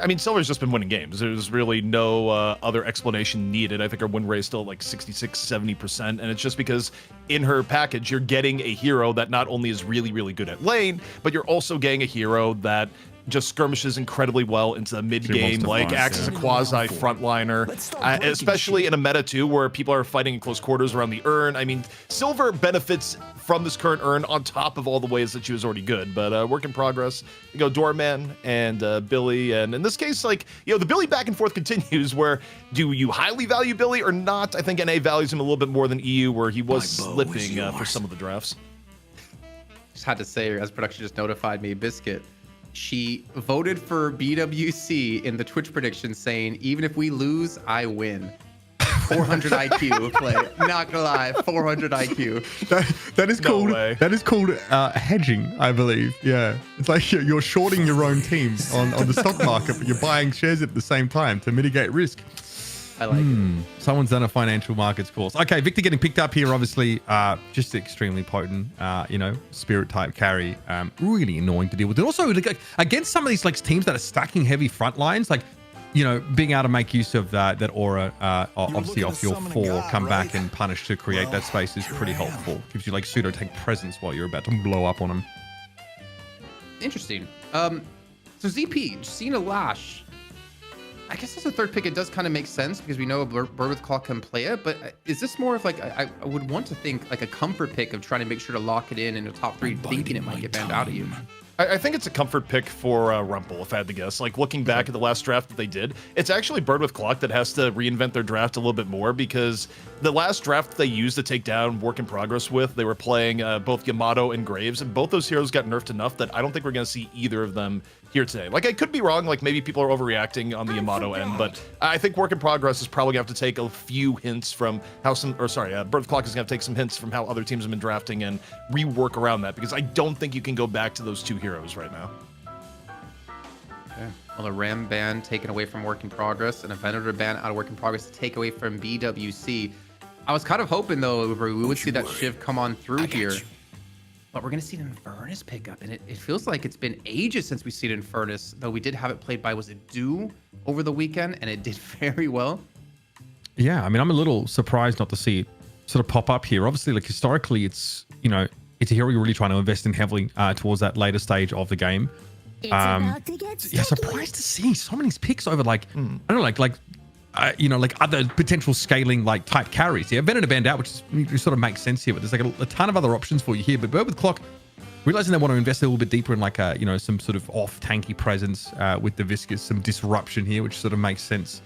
I mean, Silver's just been winning games. There's really no other explanation needed. I think our win rate is still 66, 70%. And it's just because in her package, you're getting a hero that not only is really, really good at lane, but you're also getting a hero that just skirmishes incredibly well into the mid game, to like fight, acts as a yeah. quasi frontliner, especially in a meta too, where people are fighting in close quarters around the urn. I mean, Silver benefits from this current urn on top of all the ways that she was already good, but work in progress. You go Doorman and Billy, and in this case, like, you know, the Billy back and forth continues, where do you highly value Billy or not? I think NA values him a little bit more than EU, where he was slipping for some of the drafts. Just had to say, as production just notified me, Biscuit, she voted for BWC in the Twitch prediction, saying, even if we lose, I win. 400 IQ play. Not gonna lie, 400 IQ. That is No called way. hedging, I believe. Yeah, it's like you're shorting your own team on the stock market, but you're buying shares at the same time to mitigate risk. I like it. Someone's done a financial markets course. Okay, Victor getting picked up here, obviously, just extremely potent. You know, spirit type carry, really annoying to deal with. And also, like, against some of these like teams that are stacking heavy front lines, like, you know, being able to make use of that aura, obviously off your 4, come back and punish to create that space is pretty helpful. Gives you like pseudo tank presence while you're about to blow up on them. Interesting. So ZP, Cena Lash. I guess as a third pick, it does kind of make sense because we know Bird with Claw can play it. But is this more of like, I would want to think like a comfort pick of trying to make sure to lock it in the top 3, thinking it might get banned out of you? I think it's a comfort pick for Rumple, if I had to guess. Like, looking back at the last draft that they did, it's actually Bird with Clock that has to reinvent their draft a little bit more, because the last draft they used to take down Work in Progress with, they were playing both Yamato and Graves, and both those heroes got nerfed enough that I don't think we're going to see either of them here today. Like, I could be wrong, like maybe people are overreacting on the Yamato end, but I think Work in Progress is probably going to have to take a few hints from how Bird with Clock is going to take some hints from how other teams have been drafting and rework around that, because I don't think you can go back to those two heroes right now. Okay. Well, a Ram ban taken away from Work in Progress and a Venator ban out of Work in Progress to take away from BWC. I was kind of hoping, though, we would see that Shiv come on through here. But we're going to see an Infernus pick up. And it feels like it's been ages since we've seen Infernus, though we did have it played by, was it Do over the weekend? And it did very well. Yeah, I mean, I'm a little surprised not to see it sort of pop up here. Obviously, like historically, it's, you know, it's a hero you're really trying to invest in heavily towards that later stage of the game. It's about to get Yeah, sticky. surprised to see so many picks over like, I don't know, you know, like other potential scaling like type carries. Yeah, Venator banned out, which sort of makes sense here, but there's like a ton of other options for you here. But Bird with Clock, realizing they want to invest a little bit deeper in like a, you know, some sort of off tanky presence with the Viscous, some disruption here, which sort of makes sense.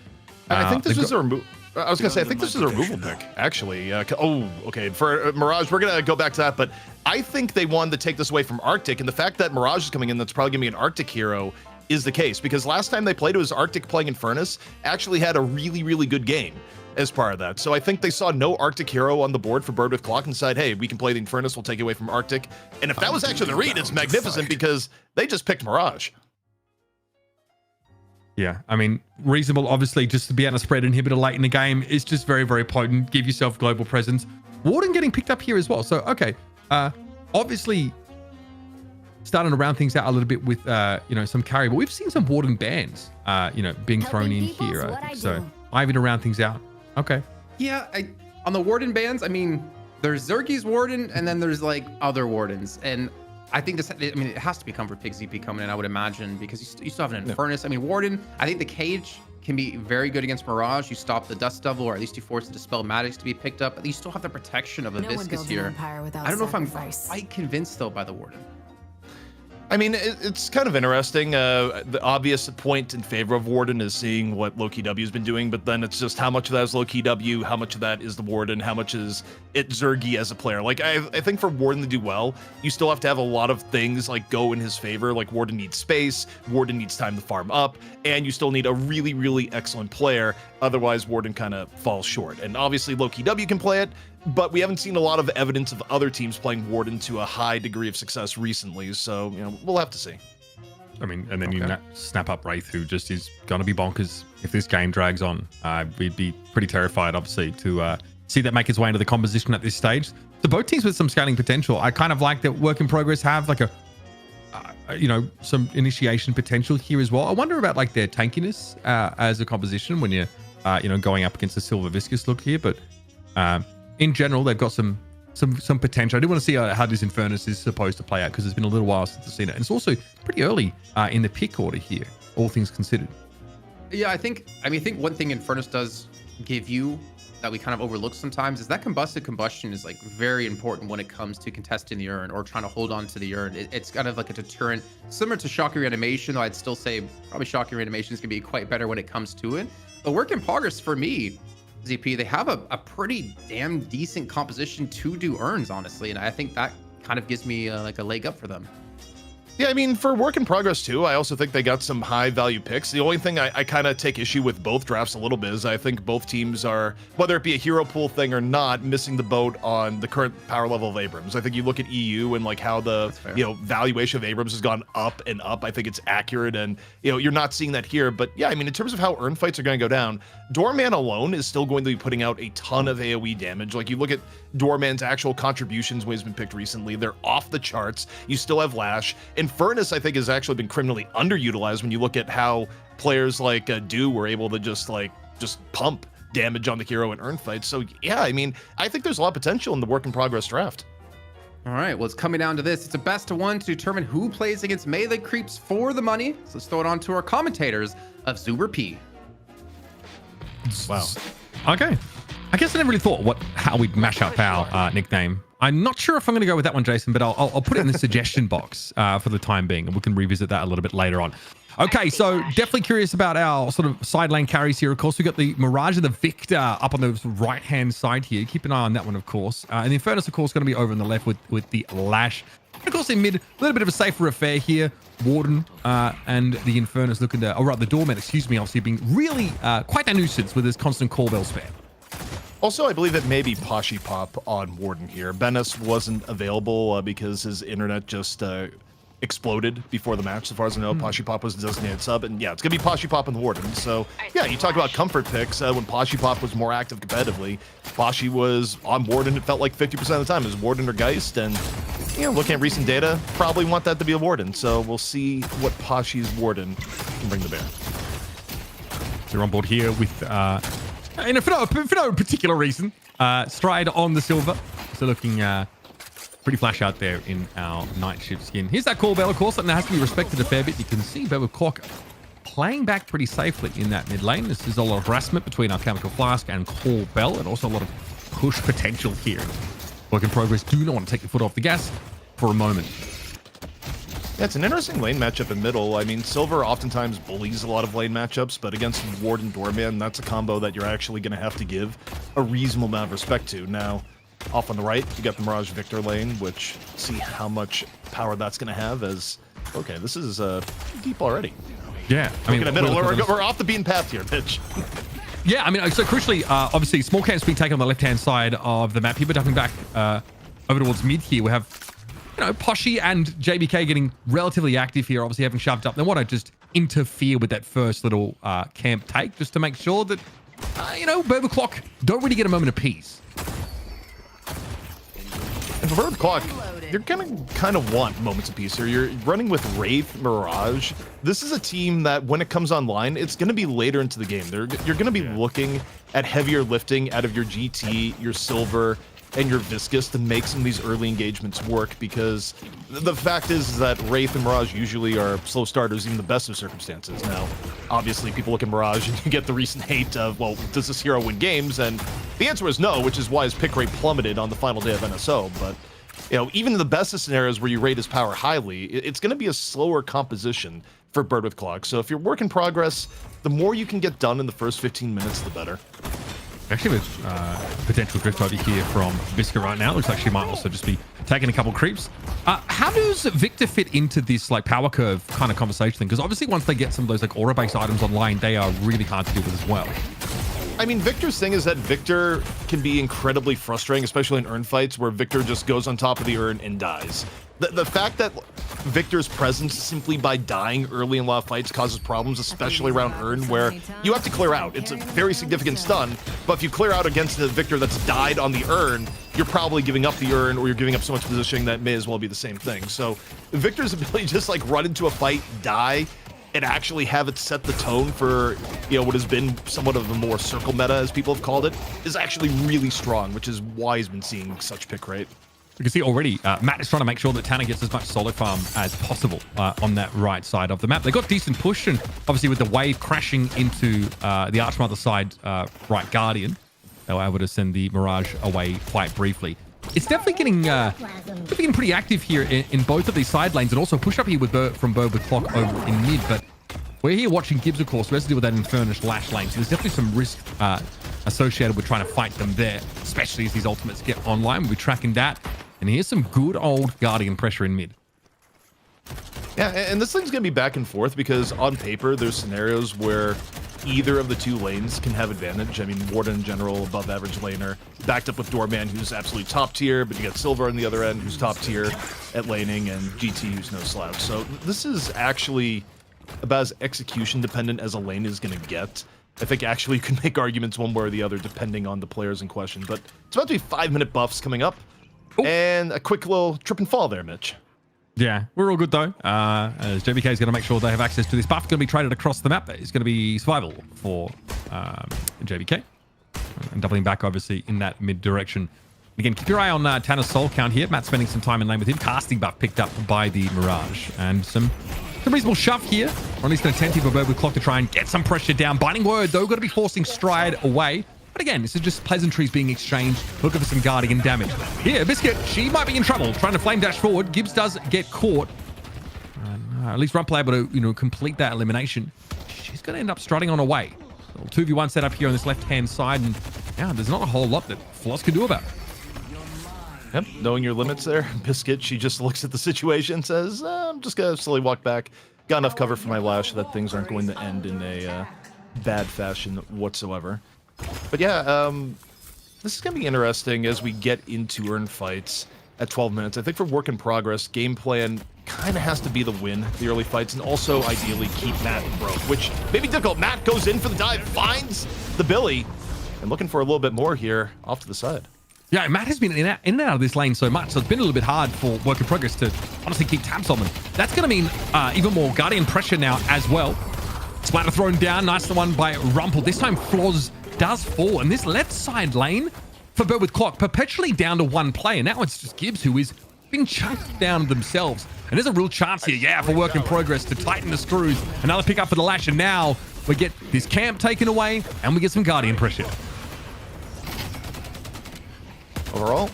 I think this is a remove. I was gonna say, I think this is a removal pick, actually. Okay. For Mirage, we're gonna go back to that, but I think they wanted to take this away from Arctic, and the fact that Mirage is coming in, that's probably gonna be an Arctic hero, is the case, because last time they played, it was Arctic playing Infernus, actually had a really, really good game as part of that. So I think they saw no Arctic hero on the board for Bird with Clock and said, hey, we can play the Infernus, we'll take it away from Arctic. And if that was actually the read, it's magnificent, because they just picked Mirage. Yeah, I mean, reasonable, obviously, just to be able to spread inhibitor late in the game is just very, very potent. Give yourself global presence. Warden getting picked up here as well. So, okay, obviously starting to round things out a little bit with, you know, some carry, but we've seen some Warden bans, you know, being thrown Helping in people's here. what I So, do. Ivy to round things out. Okay. Yeah, on the Warden bans, I mean, there's Zergy's Warden, and then there's like other Wardens. And I think this, I mean, it has to be Comfort Pig ZP coming in, I would imagine, because you still have an Infernus. I mean, Warden, I think the Cage can be very good against Mirage. You stop the Dust Devil, or at least you force the Dispel Magics to be picked up. But you still have the protection of a No one Viscous builds an here. empire without I don't know if I'm sacrifice. quite convinced, though, by the Warden. I mean, it's kind of interesting. The obvious point in favor of Warden is seeing what Lowkey W has been doing, but then it's just how much of that is Lowkey W, how much of that is the Warden, how much is it Zergy as a player. Like, I think for Warden to do well, you still have to have a lot of things like go in his favor. Like, Warden needs space, Warden needs time to farm up, and you still need a really, really excellent player. Otherwise, Warden kind of falls short. And obviously, Lowkey W can play it, but we haven't seen a lot of evidence of other teams playing Warden to a high degree of success recently. So, you know, we'll have to see. I mean, and then you snap up Wraith, who just is going to be bonkers if this game drags on. We'd be pretty terrified, obviously, to see that make its way into the composition at this stage. So both teams with some scaling potential. I kind of like that Work in Progress have like you know, some initiation potential here as well. I wonder about like their tankiness as a composition when you're, you know, going up against a Silver Viscous look here. But in general, they've got some some potential. I do want to see how this Infernus is supposed to play out because it's been a little while since I've seen it. And it's also pretty early in the pick order here, all things considered. Yeah, I think one thing Infernus does give you that we kind of overlook sometimes is that combusted combustion is like very important when it comes to contesting the urn or trying to hold on to the urn. It's kind of like a deterrent, similar to Shocking Reanimation, though I'd still say probably Shocking Reanimation is going to be quite better when it comes to it. But Work in Progress for me, ZP, they have a pretty damn decent composition to do urns, honestly. And I think that kind of gives me like a leg up for them. Yeah, I mean, for Work in Progress too, I also think they got some high value picks. The only thing I kind of take issue with both drafts a little bit is I think both teams are, whether it be a hero pool thing or not, missing the boat on the current power level of Abrams. I think you look at EU and like how the valuation of Abrams has gone up and up. I think it's accurate, and you're not seeing that here. But yeah, I mean, in terms of how urn fights are going to go down, Doorman alone is still going to be putting out a ton of AoE damage. Like you look at Doorman's actual contributions when he's been picked recently, they're off the charts. You still have Lash. Infernus, I think, has actually been criminally underutilized when you look at how players like Do were able to just pump damage on the hero in urn fights. So yeah, I mean, I think there's a lot of potential in the Work in Progress draft. All right, well, it's coming down to this. It's a best of one to determine who plays against melee creeps for the money. So let's throw it on to our commentators of Zuber P. Wow. Okay. I guess I never really thought how we'd mash up our nickname. I'm not sure if I'm going to go with that one, Jason, but I'll put it in the suggestion box for the time being, and we can revisit that a little bit later on. Okay, so definitely curious about our sort of side lane carries here. Of course, we've got the Mirage and the Victor up on the right-hand side here. Keep an eye on that one, of course. And the Infernus, of course, going to be over on the left with the Lash. And of course, in mid, a little bit of a safer affair here. Warden and the Infernus looking to, the Doorman, excuse me, obviously being really quite a nuisance with his constant call bell spam. Also, I believe it may be Poshy Pop on Warden here. Bennis wasn't available because his internet just exploded before the match. So far as I know, Poshy Pop was the designated sub. And yeah, it's going to be Poshy Pop and the Warden. So yeah, you talk about comfort picks. When Poshy Pop was more active competitively, Poshy was on Warden, it felt like 50% of the time. It was Warden or Geist. And looking at recent data, probably want that to be a Warden. So we'll see what Poshy's Warden can bring to bear. So we're on board here with... for no particular reason, Stride on the silver. So looking pretty flash out there in our night shift skin. Here's that call bell, of course, and that has to be respected a fair bit. You can see Bevel Clock playing back pretty safely in that mid lane. This is a lot of harassment between our Chemical Flask and Call Bell, and also a lot of push potential here. Work in Progress do not want to take the foot off the gas for a moment. Yeah, it's an interesting lane matchup in middle. I mean, Silver oftentimes bullies a lot of lane matchups, but against Ward and Doorman, that's a combo that you're actually going to have to give a reasonable amount of respect to. Now, off on the right, you got the Mirage Victor lane, which see how much power that's going to have as... Okay, this is deep already. Yeah, I mean... We're off the beaten path here, bitch. Yeah, I mean, so crucially, obviously, small camps being taken on the left-hand side of the map here, but dumping back over towards mid here, we have... Poshy and JBK getting relatively active here, obviously having shoved up. They want to just interfere with that first little camp take just to make sure that, Burger Clock don't really get a moment of peace. And for Burger Clock, you're going to kind of want moments of peace here. You're running with Wraith, Mirage. This is a team that when it comes online, it's going to be later into the game. You're going to be looking at heavier lifting out of your GT, your Silver, and your Viscous to make some of these early engagements work, because the fact is that Wraith and Mirage usually are slow starters, even the best of circumstances. Now, obviously, people look at Mirage and you get the recent hate of, well, does this hero win games? And the answer is no, which is why his pick rate plummeted on the final day of NSO. But, even in the best of scenarios where you rate his power highly, it's going to be a slower composition for Bird with Clock. So if you're work in progress, the more you can get done in the first 15 minutes, the better. Actually, with potential drift over here from Visca right now, looks like she might also just be taking a couple creeps. How does Victor fit into this power curve kind of conversation thing? Because obviously once they get some of those aura-based items online, they are really hard to deal with as well. I mean, Victor's thing is that Victor can be incredibly frustrating, especially in urn fights where Victor just goes on top of the urn and dies. The fact that Victor's presence simply by dying early in a lot of fights causes problems, especially around urn, where you have to clear out. It's a very significant stun, but if you clear out against a Victor that's died on the urn, you're probably giving up the urn, or you're giving up so much positioning that may as well be the same thing. So Victor's ability to just run into a fight, die, and actually have it set the tone for, you know, what has been somewhat of a more circle meta, as people have called it, is actually really strong, which is why he's been seeing such pick rate. You can see already, Matt is trying to make sure that Tanner gets as much solo farm as possible on that right side of the map. They got decent push, and obviously with the wave crashing into the Archmother side right Guardian, they were able to send the Mirage away quite briefly. It's definitely getting pretty active here in both of these side lanes, and also push up here with from Bird with Clock over in mid. But we're here watching Gibbs, of course, residue with that Infurnish Lash lane. So there's definitely some risk associated with trying to fight them there, especially as these ultimates get online. We'll be tracking that. And here's some good old Guardian pressure in mid. Yeah, and this thing's going to be back and forth because on paper, there's scenarios where either of the two lanes can have advantage. I mean, Warden in general, above average laner, backed up with Doorman, who's absolutely top tier, but you got Silver on the other end, who's top tier at laning, and GT, who's no slouch. So this is actually about as execution dependent as a lane is going to get. I think actually you can make arguments one way or the other depending on the players in question. But it's about to be 5-minute buffs coming up. Ooh. And a quick little trip and fall there, Mitch. Yeah, we're all good though. As JBK is going to make sure they have access to this buff, going to be traded across the map. It's going to be survival for JBK. And doubling back, obviously, in that mid direction. Again, keep your eye on Tanner's soul count here. Matt spending some time in lane with him. Casting buff picked up by the Mirage. And some reasonable shove here. Or at least an attentive of Bird with Clock to try and get some pressure down. Binding Word, though, got to be forcing Stride away. But again, this is just pleasantries being exchanged. Looking for some Guardian damage. Here, Biscuit, she might be in trouble. Trying to flame dash forward. Gibbs does get caught. At least Rumpel able to, complete that elimination. She's going to end up strutting on her way. 2v1 set up here on this left-hand side. And yeah, there's not a whole lot that Floss can do about it. Yep, knowing your limits there. Biscuit, she just looks at the situation and says, I'm just going to slowly walk back. Got enough cover for my lash that things aren't going to end in a bad fashion whatsoever. But yeah, this is going to be interesting as we get into earned fights at 12 minutes. I think for work in progress, game plan kind of has to be the win, the early fights, and also ideally keep Matt broke, which may be difficult. Matt goes in for the dive, finds the Billy, and looking for a little bit more here off to the side. Yeah, Matt has been in and out of this lane so much, so it's been a little bit hard for work in progress to honestly keep tabs on them. That's going to mean even more Guardian pressure now as well. Splatter thrown down, nice one by Rumpel. This time Floz does fall, and this left side lane for Bird with Clock perpetually down to one player. Now it's just Gibbs who is being chunked down themselves, and there's a real chance here, yeah, for work in progress to tighten the screws. Another pick up for the Lash, and now we get this camp taken away, and we get some Guardian pressure. Overall,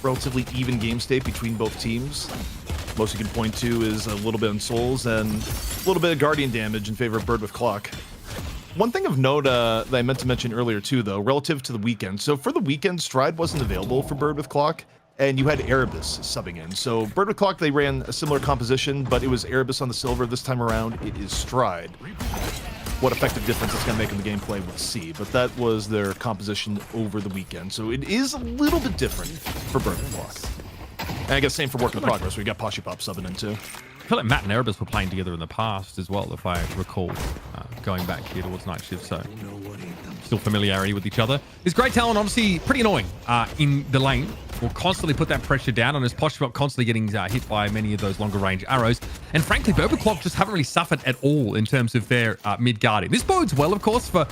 relatively even game state between both teams. Most you can point to is a little bit on Souls and a little bit of Guardian damage in favor of Bird with Clock. One thing of note that I meant to mention earlier too, though, relative to the weekend. So for the weekend, Stride wasn't available for Bird with Clock, and you had Erebus subbing in. So Bird with Clock, they ran a similar composition, but it was Erebus on the silver. This time around, it is Stride. What effective difference it's going to make in the gameplay, we'll see. But that was their composition over the weekend. So it is a little bit different for Bird with Clock. And I guess same for Work in Progress. We got Poshy Pop subbing in too. I feel like Matt and Erebus were playing together in the past as well, if I recall, going back here towards Night Shift. So still familiarity with each other. This Great Talon, obviously pretty annoying in the lane. Will constantly put that pressure down on his Poshbot, constantly getting hit by many of those longer range arrows. And frankly, Bird with Clock just haven't really suffered at all in terms of their mid guardian. This bodes well, of course, for,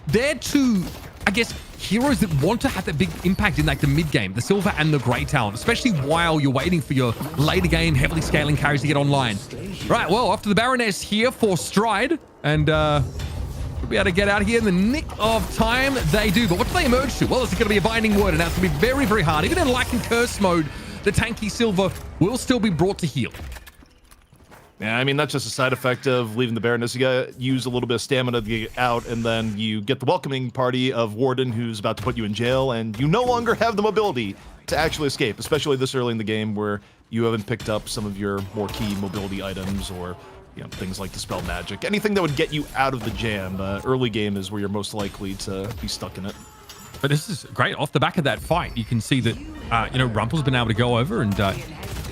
their two, I guess, heroes that want to have that big impact in like the mid game, the Silver and the Grey Talon, especially while you're waiting for your later game heavily scaling carries to get online. Right, well, off to the Baroness here for Stride, and we'll be able to get out here in the nick of time. They do, but what do they emerge to? Well, it's going to be a Binding Word, and that's going to be very, very hard. Even in Like and Curse mode, the tanky Silver will still be brought to heal. Yeah, I mean, that's just a side effect of leaving the Baroness. You gotta use a little bit of stamina to get out, and then you get the welcoming party of Warden, who's about to put you in jail, and you no longer have the mobility to actually escape, especially this early in the game where you haven't picked up some of your more key mobility items or things like Dispel Magic. Anything that would get you out of the jam. Early game is where you're most likely to be stuck in it. But this is great. Off the back of that fight, you can see that, Rumpel's been able to go over and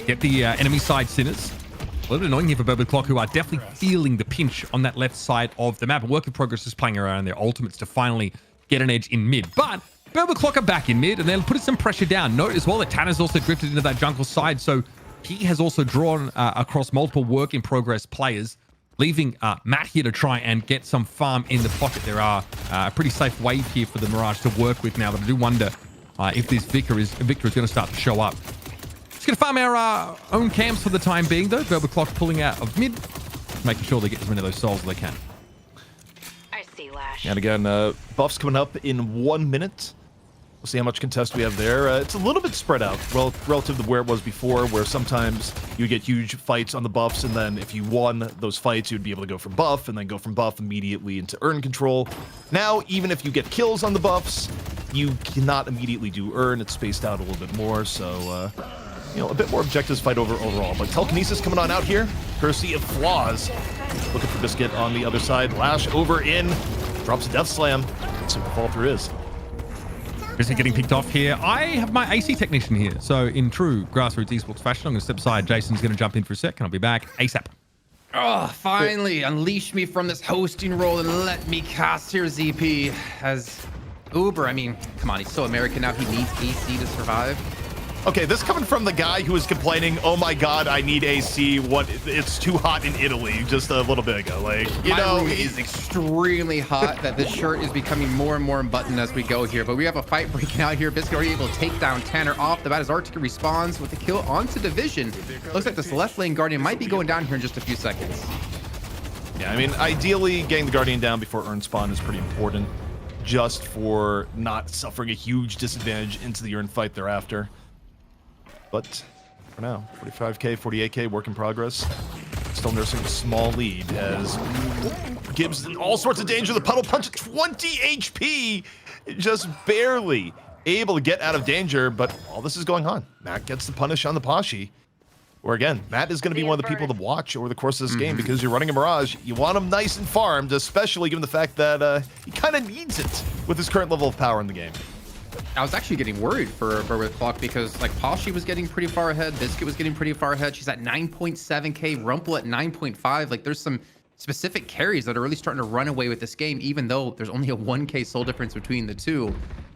get the enemy side Sinners. A little bit annoying here for Bird with Clock, who are definitely feeling the pinch on that left side of the map. Work in Progress is playing around their ultimates to finally get an edge in mid. But Bird with Clock are back in mid, and they'll put some pressure down. Note as well that Tanner's also drifted into that jungle side, so he has also drawn across multiple Work in Progress players leaving Matt here to try and get some farm in the pocket. There are a pretty safe wave here for the Mirage to work with now, but I do wonder if this Victor is going to start to show up. Just going to farm our own camps for the time being, though. Velvet Clock pulling out of mid, making sure they get as many of those souls as they can. I see, Lash. And again, buffs coming up in 1 minute. We'll see how much contest we have there. It's a little bit spread out relative to where it was before, where sometimes you get huge fights on the buffs, and then if you won those fights, you'd be able to go from buff, and then go from buff immediately into earn control. Now, even if you get kills on the buffs, you cannot immediately do earn. It's spaced out a little bit more, so a bit more objectives fight over overall. But telekinesis coming on out here, courtesy of Flaws. Looking for Biscuit on the other side. Lash over in, drops a death slam. That's what the fall through is. Biscuit getting picked off here. I have my AC technician here. So in true grassroots esports fashion, I'm going to step aside. Jason's going to jump in for a sec, and I'll be back ASAP. Oh, finally unleash me from this hosting role and let me cast here, ZP. As Uber, I mean, come on, he's so American now. He needs AC to survive. Okay, this coming from the guy who was complaining, oh my god, I need AC, it's too hot in Italy just a little bit ago. Like, My room is extremely hot, that this shirt is becoming more and more unbuttoned as we go here. But we have a fight breaking out here. Biscuit already able to take down Tanner off the bat as Arctic responds with a kill onto Division. Looks like this left lane Guardian might be going down here in just a few seconds. Yeah, I mean, ideally, getting the Guardian down before Earn spawn is pretty important, just for not suffering a huge disadvantage into the Earn fight thereafter. But for now, 45k, 48k, work in progress. Still nursing a small lead as Gibbs in all sorts of danger. The puddle punch at 20 HP, just barely able to get out of danger. But all this is going on. Matt gets the punish on the Pashi. Or again, Matt is going to be one of the people to watch over the course of this game because you're running a Mirage. You want him nice and farmed, especially given the fact that he kind of needs it with his current level of power in the game. I was actually getting worried for Berwick Clock because like Pashi was getting pretty far ahead. Biscuit was getting pretty far ahead. She's at 9.7k. Rumple at 9.5. Like there's some specific carries that are really starting to run away with this game, even though there's only a 1k soul difference between the two.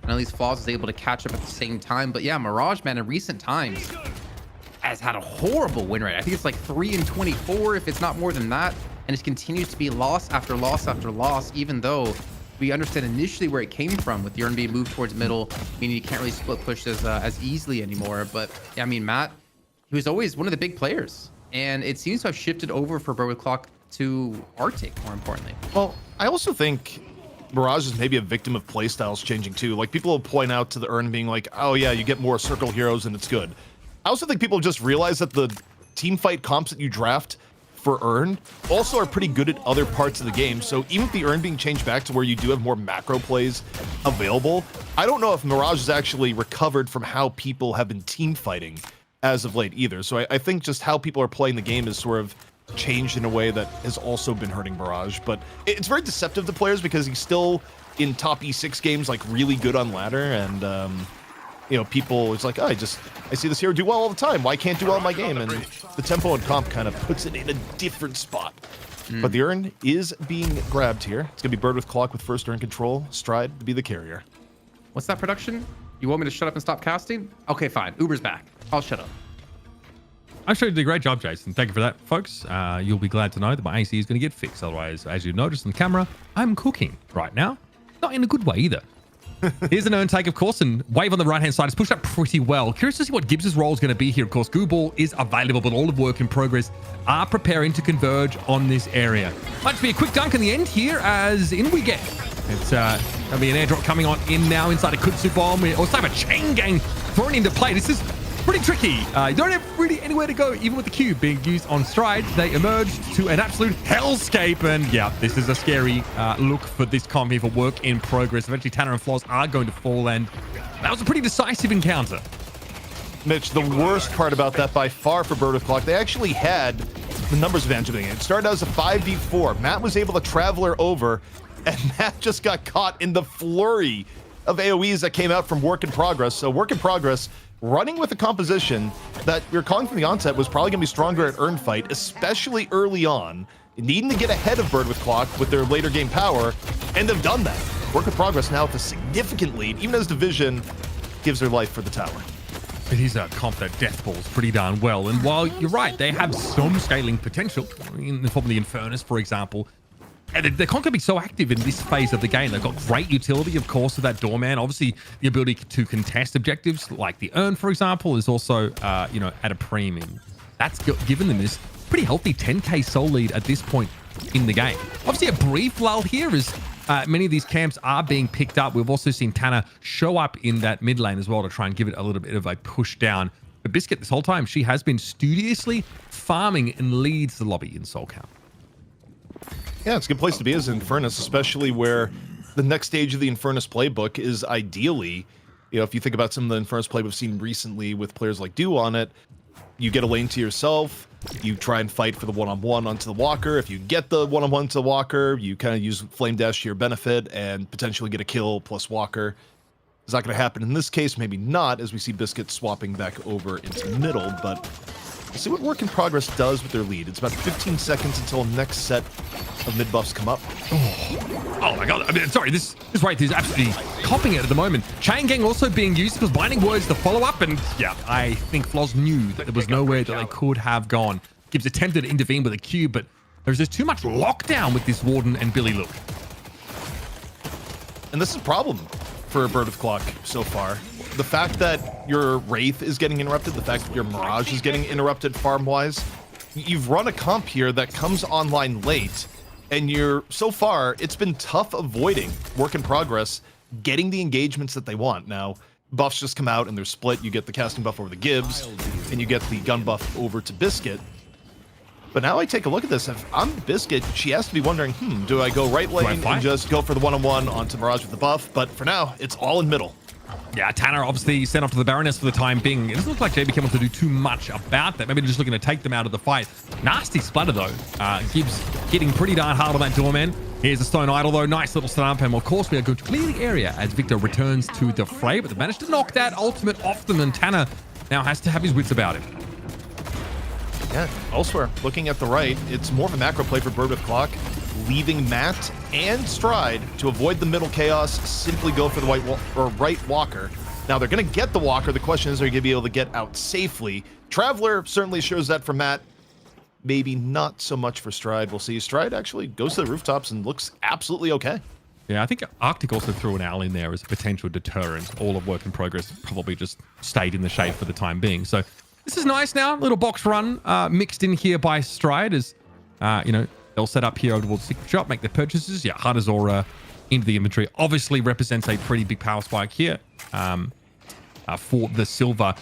And at least Flaws is able to catch up at the same time. But yeah, Mirage, man, in recent times has had a horrible win rate. I think it's like 3-24, if it's not more than that. And it continues to be loss after loss after loss, even though we understand initially where it came from with the Urn being moved towards middle, meaning you can't really split push as easily anymore. But yeah, I mean, Matt, he was always one of the big players, and it seems to have shifted over for Berwick Clock to Arctic, more importantly. Well, I also think Mirage is maybe a victim of playstyles changing too. Like people will point out to the Urn being like, oh yeah, you get more circle heroes and it's good. I also think people just realize that the team fight comps that you draft for Earn also are pretty good at other parts of the game. So even with the Earn being changed back to where you do have more macro plays available, I don't know if Mirage has actually recovered from how people have been team fighting as of late either. So I think just how people are playing the game is sort of changed in a way that has also been hurting Mirage. But it's very deceptive to players because he's still in top E6 games, like really good on ladder, and people, it's like, oh, I see this hero do well all the time. Why can't do well in my game? And the tempo and comp kind of puts it in a different spot. But the Urn is being grabbed here. It's going to be Bird with Clock with first Urn control. Stride to be the carrier. What's that production? You want me to shut up and stop casting? Okay, fine. Uber's back. I'll shut up. Actually, you did a great job, Jason. Thank you for that, folks. You'll be glad to know that my AC is going to get fixed. Otherwise, as you noticed on camera, I'm cooking right now. Not in a good way either. Here's an Urn take, of course, and Wave on the right-hand side is pushed up pretty well. Curious to see what Gibbs' role is going to be here. Of course, Goo Ball is available, but all of work in progress are preparing to converge on this area. Might be a quick dunk in the end here as in we get. It's going to be an airdrop coming on in now inside a Kutsu Bomb. We also have a Chain Gang thrown into play. This is pretty tricky. You don't have really anywhere to go, even with the cube being used on Stride. They emerged to an absolute hellscape, and yeah, this is a scary look for this comp here for work in progress. Eventually, Tanner and Flaws are going to fall, and that was a pretty decisive encounter. Mitch, the worst part about that by far for Bird with Clock, they actually had the numbers advantage of the game. It started out as a 5v4. Matt was able to traveler over, and Matt just got caught in the flurry of AoEs that came out from work in progress. So work in progress, running with a composition that we were calling from the onset was probably going to be stronger at Earn fight, especially early on, needing to get ahead of Bird with Clock with their later game power, and they've done that. Work in progress now with a significant lead, even as Division gives their life for the tower. it is a comp that death balls pretty darn well. And while you're right, they have some scaling potential in the form of the Infernus, for example. And they're not going to be so active in this phase of the game. They've got great utility, of course, with that Doorman. Obviously, the ability to contest objectives like the Urn, for example, is also, at a premium. That's given them this pretty healthy 10k soul lead at this point in the game. Obviously, a brief lull here as many of these camps are being picked up. We've also seen Tanner show up in that mid lane as well to try and give it a little bit of a push down. But Biscuit, this whole time, she has been studiously farming and leads the lobby in soul count. Yeah, it's a good place to be as Infernus, especially where the next stage of the Infernus playbook is ideally, if you think about some of the Infernus play we've seen recently with players like Dew on it, you get a lane to yourself, you try and fight for the one-on-one onto the walker. If you get the one-on-one to the walker, you kind of use Flame Dash to your benefit and potentially get a kill plus walker. Is that going to happen in this case? Maybe not, as we see Biscuit swapping back over into middle, but we'll see what Work in Progress does with their lead. It's about 15 seconds until next set of mid buffs come up. Oh my god, sorry, this right is absolutely copping it at the moment. Chain Gang also being used because Binding Words to follow up, and yeah, I think Floz knew that there was nowhere that they could have gone. Gibbs attempted to intervene with a cube, but there's just too much lockdown with this Warden and Billy Luke. And this is a problem for Bird with Clock so far. The fact that your Wraith is getting interrupted, the fact that your Mirage is getting interrupted farm-wise, you've run a comp here that comes online late, and so far, it's been tough avoiding Work in Progress, getting the engagements that they want. Now, buffs just come out and they're split. You get the casting buff over the Gibbs, and you get the gun buff over to Biscuit. But now I take a look at this. If I'm Biscuit, she has to be wondering, do I go right lane and just go for the one-on-one onto Mirage with the buff? But for now, it's all in middle. Yeah, Tanner obviously sent off to the Baroness for the time being. It doesn't look like JBK wants to do too much about that. Maybe they're just looking to take them out of the fight. Nasty splatter, though. Gibbs hitting pretty darn hard on that Doorman. Here's the Stone Idol, though. Nice little stomp. And, of course, we are going to clear the area as Victor returns to the fray. But they managed to knock that ultimate off them, and Tanner now has to have his wits about it. Yeah, elsewhere, looking at the right, it's more of a macro play for Bird with Clock, leaving Matt and Stride to avoid the middle chaos, simply go for the right walker. Now, they're going to get the walker. The question is, are you going to be able to get out safely? Traveler certainly shows that for Matt. Maybe not so much for Stride. We'll see. Stride actually goes to the rooftops and looks absolutely okay. Yeah, I think Arctic also threw an owl in there as a potential deterrent. All of Work in Progress probably just stayed in the shade for the time being. So this is nice now. Little box run mixed in here by Stride as, they'll set up here over towards the shop, make their purchases. Yeah, Heart Azora into the inventory. Obviously represents a pretty big power spike here for the Silver.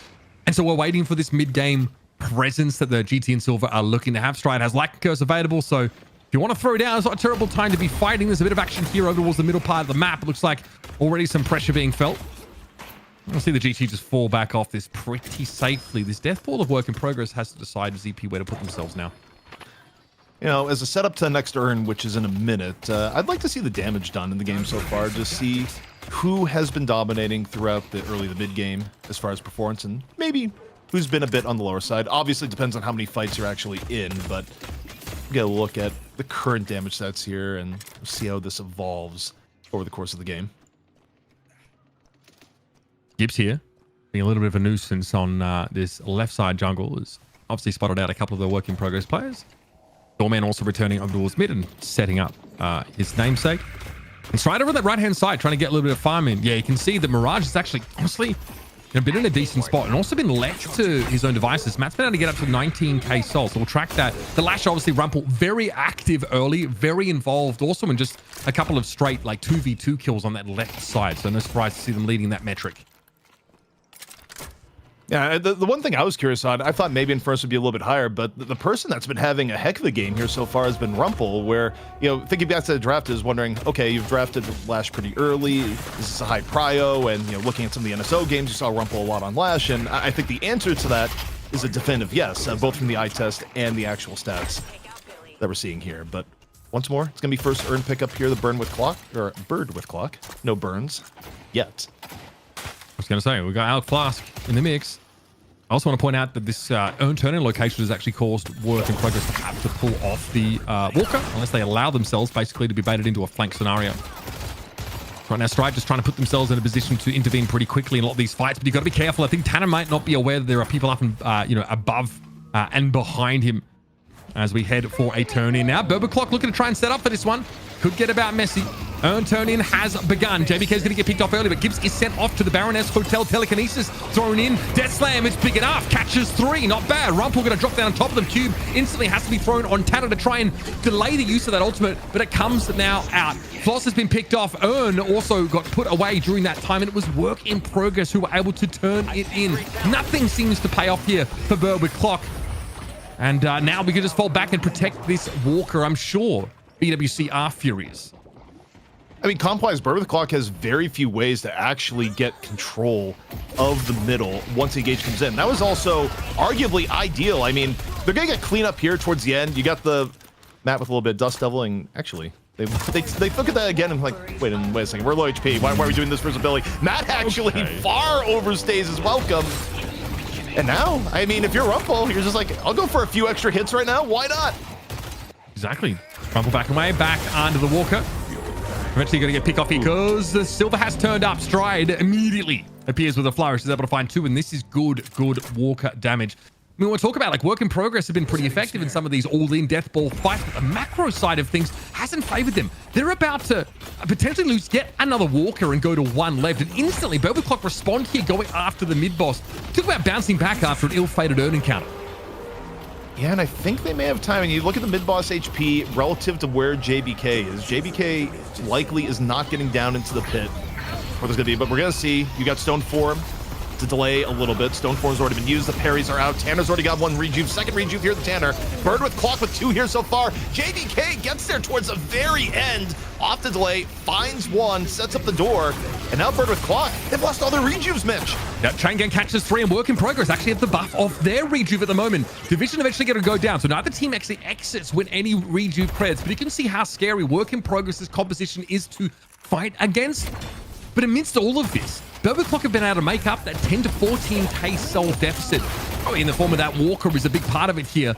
And so we're waiting for this mid-game presence that the GT and Silver are looking to have. Stride has Lightning Curse available, so if you want to throw down, it's not a terrible time to be fighting. There's a bit of action here over towards the middle part of the map. It looks like already some pressure being felt. I'll see the GT just fall back off this pretty safely. This death ball of Work in Progress has to decide ZP where to put themselves now. As a setup to the next Urn, which is in a minute, I'd like to see the damage done in the game so far, just see who has been dominating throughout the early to mid game as far as performance, and maybe who's been a bit on the lower side. Obviously, it depends on how many fights you're actually in, but get a look at the current damage stats here and see how this evolves over the course of the game. Gibbs here, being a little bit of a nuisance on this left side jungle, has obviously spotted out a couple of the Work in Progress players. Doorman also returning over towards mid and setting up his namesake. And Stride over that right-hand side, trying to get a little bit of farm in. Yeah, you can see that Mirage is actually, honestly, been in a decent spot and also been left to his own devices. Matt's been able to get up to 19k soul, so we'll track that. The Lash, obviously, Rumple, very active early, very involved, also in just a couple of straight, 2v2 kills on that left side. So no surprise to see them leading that metric. Yeah, the one thing I was curious on, I thought maybe Infernus would be a little bit higher, but the person that's been having a heck of a game here so far has been Rumple, where, thinking back to the draft is wondering, okay, you've drafted Lash pretty early, is this a high prio? And, looking at some of the NSO games, you saw Rumple a lot on Lash, and I think the answer to that is a definitive yes, both from the eye test and the actual stats that we're seeing here. But once more, it's going to be first Urn pickup here, the Bird with Clock. No burns yet. I was going to say, we've got Alec Flask in the mix. I also want to point out that this Urn turn-in location has actually caused Work in Progress to have to pull off the Walker, unless they allow themselves basically to be baited into a flank scenario. right now. Stride just trying to put themselves in a position to intervene pretty quickly in a lot of these fights, but you've got to be careful. I think Tanner might not be aware that there are people up and, above and behind him as we head for a turn in now. Berber Clock looking to try and set up for this one. Could get about messy. Earn turn in has begun. JBK is going to get picked off early, but Gibbs is sent off to the Baroness Hotel. Telekinesis thrown in. Death Slam, it's big enough. Catches 3, not bad. Rumpel going to drop down on top of them. Cube instantly has to be thrown on Tanner to try and delay the use of that ultimate, but it comes now out. Floss has been picked off. Earn also got put away during that time, and it was work in progress who were able to turn it in. Nothing seems to pay off here for Berber Clock. And now we can just fall back and protect this Walker. I'm sure BWC are furious. I mean, comp-wise, Berber Clock has very few ways to actually get control of the middle once the engage comes in. That was also arguably ideal. I mean, they're going to get clean up here towards the end. You got the map with a little bit of dust deviling. Actually, they look at that again and like, wait a second, we're low HP. Why are we doing this versus Billy? Matt actually far overstays his welcome. And now, I mean, if you're Rumpel, you're just like, I'll go for a few extra hits right now. Why not? Exactly. Rumpel back away, back onto the Walker. Eventually going to get picked off here because the Silver has turned up. Stride immediately appears with a flourish. Is able to find 2, and this is good Walker damage. I mean, we'll talk about like work in progress have been pretty effective in some of these all-in death ball fights, but the macro side of things hasn't favored them. They're about to potentially lose yet another Walker and go to 1 left, and instantly Berber Clock respond here going after the mid-boss. Talk about bouncing back after an ill-fated earn encounter. Yeah, and I think they may have time. And you look at the mid-boss HP relative to where JBK is. JBK likely is not getting down into the pit where there's going to be, but we're going to see. You got Stone Form to delay a little bit. Stone Form's already been used. The parries are out. Tanner's already got 1 rejuve. Second rejuve here, the Tanner. Bird with Clock with 2 here so far. JBK gets there towards the very end. Off the delay, finds 1, sets up the door, and now Bird with Clock. They've lost all their rejuves, Mitch. That Chain Gang catches 3 and work in progress. Actually have the buff of their rejuve at the moment. Division eventually going to go down, so neither team actually exits with any rejuve creds, but you can see how scary work in progress's composition is to fight against. But amidst all of this, Berber Clock have been able to make up that 10 to 14k soul deficit. Probably in the form of that Walker is a big part of it here.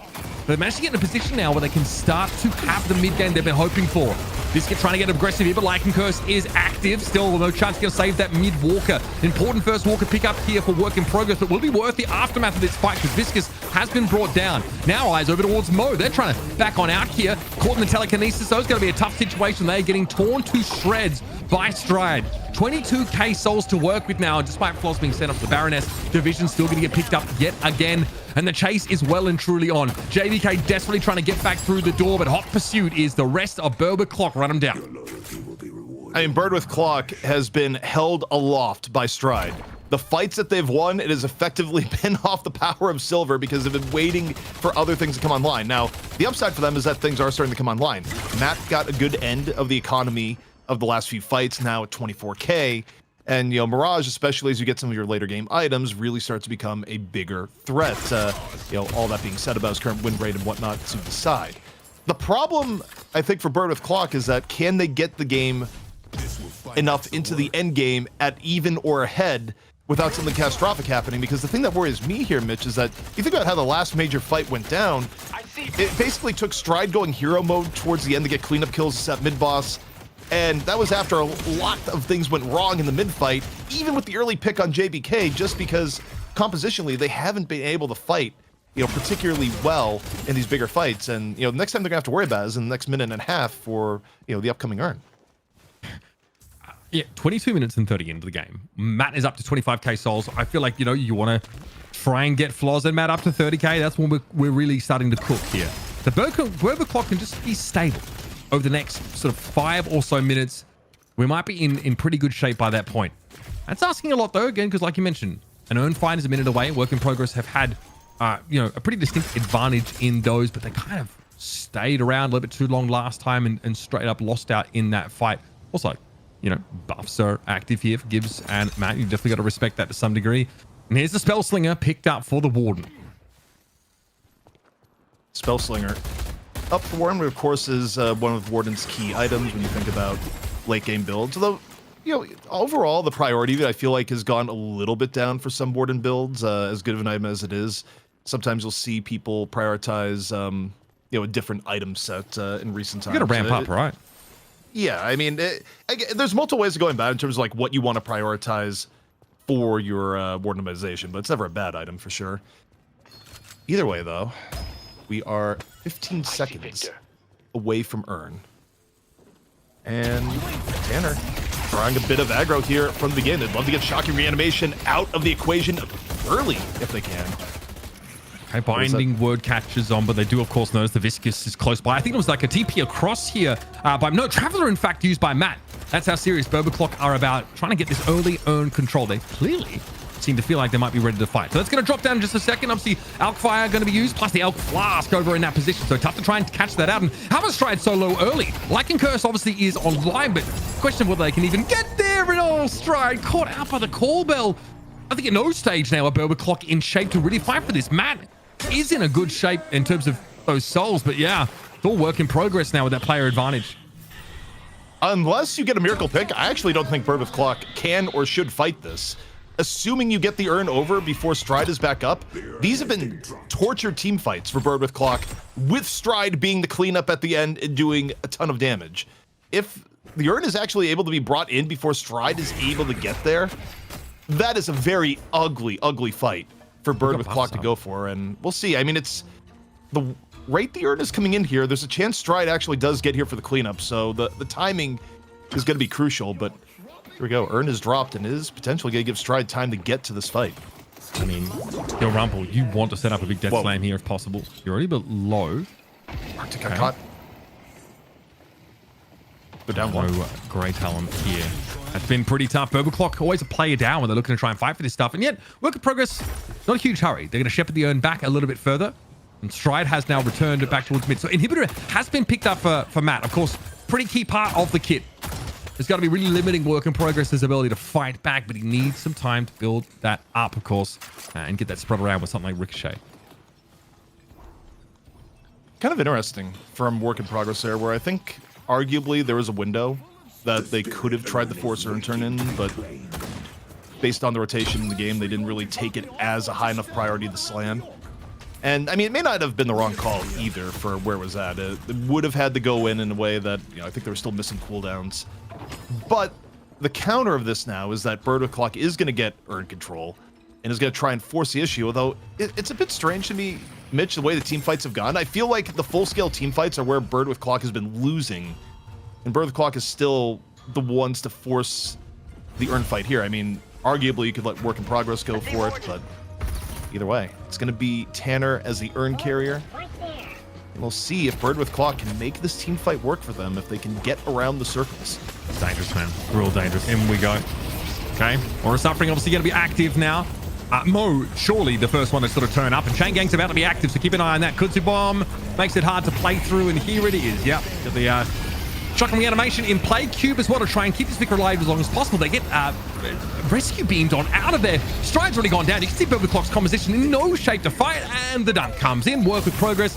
They've managed to get in a position now where they can start to have the mid game they've been hoping for. Biscuit trying to get aggressive here, but Lycan Curse is active. Still no chance to save that mid Walker. Important first Walker pick up here for work in progress, but will be worth the aftermath of this fight because Viscous has been brought down. Now eyes over towards Mo. They're trying to back on out here. Caught in the telekinesis, so it's going to be a tough situation. They're getting torn to shreds by Stride. 22k souls to work with now, despite Floss being sent off to the Baroness. Division still going to get picked up yet again. And the chase is well and truly on. JVK desperately trying to get back through the door, but hot pursuit is the rest of Berber Clock. Run him down. I mean, Bird with Clock has been held aloft by Stride. The fights that they've won, it has effectively been off the power of Silver because they've been waiting for other things to come online. Now, the upside for them is that things are starting to come online. Matt got a good end of the economy of the last few fights, now at 24k. And, you know, Mirage, especially as you get some of your later game items, really starts to become a bigger threat. You know, all that being said about his current win rate and whatnot to the side. The problem, I think, for Bird with Clock is that can they get the game enough into the end game at even or ahead without something catastrophic happening? Because the thing that worries me here, Mitch, is that you think about how the last major fight went down. It basically took Stride going hero mode towards the end to get cleanup kills to set mid-boss. And that was after a lot of things went wrong in the mid-fight, even with the early pick on JBK, just because compositionally they haven't been able to fight, you know, particularly well in these bigger fights. And, you know, the next time they're gonna have to worry about is in the next minute and a half for, you know, the upcoming earn. Yeah, 22 minutes and 30 into the game. Matt is up to 25k souls. I feel like, you know, you want to try and get Floz and Matt up to 30k. That's when we're really starting to cook here. The Berber Clock can just be stable over the next sort of 5 or so minutes. We might be in pretty good shape by that point. That's asking a lot though, again, because like you mentioned, an earn fight is a minute away. Work in progress have had, you know, a pretty distinct advantage in those, but they kind of stayed around a little bit too long last time and straight up lost out in that fight. Also, you know, buffs are active here for Gibbs and Matt. You definitely got to respect that to some degree. And here's the Spell Slinger picked up for the Warden. Spell Slinger up for Warden, of course, is one of Warden's key items when you think about late game builds. Although, you know, overall, the priority of it, I feel like, has gone a little bit down for some Warden builds, as good of an item as it is. Sometimes you'll see people prioritize, you know, a different item set in recent times. You got to ramp up, right? Yeah, I mean, there's multiple ways of going about it in terms of like what you want to prioritize for your ward minimization, but it's never a bad item for sure. Either way, though, we are 15 seconds away from Earn. And Tanner trying a bit of aggro here from the beginning. They'd love to get Shocking Reanimation out of the equation early if they can. Okay, binding word catches on, but they do, of course, notice the Viscous is close by. I think it was like a TP across here by no Traveler, in fact, used by Matt. That's how serious Burbaclock are about trying to get this early Earn control. They clearly seem to feel like they might be ready to fight. So that's going to drop down in just a second. Obviously, Elk Fire going to be used, plus the Elk Flask over in that position. So tough to try and catch that out. And Hammer Stride so low early. Lycan Curse obviously is online, but question whether they can even get there. And all Stride caught out by the call bell. I think at no stage now are Burbaclock in shape to really fight for this. Matt is in a good shape in terms of those souls, but yeah, it's all work in progress now with that player advantage. Unless you get a miracle pick, I actually don't think Bird with Clock can or should fight this. Assuming you get the Earn over before Stride is back up, these have been tortured team fights for Bird with Clock, with Stride being the cleanup at the end and doing a ton of damage. If the Earn is actually able to be brought in before Stride is able to get there, that is a very ugly, ugly fight for Bird with Clock to go for, and we'll see. I mean, it's the rate the Earn is coming in here, there's a chance Stride actually does get here for the cleanup, so the timing is going to be crucial, but here we go. Earn is dropped and is potentially going to give Stride time to get to this fight. I mean, Yo Rumple, you want to set up a big death slam here if possible. You're already a bit low. Arctic got caught. Go down one. No great talent here. That's been pretty tough. Burbaclock always a player down when they're looking to try and fight for this stuff. And yet, work in progress, not a huge hurry. They're going to shepherd the Earn back a little bit further. And Stride has now returned back towards mid. So Inhibitor has been picked up for Matt. Of course, pretty key part of the kit. It's got to be really limiting work in progress, his ability to fight back, but he needs some time to build that up, of course, and get that spread around with something like Ricochet. Kind of interesting from work in progress there, where I think arguably there was a window that they could have tried the Force Earn turn in, but based on the rotation in the game, they didn't really take it as a high enough priority to slam. And I mean, it may not have been the wrong call either for where it was at. It would have had to go in a way that, you know, I think they were still missing cooldowns. But the counter of this now is that Bird with Clock is going to get Earn control and is going to try and force the issue, although it's a bit strange to me, Mitch, the way the team fights have gone. I feel like the full-scale team fights are where Bird with Clock has been losing, and Bird with Clock is still the ones to force the Earn fight here. I mean, arguably you could let work in progress go for it, but either way, it's going to be Tanner as the Earn carrier. And we'll see if Bird with Clock can make this team fight work for them, if they can get around the circles. Dangerous, man. Real dangerous. In we go. Okay. Aura Suffering obviously going to be active now. Mo, surely the first one to sort of turn up. And Chain Gang's about to be active, so keep an eye on that. Kudzu Bomb makes it hard to play through, and here it is. Yep. Got the Shocking Reanimation in play. Cube as well to try and keep this Vicar alive as long as possible. They get rescue beamed on out of there. Stride's already gone down. You can see Bird with Clock's composition in no shape to fight, and the dunk comes in. Work with progress.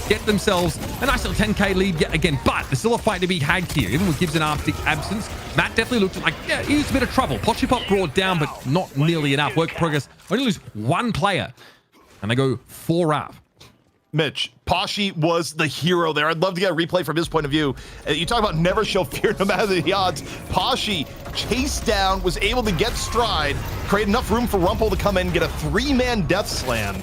Get themselves a nice little 10k lead yet again, but there's still a fight to be had here. Even with Gibbs and Arctic absence, Matt definitely looked like, yeah, he's a bit of trouble. Potchy Pop brought down, but not nearly enough. Work in progress. Only lose one player, and they go 4 up. Mitch, Poshy was the hero there. I'd love to get a replay from his point of view. You talk about never show fear no matter the odds. Poshy chased down, was able to get Stride, create enough room for Rumple to come in, get a 3-man death slam.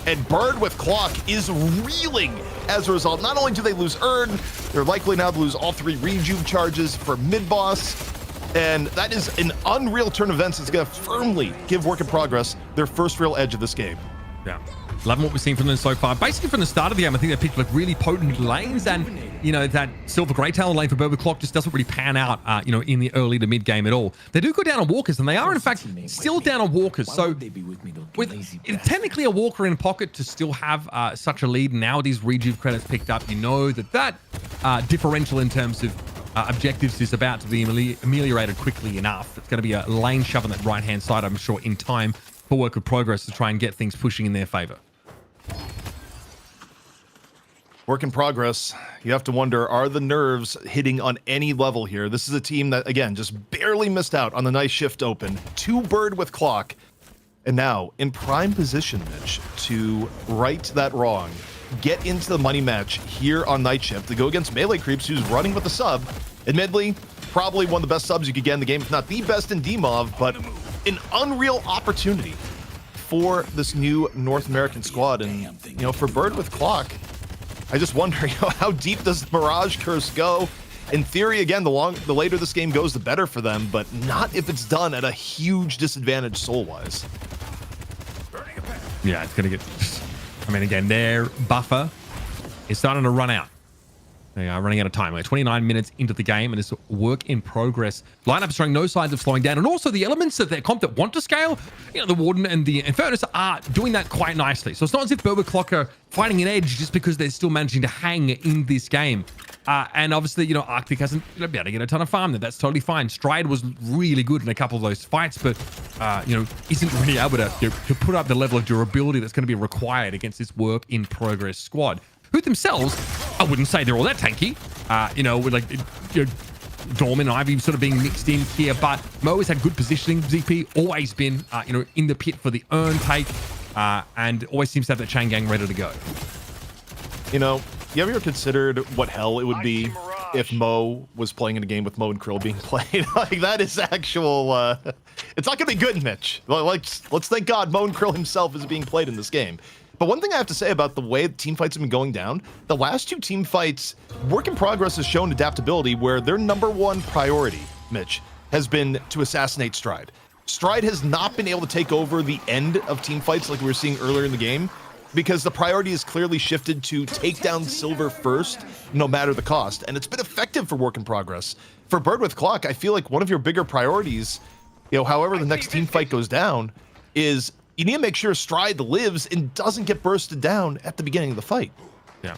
And Bird with Clock is reeling as a result. Not only do they lose Earn, they're likely now to lose all 3 rejuve charges for mid-boss. And that is an unreal turn of events that's going to firmly give Work in Progress their first real edge of this game. Yeah. Loving what we've seen from them so far. Basically, from the start of the game, I think they picked like really potent lanes, and you know that Silver Grey Talon lane for Bird with Clock just doesn't really pan out, you know, in the early to mid game at all. They do go down on walkers, and they are in fact still down on walkers. So with technically a walker in pocket to still have such a lead, now these rejuve credits picked up, you know that differential in terms of objectives is about to be ameliorated quickly enough. It's going to be a lane shove on that right hand side, I'm sure, in time for Work with Progress to try and get things pushing in their favor. Work in progress. You have to wonder, are the nerves hitting on any level here? This is a team that, again, just barely missed out on the nice shift open. 2 Bird with Clock. And now in prime position, Mitch, to right that wrong. Get into the money match here on Night Shift to go against Melee Creeps, who's running with the sub. Admittedly, probably one of the best subs you could get in the game, if not the best in DMOV, but an unreal opportunity for this new North American squad. And, you know, for Bird with Clock, I just wonder, you know, how deep does the Mirage Curse go? In theory, again, the later this game goes, the better for them, but not if it's done at a huge disadvantage soul-wise. Yeah, it's going to get... I mean, again, their buffer is starting to run out. They are running out of time. We're 29 minutes into the game, and it's work in progress. Lineup is showing no signs of slowing down, and also the elements of their comp that want to scale, you know, the Warden and the Infernus are doing that quite nicely. So it's not as if Bird with Clock are finding an edge just because they're still managing to hang in this game. And obviously, you know, Arctic hasn't been able to get a ton of farm there. That's totally fine. Stride was really good in a couple of those fights, but, you know, isn't really able to put up the level of durability that's going to be required against this work in progress squad, who themselves, I wouldn't say they're all that tanky. You know, with like, you know, Dorman and Ivy sort of being mixed in here, but Mo has had good positioning. ZP always been, you know, in the pit for the earn take, and always seems to have that chain gang ready to go. You know, you ever considered what hell it would be if Mo was playing in a game with Mo and Krill being played? Like, that is actual, it's not going to be good, Mitch. Like, let's thank God Mo and Krill himself is being played in this game. But one thing I have to say about the way team fights have been going down, the last two team fights, Work in Progress has shown adaptability where their #1 priority, Mitch, has been to assassinate Stride. Stride has not been able to take over the end of team fights like we were seeing earlier in the game, because the priority is clearly shifted to take down Silver first, no matter the cost. And it's been effective for Work in Progress. For Bird with Clock, I feel like one of your bigger priorities, you know, however the next team fight goes down, is you need to make sure Stride lives and doesn't get bursted down at the beginning of the fight. Yeah.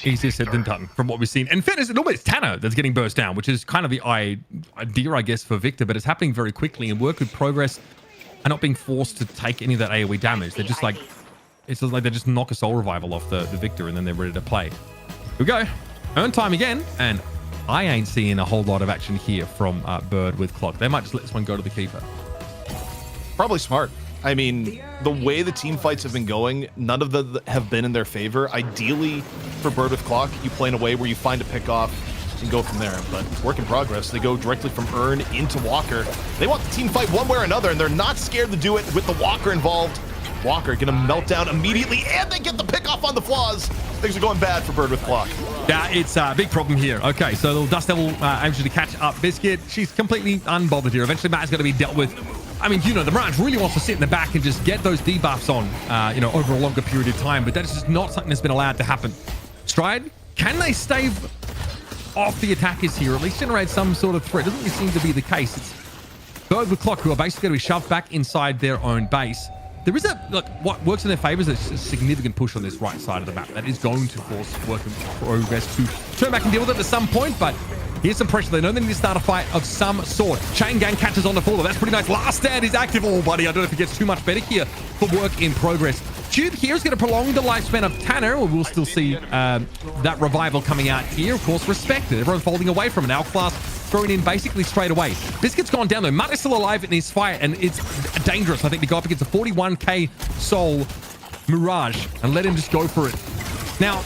Easier said than done from what we've seen. And fairness, normally it's Tanner that's getting burst down, which is kind of the idea, I guess, for Victor, but it's happening very quickly, and Work in Progress are not being forced to take any of that AoE damage. They're just like, it's like they just knock a soul revival off the Victor, and then they're ready to play. Here we go. Earn time again, and I ain't seeing a whole lot of action here from Bird with Clock. They might just let this one go to the keeper. Probably smart. I mean, the way the team fights have been going, none of them have been in their favor. Ideally, for Bird with Clock, you play in a way where you find a pick off and go from there. But Work in Progress, they go directly from Earn into Walker. They want the team fight one way or another, and they're not scared to do it with the Walker involved. Walker gonna melt down immediately, and they get the pick off on the flaws. Things are going bad for Bird with Clock. Yeah, it's a big problem here. Okay, so the Dust Devil aims to catch up Biscuit. She's completely unbothered here. Eventually, Matt is going to be dealt with. I mean, you know, the Mirage really wants to sit in the back and just get those debuffs on, you know, over a longer period of time, but that's just not something that's been allowed to happen. Stride, can they stave off the attackers here, or at least generate some sort of threat? Doesn't really seem to be the case. It's Bird with Clock who are basically going to be shoved back inside their own base. There is a, look, what works in their favor is a significant push on this right side of the map. That is going to force Work in Progress to turn back and deal with it at some point, but here's some pressure. They know they need to start a fight of some sort. Chain Gang catches on the fall. That's pretty nice. Last Stand is active. Oh, buddy, I don't know if it gets too much better here for Work in Progress. Tube here is going to prolong the lifespan of Tanner. We'll still see that revival coming out here. Of course, respected. Everyone's folding away from it. Outclass thrown in basically straight away. Biscuit's gone down though. Mutt is still alive in this fight, and it's dangerous, I think, to go up against a 41k soul Mirage and let him just go for it. Now,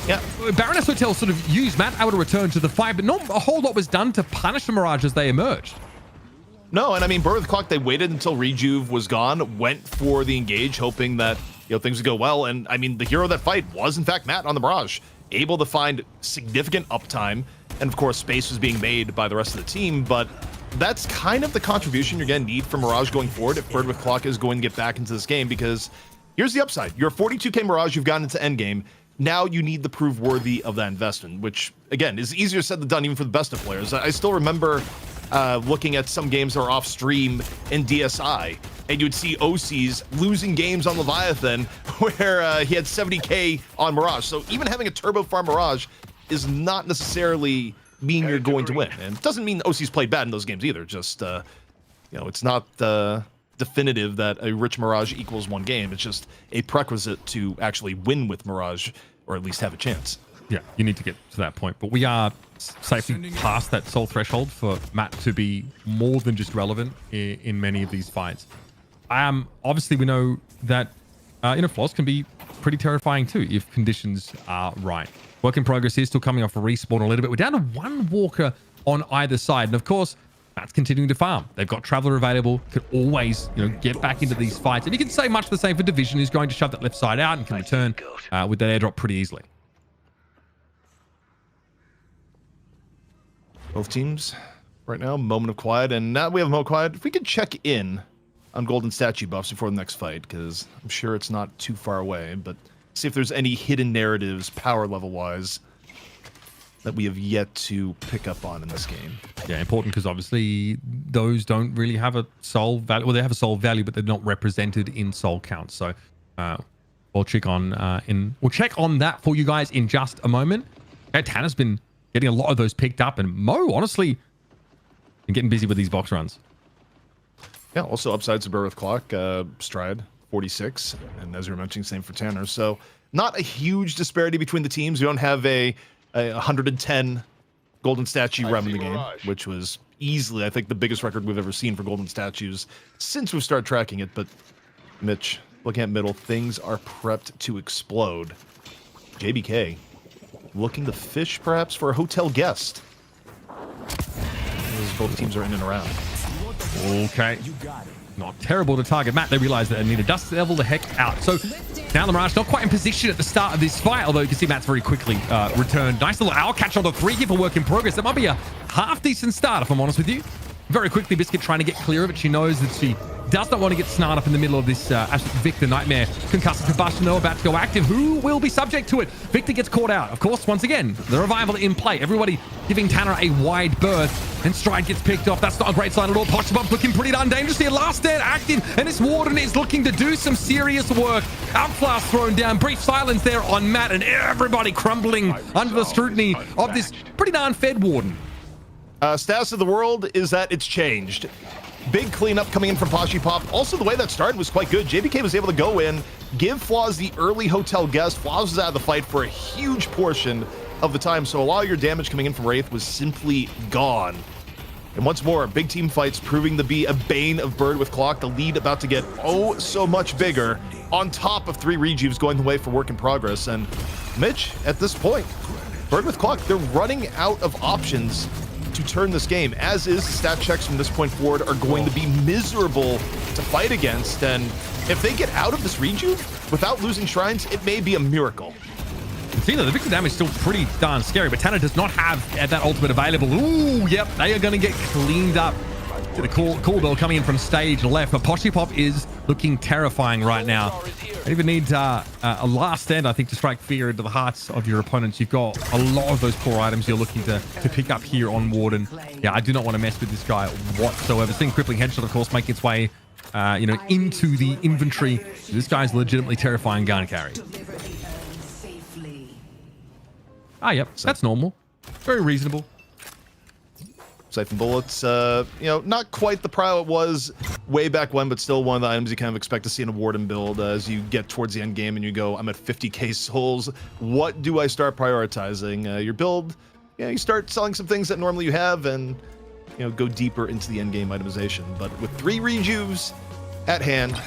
Baroness Hotel sort of used Matt able to return to the fight, but not a whole lot was done to punish the Mirage as they emerged. No, and I mean, Bird with Clock, they waited until Rejuve was gone, went for the engage, hoping that, you know, things would go well. And I mean, the hero of that fight was, in fact, Matt on the Mirage, able to find significant uptime. And of course, space was being made by the rest of the team, but that's kind of the contribution you're going to need from Mirage going forward if Bird with Clock is going to get back into this game, because here's the upside. You're 42k Mirage, you've gotten into endgame. Now you need to prove worthy of that investment, which, again, is easier said than done even for the best of players. I still remember looking at some games that are off stream in DSI, and you would see OCs losing games on Leviathan where he had 70k on Mirage. So even having a turbo farm Mirage is not necessarily mean you're going to win. And it doesn't mean OC's played bad in those games either. Just, you know, it's not definitive that a rich Mirage equals one game. It's just a prerequisite to actually win with Mirage, or at least have a chance. Yeah, you need to get to that point. But we are safely past that soul threshold for Matt to be more than just relevant in many of these fights. Obviously, we know that, you know, flaws can be pretty terrifying too if conditions are right. Work in Progress is still coming off a respawn a little bit. We're down to one Walker on either side. And of course, Matt's continuing to farm. They've got Traveler available, could always, get back into these fights. And you can say much the same for Division, who's going to shove that left side out and can return with that airdrop pretty easily. Both teams right now, moment of quiet. And now we have a moment of quiet. If we could check in on golden statue buffs before the next fight, because I'm sure it's not too far away, but see if there's any hidden narratives power level wise that we have yet to pick up on in this game. Yeah, important, because obviously those don't really have a soul value. Well, they have a soul value, but they're not represented in soul count. So we'll check on that for you guys in just a moment. Okay, Tanner's been getting a lot of those picked up, and Mo, honestly, been getting busy with these box runs. Yeah, also upsides to Bird with Clock, Stride 46, and as you were mentioning, same for Tanner. So not a huge disparity between the teams. We don't have a 110 golden statue run in the game, which was easily, I think, the biggest record we've ever seen for golden statues since we've started tracking it. But Mitch, looking at middle, things are prepped to explode. JBK looking to fish perhaps for a hotel guest, as both teams are in and around. Okay. Not terrible to target Matt. They realize that they need to dust level the heck out. So now the Mirage not quite in position at the start of this fight, although you can see Matt's very quickly returned. Nice little owl catch on the 3 here for work in progress. That might be a half decent start, if I'm honest with you. Very quickly, Biscuit trying to get clear of it. She knows that she does not want to get snarled up in the middle of this Victor Nightmare. Concussive combustion, though, about to go active. Who will be subject to it? Victor gets caught out. Of course, once again, the revival in play. Everybody giving Tanner a wide berth. And Stride gets picked off. That's not a great sign at all. Poshbob's looking pretty darn dangerous here. Last stand active. And this Warden is looking to do some serious work. Outflash thrown down. Brief silence there on Matt. And everybody crumbling under the scrutiny of this pretty darn fed Warden. Status of the world is that it's changed. Big cleanup coming in from Poshy Pop. Also, the way that started was quite good. JBK was able to go in, give Flaws the early hotel guest. Flaws was out of the fight for a huge portion of the time, so a lot of your damage coming in from Wraith was simply gone. And once more, big team fights proving to be a bane of Bird with Clock. The lead about to get oh so much bigger, on top of 3 rejuves going the way for work in progress. And Mitch, at this point, Bird with Clock, they're running out of options to turn this game, as is stat checks from this point forward are going to be miserable to fight against. And if they get out of this rejuve without losing shrines, it may be a miracle. See, the Victor damage is still pretty darn scary, but Tanner does not have that ultimate available. Ooh, yep, they are going to get cleaned up. The call bell coming in from stage left, but Poshy Pop is looking terrifying right now. They even need a last stand, I think, to strike fear into the hearts of your opponents. You've got a lot of those core items you're looking to pick up here on Warden. Yeah, I do not want to mess with this guy whatsoever. Seeing Crippling Headshot, of course, make its way into the inventory. This guy's legitimately terrifying gun carry. Ah, yep, that's normal. Very reasonable. Siphon Bullets, not quite the prow it was way back when, but still one of the items you kind of expect to see in a Warden build as you get towards the end game and you go, I'm at 50k souls. What do I start prioritizing? Your build, you start selling some things that normally you have and, go deeper into the end game itemization. But with 3 rejuves at hand,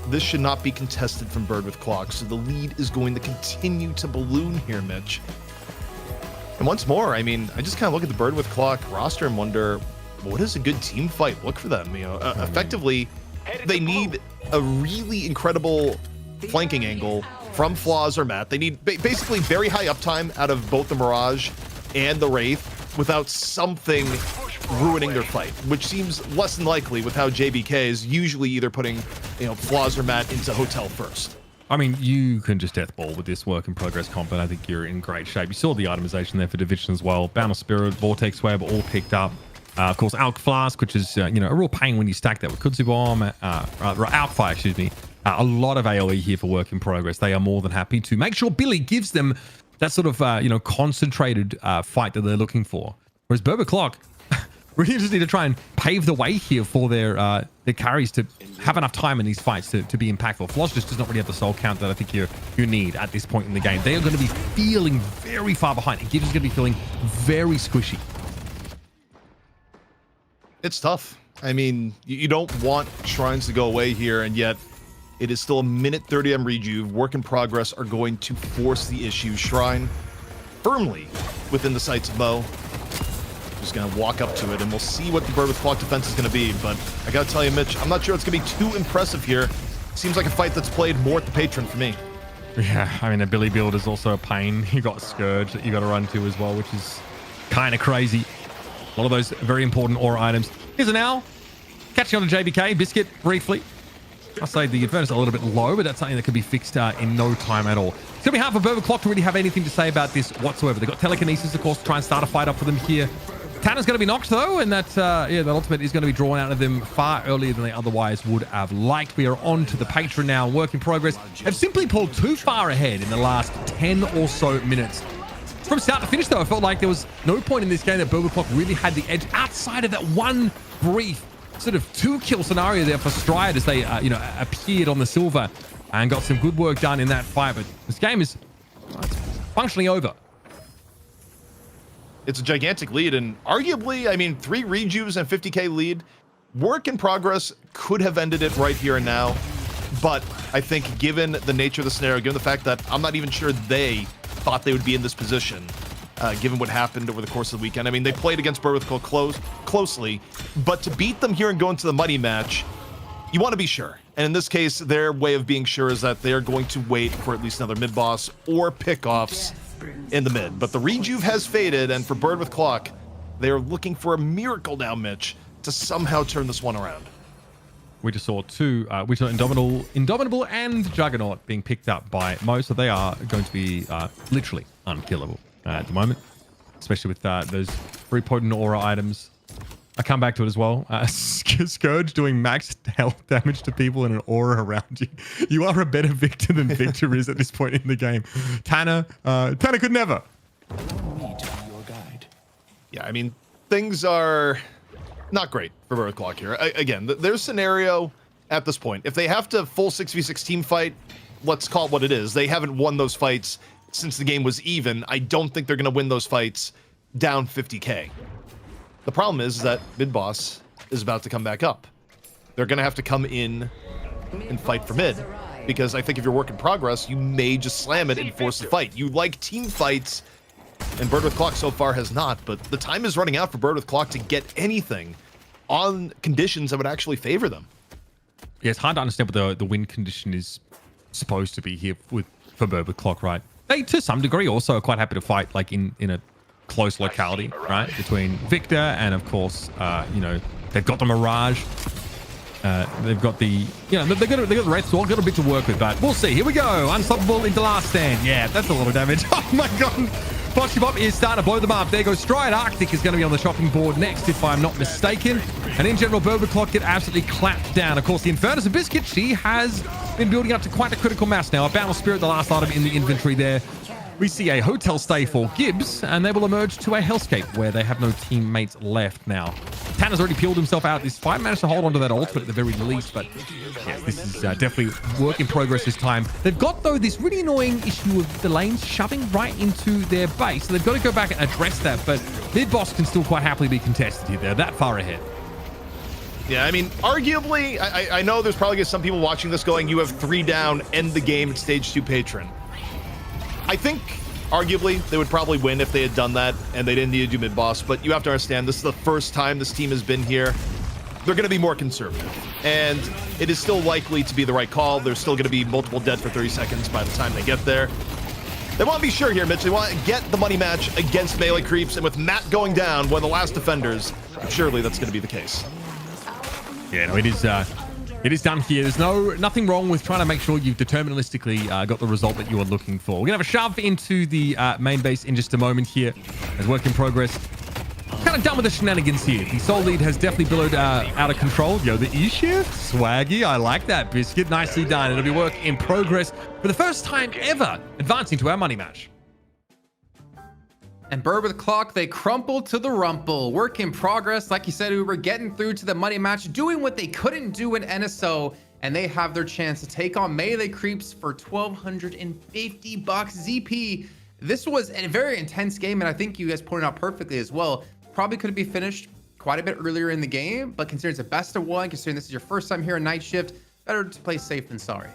this should not be contested from Bird with Clock. So the lead is going to continue to balloon here, Mitch. And once more, I just kind of look at the Bird with Clock roster and wonder, what does a good team fight look for them? Effectively, they need a really incredible flanking angle from Flaws or Matt. They need basically very high uptime out of both the Mirage and the Wraith without something ruining their fight, which seems less than likely with how JBK is usually either putting, Flaws or Matt into hotel first. You can just death ball with this work in progress comp, and I think you're in great shape. You saw the itemization there for Division as well. Boundless Spirit, Vortex Web, all picked up. Of course, Alk Flask, which is, a real pain when you stack that with Kudzu Bomb, Alk Fire, excuse me. A lot of AoE here for work in progress. They are more than happy to make sure Billy gives them that sort of, concentrated fight that they're looking for. Whereas Berber Clock really just need to try and pave the way here for their carries to have enough time in these fights to be impactful. Floss just does not really have the soul count that I think you need at this point in the game. They are going to be feeling very far behind. And Gibbs is going to be feeling very squishy. It's tough. You don't want shrines to go away here, and yet it is still a minute 30 on rejuve. Work in progress are going to force the issue. Shrine firmly within the sights of Mo. Just going to walk up to it, and we'll see what the Bird with Clock defense is going to be. But I got to tell you, Mitch, I'm not sure it's going to be too impressive here. Seems like a fight that's played more at the Patron for me. Yeah, I mean, the Billy build is also a pain. You got Scourge that you got to run to as well, which is kind of crazy. A lot of those very important aura items. Here's an owl. Catching on to JBK. Biscuit, briefly. I'll say the Inferno's a little bit low, but that's something that could be fixed in no time at all. It's going to be hard for Bird with Clock to really have anything to say about this whatsoever. They've got telekinesis, of course, to try and start a fight up for them here. Tanner's going to be knocked, though, and that ultimate is going to be drawn out of them far earlier than they otherwise would have liked. We are on to the Patron now, work in progress. They've simply pulled too far ahead in the last 10 or so minutes. From start to finish, though, I felt like there was no point in this game that Bird with Clock really had the edge outside of that one brief sort of 2-kill scenario there for Stride as they, appeared on the silver and got some good work done in that fight. But this game is functionally over. It's a gigantic lead, and arguably, I mean, 3 rejuves and 50k lead. Work in progress could have ended it right here and now, but I think given the nature of the scenario, given the fact that I'm not even sure they thought they would be in this position, given what happened over the course of the weekend. I mean, they played against Bird with Cloak closely, but to beat them here and go into the money match, you want to be sure. And in this case, their way of being sure is that they're going to wait for at least another mid-boss or pick-offs in the mid. But the rejuve has faded, and for Bird with Clock, they are looking for a miracle now, Mitch, to somehow turn this one around. We just saw Indomitable and Juggernaut being picked up by Mo, so they are going to be literally unkillable at the moment, especially with those very potent aura items. I come back to it as well. Scourge doing max health damage to people and an aura around you. You are a better Victor than Victor is at this point in the game. Tanner could never. Yeah, I mean, things are not great for Bird with Clock here. Again, their scenario at this point, if they have to full 6v6 team fight, let's call it what it is. They haven't won those fights since the game was even. I don't think they're going to win those fights down 50k. The problem is that mid-boss is about to come back up. They're going to have to come in and fight for mid, because I think if you're work in progress, you may just slam it and force the fight. You like team fights, and Bird with Clock so far has not, but the time is running out for Bird with Clock to get anything on conditions that would actually favor them. Yeah, it's hard to understand what the win condition is supposed to be here for Bird with Clock, right? They, to some degree, also are quite happy to fight like in a close locality, right? Between Victor and, of course, they've got the Mirage. They've got the, they've got the Red Sword, got a bit to work with, but we'll see. Here we go. Unstoppable into last stand. Yeah, that's a lot of damage. Oh my God. Bosky Bop is starting to blow them up. There goes Stride. Arctic is going to be on the chopping board next, if I'm not mistaken. And in general, Bird with Clock get absolutely clapped down. Of course, the Infernus of Biscuit, she has been building up to quite a critical mass now. A Boundless Spirit, the last item in the inventory there. We see a hotel stay for Gibbs, and they will emerge to a hellscape where they have no teammates left now. Tanner's already peeled himself out this fight, managed to hold on to that ultimate at the very least, but yeah, this is definitely work in progress this time. They've got, though, this really annoying issue of the lanes shoving right into their base, so they've got to go back and address that, but mid-boss can still quite happily be contested here. They're that far ahead. Yeah, I mean, arguably, I know there's probably some people watching this going, you have 3 down, end the game at stage 2 Patron. I think, arguably, they would probably win if they had done that and they didn't need to do mid-boss, but you have to understand, this is the first time this team has been here. They're going to be more conservative, and it is still likely to be the right call. There's still going to be multiple dead for 30 seconds by the time they get there. They want to be sure here, Mitch. They want to get the money match against melee creeps, and with Matt going down, one of the last defenders, surely that's going to be the case. Yeah, no, it is done here. There's nothing wrong with trying to make sure you've deterministically got the result that you are looking for. We're going to have a shove into the main base in just a moment here as work in progress. Kind of done with the shenanigans here. The Soul Lead has definitely billowed out of control. Yo, the E-Shift. Swaggy. I like that, Biscuit. Nicely done. It'll be work in progress for the first time ever advancing to our money match. And Bird with Clock, they crumpled to the rumple. Work in progress. Like you said, we were getting through to the money match, doing what they couldn't do in NSO, and they have their chance to take on melee creeps for $1,250 ZP. This was a very intense game, and I think you guys pointed out perfectly as well. Probably could be finished quite a bit earlier in the game, but considering it's a best of one, considering this is your first time here in Night Shift, better to play safe than sorry.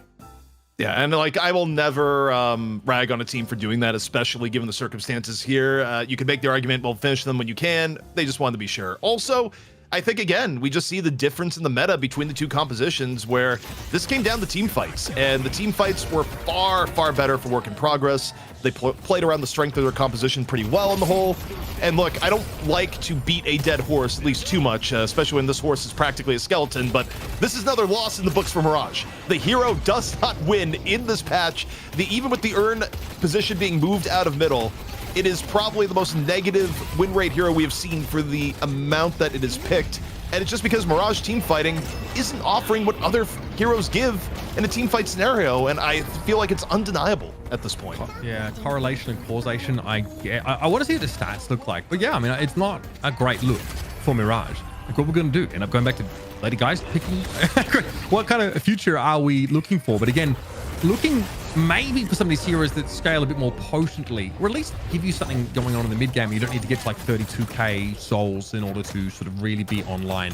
Yeah, and like I will never rag on a team for doing that, especially given the circumstances here. You could make the argument, well, finish them when you can. They just wanted to be sure. Also, I think, again, we just see the difference in the meta between the two compositions where this came down to team fights, and the team fights were far, far better for Work in Progress. They played around the strength of their composition pretty well on the whole. And look, I don't like to beat a dead horse, at least too much, especially when this horse is practically a skeleton, but this is another loss in the books for Mirage. The hero does not win in this patch. Even with the urn position being moved out of middle, it is probably the most negative win rate hero we have seen for the amount that it is picked. And it's just because Mirage team fighting isn't offering what other heroes give in a team fight scenario. And I feel like it's undeniable at this point. Yeah, correlation and causation. I want to see what the stats look like. But yeah, I mean, it's not a great look for Mirage. Like what we're going to do, end up going back to Lady Guys picking what kind of future are we looking for? But again, looking maybe for some of these heroes that scale a bit more potently, or at least give you something going on in the mid game. You don't need to get to like 32k souls in order to sort of really be online.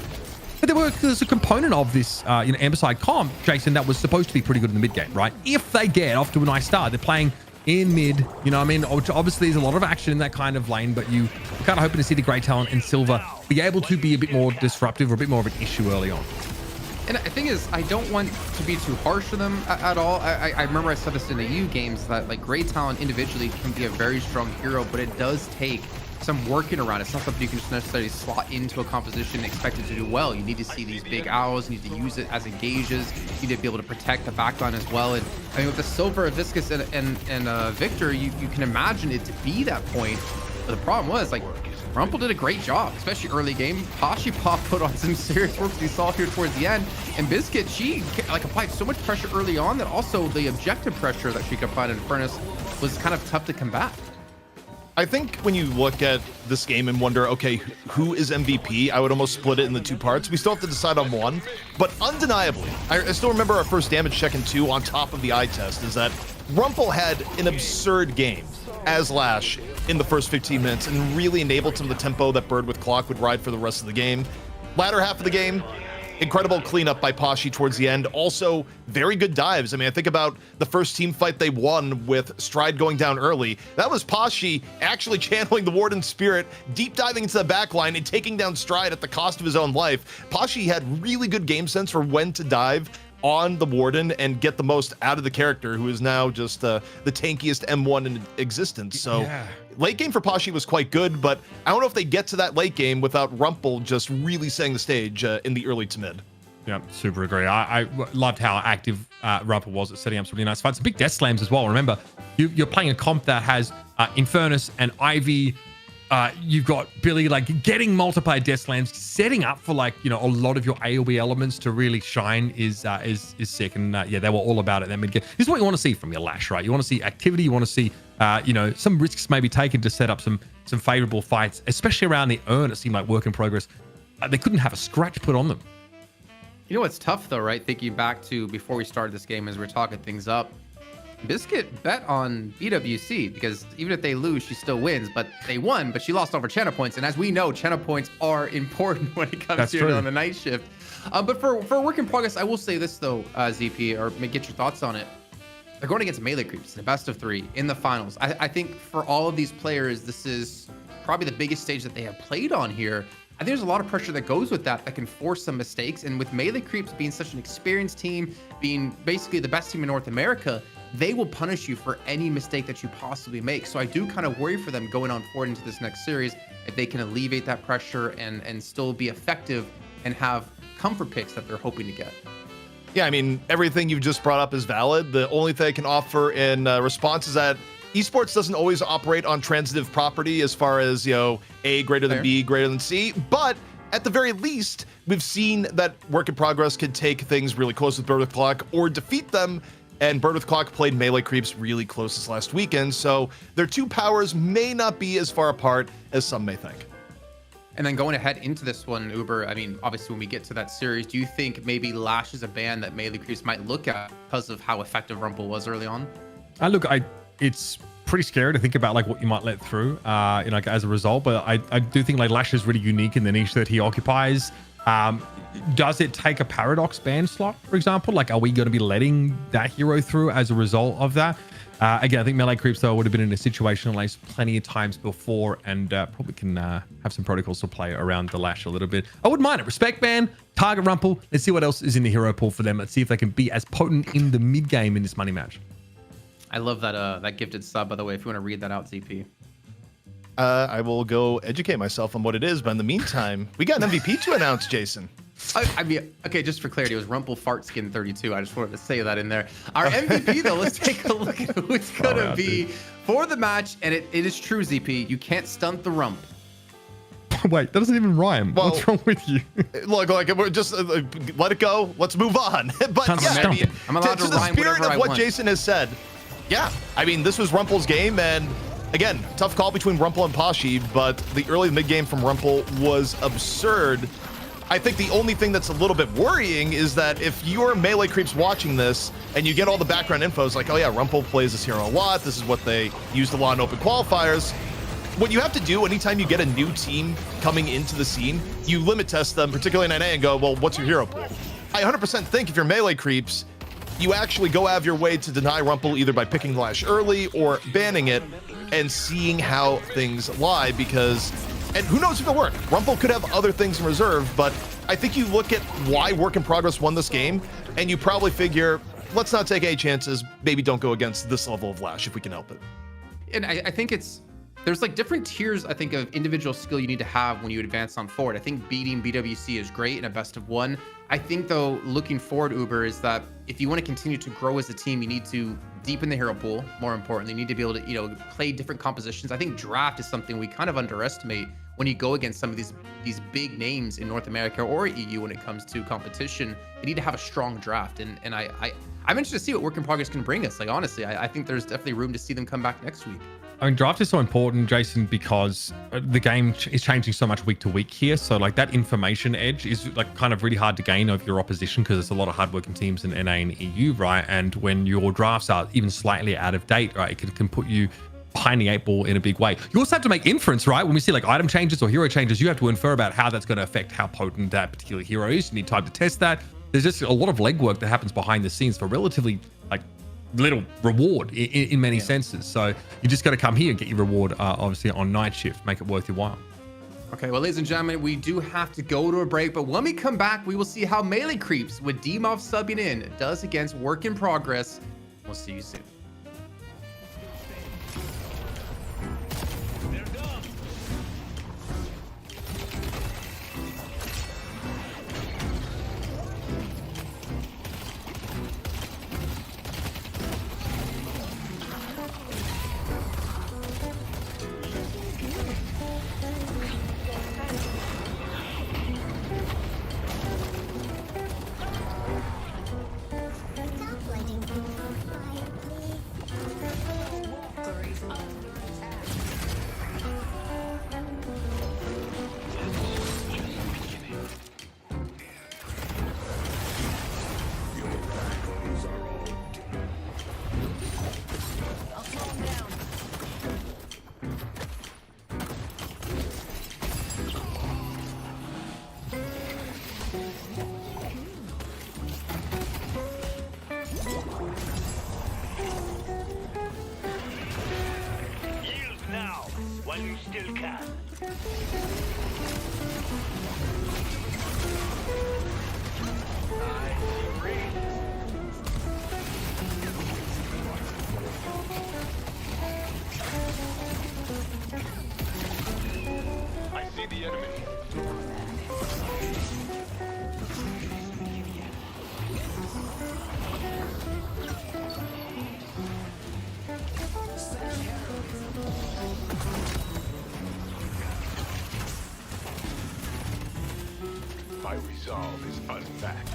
But there's a component of this, Amberside comp, Jason, that was supposed to be pretty good in the mid game, right? If they get off to a nice start, they're playing in mid, you know what I mean? Obviously, there's a lot of action in that kind of lane, but you're kind of hoping to see the Grey Talent and Silver be able to be a bit more disruptive or a bit more of an issue early on. And the thing is, I don't want to be too harsh on them at all. I remember I said this in the EU games that like Grey Talent individually can be a very strong hero, but it does take some working around. It's not something you can just necessarily slot into a composition and expect it to do well. You need to see these big owls, you need to use it as engages, you need to be able to protect the backline as well. And I mean, with the Silver, Viscus, and Victor, you can imagine it to be that point. But the problem was, like, Rumple did a great job, especially early game. Pop put on some serious work, as you saw here towards the end. And Biscuit, she like applied so much pressure early on that also the objective pressure that she could apply in Furnace was kind of tough to combat. I think when you look at this game and wonder, okay, who is MVP? I would almost split it into two parts. We still have to decide on one, but undeniably, I still remember our first damage check in 2 on top of the eye test is that Rumple had an absurd game as Lash in the first 15 minutes and really enabled some of the tempo that Bird with Clock would ride for the rest of the game. Latter half of the game, incredible cleanup by Pashi towards the end. Also, very good dives. I mean, I think about the first team fight they won with Stride going down early. That was Pashi actually channeling the Warden spirit, deep diving into the backline and taking down Stride at the cost of his own life. Pashi had really good game sense for when to dive on the Warden and get the most out of the character, who is now just the tankiest M1 in existence. So yeah. Late game for Pashi was quite good, but I don't know if they get to that late game without Rumple just really setting the stage in the early to mid. Yeah, super agree. I loved how active Rumple was at setting up some really nice fights. Big death slams as well. Remember, you're playing a comp that has Infernus and Ivy. You've got Billy like getting multiplier death slams, setting up for like, you know, a lot of your AoE elements to really shine is sick. And yeah, they were all about it. That mid game. This is what you want to see from your Lash, right? You want to see activity. You want to see, some risks maybe taken to set up some favorable fights, especially around the urn. It seemed like work in progress. They couldn't have a scratch put on them. You know what's tough though, right? Thinking back to before we started this game as we're talking things up, Biscuit bet on BWC because even if they lose, she still wins. But they won, but she lost over Chena points. And as we know, Chena points are important when it comes to on the night shift. But for work in progress, I will say this though, ZP, or get your thoughts on it. They're going against melee creeps in the best of 3 in the finals. I think for all of these players, this is probably the biggest stage that they have played on here. I think there's a lot of pressure that goes with that can force some mistakes. And with melee creeps being such an experienced team, being basically the best team in North America, they will punish you for any mistake that you possibly make. So I do kind of worry for them going on forward into this next series, if they can alleviate that pressure and still be effective and have comfort picks that they're hoping to get. Yeah, I mean, everything you've just brought up is valid. The only thing I can offer in response is that esports doesn't always operate on transitive property as far as, A greater than B greater than C, but at the very least, we've seen that work in progress can take things really close with Bird with Clock or defeat them. And Bird with Clock played melee creeps really close this last weekend, so their two powers may not be as far apart as some may think. And then going ahead into this one, Uber, I mean, obviously when we get to that series, do you think maybe Lash is a ban that melee creeps might look at because of how effective Rumple was early on? It's pretty scary to think about like what you might let through, as a result. But I do think like Lash is really unique in the niche that he occupies. Does it take a Paradox ban slot, for example? Like, are we going to be letting that hero through as a result of that? Again, I think melee creeps, though, would have been in a situation at least plenty of times before, and probably can have some protocols to play around the Lash a little bit. I wouldn't mind it. Respect ban, target Rumple. Let's see what else is in the hero pool for them. Let's see if they can be as potent in the mid game in this money match. I love that gifted sub, by the way, if you want to read that out, ZP. I will go educate myself on what it is, but in the meantime, we got an MVP to announce, Jason. I mean, okay, just for clarity, it was Rumple Fart Skin 32. I just wanted to say that in there. Our MVP, though, let's take a look at who it's going to be for the match. And it is true, ZP. You can't stunt the rump. Wait, that doesn't even rhyme. Well, what's wrong with you? Look, like we're just let it go. Let's move on. But yeah, I mean, I'm allowed to the rhyme spirit whatever of I what want. Jason has said. Yeah, I mean, this was Rumple's game, and again, tough call between Rumple and Pashi, but the early mid game from Rumple was absurd. I think the only thing that's a little bit worrying is that if you're melee creeps watching this and you get all the background info, it's like, oh yeah, Rumple plays this hero a lot. This is what they used a lot in open qualifiers. What you have to do anytime you get a new team coming into the scene, you limit test them, particularly in NA, and go, well, what's your hero pool? I 100% think if you're melee creeps, you actually go out of your way to deny Rumple either by picking Lash early or banning it and seeing how things lie, because, and who knows if it'll work. Rumple could have other things in reserve, but I think you look at why Work in Progress won this game, and you probably figure, let's not take any chances, maybe don't go against this level of Lash if we can help it. And I think there's like different tiers, I think, of individual skill you need to have when you advance on forward. I think beating BWC is great in a best of one. I think, though, looking forward, Uber, is that if you want to continue to grow as a team, you need to deepen the hero pool. More importantly, you need to be able to, play different compositions. I think draft is something we kind of underestimate when you go against some of these big names in North America or EU when it comes to competition. You need to have a strong draft, and I'm interested to see what Work in Progress can bring us. Like, honestly, I think there's definitely room to see them come back next week. I mean, draft is so important, Jason, because the game is changing so much week to week here. So like that information edge is like kind of really hard to gain over your opposition because there's a lot of hardworking teams in NA and EU, right? And when your drafts are even slightly out of date, right, it can put you behind the 8 ball in a big way. You also have to make inference, right? When we see like item changes or hero changes, you have to infer about how that's going to affect how potent that particular hero is. You need time to test that. There's just a lot of legwork that happens behind the scenes for relatively like little reward in many senses. So you just got to come here and get your reward, obviously on night shift, make it worth your while. Okay, well, ladies and gentlemen, we do have to go to a break, but when we come back, we will see how Melee Creeps with Demov subbing in does against Work in Progress. We'll see you soon. I see the enemy. My resolve is unmatched.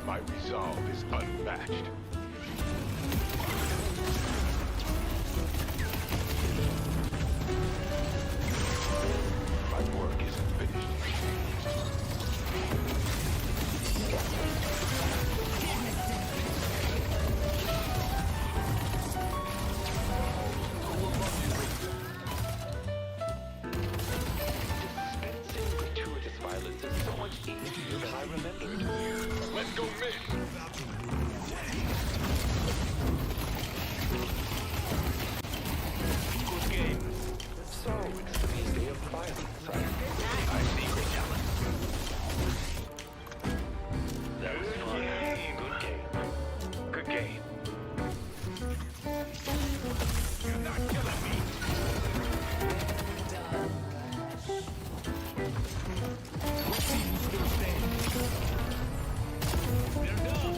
My resolve is unmatched. My work isn't finished. remembered. Let's go mid. Good game. So, it's the feast day of violence, right? I see great talent. That was fun. Good game. Good game. You're not killing me. Let's see who's still standing. They're done.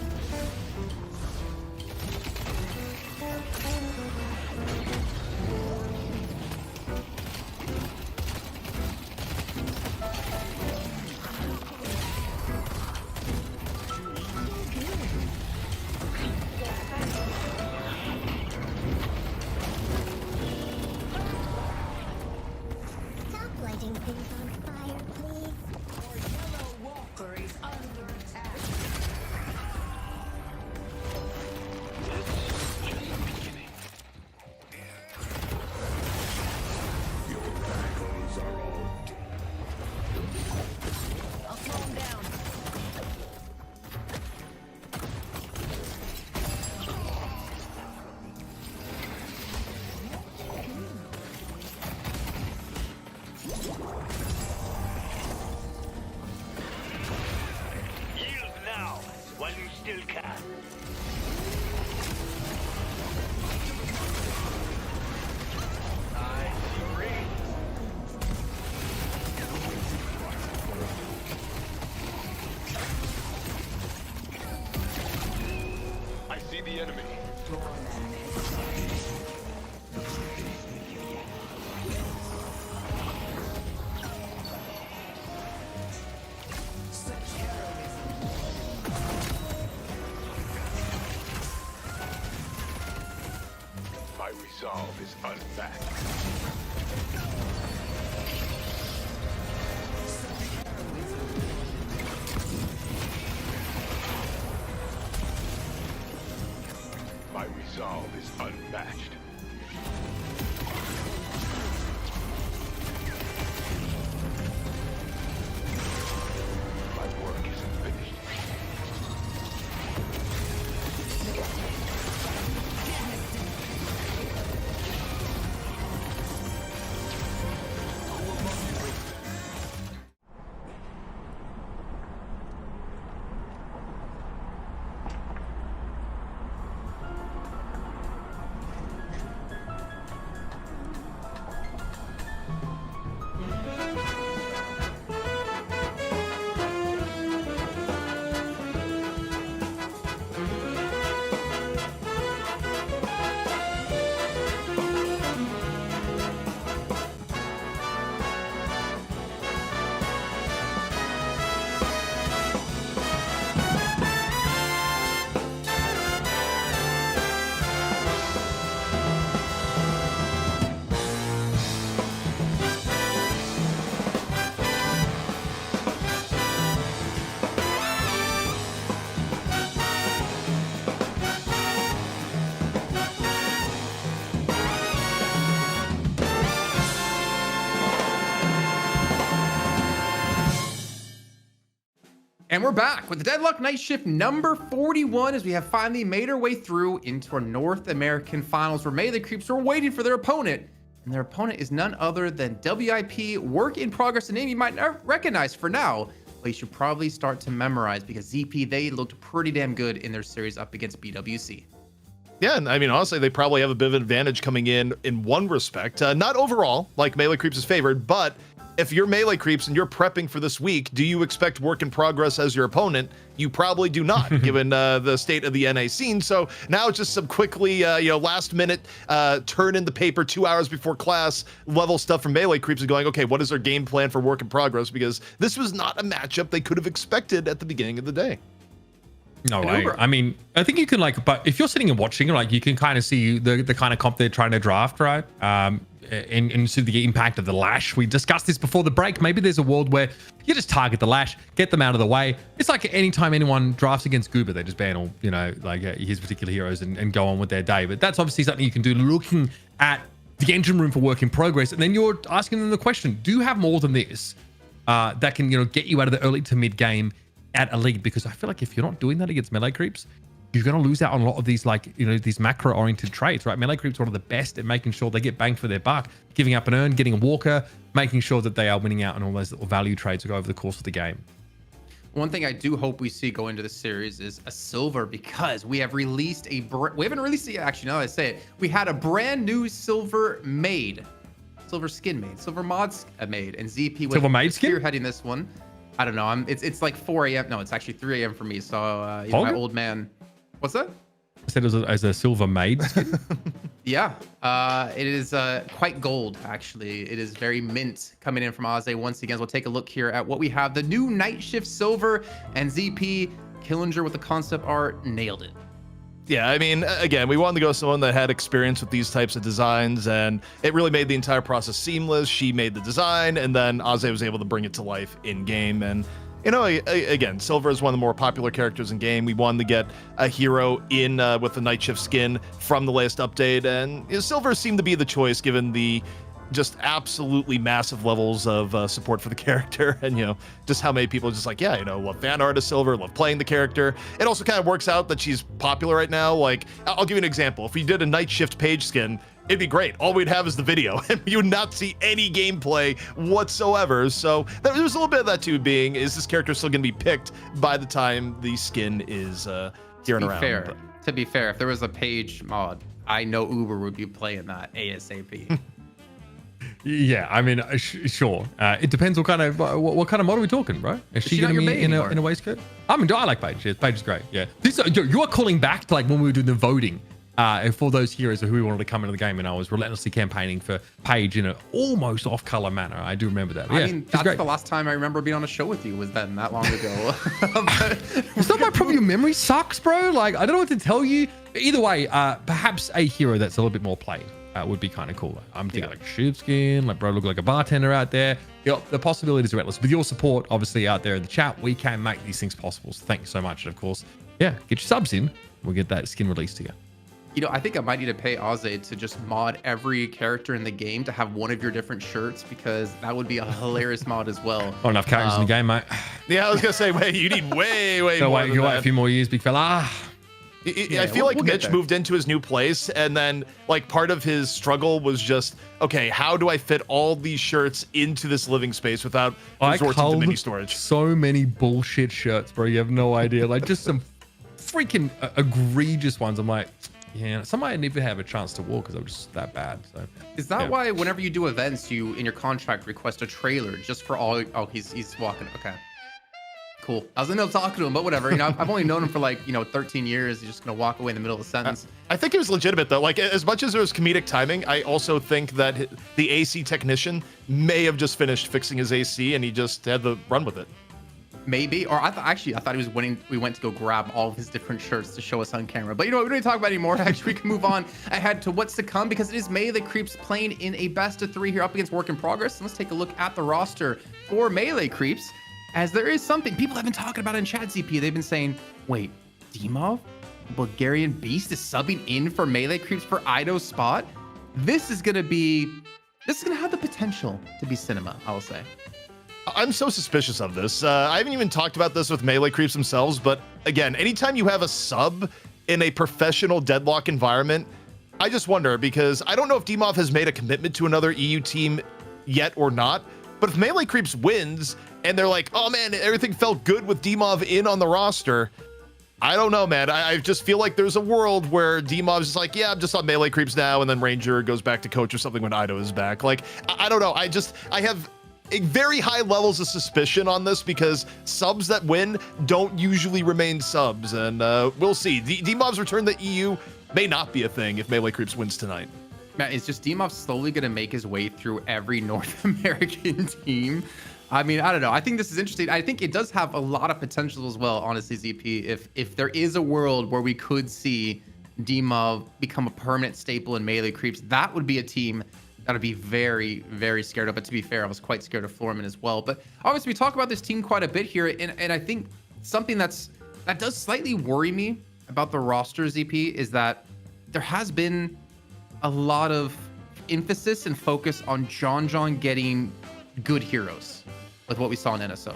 Stop lighting things on fire, please. Our yellow walker is under attack. Your battles are all I'll slow him down. Yield now, while you still can. I see green. I see the enemy. My resolve is unmatched. My resolve is unmatched. My work isn't finished. And we're back with the Deadlock Night Shift number 41 as we have finally made our way through into our North American finals where Melee Creeps are waiting for their opponent. And their opponent is none other than WIP, work in progress, a name you might not recognize for now, but you should probably start to memorize because ZP, they looked pretty damn good in their series up against BWC. Yeah, and I mean, honestly, they probably have a bit of an advantage coming in one respect. Not overall, like Melee Creeps is favored, but if you're Melee Creeps and you're prepping for this week, do you expect work in progress as your opponent? You probably do not, given the state of the NA scene. So now just some quickly, last minute, turn in the paper 2 hours before class level stuff from Melee Creeps and going, okay, what is their game plan for work in progress? Because this was not a matchup they could have expected at the beginning of the day. No way. I mean, I think you can but if you're sitting and watching, you can kind of see the kind of comp they're trying to draft, right? And see the impact of the Lash. We discussed this before the break. Maybe there's a world where you just target the Lash, get them out of the way. It's like anytime anyone drafts against Goober, they just ban all, his particular heroes and go on with their day. But that's obviously something you can do looking at the engine room for work in progress. And then you're asking them the question, do you have more than this that can, get you out of the early to mid game at Elite, because I feel like if you're not doing that against melee creeps, you're going to lose out on a lot of these, like, you know, these macro oriented traits, right? Melee creeps are one of the best at making sure they get banged for their buck, giving up an urn, getting a walker, making sure that they are winning out on all those little value trades that go over the course of the game. One thing I do hope we see go into the series is a silver, because we have released we haven't released it yet, actually, now that I say it. We had a brand new silver made, silver skin made, silver mods made, and ZP was Silver made skin? spearheading this one. I don't know. It's like 4 a.m. No, it's actually 3 a.m. for me. So you know, my old man. What's that? I said it was as a silver maid skin. Yeah, it is quite gold, actually. It is very mint coming in from Aze once again. We'll take a look here at what we have. The new Night Shift Silver and ZP Killinger with the concept art nailed it. Yeah, I mean, again, we wanted to go with someone that had experience with these types of designs, and it really made the entire process seamless. She made the design, and then Aze was able to bring it to life in game. And you know, again, Silver is one of the more popular characters in game. We wanted to get a hero in with the Night Shift skin from the latest update, and you know, Silver seemed to be the choice given the just absolutely massive levels of support for the character, and you know, just how many people are just like, yeah, you know, love fan art of Silver, love playing the character. It also kind of works out that she's popular right now. Like, I'll give you an example. If we did a Night Shift page skin, it'd be great. All we'd have is the video, and you would not see any gameplay whatsoever. So there's a little bit of that too, being, is this character still going to be picked by the time the skin is here and around? To be fair, if there was a page mod, I know Uber would be playing that ASAP. Yeah, I mean, sure. It depends what kind of model we're talking, bro. Is she going to be in a waistcoat? I mean, I like Paige. Paige is great. Yeah. You are calling back to like when we were doing the voting for those heroes who we wanted to come into the game, and I was relentlessly campaigning for Paige in an almost off-color manner. I do remember that. But I mean, that's great. The last time I remember being on a show with you was that long ago. It's not my problem. Your memory sucks, bro. Like, I don't know what to tell you. Either way, perhaps a hero that's a little bit more played would be kind of cool. I'm thinking like sheepskin, like bro, look like a bartender out there. Yep, the possibilities are endless. With your support, obviously, out there in the chat, we can make these things possible. So thank you so much. And of course, yeah, get your subs in. We'll get that skin released to you. You know, I think I might need to pay Aze to just mod every character in the game to have one of your different shirts, because that would be a hilarious mod as well. Not enough characters in the game, mate. Yeah, I was gonna say, wait, you need way more. You wait a few more years, big fella. I feel like Mitch moved into his new place, and then like part of his struggle was just, okay, how do I fit all these shirts into this living space without resorting to mini storage? So many bullshit shirts, bro. You have no idea. Like, just some freaking egregious ones. I'm like, yeah, some might never have a chance to walk because I'm just that bad. So is that why whenever you do events, you in your contract request a trailer just for all? Oh, he's walking. Okay. Cool. I was in there talking to him, but whatever. You know, I've only known him for like, 13 years. He's just gonna walk away in the middle of the sentence. I think it was legitimate though. Like, as much as there was comedic timing, I also think that the AC technician may have just finished fixing his AC and he just had to run with it. Maybe, or I thought he was winning. We went to go grab all of his different shirts to show us on camera. But you know what? We don't need to talk about it anymore. Actually, we can move on ahead to what's to come, because it is Melee Creeps playing in a best of 3 here up against Work in Progress. And let's take a look at the roster for Melee Creeps. As there is something people have been talking about in chat, ZP. They've been saying, wait, Dimov, Bulgarian Beast, is subbing in for Melee Creeps for Ido's spot? This is going to have the potential to be cinema, I will say. I'm so suspicious of this. I haven't even talked about this with Melee Creeps themselves, but again, anytime you have a sub in a professional Deadlock environment, I just wonder, because I don't know if Dimov has made a commitment to another EU team yet or not, but if Melee Creeps wins and they're like, oh man, everything felt good with Dimov in on the roster, I don't know, man. I just feel like there's a world where Dimov's just like, yeah, I'm just on Melee Creeps now, and then Ranger goes back to coach or something when Ido is back. Like, I don't know. I have very high levels of suspicion on this, because subs that win don't usually remain subs, and we'll see. Dimov's return to the EU may not be a thing if Melee Creeps wins tonight. Man, it's just Dimov slowly going to make his way through every North American team. I mean, I don't know. I think this is interesting. I think it does have a lot of potential as well, honestly, ZP. If there is a world where we could see Dimov become a permanent staple in Melee Creeps, that would be a team that I'd be very, very scared of. But to be fair, I was quite scared of Florman as well. But obviously, we talk about this team quite a bit here. And I think something that does slightly worry me about the roster, ZP, is that there has been a lot of emphasis and focus on John getting good heroes with what we saw in NSO.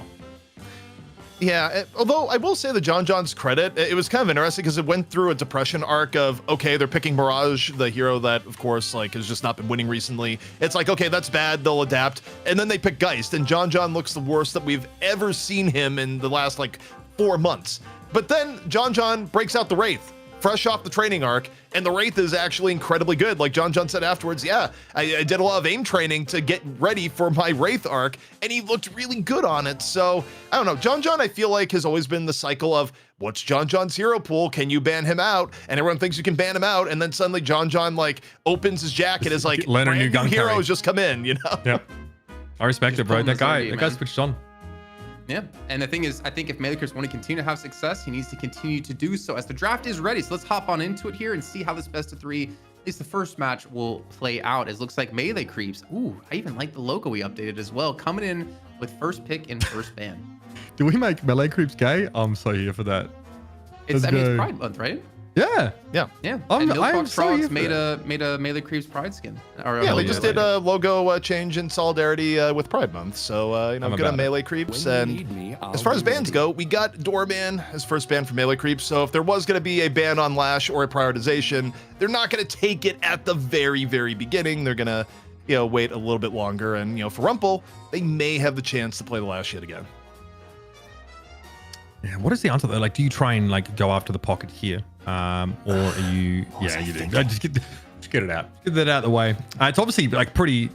Yeah, although I will say the John John's credit, it was kind of interesting because it went through a depression arc of, okay, they're picking Mirage, the hero that, of course, like has just not been winning recently. It's like, okay, that's bad, they'll adapt. And then they pick Geist, and John John looks the worst that we've ever seen him in the last, like, 4 months. But then John John breaks out the Wraith, fresh off the training arc, and the Wraith is actually incredibly good. Like John John said afterwards, yeah, I did a lot of aim training to get ready for my Wraith arc, and he looked really good on it. So, I don't know. John John, I feel like, has always been the cycle of, what's John John's hero pool? Can you ban him out? And everyone thinks you can ban him out, and then suddenly John John, like, opens his jacket, is like, Learn a new gun heroes carry. just come in, you know? Yep. I respect it, bro. pulling That this guy, OD, that guy man. switched on. Yeah, and the thing is, I think if Melee Creeps want to continue to have success, he needs to continue to do so as the draft is ready. So let's hop on into it here and see how this best of 3, at least the first match, will play out. It looks like Melee Creeps. Ooh, I even like the logo we updated as well, coming in with first pick and first ban. Do we make Melee Creeps gay? I'm so here for that. It's, Let's I mean, go. it's Pride Month, right? Yeah. Yeah. Yeah, I'm and Milkbox so here Frogs for made it. a Melee Creeps Pride skin. Or Yeah, they logo just like did a logo change in solidarity with Pride Month. So, you know, I'm good about on it. Melee Creeps. When you And need me, I'll as far as be bans ready. go, we got Doorman as first ban for Melee Creeps. So if there was going to be a ban on Lash or a prioritization, they're not going to take it at the very, very beginning. They're going to, you know, wait a little bit longer. And, you know, for Rumple, they may have the chance to play the Lash yet again. Yeah, what is the answer though? Like, do you try and like go after the pocket here, or are you? Yeah, you do. Just get it out. Get that out of the way. It's obviously like pretty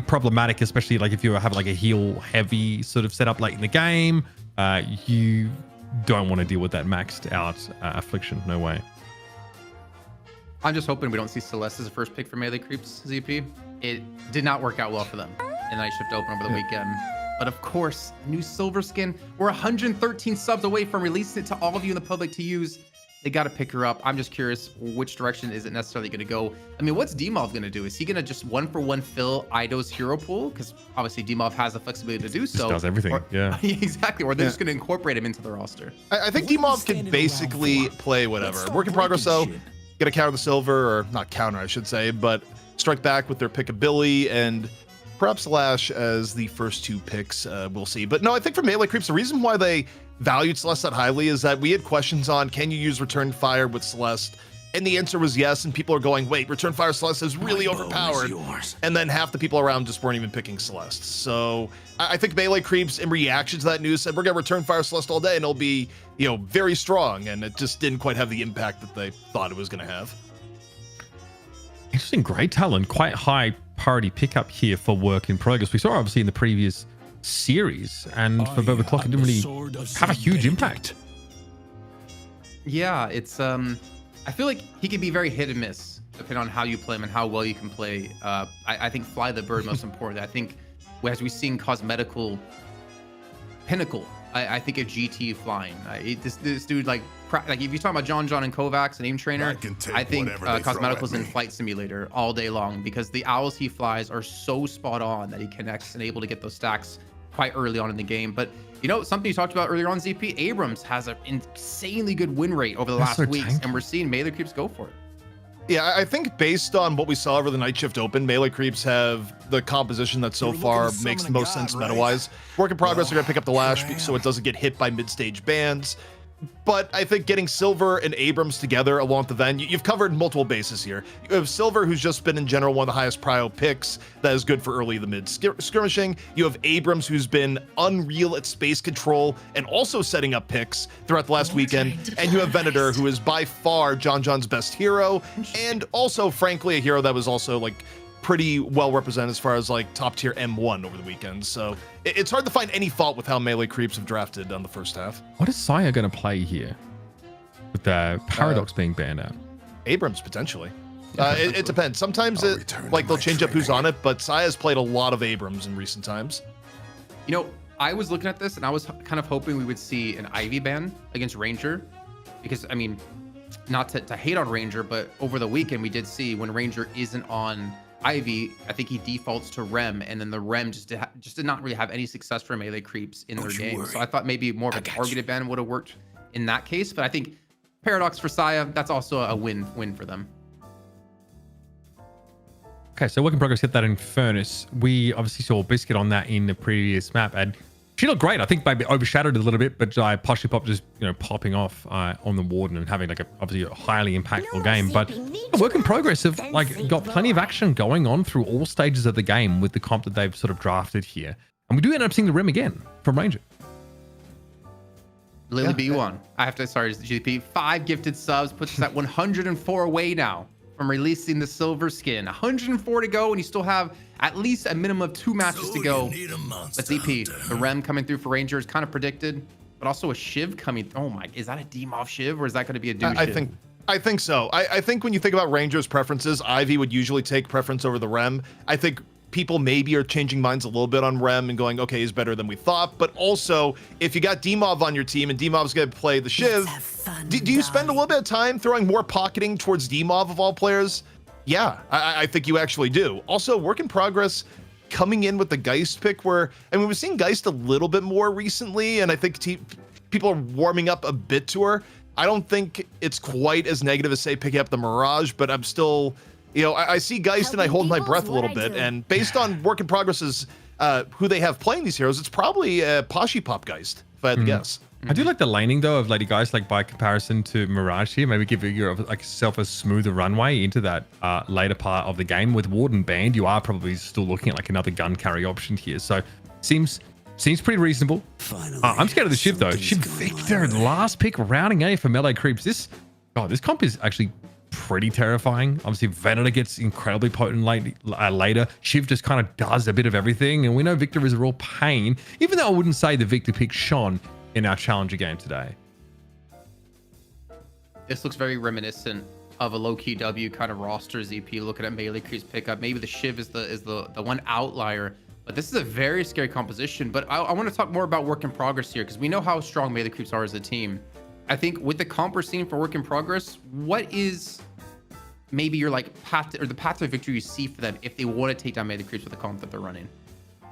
problematic, especially like if you have like a heal heavy sort of setup late in the game. You don't want to deal with that maxed out affliction. No way. I'm just hoping we don't see Celeste as a first pick for Melee Creeps, ZP. It did not work out well for them in Night Shift Open over the weekend. But of course, new silver skin. We're 113 subs away from releasing it to all of you in the public to use. They got to pick her up. I'm just curious, which direction is it necessarily going to go? I mean, what's Demov going to do? Is he going to just one-for-one fill Ido's hero pool? Because obviously Demov has the flexibility to do so. does everything, Or- yeah. exactly. Or they're just going to incorporate him into the roster. I think Demov can basically play whatever. Work in progress, though. Get a counter the silver, or not counter, I should say, but strike back with their pickability and perhaps Lash as the first 2 picks. We'll see. But no, I think for Melee Creeps, the reason why they valued Celeste that highly is that we had questions on, can you use Return Fire with Celeste? And the answer was yes, and people are going, wait, Return Fire Celeste is really overpowered. And then half the people around just weren't even picking Celeste. So I think Melee Creeps, in reaction to that news, said, we're going to Return Fire Celeste all day, and it'll be, you know, very strong. And it just didn't quite have the impact that they thought it was going to have. Interesting, great talent, quite high priority pickup here for work in progress. We saw obviously in the previous series, and for Boba Clock, it didn't really have a huge impact. Yeah, it's I feel like he can be very hit and miss depending on how you play him and how well you can play. I think Fly the Bird most important. I think as we've seen cosmetical pinnacle, I think a GT flying. This dude like if you're talking about John and Kovacs and aim trainer, I think Cosmetical's in Flight Simulator all day long because the owls he flies are so spot on that he connects and able to get those stacks quite early on in the game. But you know, something you talked about earlier on, ZP, Abrams has an insanely good win rate over the last so weeks, tanky. and we're seeing Melee Creeps go for it. Yeah, I think based on what we saw over the Night Shift Open, Melee Creeps have the composition that so far makes the most sense meta-wise. Work in progress are going to pick up the Lash so it doesn't get hit by mid-stage bans. But I think getting Silver and Abrams together along with the Ven, you've covered multiple bases here. You have Silver, who's just been in general one of the highest prio picks that is good for early to mid skirmishing. You have Abrams, who's been unreal at space control and also setting up picks throughout the last weekend. And you have Venator, who is by far John's best hero, and also, frankly, a hero that was also like pretty well represented as far as like top tier M1 over the weekend. So it's hard to find any fault with how Melee Creeps have drafted on the first half. What is Saya going to play here with the Paradox being banned out? Abrams potentially. It depends. Sometimes they'll change up who's on it, but Saya's played a lot of Abrams in recent times. You know, I was looking at this and I was kind of hoping we would see an Ivy ban against Ranger, because I mean, not to hate on Ranger, but over the weekend we did see when Ranger isn't on Ivy, I think he defaults to Rem, and then the Rem just did not really have any success for Melee Creeps in their game. So I thought maybe more of a targeted ban would have worked in that case. But I think Paradox for Saya, that's also a win for them. Okay, so work in progress, hit that in Furnace. We obviously saw Biscuit on that in the previous map, and She looked great. I think maybe overshadowed a little bit, but Poshy Pop just popping off on the Warden and having like obviously a highly impactful game. But a work in progress have like got plenty of action going on through all stages of the game with the comp that they've sort of drafted here, and we do end up seeing the Rim again from Ranger. Lily B1. I have to, sorry, GP. 5 gifted subs puts us at 104 away now from releasing the silver skin. 104 to go, and you still have at least a minimum of 2 matches to go. But ZP, the Rem coming through for Rangers, kind of predicted, but also a Shiv coming. Oh my, is that a Demov Shiv or is that going to be a Dew Shiv? I think so. I think when you think about Rangers' preferences, Ivy would usually take preference over the Rem. I think people maybe are changing minds a little bit on Rem and going, okay, he's better than we thought. But also, if you got Demov on your team and Demov's going to play the Shiv, do you spend a little bit of time throwing more pocketing towards Demov of all players? Yeah, I think you actually do. Also, work in progress coming in with the Geist pick where, I mean, we've seen Geist a little bit more recently, and I think people are warming up a bit to her. I don't think it's quite as negative as, say, picking up the Mirage, but I'm still... I see Geist and I hold my breath a little bit, and based on work in progress's who they have playing these heroes, it's probably Poshy Pop Geist, if I had to guess. I do like the laning though of Lady Geist, like by comparison to Mirage here. Maybe give yourself a smoother runway into that later part of the game. With Warden banned, you are probably still looking at like another gun carry option here. So seems pretty reasonable. I'm scared of the Shiv though. Shiv Victor, last pick, rounding A for melee creeps. This comp is actually pretty terrifying. Obviously, Venator gets incredibly potent later. Shiv just kind of does a bit of everything, and we know Victor is a real pain, even though I wouldn't say the Victor pick shone in our Challenger game today. This looks very reminiscent of a Lowkey W kind of roster ZP, looking at melee creeps pickup. Maybe the Shiv is the one outlier, but this is a very scary composition. But I want to talk more about work in progress here, because we know how strong melee creeps are as a team. I think with the comp we're seeing for work in progress, what is maybe your path to, or the path to victory you see for them if they want to take down melee creeps with the comp that they're running?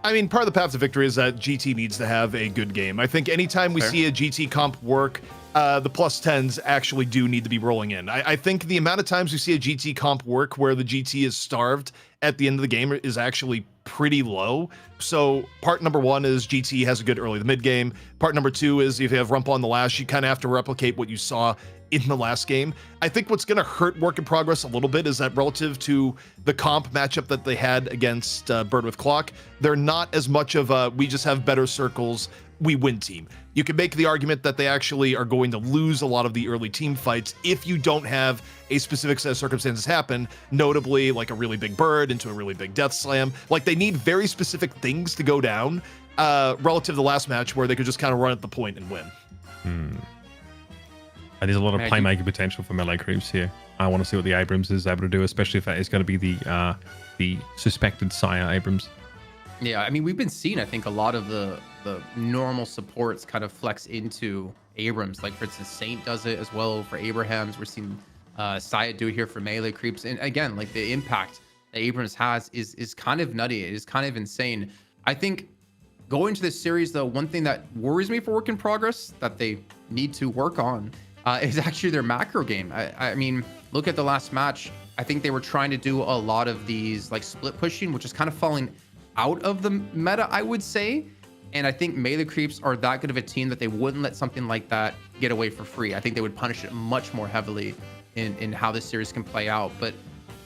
I mean, part of the path to victory is that GT needs to have a good game. I think anytime we see a GT comp work, the plus 10s actually do need to be rolling in. I think the amount of times we see a GT comp work where the GT is starved at the end of the game is actually pretty low. So part number 1 is GT has a good early to mid game. Part number 2 is if you have Rump on the last, you kind of have to replicate what you saw in the last game. I think what's going to hurt work in progress a little bit is that relative to the comp matchup that they had against Bird with Clock, they're not as much of a we just have better circles, we win team. You can make the argument that they actually are going to lose a lot of the early team fights if you don't have a specific set of circumstances happen, notably like a really big bird into a really big death slam. Like they need very specific things to go down relative to the last match where they could just kind of run at the point and win. And there's a lot of playmaking potential for melee creeps here. I want to see what the Abrams is able to do, especially if that is going to be the suspected Sire Abrams. Yeah, I mean, we've been seeing, I think, a lot of the normal supports kind of flex into Abrams. Like, for instance, Saint does it as well for Abrahams. We're seeing Saya do it here for melee creeps. And again, like the impact that Abrams has is kind of nutty. It is kind of insane. I think going to this series, though, one thing that worries me for work in progress that they need to work on is actually their macro game. I mean, look at the last match. I think they were trying to do a lot of these like split pushing, which is kind of falling out of the meta, I would say. And I think melee creeps are that good of a team that they wouldn't let something like that get away for free. I think they would punish it much more heavily in how this series can play out. But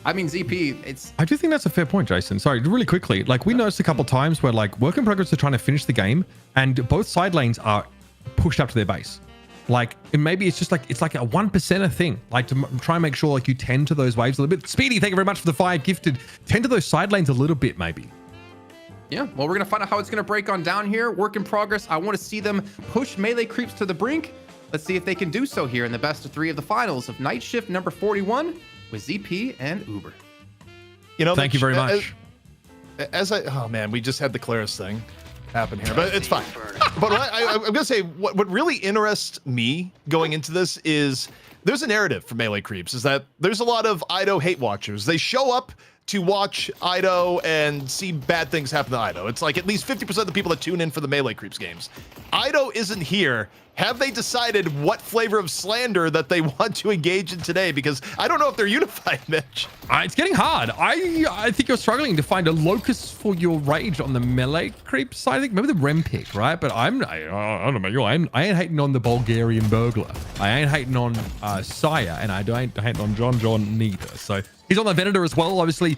I mean, ZP, I do think that's a fair point, Jason. Sorry, really quickly. Like we noticed a couple times where like work in progress are trying to finish the game and both side lanes are pushed up to their base. Like, and maybe it's just like, it's like a 1% thing. Like to try and make sure like you tend to those waves a little bit. Speedy, thank you very much for the 5 gifted. Tend to those side lanes a little bit, maybe. Yeah, well, we're going to find out how it's going to break on down here. Work in progress. I want to see them push melee creeps to the brink. Let's see if they can do so here in the best of 3 of the finals of Night Shift number 41 with ZP and Uber. You know, thank you very much. Oh man, we just had the Claris thing happen here, but it's fine. But I'm going to say what really interests me going into this is there's a narrative for melee creeps is that there's a lot of Ido hate watchers. They show up, to watch Ido and see bad things happen to Ido. It's like at least 50% of the people that tune in for the Melee Creeps games. Ido isn't here. Have they decided what flavor of slander that they want to engage in today? Because I don't know if they're unified, Mitch. It's getting hard. I think you're struggling to find a locus for your rage on the Melee Creep side. I think maybe the Rem pick, right? But I don't know about you. I ain't hating on the Bulgarian burglar. I ain't hating on Saya, and I ain't hating on John neither. So he's on the Venator as well. Obviously,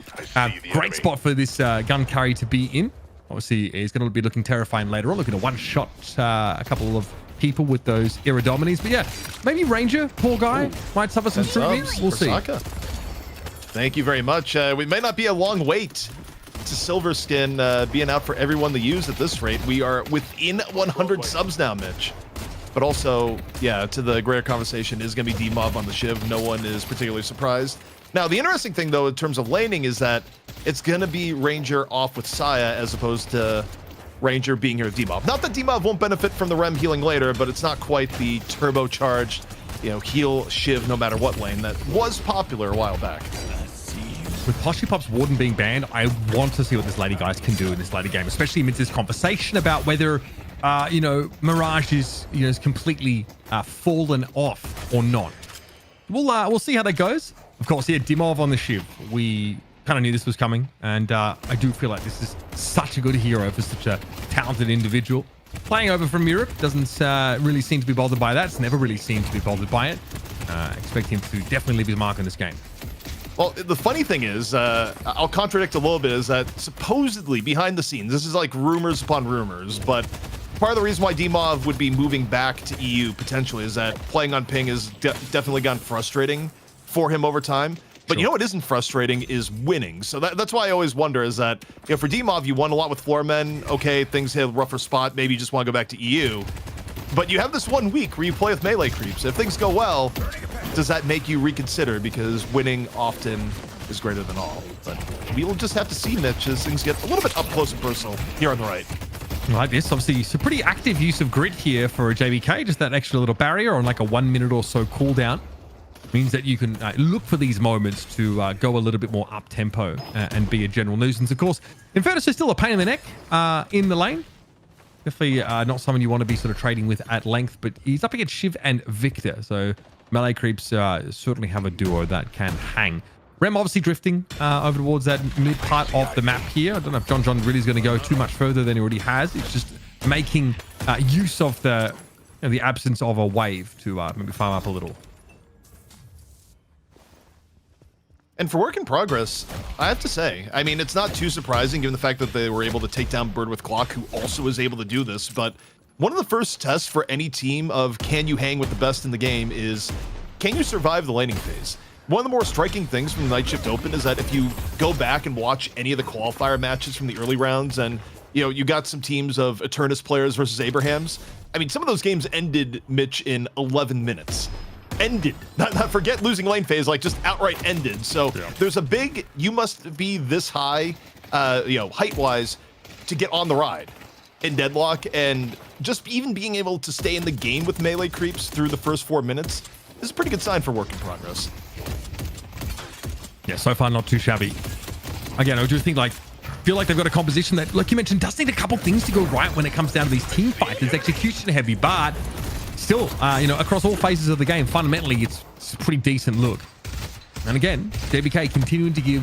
great spot for this gun carry to be in. Obviously, he's going to be looking terrifying later on, looking to one-shot a couple of people with those Iridomines. But yeah, maybe Ranger, poor guy, might suffer some scrutiny. We'll see. Thank you very much. We may not be a long wait to Silver Skin being out for everyone to use at this rate. We are within 100 subs now, Mitch. But also, yeah, to the greater conversation, is going to be D-Mob on the Shiv. No one is particularly surprised. Now, the interesting thing, though, in terms of laning is that it's going to be Ranger off with Saya as opposed to Ranger being here with D-Mob. Not that D-Mob won't benefit from the Rem healing later, but it's not quite the turbocharged, heal Shiv no matter what lane that was popular a while back. With Poshipop's Warden being banned, I want to see what this lady guys can do in this later game, especially amidst this conversation about whether, Mirage is completely fallen off or not. We'll see how that goes. Of course, yeah, Dimov on the Shiv. We kind of knew this was coming, and I do feel like this is such a good hero for such a talented individual. Playing over from Europe doesn't really seem to be bothered by that. It's never really seemed to be bothered by it. Expect him to definitely leave his mark in this game. Well, the funny thing is, I'll contradict a little bit, is that supposedly behind the scenes, this is like rumors upon rumors, but part of the reason why D-Mov would be moving back to EU potentially is that playing on ping has definitely gotten frustrating for him over time. But you know what isn't frustrating is winning. So that's why I always wonder is that, for D-Mov, you won a lot with Floormen. Okay, things hit a rougher spot. Maybe you just want to go back to EU. But you have this 1 week where you play with Melee Creeps. If things go well, does that make you reconsider? Because winning often is greater than all. But we will just have to see, Mitch, as things get a little bit up close and personal here on the right. Like this, obviously, some pretty active use of grit here for a JBK. Just that extra little barrier on like a 1 minute or so cooldown. Means that you can look for these moments to go a little bit more up tempo and be a general nuisance. Of course, Infernus is still a pain in the neck in the lane. Definitely not someone you want to be sort of trading with at length, but he's up against Shiv and Victor. So Melee Creeps certainly have a duo that can hang. Rem obviously drifting over towards that mid part of the map here. I don't know if John really is going to go too much further than he already has. It's just making use of the absence of a wave to maybe farm up a little. And for work in progress, I have to say, I mean, it's not too surprising given the fact that they were able to take down Bird with Clock, who also was able to do this. But one of the first tests for any team of can you hang with the best in the game is, can you survive the laning phase? One of the more striking things from the Night Shift Open is that if you go back and watch any of the qualifier matches from the early rounds and, you got some teams of Eternus players versus Abrahams. I mean, some of those games ended, Mitch, in 11 minutes. Ended. Not forget losing lane phase, like just outright ended. So there's a big, you must be this high, height-wise to get on the ride in Deadlock. And just even being able to stay in the game with Melee Creeps through the first 4 minutes is a pretty good sign for work in progress. Yeah, so far not too shabby. Again, I do think feel like they've got a composition that, like you mentioned, does need a couple things to go right when it comes down to these team fights. It's execution heavy, but still, across all phases of the game, fundamentally, it's a pretty decent look. And again, JBK continuing to give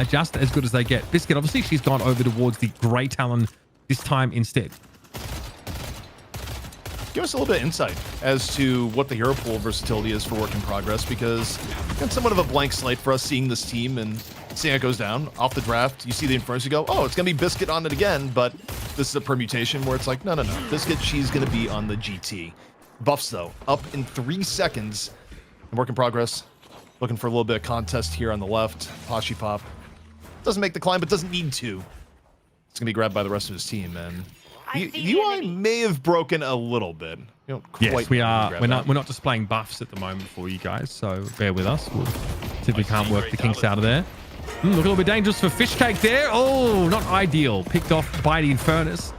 just as good as they get. Biscuit, obviously, she's gone over towards the Grey Talon this time instead. Give us a little bit of insight as to what the hero pool versatility is for work in progress, because it's somewhat of a blank slate for us seeing this team and seeing it goes down off the draft. You see the Infernus, you go, oh, it's going to be Biscuit on it again, but this is a permutation where it's like, no. Biscuit, she's going to be on the GT. Buffs, though, up in 3 seconds. And work in progress. Looking for a little bit of contest here on the left. Poshipop doesn't make the climb, but doesn't need to. It's going to be grabbed by the rest of his team, and UI may have broken a little bit. Yes, we are. We're not displaying buffs at the moment for you guys, so bear with us. We'll see if we can't work the kinks out of there. Look a little bit dangerous for Fishcake there. Oh, not ideal. Picked off by the Infernus.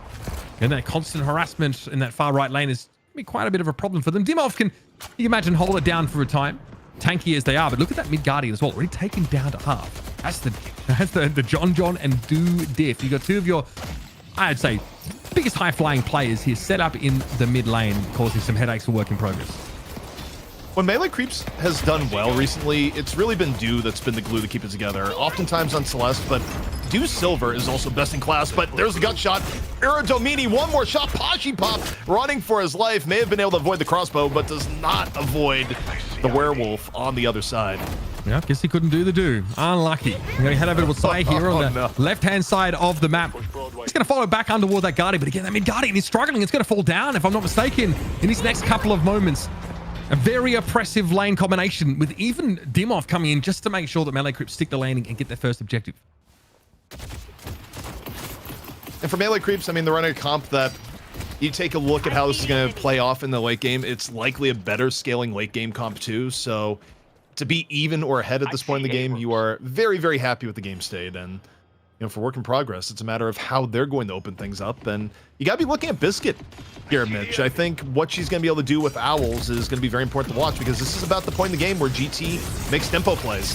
And that constant harassment in that far right lane is be quite a bit of a problem for them. Dimov can, you can imagine, hold it down for a time, tanky as they are, but look at that mid guardian as well, already taken down to half. That's the John and Do diff. You got two of your, I'd say, biggest high-flying players here set up in the mid lane, causing some headaches for work in progress. When Melee Creeps has done well recently, it's really been Dew that's been the glue to keep it together. Oftentimes on Celeste, but Dew Silver is also best in class. But there's a gut shot. Iradomini, one more shot. Pashi Pop running for his life. May have been able to avoid the crossbow, but does not avoid the werewolf on the other side. Yeah, guess he couldn't do the do. Unlucky. We're going to head over to Wasai here on the left-hand side of the map. He's going to follow back underwater that Guardian, but again, that mid-Guardian is struggling. It's going to fall down, if I'm not mistaken, in these next couple of moments. A very oppressive lane combination with even Dimov coming in just to make sure that Melee Creeps stick the landing and get their first objective. And for Melee Creeps, I mean, they're running a comp that you take a look at how this is going to play off in the late game. It's likely a better scaling late game comp too. So to be even or ahead at this point in the game, you are very, very happy with the game state. And you know, for work in progress, it's a matter of how they're going to open things up. And you got to be looking at Biscuit here, Mitch. I think what she's going to be able to do with Owls is going to be very important to watch, because this is about the point in the game where GT makes tempo plays.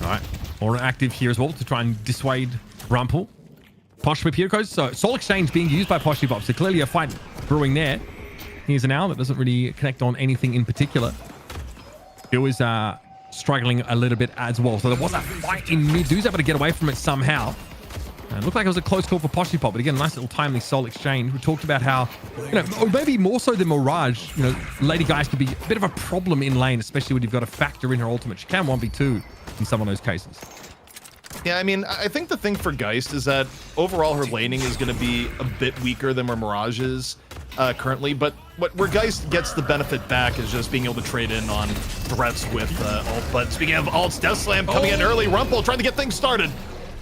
All right. Aura active here as well to try and dissuade Rumpel. Posh Whip here goes. So Soul Exchange being used by Poshy Pop. So clearly a fight brewing there. Here's an owl that doesn't really connect on anything in particular. Bill is struggling a little bit as well. So there was a fight in mid. Dude's able to get away from it somehow. It looked like it was a close call for Poshy Pop, but again, a nice little timely Soul Exchange. We talked about how, you know, or maybe more so than Mirage, you know, Lady Guys could be a bit of a problem in lane, especially when you've got to factor in her ultimate. She can 1v2 in some of those cases. Yeah, I mean, I think the thing for Geist is that overall her laning is going to be a bit weaker than where Mirage is currently, but where Geist gets the benefit back is just being able to trade in on threats with ult. But speaking of ults, Death Slam coming in early. Rumpel trying to get things started.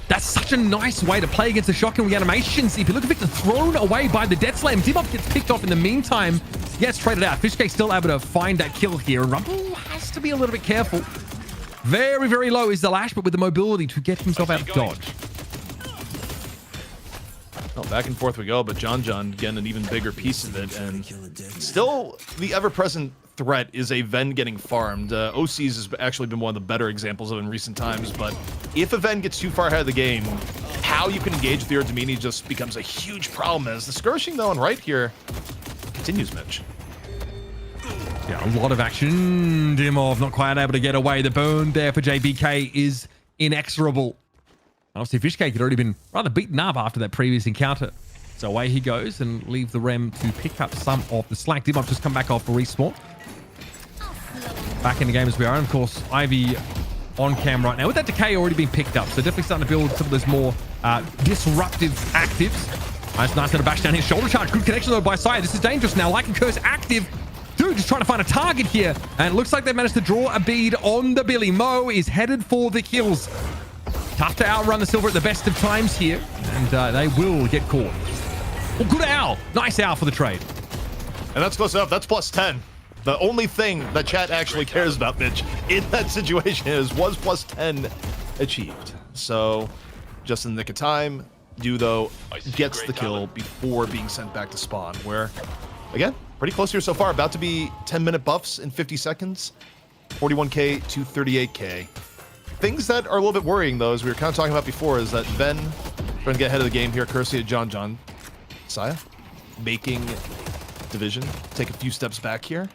That's such a nice way to play against the shotgun reanimations. If you look at Victor, thrown away by the Death Slam. Dimov gets picked off in the meantime. Gets traded out. Fishcake still able to find that kill here. And Rumpel has to be a little bit careful. Very, very low is the Lash, but with the mobility to get himself out of dodge. Well, back and forth we go, but John getting an even bigger piece of it. And still, the ever-present threat is a Ven getting farmed. OCs has actually been one of the better examples of it in recent times, but if a Ven gets too far ahead of the game, how you can engage with the Erdemini just becomes a huge problem. As the skirmishing, though, and right here continues, Mitch. Yeah, a lot of action. Dimov not quite able to get away. The burn there for JBK is inexorable. Obviously, Fishcake had already been rather beaten up after that previous encounter. So away he goes and leave the Rem to pick up some of the slack. Dimov just come back off for respawn. Back in the game as we are. And of course, Ivy on cam right now with that decay already being picked up. So definitely starting to build some of those more disruptive actives. Nice little bash down here. Shoulder charge. Good connection though by side. This is dangerous now. Lycan Curse active. Dude, just trying to find a target here. And it looks like they managed to draw a bead on the Billy. Mo is headed for the kills. Tough to outrun the Silver at the best of times here. And they will get caught. Oh, good owl. Nice owl for the trade. And that's close enough. That's plus 10. The only thing that chat actually cares about, Mitch, in that situation was plus 10 achieved. So, just in the nick of time, Dew, though, gets the kill before being sent back to spawn, where, again, pretty close here so far. About to be 10-minute buffs in 50 seconds. 41k to 38k. Things that are a little bit worrying, though, as we were kind of talking about before, is that Ven trying to get ahead of the game here, courtesy of John. Saya making Division take a few steps back here.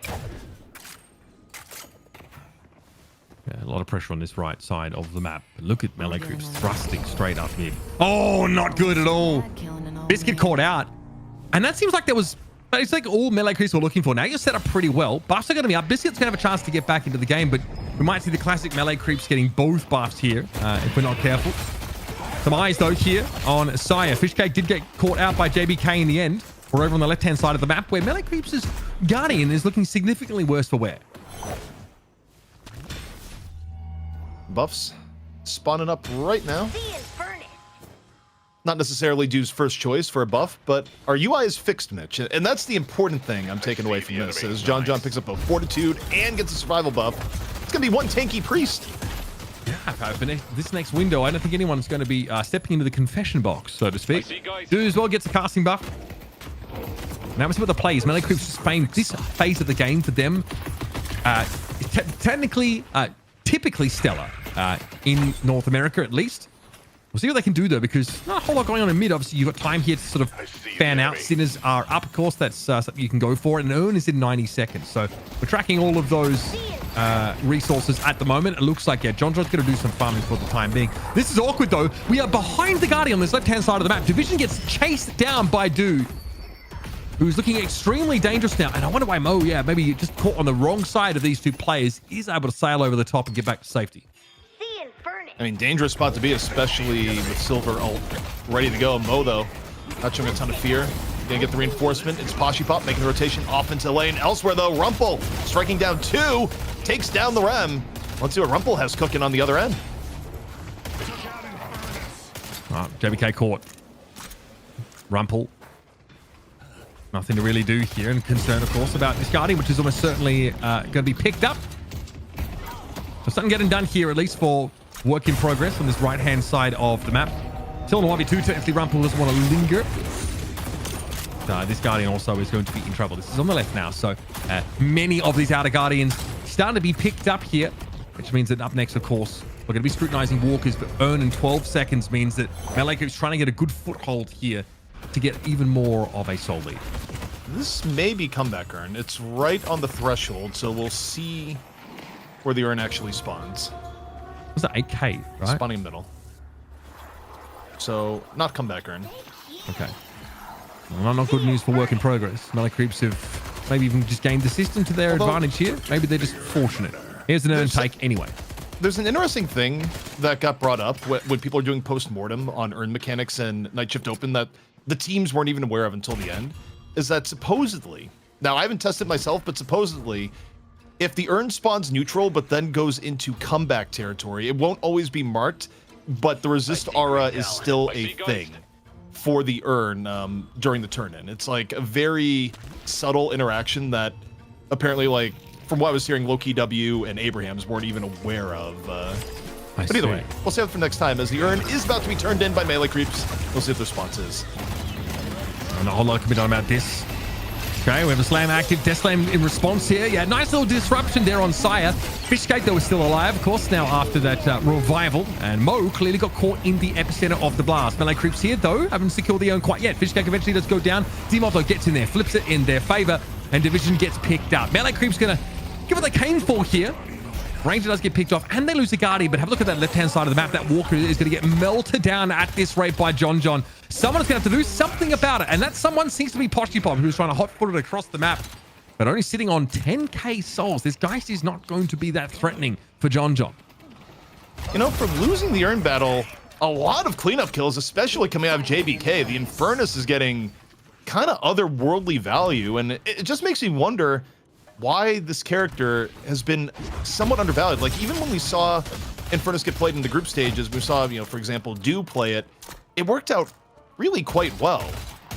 Yeah, a lot of pressure on this right side of the map. But look at Melee Creeps thrusting straight up here. Oh, not good at all. Biscuit caught out. And that seems like there was... It's like all Melee Creeps were looking for. Now you're set up pretty well. Buffs are going to be up. Biscuit's going to have a chance to get back into the game, but we might see the classic Melee Creeps getting both buffs here if we're not careful. Some eyes, though, here on Saya. Fishcake did get caught out by JBK in the end. We're over on the left-hand side of the map, where Melee Creeps' Guardian is looking significantly worse for wear. Buffs spawning up right now. Not necessarily Dew's first choice for a buff, but our UI is fixed, Mitch. And that's the important thing I'm taking away from this, as John picks up a Fortitude and gets a survival buff. It's going to be one tanky Priest. Yeah, but this next window, I don't think anyone's going to be stepping into the confession box, so to speak. Dew as well gets a casting buff. Now we see what the plays. Melee Creeps fame. This phase of the game for them is technically, typically stellar. in North America at least. We'll see what they can do though, because not a whole lot going on in mid. Obviously, you've got time here to sort of fan out. Sinners are up, of course. That's something you can go for. And Earn is in 90 seconds. So we're tracking all of those resources at the moment. It looks like, yeah, John John's going to do some farming for the time being. This is awkward though. We are behind the Guardian on this left-hand side of the map. Division gets chased down by Dude, who's looking extremely dangerous now. And I wonder why Mo, yeah, maybe just caught on the wrong side of these two players, is able to sail over the top and get back to safety. I mean, dangerous spot to be, especially with Silver ult ready to go. Mo, though, not showing a ton of fear. Gonna get the reinforcement. It's Poshy Pop making the rotation off into the lane. Elsewhere, though, Rumpel striking down 2, takes down the Rem. Let's see what Rumpel has cooking on the other end. JBK caught. Rumpel. Nothing to really do here, and concern, of course, about this Guardian, which is almost certainly going to be picked up. So something getting done here, at least for work in progress on this right-hand side of the map. Still in 1v2, technically Rumpel doesn't want to linger. This Guardian also is going to be in trouble. This is on the left now, so many of these outer Guardians starting to be picked up here, which means that up next, of course, we're going to be scrutinizing walkers, but Earn in 12 seconds means that Malek is trying to get a good foothold here to get even more of a soul lead. This may be comeback Earn. It's right on the threshold, so we'll see where the Earn actually spawns. Was that 8K, right? Spawning middle. So, not comeback Earn. Okay. Well, not good news for work in progress. Melee Creeps have maybe even just gained the system to their advantage here. Maybe they're just fortunate. Here's an Earn take anyway. There's an interesting thing that got brought up when people are doing post-mortem on Earn mechanics and Night Shift Open that the teams weren't even aware of until the end, is that supposedly, now I haven't tested myself, but supposedly, if the Earn spawns neutral but then goes into comeback territory, it won't always be marked, but the resist aura is still a thing for the Earn during the turn-in. It's like a very subtle interaction that apparently, like, from what I was hearing, Lowkey W and Abrahams weren't even aware of. But either way, we'll save it for next time, as the Earn is about to be turned in by Melee Creeps. We'll see what the response is. Not a whole lot can be done about this. Okay, we have a Slam active. Death Slam in response here. Yeah, nice little disruption there on Sire. Fishcake, though, is still alive, of course, now after that revival. And Mo clearly got caught in the epicenter of the blast. Melee Creeps here, though, haven't secured the Earn quite yet. Fishcake eventually does go down. Demov, though, gets in there, flips it in their favor, and Division gets picked up. Melee Creeps going to give what they came for here. Ranger does get picked off, and they lose the Guardian, but have a look at that left-hand side of the map. That Walker is going to get melted down at this rate by John John. Someone's going to have to do something about it, and that someone seems to be Poshy Pop, who's trying to hot-foot it across the map, but only sitting on 10k souls. This Geist is not going to be that threatening for John John. You know, from losing the Earn battle, a lot of cleanup kills, especially coming out of JBK. The Infernus is getting kind of otherworldly value, and it just makes me wonder why this character has been somewhat undervalued. Like, even when we saw Infernus get played in the group stages, we saw, you know, for example, Do play it, it worked out really quite well.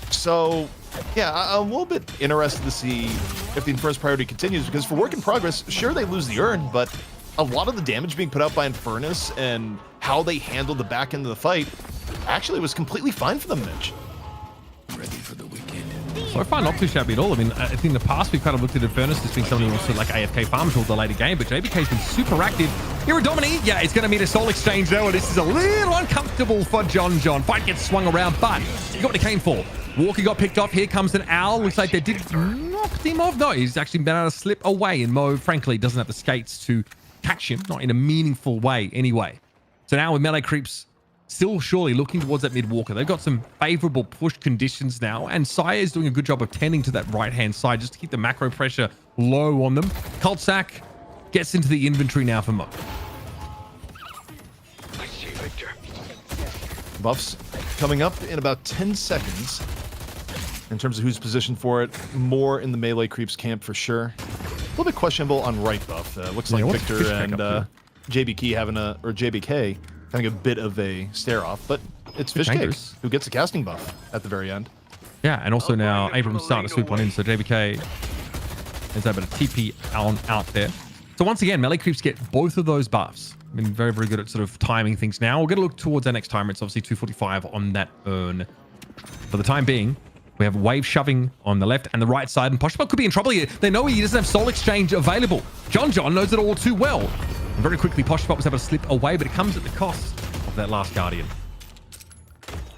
So, yeah, I'm a little bit interested to see if the Infernus priority continues, because for work in progress, sure, they lose the Earn, but a lot of the damage being put out by Infernus and how they handled the back end of the fight actually was completely fine for them, Mitch. Ready for the weekend. So far, not too shabby at all. I mean, I think in the past, we've kind of looked at Infernus as being someone who wants to like AFK farm until the later game, but JBK's been super active. Iridomini, yeah, it's going to meet a soul exchange though, and this is a little uncomfortable for John John. Fight gets swung around, but he got what he came for. Walker got picked off. Here comes an Owl. Looks like they did knock him off. No, he's actually been able to slip away, and Mo, frankly, doesn't have the skates to catch him, not in a meaningful way anyway. So now with Melee Creeps still surely looking towards that mid Walker. They've got some favorable push conditions now, and Sire is doing a good job of tending to that right-hand side just to keep the macro pressure low on them. Cultsack gets into the inventory now for Mo. I see Victor. Buffs coming up in about 10 seconds. In terms of who's positioned for it, more in the Melee Creeps camp for sure. A little bit questionable on right buff. Looks like Victor and JBK having a bit of a stare-off, but it's Fishcake who gets a casting buff at the very end. Yeah, and also now Abram's starting to swoop on in, so JBK is able to TP on out there. So once again, Melee Creeps get both of those buffs. I mean, very, very good at sort of timing things now. We're going to look towards our next timer. It's obviously 245 on that Earn. For the time being, we have wave shoving on the left and the right side, and Poshbot could be in trouble here. They know he doesn't have soul exchange available. John John knows it all too well. And very quickly, Poshpop was able to slip away, but it comes at the cost of that last Guardian.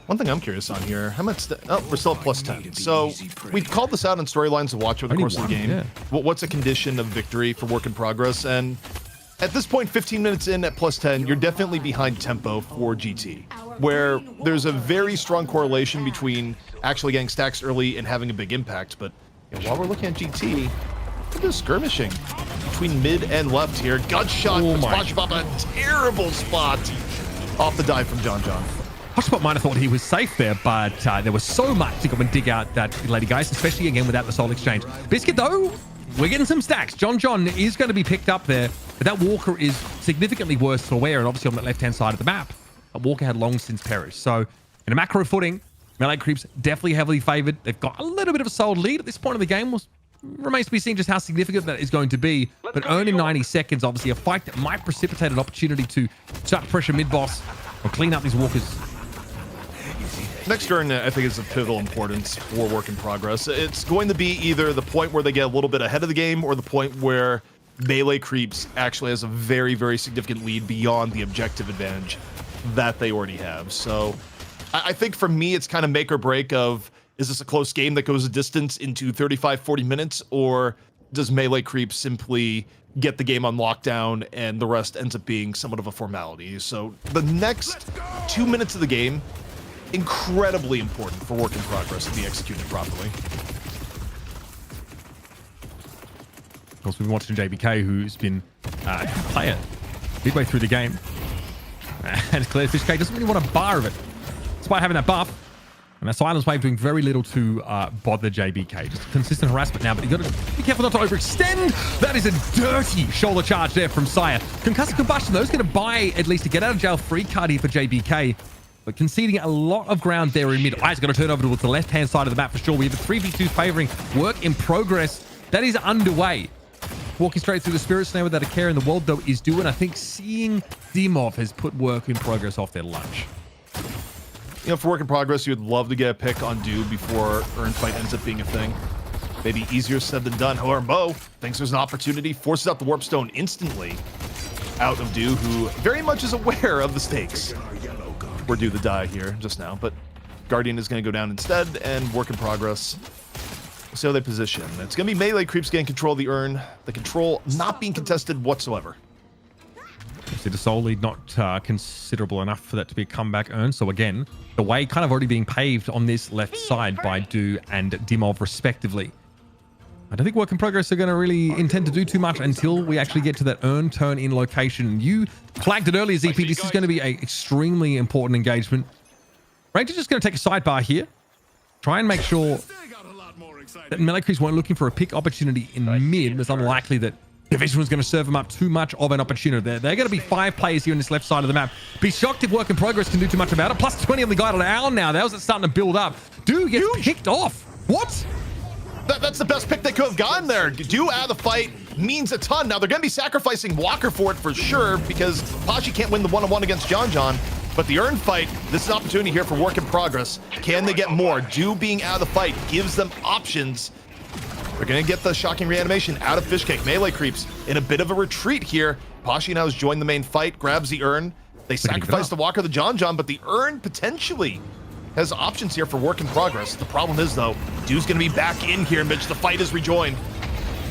One thing I'm curious on here, how much? Oh, we're still at plus 10. So we called this out in storylines to watch over the course of the game. Yeah. What's a condition of victory for work in progress? And at this point, 15 minutes in at plus 10, you're definitely behind tempo for GT, where there's a very strong correlation between actually getting stacks early and having a big impact. But while we're looking at GT, look at this skirmishing between mid and left here. Gut shot puts Poshpop in a terrible spot off the dive from John John. Poshpop might have thought he was safe there, but there was so much to go and dig out that lady, guys, especially again without the soul exchange. Biscuit, though, we're getting some stacks. John John is going to be picked up there, but that Walker is significantly worse for wear, and obviously on the left-hand side of the map, that Walker had long since perished. So in a macro footing, Melee Creeps definitely heavily favored. They've got a little bit of a soul lead at this point of the game. Remains to be seen just how significant that is going to be. But earn in 90 seconds, obviously a fight that might precipitate an opportunity to start to pressure mid-boss or clean up these Walkers. Next turn, I think, is of pivotal importance for work in progress. It's going to be either the point where they get a little bit ahead of the game or the point where Melee Creeps actually has a very, very significant lead beyond the objective advantage that they already have. So I think for me, it's kind of make or break of, is this a close game that goes a distance into 35, 40 minutes, or does Melee Creeps simply get the game on lockdown and the rest ends up being somewhat of a formality? So the next 2 minutes of the game, incredibly important for work in progress to be executed properly. Of course, we've been watching JBK, who's been a good player midway through the game. And it's clear FishK doesn't really want a bar of it, despite having that buff. And that Silence Wave doing very little to bother JBK. Just consistent harassment now, but you've got to be careful not to overextend. That is a dirty shoulder charge there from Sire. Concussive Combustion, though, is going to buy at least a get out of jail free card here for JBK. But conceding a lot of ground there in mid. Eyes got to turn over towards the left-hand side of the map for sure. We have a 3v2 favoring work in progress. That is underway. Walking straight through the Spirit Snare without a care in the world, though, is due. And I think seeing Dimov has put work in progress off their lunch. You know, for work in progress, you'd love to get a pick on Do before Earn Fight ends up being a thing. Maybe easier said than done. However, Mo thinks there's an opportunity, forces out the Warp Stone instantly out of Do, who very much is aware of the stakes. We're due to die here just now, but Guardian is going to go down instead, and work in progress. So they position. It's going to be Melee Creeps getting control of the Urn, the control not being contested whatsoever. See the soul lead not considerable enough for that to be a comeback Urn. So again, the way kind of already being paved on this left side by Do and Dimov respectively. I don't think work in progress are going to really intend to do too much until we actually get to that Urn turn in location. You flagged it earlier, ZP. This is going to be an extremely important engagement. Ranger just going to take a sidebar here. Try and make sure that Melee Creeps weren't looking for a pick opportunity in mid. It's unlikely that Division was going to serve them up too much of an opportunity. They're going to be 5 players here on this left side of the map. Be shocked if work in progress can do too much about it. Plus 20 on the guide on Owl now. That was starting to build up. Do get picked off. What? That's the best pick they could have gotten there. Do out of the fight means a ton. Now, they're going to be sacrificing Walker for it for sure because Pashi can't win the one-on-one against John John. But the Urn fight, this is an opportunity here for work in progress. Can they get more? Do being out of the fight gives them options. They're going to get the shocking reanimation out of Fishcake. Melee Creeps in a bit of a retreat here. Pashi now has joined the main fight, grabs the Urn. They sacrifice the Walker, the John John, but the Urn potentially has options here for work in progress. The problem is, though, Do's going to be back in here, Mitch. The fight is rejoined.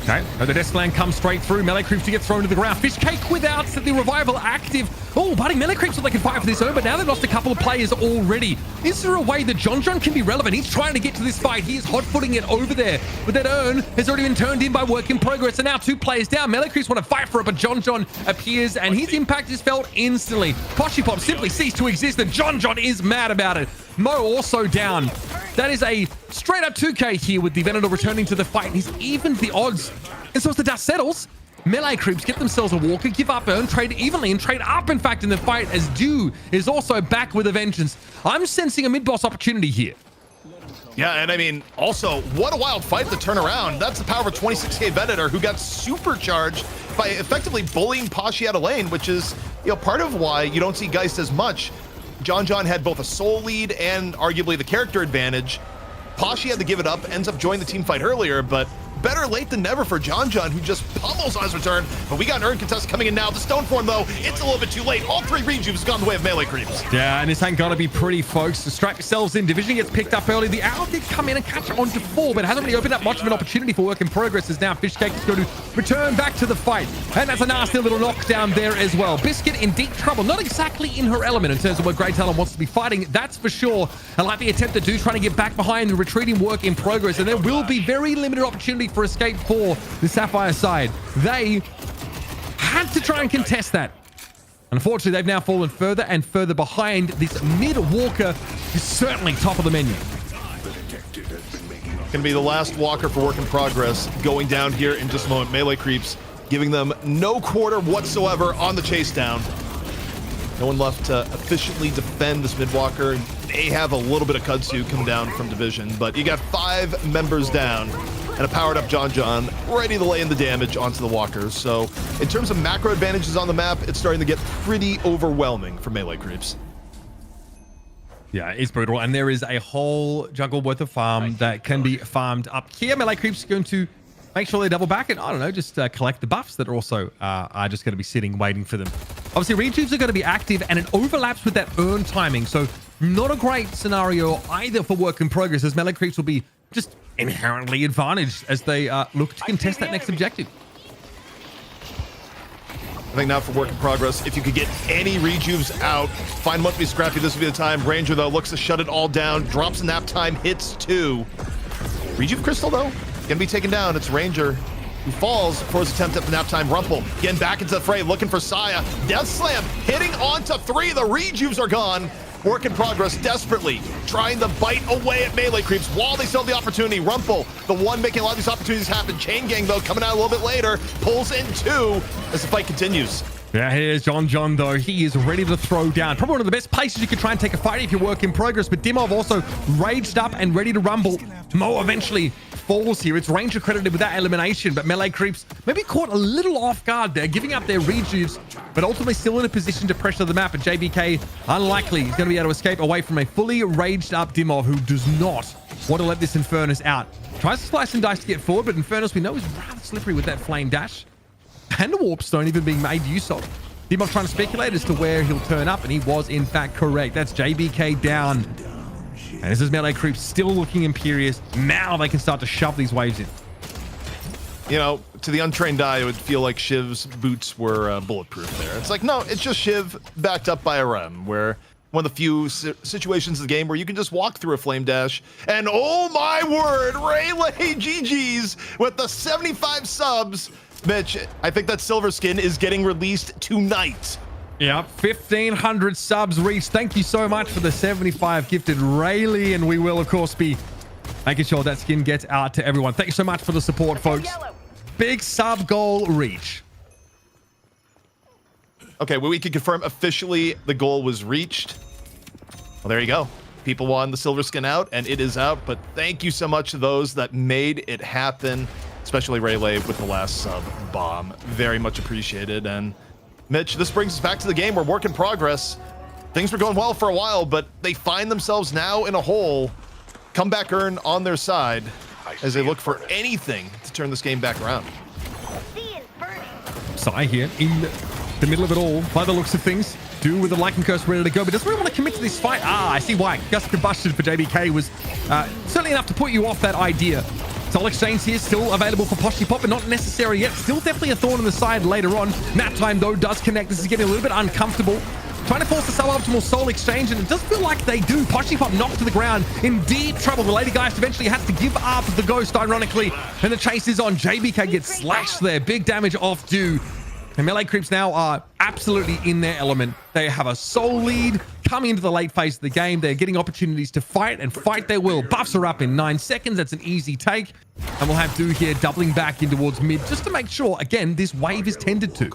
Okay, the Deathland comes straight through. Melee Creeps to get thrown to the ground. Fishcake without the revival active. Oh, buddy, Melee Creeps thought they could fight for this over, but now they've lost a couple of players already. Is there a way that John John can be relevant? He's trying to get to this fight. He is hot-footing it over there. But that Urn has already been turned in by work in progress, and now 2 players down. Melee Creeps want to fight for it, but John John appears, and his impact is felt instantly. Poshipop simply ceased to exist, and John John is mad about it. Mo also down. That is a straight-up 2K here with the Venator returning to the fight, and he's evened the odds. And so as the dust settles, Melee Creeps get themselves a Walker, give up Urn, trade evenly, and trade up, in fact, in the fight, as Do is also back with a vengeance. I'm sensing a mid-boss opportunity here. Yeah, and I mean, also, what a wild fight to turn around. That's the power of a 26k Venator who got supercharged by effectively bullying Pashi out of lane, which is, you know, part of why you don't see Geist as much. John John had both a soul lead and arguably the character advantage. Pashi had to give it up, ends up joining the team fight earlier, but better late than never for John, who just pummels on his return. But we got an Urn Contest coming in now. The Stone Form, though, it's a little bit too late. All 3 Rejuves gone the way of melee creeps. Yeah, and this ain't gonna be pretty, folks. So strap yourselves in. Division gets picked up early. The Owl did come in and catch on to 4, but it hasn't really opened up much of an opportunity for work in progress, as now Fishcake is going to return back to the fight. And that's a nasty little knockdown there as well. Biscuit in deep trouble. Not exactly in her element in terms of what Grey Talon wants to be fighting, that's for sure. I like the attempt to do, trying to get back behind the retreating work in progress, and there will be very limited opportunity for escape for the Sapphire side. They had to try and contest that. Unfortunately, they've now fallen further and further behind. This mid-walker is certainly top of the menu. Going to be the last walker for work in progress going down here in just a moment. Melee creeps giving them no quarter whatsoever on the chase down. No one left to efficiently defend this mid-walker. They have a little bit of kudzu come down from Division, but you got 5 members down and a powered-up John ready to lay in the damage onto the walkers. So in terms of macro advantages on the map, it's starting to get pretty overwhelming for melee creeps. Yeah, it's brutal, and there is a whole jungle worth of farm that can be farmed up here. Melee creeps are going to make sure they double back and, I don't know, just collect the buffs that are also are just going to be sitting waiting for them. Obviously, Rejuves are going to be active, and it overlaps with that earn timing, so not a great scenario either for work in progress, as melee creeps will be just inherently advantaged as they look to contest that next objective. I think now for work in progress, if you could get any Rejuves out, find what to be scrappy, this would be the time. Ranger, though, looks to shut it all down, drops a nap time, hits 2. Rejuve Crystal, though, gonna be taken down. It's Ranger who falls for his attempt at the nap time. Rumple getting back into the fray, looking for Saya. Death Slam hitting onto 3. The Rejuves are gone. Work in progress desperately trying to bite away at melee creeps while they still have the opportunity. Rumple, the one making a lot of these opportunities happen. Chain Gang, though, coming out a little bit later, pulls in 2 as the fight continues. Yeah, here's John, though. He is ready to throw down. Probably one of the best places you could try and take a fight if you're work in progress, but Dimov also raged up and ready to rumble. Mo eventually falls here. It's Ranger credited with that elimination, but melee creeps maybe caught a little off guard there, giving up their rejuves, but ultimately still in a position to pressure the map. And JBK, unlikely, he's going to be able to escape away from a fully raged up Dimov, who does not want to let this Infernus out. Tries to slice and dice to get forward, but Infernus, we know, is rather slippery with that flame dash. And a warp stone even being made use of. Dimov trying to speculate as to where he'll turn up, and he was in fact correct. That's JBK down. And this is melee creeps still looking imperious. Now they can start to shove these waves in. You know, to the untrained eye, it would feel like Shiv's boots were bulletproof there. It's like, no, it's just Shiv backed up by a Rem, where one of the few situations of the game where you can just walk through a flame dash. And oh my word, Rayleigh GG's with the 75 subs. Mitch, I think that silver skin is getting released tonight. Yeah, 1,500 subs reached. Thank you so much for the 75 gifted, Rayleigh, and we will, of course, be making sure that skin gets out to everyone. Thank you so much for the support, folks. Big sub goal reach. Okay, well, we can confirm officially the goal was reached. Well, there you go. People won the silver skin out, and it is out. But thank you so much to those that made it happen, especially Rayleigh with the last sub bomb. Very much appreciated. And Mitch, this brings us back to the game. We're work in progress. Things were going well for a while, but they find themselves now in a hole. Comeback earn on their side as they look for anything to turn this game back around. Sai here in the middle of it all, by the looks of things. Do with the Lycan Curse ready to go, but doesn't really want to commit to this fight. I see why. Gust Combustion for JBK was certainly enough to put you off that idea. Soul Exchange here, still available for Poshy Pop, but not necessary yet. Still definitely a thorn in the side later on. Nap time, though, does connect. This is getting a little bit uncomfortable. Trying to force the suboptimal Soul Exchange, and it does feel like they do. Poshy Pop knocked to the ground in deep trouble. The Lady Geist eventually has to give up the ghost, ironically, and the chase is on. JBK gets slashed there. Big damage off due. And melee creeps now are absolutely in their element. They have a soul lead coming into the late phase of the game. They're getting opportunities to fight, and fight they will. Buffs are up in 9 seconds. That's an easy take. And we'll have Do here doubling back in towards mid just to make sure, again, this wave is tended to.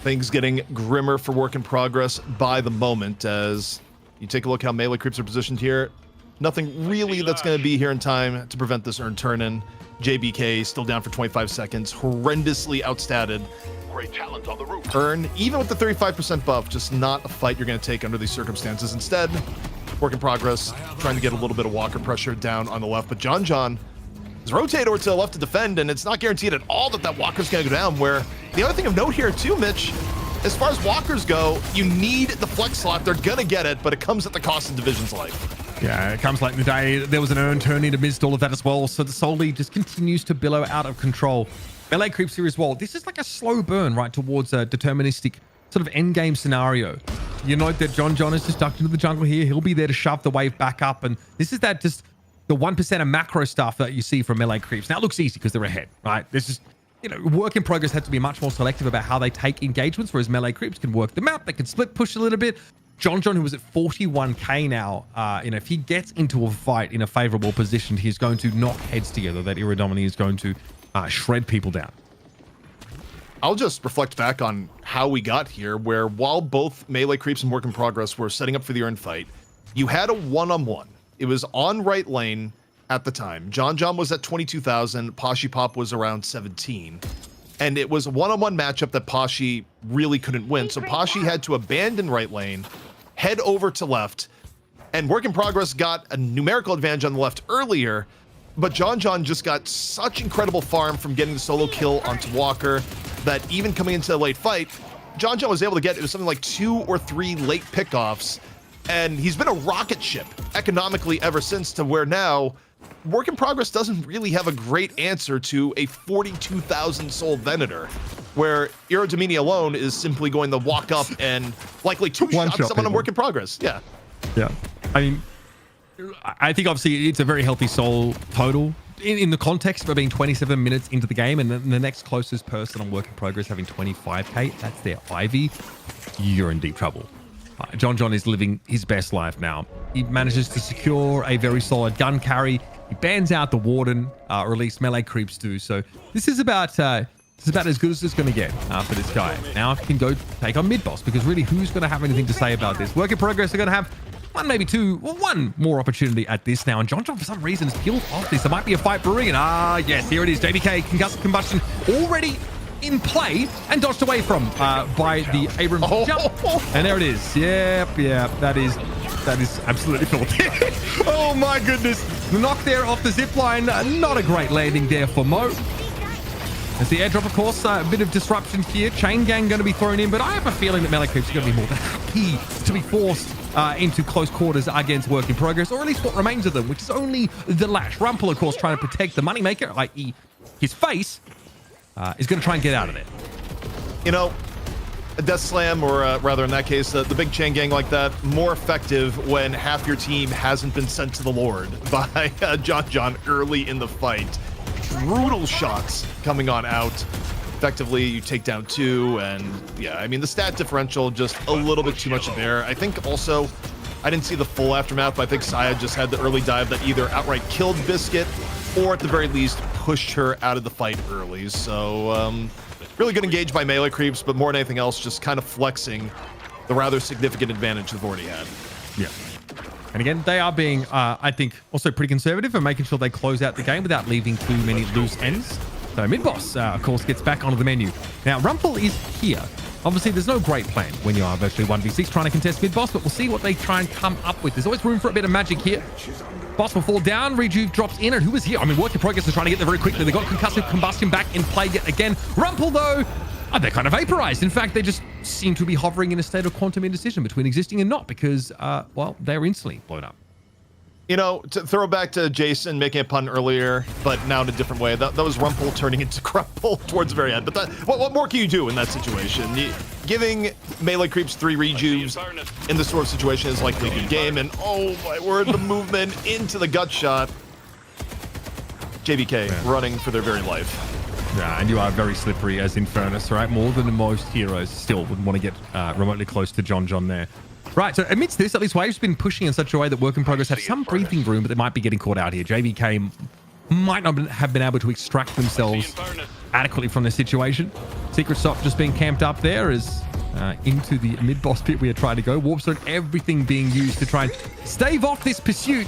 Things getting grimmer for work in progress by the moment as you take a look how melee creeps are positioned here. Nothing really that's going to be here in time to prevent this earn turn-in. JBK still down for 25 seconds, horrendously outstatted. Great talent on the roof. Earn, even with the 35% buff, just not a fight you're going to take under these circumstances. Instead, Work in progress, trying to get a little bit of Walker pressure down on the left, but John is rotated over to the left to defend, and it's not guaranteed at all that that Walker's going to go down, where the other thing of note here too, Mitch, as far as Walkers go, you need the flex slot. They're going to get it, but it comes at the cost of Division's life. Yeah, it comes late in the day. There was an earn turn in amidst all of that as well, so the Soul Lead just continues to billow out of control. Melee creeps here as well. This is like a slow burn right towards a deterministic sort of end game scenario. You note that John is just ducked into the jungle here. He'll be there to shove the wave back up, and this is that just the 1% of macro stuff that you see from melee creeps. Now it looks easy because they're ahead, right? This is, you know, work in progress has to be much more selective about how they take engagements, whereas melee creeps can work them out. They can split push a little bit. John, who was at 41k now, you know, if he gets into a fight in a favorable position, he's going to knock heads together. That Iridomini is going to shred people down. I'll just reflect back on how we got here, where while both melee creeps and work in progress were setting up for the earn fight, you had a one-on-one. It was on right lane at the time. John was at 22,000. Pashi Pop was around 17. And it was a one-on-one matchup that Pashi really couldn't win. So Pashi had to abandon right lane, head over to left, and Work in Progress got a numerical advantage on the left earlier, but John just got such incredible farm from getting the solo kill onto Walker that even coming into the late fight, John was able to get, it was something like 2 or 3 late pickoffs, and he's been a rocket ship economically ever since, to where now Work in Progress doesn't really have a great answer to a 42,000 soul Venator, where Iridomini alone is simply going to walk up and likely two-shot someone on Work in Progress. Yeah. Yeah. I mean, I think obviously it's a very healthy soul total in the context of being 27 minutes into the game, and then the next closest person on Work in Progress having 25k, that's their Ivy. You're in deep trouble. John is living his best life now. He manages to secure a very solid gun carry. He bans out the Warden, or at least melee creeps do. So this is about as good as it's going to get for this guy. Now he can go take on mid boss, because really, who's going to have anything to say about this? Work in Progress are going to have one more opportunity at this now. And John for some reason has peeled off this. There might be a fight brewing. And yes, here it is. JBK, concussive combustion already in play and dodged away from by the Abrams jump. And there it is. Yeah, that is absolutely filthy. Oh my goodness. The knock there off the zip line. Not a great landing there for Mo. As the airdrop, of course, a bit of disruption here. Chain gang going to be thrown in, but I have a feeling that melee creeps are going to be more than happy to be forced into close quarters against Work in Progress, or at least what remains of them, which is only the Lash. Rumpel, of course, trying to protect the moneymaker, i.e. his face, is going to try and get out of it. You know, a Death Slam, or rather in that case, the big chain gang like that, more effective when half your team hasn't been sent to the Lord by John early in the fight. Brutal shots coming on out. Effectively, you take down 2, and yeah, I mean, the stat differential just a little bit too much there. I think also, I didn't see the full aftermath, but I think Saya just had the early dive that either outright killed Biscuit, or at the very least, pushed her out of the fight early. So, really good engage by melee creeps, but more than anything else, just kind of flexing the rather significant advantage they've already had. Yeah. And again, they are being, I think, also pretty conservative and making sure they close out the game without leaving too many loose ends. So mid-boss, of course, gets back onto the menu. Now, Rumpel is here. Obviously, there's no great plan when you are virtually 1v6 trying to contest mid-boss, but we'll see what they try and come up with. There's always room for a bit of magic here. Boss will fall down. Rejuve drops in, and who is here? I mean, Work in Progress is trying to get there very quickly. They got concussive combustion back in play yet again. Rumpel, though, they're kind of vaporized. In fact, they just seem to be hovering in a state of quantum indecision between existing and not, because, well, they're instantly blown up. You know, to throw back to Jason making a pun earlier, but now in a different way, that was Rumpel turning into Crumple towards the very end. But what more can you do in that situation? Giving melee creeps 3 rejuves in this sort of situation is likely a good game. And oh my word, the movement into the gut shot. JBK running for their very life. Yeah, and you are very slippery as Infernus, right? More than most heroes still would want to get remotely close to John there. Right, so amidst this, at least Wave's been pushing in such a way that Work in Progress have some breathing room, but they might be getting caught out here. JBK might not have been able to extract themselves adequately from this situation. Secret Stop just being camped up there is into the mid-boss pit we are trying to go. Warpstone, everything being used to try and stave off this pursuit.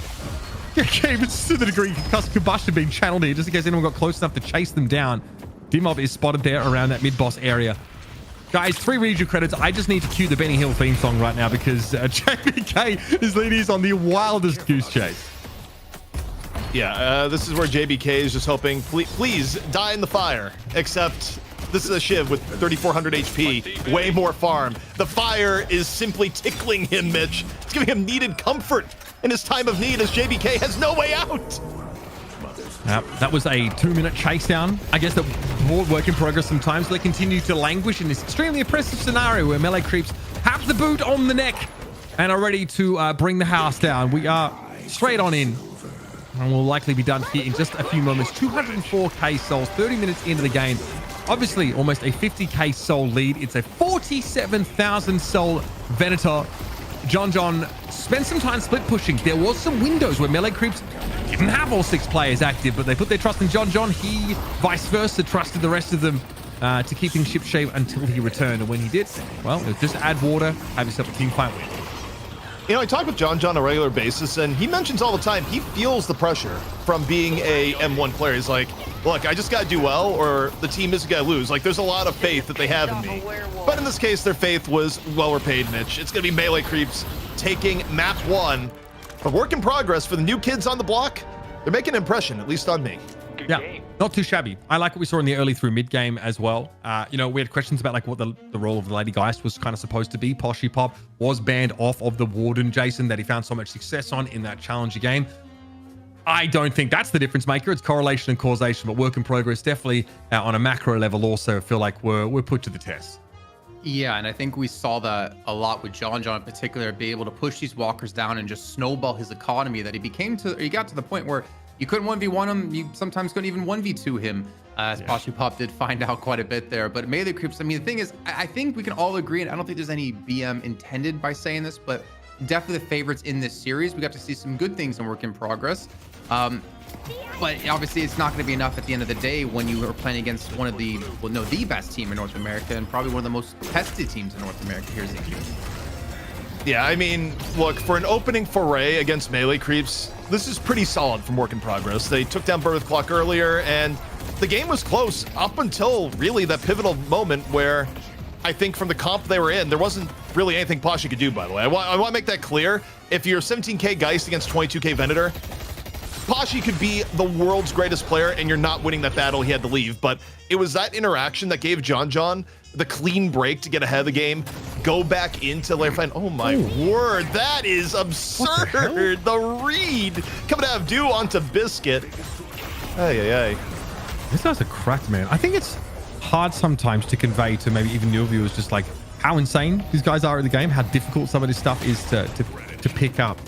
Okay, but to the degree concussive combustion being channeled here, just in case anyone got close enough to chase them down. Dimov is spotted there around that mid-boss area. Guys, 3 region credits. I just need to cue the Benny Hill theme song right now because JBK is leading us on the wildest goose chase. Yeah, this is where JBK is just hoping, please die in the fire. Except this is a Shiv with 3,400 HP, way more farm. The fire is simply tickling him, Mitch. It's giving him needed comfort in his time of need as JBK has no way out. That was a 2-minute chase down. I guess that broad work in progress sometimes. They continue to languish in this extremely oppressive scenario where melee creeps have the boot on the neck and are ready to bring the house down. We are straight on in. And we'll likely be done here in just a few moments. 204k souls, 30 minutes into the game. Obviously, almost a 50k soul lead. It's a 47,000 soul Venator. John spent some time split pushing. There was some windows where melee creeps didn't have all 6 players active, but they put their trust in John. He, vice versa, trusted the rest of them to keep things shipshape until he returned. And when he did, well, it was just add water, have yourself a team fight win. You know, I talk with John on a regular basis, and he mentions all the time he feels the pressure from being a M1 player. He's like, look, I just got to do well or the team isn't going to lose. Like, there's a lot of faith that they have in me. But in this case, their faith was well repaid, Mitch. It's going to be melee creeps taking map 1. A work in progress for the new kids on the block. They're making an impression, at least on me. Yeah, not too shabby. I like what we saw in the early through mid game as well. You know, we had questions about like what the role of the Lady Geist was kind of supposed to be. Poshy Pop was banned off of the Warden, Jason, that he found so much success on in that challenger game. I don't think that's the difference maker. It's correlation and causation, but work in progress definitely on a macro level also feel like we're put to the test. Yeah, and I think we saw that a lot with John in particular, be able to push these walkers down and just snowball his economy that he got to the point where you couldn't 1v1 him. You sometimes couldn't even 1v2 him, as Poshu Pop did find out quite a bit there. But melee creeps, I mean, the thing is, I think we can all agree, and I don't think there's any BM intended by saying this, but definitely the favorites in this series. We got to see some good things in work in progress. But obviously it's not going to be enough at the end of the day when you are playing against one of the, well, no, the best team in North America and probably one of the most tested teams in North America. Here's the key. Yeah, I mean, look, for an opening foray against melee creeps, this is pretty solid from work in progress. They took down Birth Clock earlier, and the game was close up until really that pivotal moment where I think from the comp they were in, there wasn't really anything Pasha could do, by the way. I want to make that clear. If you're 17k Geist against 22k Venator, Pasha could be the world's greatest player, and you're not winning that battle. He had to leave, but it was that interaction that gave John the clean break to get ahead of the game, go back into Leviathan. Oh my word, that is absurd. The read coming out of Dew onto Biscuit. Hey. This guy's a crack, man. I think it's hard sometimes to convey to maybe even your viewers just like how insane these guys are in the game, how difficult some of this stuff is to pick up.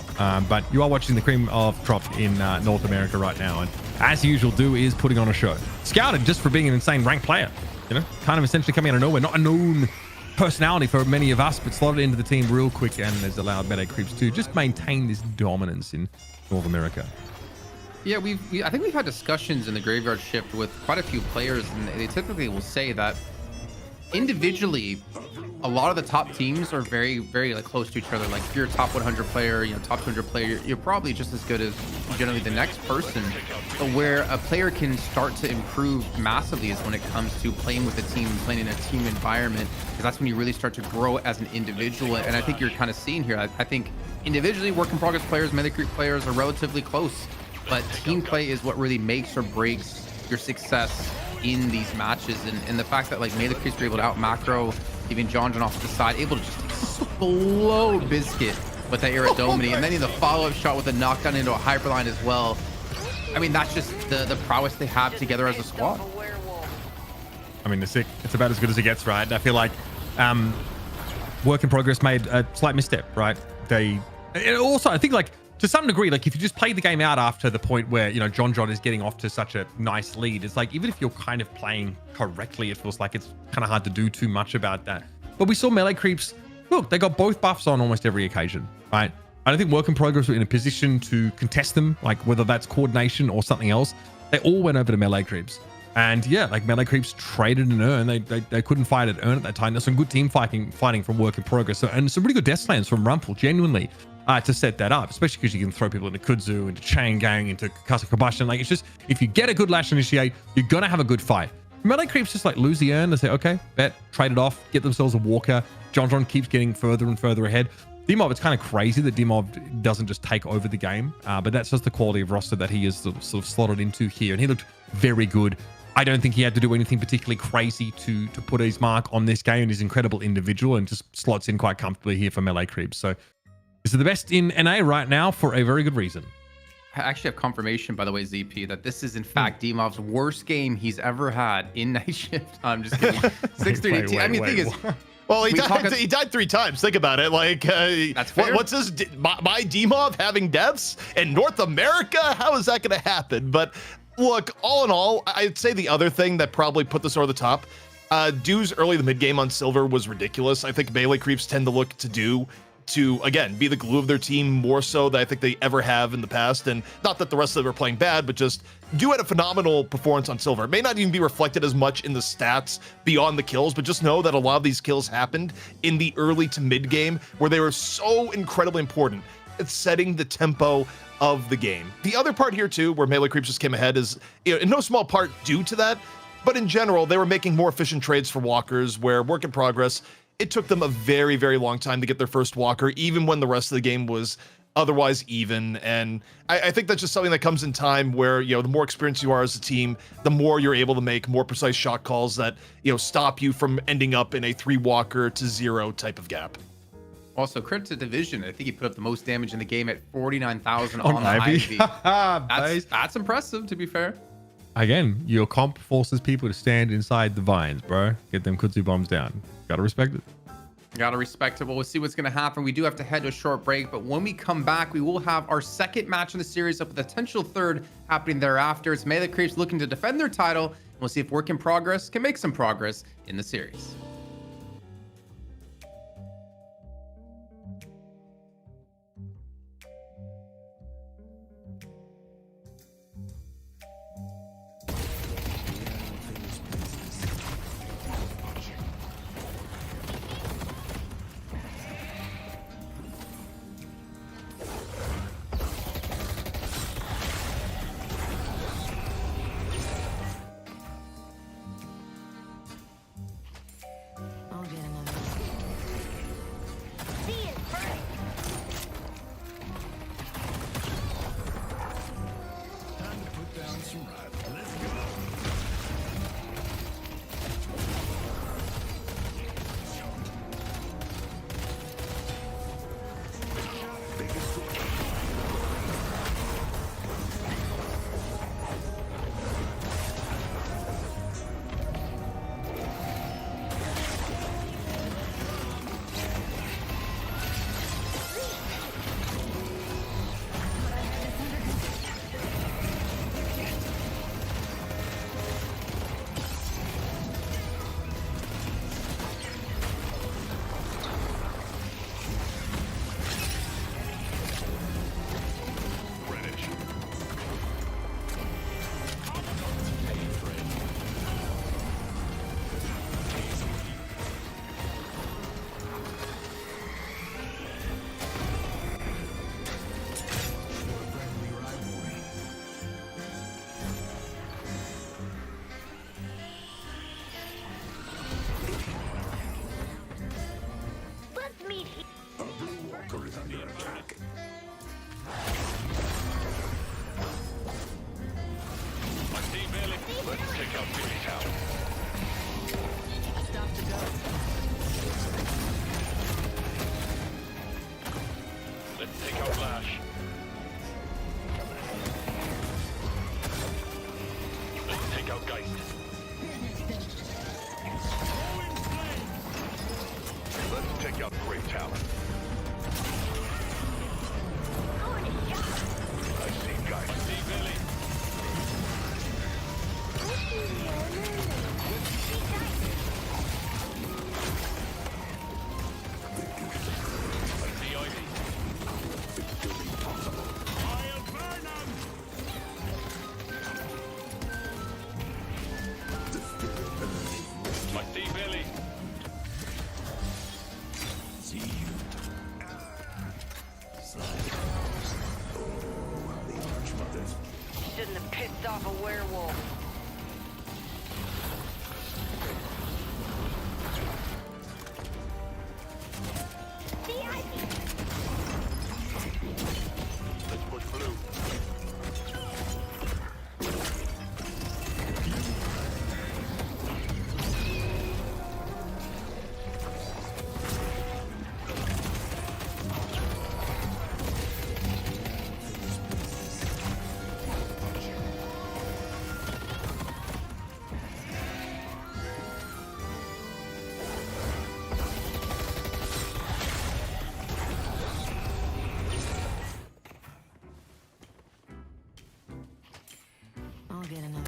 But you are watching the cream of crop in North America right now, and as usual, Dew is putting on a show. Scouted just for being an insane ranked player, you know, kind of essentially coming out of nowhere, not a known personality for many of us, but slotted into the team real quick and has allowed melee creeps to just maintain this dominance in North America. Yeah, I think we've had discussions in the Graveyard Shift with quite a few players, and they typically will say that individually, a lot of the top teams are very, very like close to each other. Like if you're a top 100 player, you know, top 200 player, you're probably just as good as generally the next person. But where a player can start to improve massively is when it comes to playing with a team, playing in a team environment, because that's when you really start to grow as an individual. And I think you're kind of seeing here, I think individually work in progress players, melee creep players are relatively close, but team play is what really makes or breaks your success in these matches. And the fact that like melee creeps were able to out macro even John off to the side, able to just explode Biscuit with that Iridomini, and then in the follow-up shot with a knockdown into a Hyperline as well. I mean, that's just the prowess they have together as a squad. I mean, it's about as good as it gets, right? I feel like work in progress made a slight misstep, right? And also, I think like to some degree, like if you just play the game out after the point where, you know, John is getting off to such a nice lead, it's like even if you're kind of playing correctly, it feels like it's kind of hard to do too much about that. But we saw melee creeps, look, they got both buffs on almost every occasion, right? I don't think work in progress were in a position to contest them, like whether that's coordination or something else. They all went over to melee creeps. And yeah, like melee creeps traded an urn. They couldn't fight at urn at that time. There's some good team fighting from work in progress. And some really good death slams from Rumpel, genuinely. To set that up, especially because you can throw people into Kudzu, into Chain Gang, into Casa Combustion. Like, it's just, if you get a good Lash Initiate, you're going to have a good fight. Melee Creeps just like lose the urn. They say, okay, bet, trade it off, get themselves a walker. John keeps getting further and further ahead. Dimov, it's kind of crazy that Dimov doesn't just take over the game, but that's just the quality of roster that he is sort of slotted into here, and he looked very good. I don't think he had to do anything particularly crazy to put his mark on this game. He's an incredible individual and just slots in quite comfortably here for Melee Creeps. So this is the best in NA right now for a very good reason. I actually have confirmation, by the way, ZP, that this is in fact Dimov's worst game he's ever had in Night Shift. I'm just kidding. 6-3-18. I mean, the thing is, well, he died 3 times. Think about it. Like, that's fair. What's this? My Dimov having deaths in North America? How is that going to happen? But look, all in all, I'd say the other thing that probably put this over the top, Do's early the mid game on Silver was ridiculous. I think Melee Creeps tend to look to Do to, again, be the glue of their team more so than I think they ever have in the past. And not that the rest of them are playing bad, but just Do had a phenomenal performance on Silver. It may not even be reflected as much in the stats beyond the kills, but just know that a lot of these kills happened in the early to mid game where they were so incredibly important at setting the tempo of the game. The other part here too, where Melee Creeps just came ahead, is in no small part due to that, but in general, they were making more efficient trades for walkers where work in progress, it took them a very, very long time to get their first walker, even when the rest of the game was otherwise even. And I think that's just something that comes in time where, the more experienced you are as a team, the more you're able to make more precise shot calls that, stop you from ending up in a 3 walker to 0 type of gap. Also, credit to Division. I think he put up the most damage in the game at 49,000 on Ivy. That's impressive, to be fair. Again, your comp forces people to stand inside the vines, bro. Get them kudzu bombs down. Gotta respect it. Gotta respect it. Well, we'll see what's going to happen. We do have to head to a short break, but when we come back, we will have our second match in the series, up with a potential third happening thereafter. It's Melee Creeps looking to defend their title, and we'll see if Work in Progress can make some progress in the series. Shouldn't have pissed off a werewolf. get enough.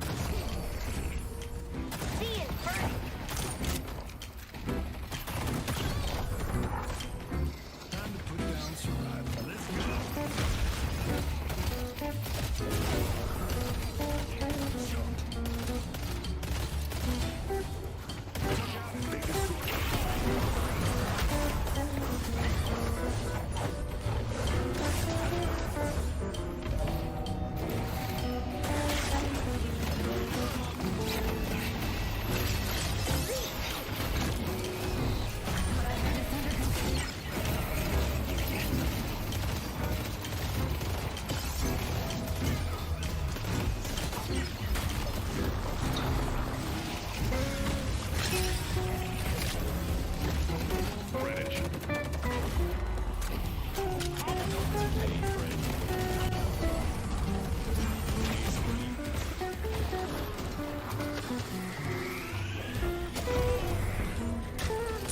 Time to put down survival. Let's go.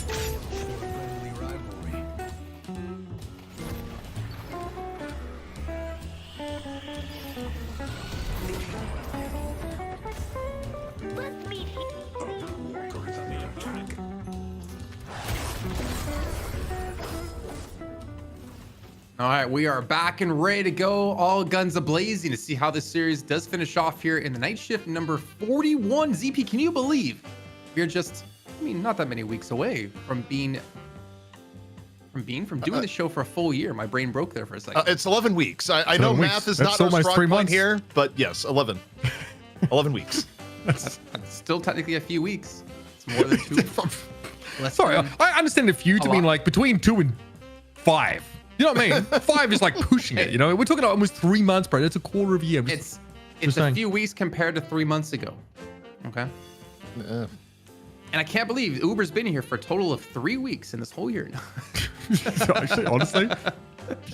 Friendly rivalry. Let's meet here. Walker is on the attack. All right, we are back and ready to go, all guns a-blazing to see how this series does finish off here in the night shift number 41. ZP, can you believe we're just, I mean, not that many weeks away from doing the show for a full year. My brain broke there for a second. It's 11 weeks. I know 11 weeks. math is That's not our almost strong 3 point months. here, but yes, 11. 11 weeks. That's still technically a few weeks. It's more than 2. Less Sorry, than- I understand a few to A mean lot. like between 2 and 5. You know what I mean? 5 is like pushing it. You know, we're talking about almost 3 months, bro. That's a quarter of a year. It's Just a saying. few weeks compared to 3 months ago. Okay. And I can't believe Uber's been here for a total of 3 weeks in this whole year. Actually, honestly, Not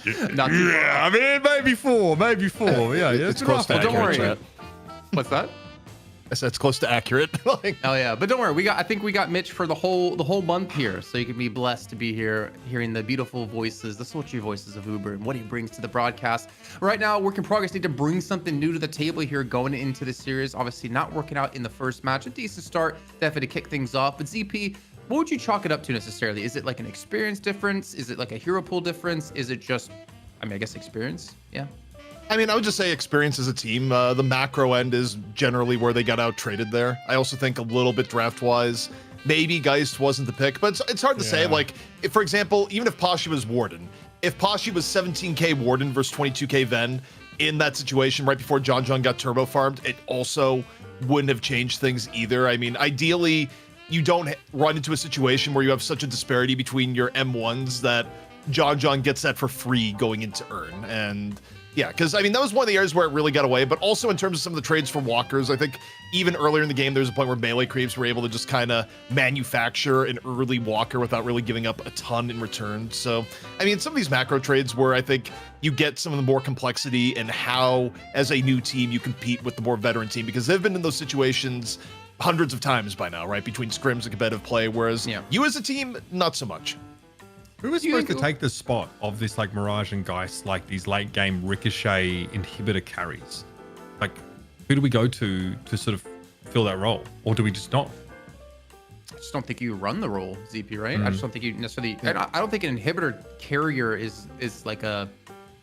too far. yeah. I mean, maybe 4, maybe 4. Yeah, yeah. It's been close rough. to Well, don't accurate, worry. chat. What's that? I said it's close to accurate. Like, Oh yeah, but don't worry. I think we got Mitch for the whole month here, so you can be blessed to be here, hearing the beautiful voices, the sultry voices of Uber and what he brings to the broadcast. Right now, Work in Progress need to bring something new to the table here going into the series. Obviously, not working out in the first match. A decent start, definitely to kick things off. But ZP, what would you chalk it up to necessarily? Is it like an experience difference? Is it like a hero pool difference? Is it just, I mean, I guess experience? Yeah. I mean, I would just say experience as a team. The macro end is generally where they got out traded there. I also think a little bit draft wise, maybe Geist wasn't the pick, but it's hard to say. Yeah. Like, if, for example, even if Pasha was Warden, if Pasha was 17k Warden versus 22k Ven in that situation right before John got turbo farmed, it also wouldn't have changed things either. I mean, ideally, you don't run into a situation where you have such a disparity between your M1s that John gets that for free going into Earn. And yeah, because I mean, that was one of the areas where it really got away, but also in terms of some of the trades for walkers, I think even earlier in the game, there was a point where melee creeps were able to just kind of manufacture an early walker without really giving up a ton in return. So, I mean, some of these macro trades where I think you get some of the more complexity and how, as a new team, you compete with the more veteran team, because they've been in those situations hundreds of times by now, right? Between scrims and competitive play, whereas you as a team, not so much. Who was supposed to take the spot of this like Mirage and Geist, like these late game ricochet inhibitor carries? Like, who do we go to sort of fill that role, or do we just not? I just don't think you run the role, ZP, right? I just don't think you necessarily. I don't think an inhibitor carrier is like a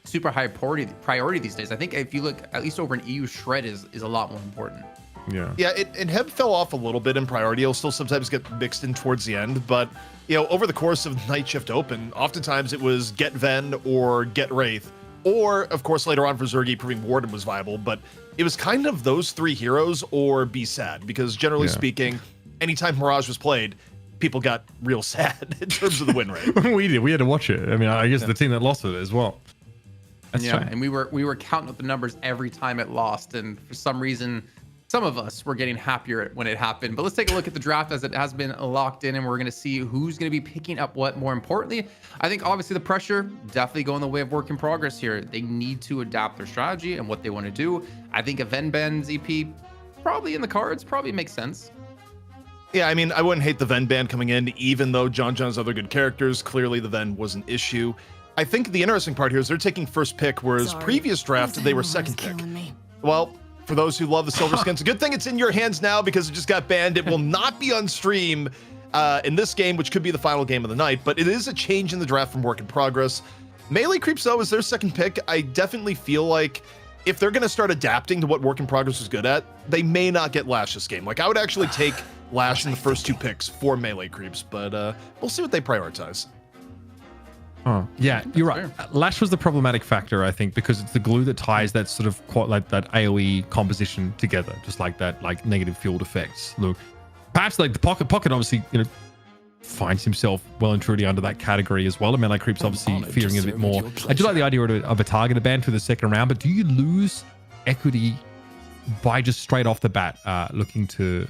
super high priority these days. I think if you look at least over an EU, Shred is a lot more important. Yeah. Yeah, and Heb fell off a little bit in priority. He'll still sometimes get mixed in towards the end, but you know, over the course of Night Shift Open, oftentimes it was get Ven or get Wraith, or of course later on for Zergy proving Warden was viable, but it was kind of those 3 heroes or be sad, because generally speaking, anytime Mirage was played, people got real sad in terms of the win rate. We did. We had to watch it. I mean, I guess the team that lost it as well. That's Yeah, true. and we were counting up the numbers every time it lost, and for some reason, some of us were getting happier when it happened. But let's take a look at the draft as it has been locked in, and we're going to see who's going to be picking up what. More importantly, I think obviously the pressure definitely going the way of Work in Progress here. They need to adapt their strategy and what they want to do. I think a Ven ban ZP probably in the cards, probably makes sense. Yeah, I mean, I wouldn't hate the Ven ban coming in, even though John has other good characters. Clearly, the Ven was an issue. I think the interesting part here is they're taking first pick, whereas Sorry. previous draft, they were Alzheimer's second pick. killing me. Well, For those who love the silver skins, a good thing it's in your hands now because it just got banned. It will not be on stream in this game, which could be the final game of the night, but it is a change in the draft from Work in Progress. Melee Creeps, though, is their second pick. I definitely feel like if they're going to start adapting to what Work in Progress is good at, they may not get Lash this game. Like, I would actually take Lash in the first 2 picks for Melee Creeps, but we'll see what they prioritize. Oh, yeah, you're right. Lash was the problematic factor, I think, because it's the glue that ties that sort of quite like that AoE composition together, just like that, like negative field effects. Look, perhaps like the pocket obviously, finds himself well and truly under that category as well. And Melee Creep's obviously fearing it a bit more. I do like the idea of a targeted ban for the second round, but do you lose equity by just straight off the bat looking to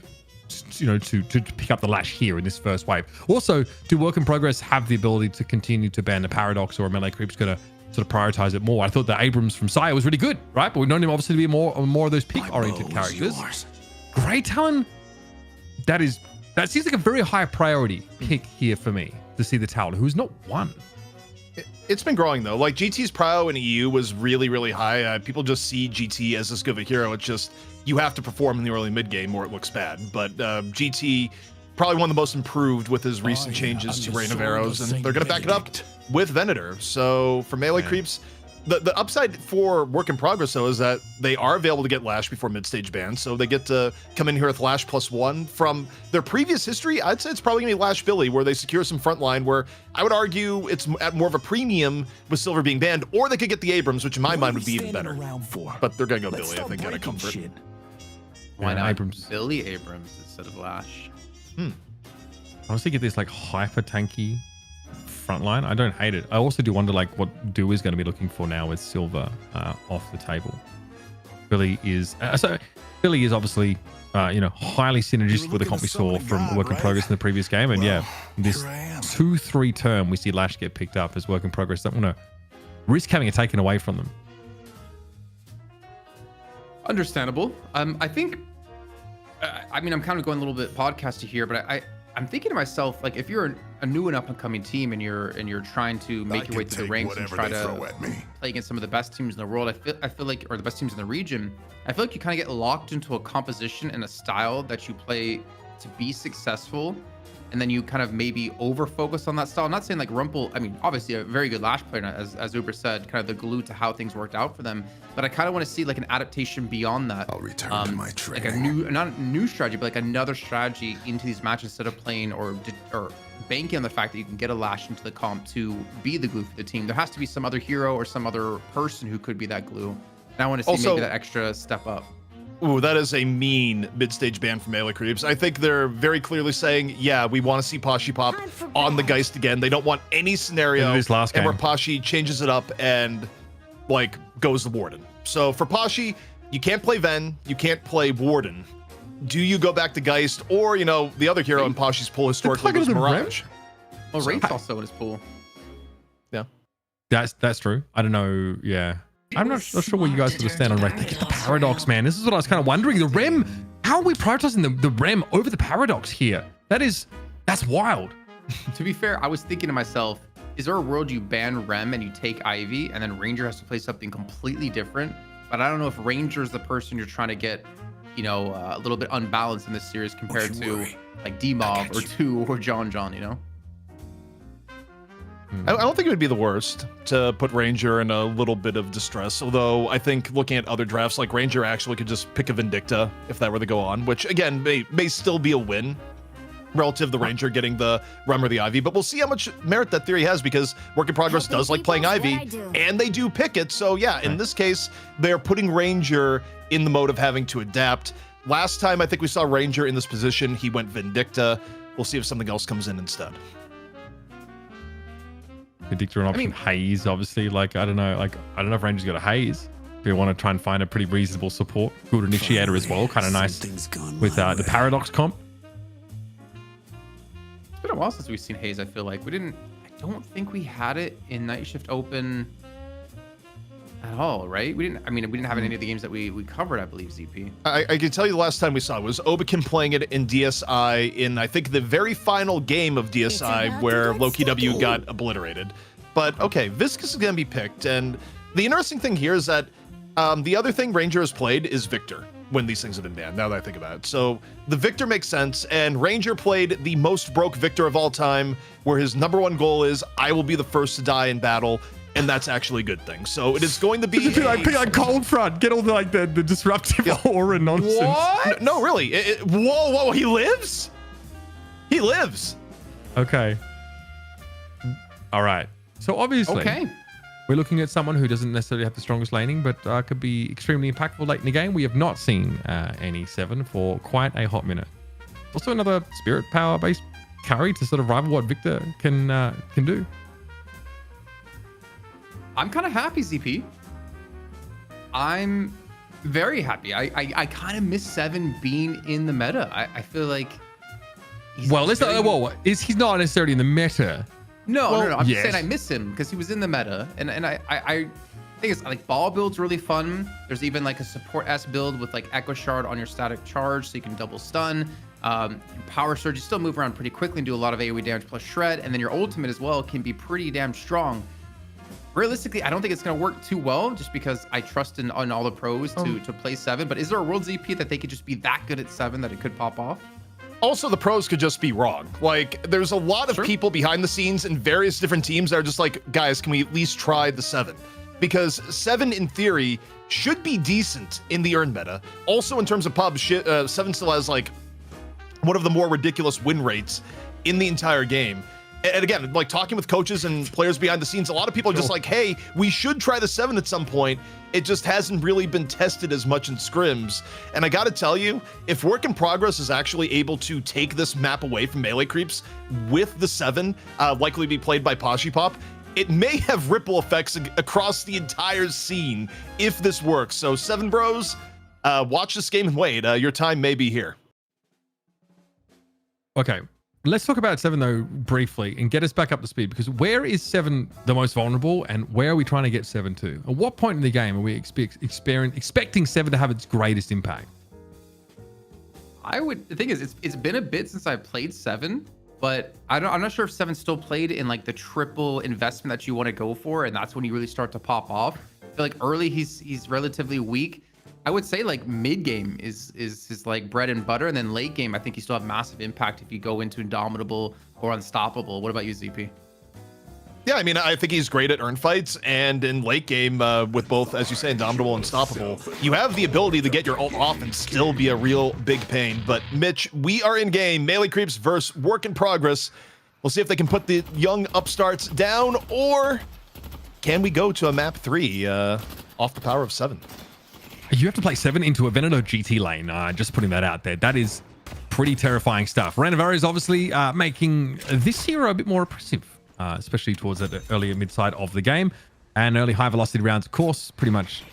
pick up the Lash here in this first wave? Also, do Work in Progress have the ability to continue to ban the Paradox, or Melee Creep's going to sort of prioritize it more? I thought that Abrams from Sire was really good, right? But we've known him obviously to be more of those pick-oriented characters. Grey Talon, that seems like a very high priority pick here for me to see the Talon, who's not one. It's been growing, though. Like, GT's prio in EU was really, really high. People just see GT as this good of a hero. It's just, you have to perform in the early mid-game or it looks bad. But GT, probably one of the most improved with his recent changes to Rain of Arrows, and they're going to back it up with Venator. So for Melee Creeps, the upside for Work in Progress, though, is that they are available to get Lash before mid-stage ban, so they get to come in here with Lash +1. From their previous history, I'd say it's probably going to be Lash Billy, where they secure some frontline, where I would argue it's at more of a premium with Silver being banned, or they could get the Abrams, which in my mind would be even better. But they're going to go Billy, I think, out of comfort. Why not Abrams? Billy Abrams instead of Lash? I honestly get this like hyper tanky frontline. I don't hate it. I also do wonder like what Do is going to be looking for now with Silver off the table. Billy is obviously highly synergistic with the comp we saw from Work in Progress in the previous game, and this 2-3 turn we see Lash get picked up as Work in Progress. Don't want to risk having it taken away from them. Understandable. I think. I'm kind of going a little bit podcasty here, but I'm thinking to myself, like, if you're a new and up and coming team and you're trying to make your way through the ranks and try to play against some of the best teams in the world, I feel like, or the best teams in the region, I feel like you kind of get locked into a composition and a style that you play to be successful, and then you kind of maybe over focus on that style. I'm not saying like Rumpel, obviously a very good Lash player, as Uber said, kind of the glue to how things worked out for them. But I kind of want to see like an adaptation beyond that. I'll return to my training. Like not a new strategy, but like another strategy into these matches instead of playing or banking on the fact that you can get a Lash into the comp to be the glue for the team. There has to be some other hero or some other person who could be that glue. And I want to see Also, maybe that extra step up. Ooh, that is a mean mid-stage ban for Melee Creeps. I think they're very clearly saying, yeah, we want to see Pashy pop on the Geist again. They don't want any scenario where Pashy changes it up and like goes the Warden. So for Pashy, you can't play Ven, you can't play Warden. Do you go back to Geist, or the other hero in Pashy's pool historically was Mirage? Well, Rain's also in his pool. Yeah, that's true. I don't know. Yeah. I'm not sure where you guys sort of stand on right. They get the Paradox, man. This is what I was kind of wondering. The Rem, how are we prioritizing the Rem over the Paradox here? That's wild. To be fair, I was thinking to myself, is there a world you ban Rem and you take Ivy and then Ranger has to play something completely different? But I don't know if Ranger is the person you're trying to get, a little bit unbalanced in this series compared to like D-Mob or 2 or John, I don't think it would be the worst to put Ranger in a little bit of distress, although I think looking at other drafts, like Ranger actually could just pick a Vindicta if that were to go on, which again may still be a win relative to the Ranger getting the Rem or the Ivy, but we'll see how much merit that theory has, because Work in Progress does like playing Ivy, and they do pick it. So yeah, in this case, they're putting Ranger in the mode of having to adapt. Last time I think we saw Ranger in this position, he went Vindicta. We'll see if something else comes in instead. Vindicta an option. Haze, obviously. Like, I don't know if Ranger's got a Haze. If you want to try and find a pretty reasonable support. Good initiator as well. Kind of nice with the Paradox comp. It's been a while since we've seen Haze, I feel like. I don't think we had it in Night Shift Open at all, right? We didn't have it in any of the games that we covered, I believe, ZP. I can tell you the last time we saw it was Obakyn playing it in DSI in, I think, the very final game of DSI where Lowkey W got obliterated. But okay, Viscus is going to be picked. And the interesting thing here is that The other thing Ranger has played is Victor when these things have been banned, now that I think about it. So the Victor makes sense, and Ranger played the most broke Victor of all time, where his #1 goal is, I will be the first to die in battle, and that's actually a good thing. So it is going to be... Be like Cold Front, get all the disruptive aura nonsense. What? No, really. Whoa, he lives? He lives. Okay. All right. So obviously... Okay. We're looking at someone who doesn't necessarily have the strongest laning, but could be extremely impactful late in the game. We have not seen any 7 for quite a hot minute. Also another spirit power based carry to sort of rival what Victor can do. I'm kind of happy, ZP. I'm very happy. I kind of miss 7 being in the meta. I feel like He's not necessarily in the meta. No. I'm yes. just saying I miss him because he was in the meta, and I think it's like ball build's really fun. There's even like a support S build with like Echo Shard on your static charge, so you can double stun. Power Surge, you still move around pretty quickly and do a lot of AoE damage plus Shred, and then your ultimate as well can be pretty damn strong. Realistically, I don't think it's going to work too well just because I trust in all the pros to play 7. But is there a world ZP that they could just be that good at 7 that it could pop off? Also, the pros could just be wrong. Like, there's a lot of people behind the scenes in various different teams that are just like, guys, can we at least try the 7? Because 7, in theory, should be decent in the earn meta. Also, in terms of pubs, 7 still has, like, one of the more ridiculous win rates in the entire game. And again, like talking with coaches and players behind the scenes, a lot of people are just like, hey, we should try the 7 at some point. It just hasn't really been tested as much in scrims. And I got to tell you, if Work in Progress is actually able to take this map away from melee creeps with the 7, likely to be played by Pop, it may have ripple effects across the entire scene if this works. So 7 bros, watch this game and wait. Your time may be here. Okay. Let's talk about 7 though briefly and get us back up to speed, because where is 7 the most vulnerable and where are we trying to get 7 to? At what point in the game are we expecting 7 to have its greatest impact? The thing is, it's been a bit since I played 7, but I'm not sure if 7 still played in like the triple investment that you want to go for, and that's when you really start to pop off. I feel like early he's relatively weak. I would say like mid game is his like bread and butter, and then late game I think you still have massive impact if you go into Indomitable or Unstoppable. What about you, ZP? Yeah, I mean, I think he's great at earn fights, and in late game with both, as you say, Indomitable and Unstoppable, you have the ability to get your ult off and still be a real big pain. But Mitch, we are in game. Melee creeps versus Work in Progress. We'll see if they can put the young upstarts down, or can we go to a map 3 off the power of 7? You have to play 7 into a Venator GT lane. Just putting that out there. That is pretty terrifying stuff. Renovar is obviously making this hero a bit more oppressive, especially towards the earlier mid side of the game. And early high velocity rounds, of course, pretty much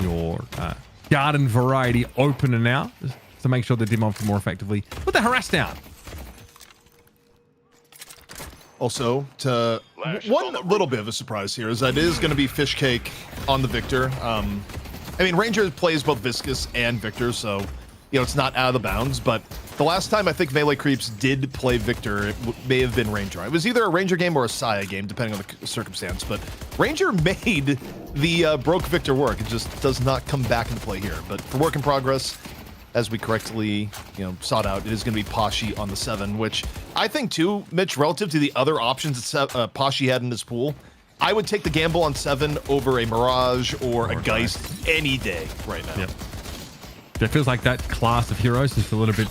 your garden variety opener now to make sure the Dimov can more effectively put the harass down. Also, one little bit of a surprise here is that it is going to be Fish Cake on the Victor. I mean, Ranger plays both Viscous and Victor, so, you know, it's not out of the bounds. But the last time I think Melee Creeps did play Victor, it may have been Ranger. It was either a Ranger game or a Saya game, depending on the circumstance. But Ranger made the broke Victor work. It just does not come back into play here. But for Work in Progress, as we correctly, sought out, it is going to be Pashi on the 7, which I think, too, Mitch, relative to the other options that Pashi had in his pool, I would take the gamble on 7 over a Mirage or a Geist any day right now. Yep. It feels like that class of heroes is a little bit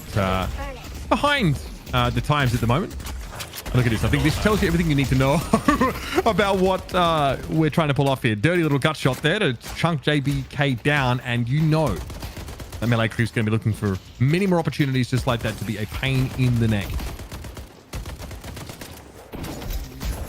behind the times at the moment. Look at this. I think this tells you everything you need to know about what we're trying to pull off here. Dirty little gut shot there to chunk JBK down, and you know that Melee Creep's going to be looking for many more opportunities just like that to be a pain in the neck.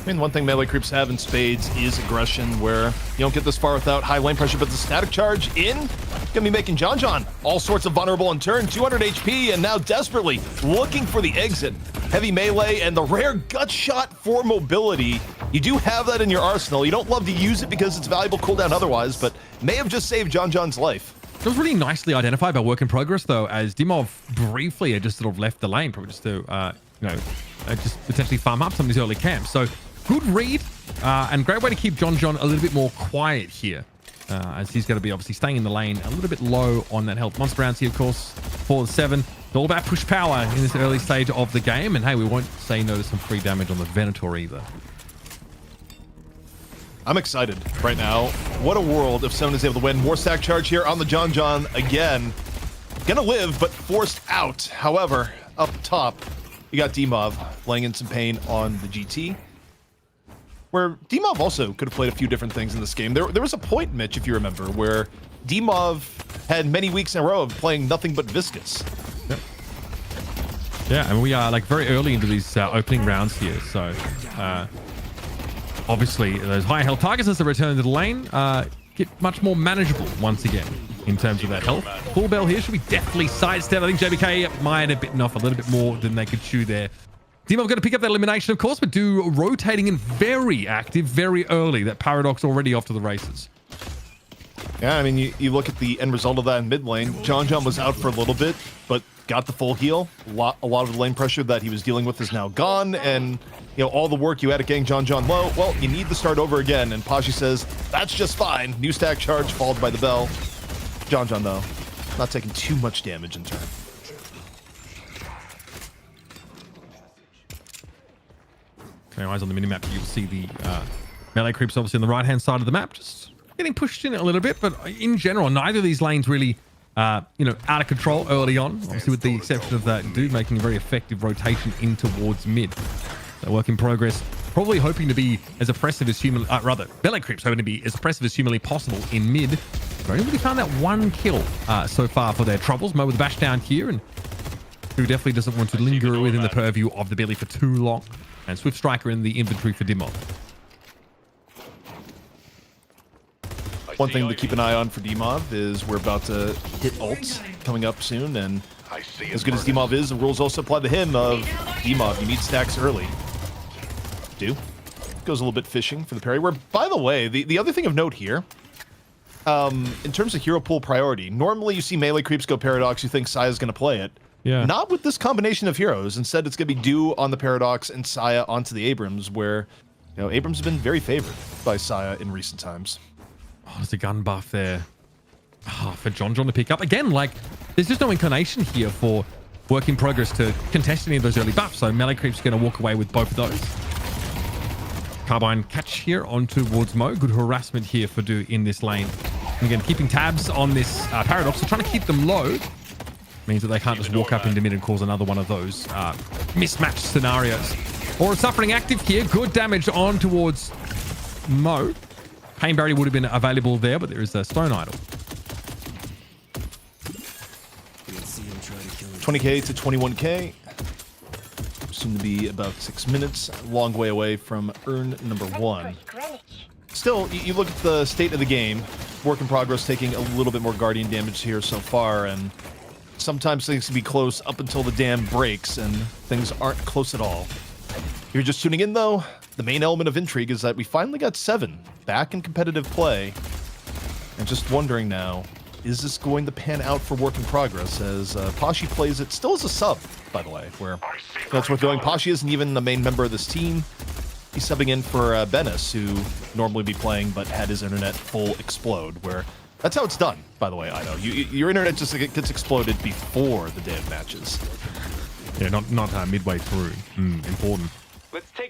I mean, one thing Melee Creeps have in spades is aggression, where you don't get this far without high lane pressure, but the static charge in, gonna be making John all sorts of vulnerable in turn, 200 HP, and now desperately looking for the exit. Heavy melee and the rare gut shot for mobility. You do have that in your arsenal. You don't love to use it because it's valuable cooldown otherwise, but may have just saved John's life. It was really nicely identified by Work in Progress, though, as Dimov briefly had just sort of left the lane, probably just to, just potentially farm up some of these early camps. So good read, and great way to keep John a little bit more quiet here. as he's going to be obviously staying in the lane a little bit low on that health. Monster rounds here, of course, 4 to 7. It's all about push power in this early stage of the game. And hey, we won't say no to some free damage on the Venator either. I'm excited right now. What a world if someone is able to win. More stack charge here on the John John again. Gonna live, but forced out. However, up top, you got D-Mov laying in some pain on the GT. Where D-Mov also could have played a few different things in this game. There was a point, Mitch, if you remember, where D-Mov had many weeks in a row of playing nothing but Viscous. Yep. Yeah, and we are like very early into these opening rounds here. So obviously those high health targets as they return to the lane get much more manageable once again in terms of that health. Full bell here should be definitely sidestep. I think JBK might have bitten off a little bit more than they could chew there. D-Mov going to pick up that elimination, of course, but do rotating in very active, very early. That Paradox already off to the races. Yeah, I mean, you look at the end result of that in mid lane. John John was out for a little bit, but got the full heal. A lot of the lane pressure that he was dealing with is now gone, and you know all the work you had at getting John John low. Well, you need to start over again, and Pashi says that's just fine. New stack charge followed by the bell. John John though, not taking too much damage in turn. Eyes on the minimap, you'll see the melee creeps obviously on the right-hand side of the map, just getting pushed in a little bit. But in general, neither of these lanes really, out of control early on. Obviously, with the exception of that dude making a very effective rotation in towards mid. So work in progress, probably hoping to be as oppressive as melee creeps hoping to be as oppressive as humanly possible in mid. They've only really found that one kill so far for their troubles. Mo with the bash down here, and who definitely doesn't want to linger within the purview of the belly for too long. And Swift Striker in the inventory for D-Mov. One thing to keep an eye on for D-Mov is we're about to hit ults coming up soon, and as good as D-Mov is, the rules also apply to him of D-Mov, you need stacks early. Goes a little bit fishing for the parry, where, by the way, the other thing of note here, in terms of hero pool priority, normally you see melee creeps go Paradox, you think Saya's going to play it. Yeah. Not with this combination of heroes. Instead, it's going to be Dew on the Paradox and Saya onto the Abrams, where, Abrams has been very favored by Saya in recent times. Oh, there's a gun buff there. For John John to pick up. Again, like, there's just no inclination here for work in progress to contest any of those early buffs, so melee creep's going to walk away with both of those. Carbine catch here on towards Mo. Good harassment here for Do in this lane. And again, keeping tabs on this Paradox, so trying to keep them low. Means that they can't just walk up into mid and cause another one of those mismatched scenarios. Or suffering active here. Good damage on towards Mo. Pain Barrier would have been available there, but there is a Stone Idol. 20k to 21k. Soon to be about 6 minutes. Long way away from urn number 1. Still, you look at the state of the game. Work in progress taking a little bit more Guardian damage here so far, and sometimes things can be close up until the dam breaks, and things aren't close at all. If you're just tuning in, though, the main element of intrigue is that we finally got 7 back in competitive play. And just wondering now, is this going to pan out for work in progress as Pashi plays it still as a sub, by the way, where that's worth doing. Pashi isn't even the main member of this team. He's subbing in for Benes, who normally be playing but had his internet full explode, where that's how it's done, by the way, I know. Your internet just gets exploded before the day of matches. Yeah, not midway through. Important.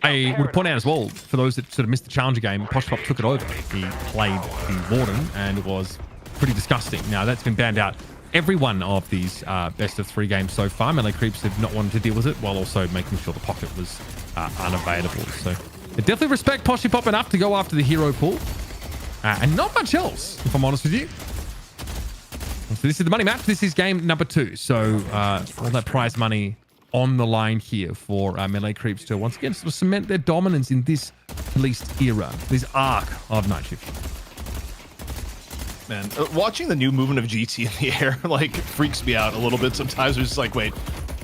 I would point out as well, for those that sort of missed the Challenger game, Poshpop took it over. He played the Warden, and it was pretty disgusting. Now, that's been banned out every one of these best of 3 games so far. Melee creeps have not wanted to deal with it, while also making sure the pocket was unavailable. So, I definitely respect Poshpop enough to go after the hero pool. And not much else, if I'm honest with you. So this is the money map. This is game number 2. So all that prize money on the line here for melee creeps to once again sort of cement their dominance in this least era, this arc of Night Shift. Man, watching the new movement of GT in the air like freaks me out a little bit sometimes. It's just like, wait,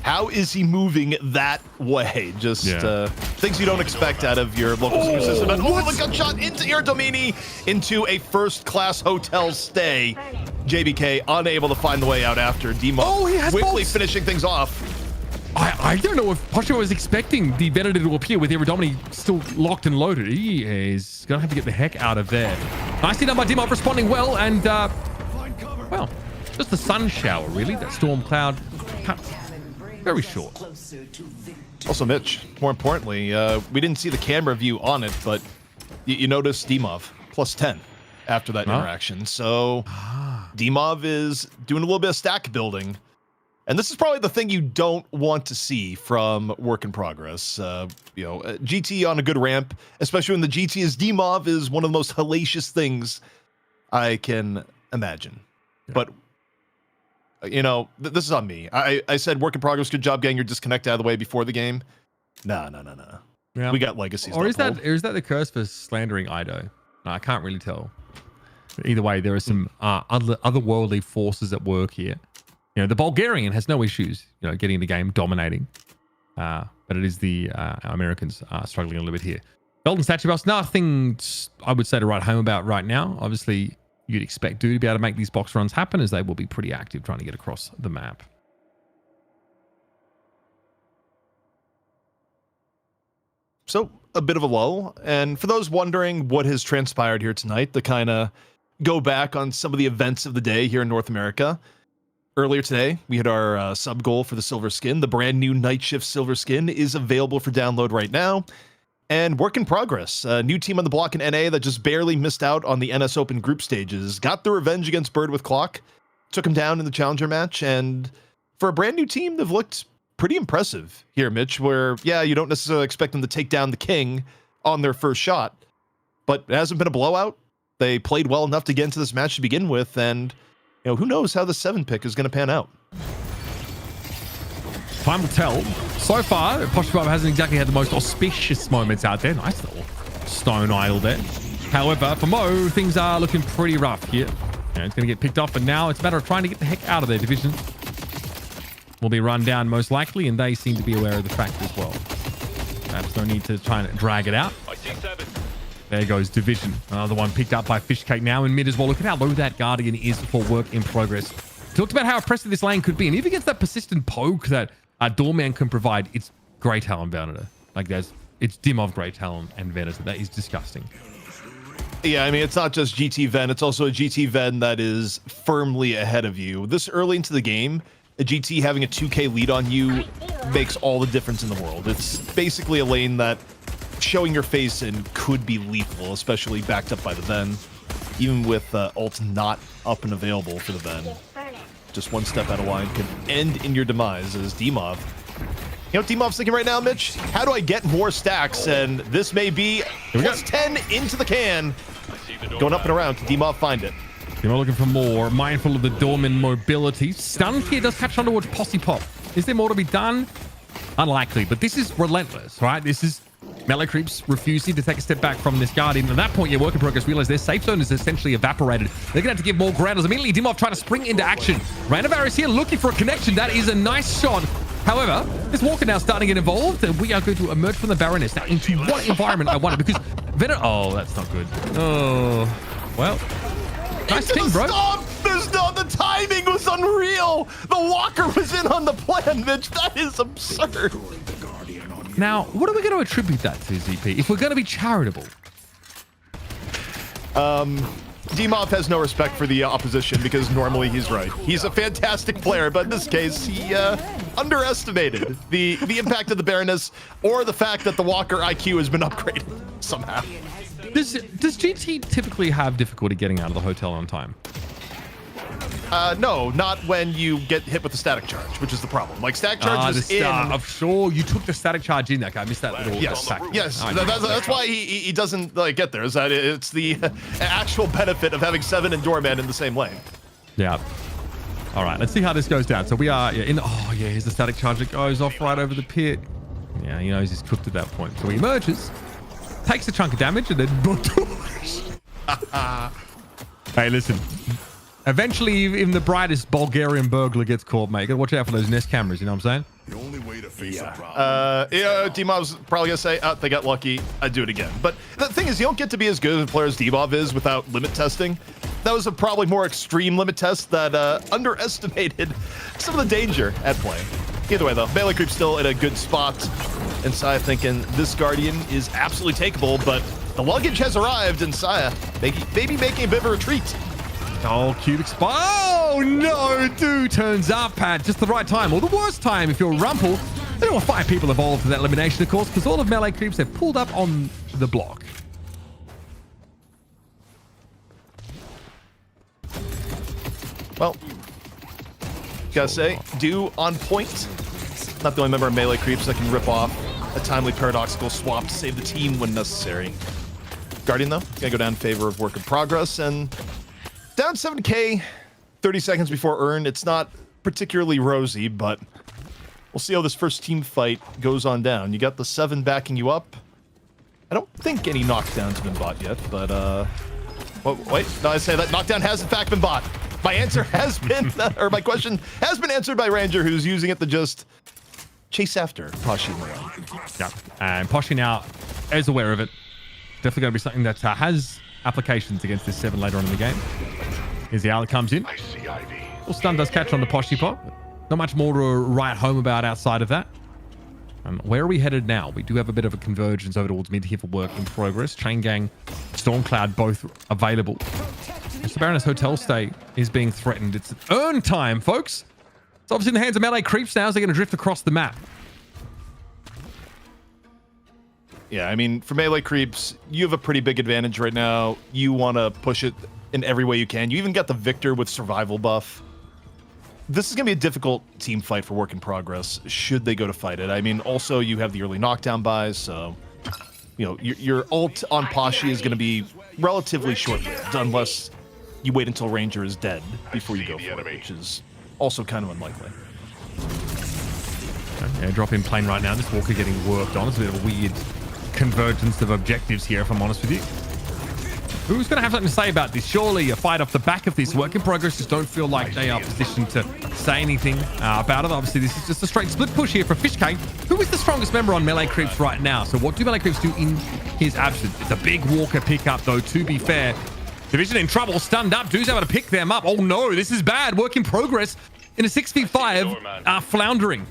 how is he moving that way? Just things you don't expect out of your local system. And the gunshot into Irdomini into a first-class hotel stay. JBK unable to find the way out after D-Mov quickly finishing things off. I don't know if Poshpop was expecting the Venator to appear with Irdomini still locked and loaded. He is going to have to get the heck out of there. Nicely done by Dimov, responding well, and well, just a sun shower really. That storm cloud cut very short. Also, Mitch, more importantly, we didn't see the camera view on it, but you noticed Dimov plus 10 after that interaction. So Dimov is doing a little bit of stack building. And this is probably the thing you don't want to see from work in progress. GT on a good ramp, especially when the GT is Dimov, is one of the most hellacious things I can imagine. Yeah. But, this is on me. I said work in progress, good job getting your disconnect out of the way before the game. No. Yeah. We got legacies. Or is that the curse for slandering Ido? No, I can't really tell. Either way, there are some otherworldly forces at work here. The Bulgarian has no issues, getting the game, dominating. But it is the Americans struggling a little bit here. Golden Statue Boss, nothing I would say to write home about right now. Obviously, you'd expect to be able to make these box runs happen, as they will be pretty active trying to get across the map. So, a bit of a lull. And for those wondering what has transpired here tonight, to kind of go back on some of the events of the day here in North America. Earlier today, we had our sub goal for the silver skin. The brand new Night Shift silver skin is available for download right now. And work in progress. A new team on the block in NA that just barely missed out on the NS Open group stages. Got the revenge against Bird with Clock. Took him down in the challenger match. And for a brand new team, they've looked pretty impressive here, Mitch, where, yeah, you don't necessarily expect them to take down the king on their first shot. But it hasn't been a blowout. They played well enough to get into this match to begin with. And who knows how the 7 pick is going to pan out. Time will tell. So far, Poshbub hasn't exactly had the most auspicious moments out there. Nice little stone idol there. However, for Mo, things are looking pretty rough here. It's going to get picked off, and now it's a matter of trying to get the heck out of their division. Will be run down most likely, and they seem to be aware of the fact as well. Perhaps no need to try and drag it out. There goes Division. Another one picked up by Fishcake now in mid as well. Look at how low that Guardian is for work in progress. Talked about how oppressive this lane could be. And if he gets that persistent poke that Doorman can provide, it's Grey Talon Venator. It's Dimov Grey Talon and Venator. That is disgusting. Yeah, I mean, it's not just GT Ven. It's also a GT Ven that is firmly ahead of you. This early into the game, a GT having a 2K lead on you makes all the difference in the world. It's basically a lane that showing your face in could be lethal, especially backed up by the Ven. Even with ult not up and available for the Ven. Just one step out of line can end in your demise as Dimov. You know what Dimov's thinking right now, Mitch? How do I get more stacks? And this may be plus 10 into the can. Going up and around. Can Dimov find it? Dimov looking for more. Mindful of the Dorman mobility. Stun here does catch on towards Posse Pop. Is there more to be done? Unlikely, but this is relentless, right? This is melee creeps refusing to take a step back from this Guardian. At that point, your work in progress realize their safe zone is essentially evaporated. They're going to have to give more grounders. Immediately, Dimov trying to spring into action. Ranovar is here looking for a connection. That is a nice shot. However, this Walker now starting to get involved, and we are going to emerge from the Baroness. Now, into what environment I wonder, because Venom... Oh, that's not good. Oh, well. Nice team, bro. Stop! There's no... The timing was unreal! The Walker was in on the plan, Mitch. That is absurd. Now, what are we going to attribute that to, ZP, if we're going to be charitable? Dimov has no respect for the opposition because normally he's right. He's a fantastic player, but in this case, he underestimated the impact of the Baroness or the fact that the Walker IQ has been upgraded somehow. Does GT typically have difficulty getting out of the hotel on time? No, not when you get hit with the static charge, which is the problem. Like, static charge is in... I'm sure you took the static charge in. Okay, I missed that little... Yes, that's why he doesn't get there, is that it's the actual benefit of having 7 and Doorman in the same lane. Yeah. All right, let's see how this goes down. So we are in... Oh, yeah, here's the static charge that goes off right over the pit. Yeah, he knows he's cooked at that point. So he emerges, takes a chunk of damage, and then... Hey, listen... Eventually, even the brightest Bulgarian burglar gets caught, mate. Gotta watch out for those Nest cameras, you know what I'm saying? The only way to face a problem. Dimov's probably gonna say, they got lucky, I'd do it again. But the thing is, you don't get to be as good as a player as Dimov is without limit testing. That was a probably more extreme limit test that underestimated some of the danger at play. Either way, though, melee creep's still in a good spot. And so I'm thinking this Guardian is absolutely takeable, but The luggage has arrived, and Saya maybe making a bit of a retreat. Oh, Cubic Spy. Oh, no. Dude turns up at just the right time, or the worst time if you're Rumple. There were 5 people involved in that elimination, of course, because all of melee creeps have pulled up on the block. Well, gotta say, do on point. Not the only member of melee creeps that can rip off a timely paradoxical swap to save the team when necessary. Guardian, though, gonna go down in favor of work in progress, and down 7k, 30 seconds before earn. It's not particularly rosy, but we'll see how this first team fight goes on down. You got the 7 backing you up. I don't think any knockdowns have been bought yet, but well, wait, no, I say that knockdown has in fact been bought. My answer has been, or my question has been answered by Ranger, who's using it to just chase after Poshy and Leon. Yeah, and Poshy now is aware of it. Definitely going to be something that has applications against this 7 later on in the game. Here's the owl comes in. I see Ivy. Well, stun does catch on the Poshy Pop. Not much more to write home about outside of that. Where are we headed now? We do have a bit of a convergence over towards mid here for work in progress. Chain Gang, Stormcloud both available. The Baroness Hotel stay is being threatened. It's earn time, folks. It's obviously in the hands of melee creeps now as they're going to drift across the map. Yeah, I mean, for melee creeps, you have a pretty big advantage right now. You want to push it in every way you can. You even got the Victor with survival buff. This is going to be a difficult team fight for work in progress, should they go to fight it. I mean, also, you have the early knockdown buys, so, you know, your ult on Poshy is going to be relatively short-lived, unless you wait until Ranger is dead before you go for it, which is also kind of unlikely. Okay, drop in plane right now. This Walker getting worked on. It's a bit of a weird convergence of objectives here, if I'm honest with you. Who's going to have something to say about this? Surely a fight off the back of this. Work in progress just don't feel like they are positioned to say anything about it. Obviously, this is just a straight split push here for Fishcake, who is the strongest member on melee creeps right now. So what do melee creeps do in his absence? It's a big Walker pickup, though, to be fair. Division in trouble, stunned up. Dude's able to pick them up. Oh, no, this is bad. Work in progress in a 6v5, floundering.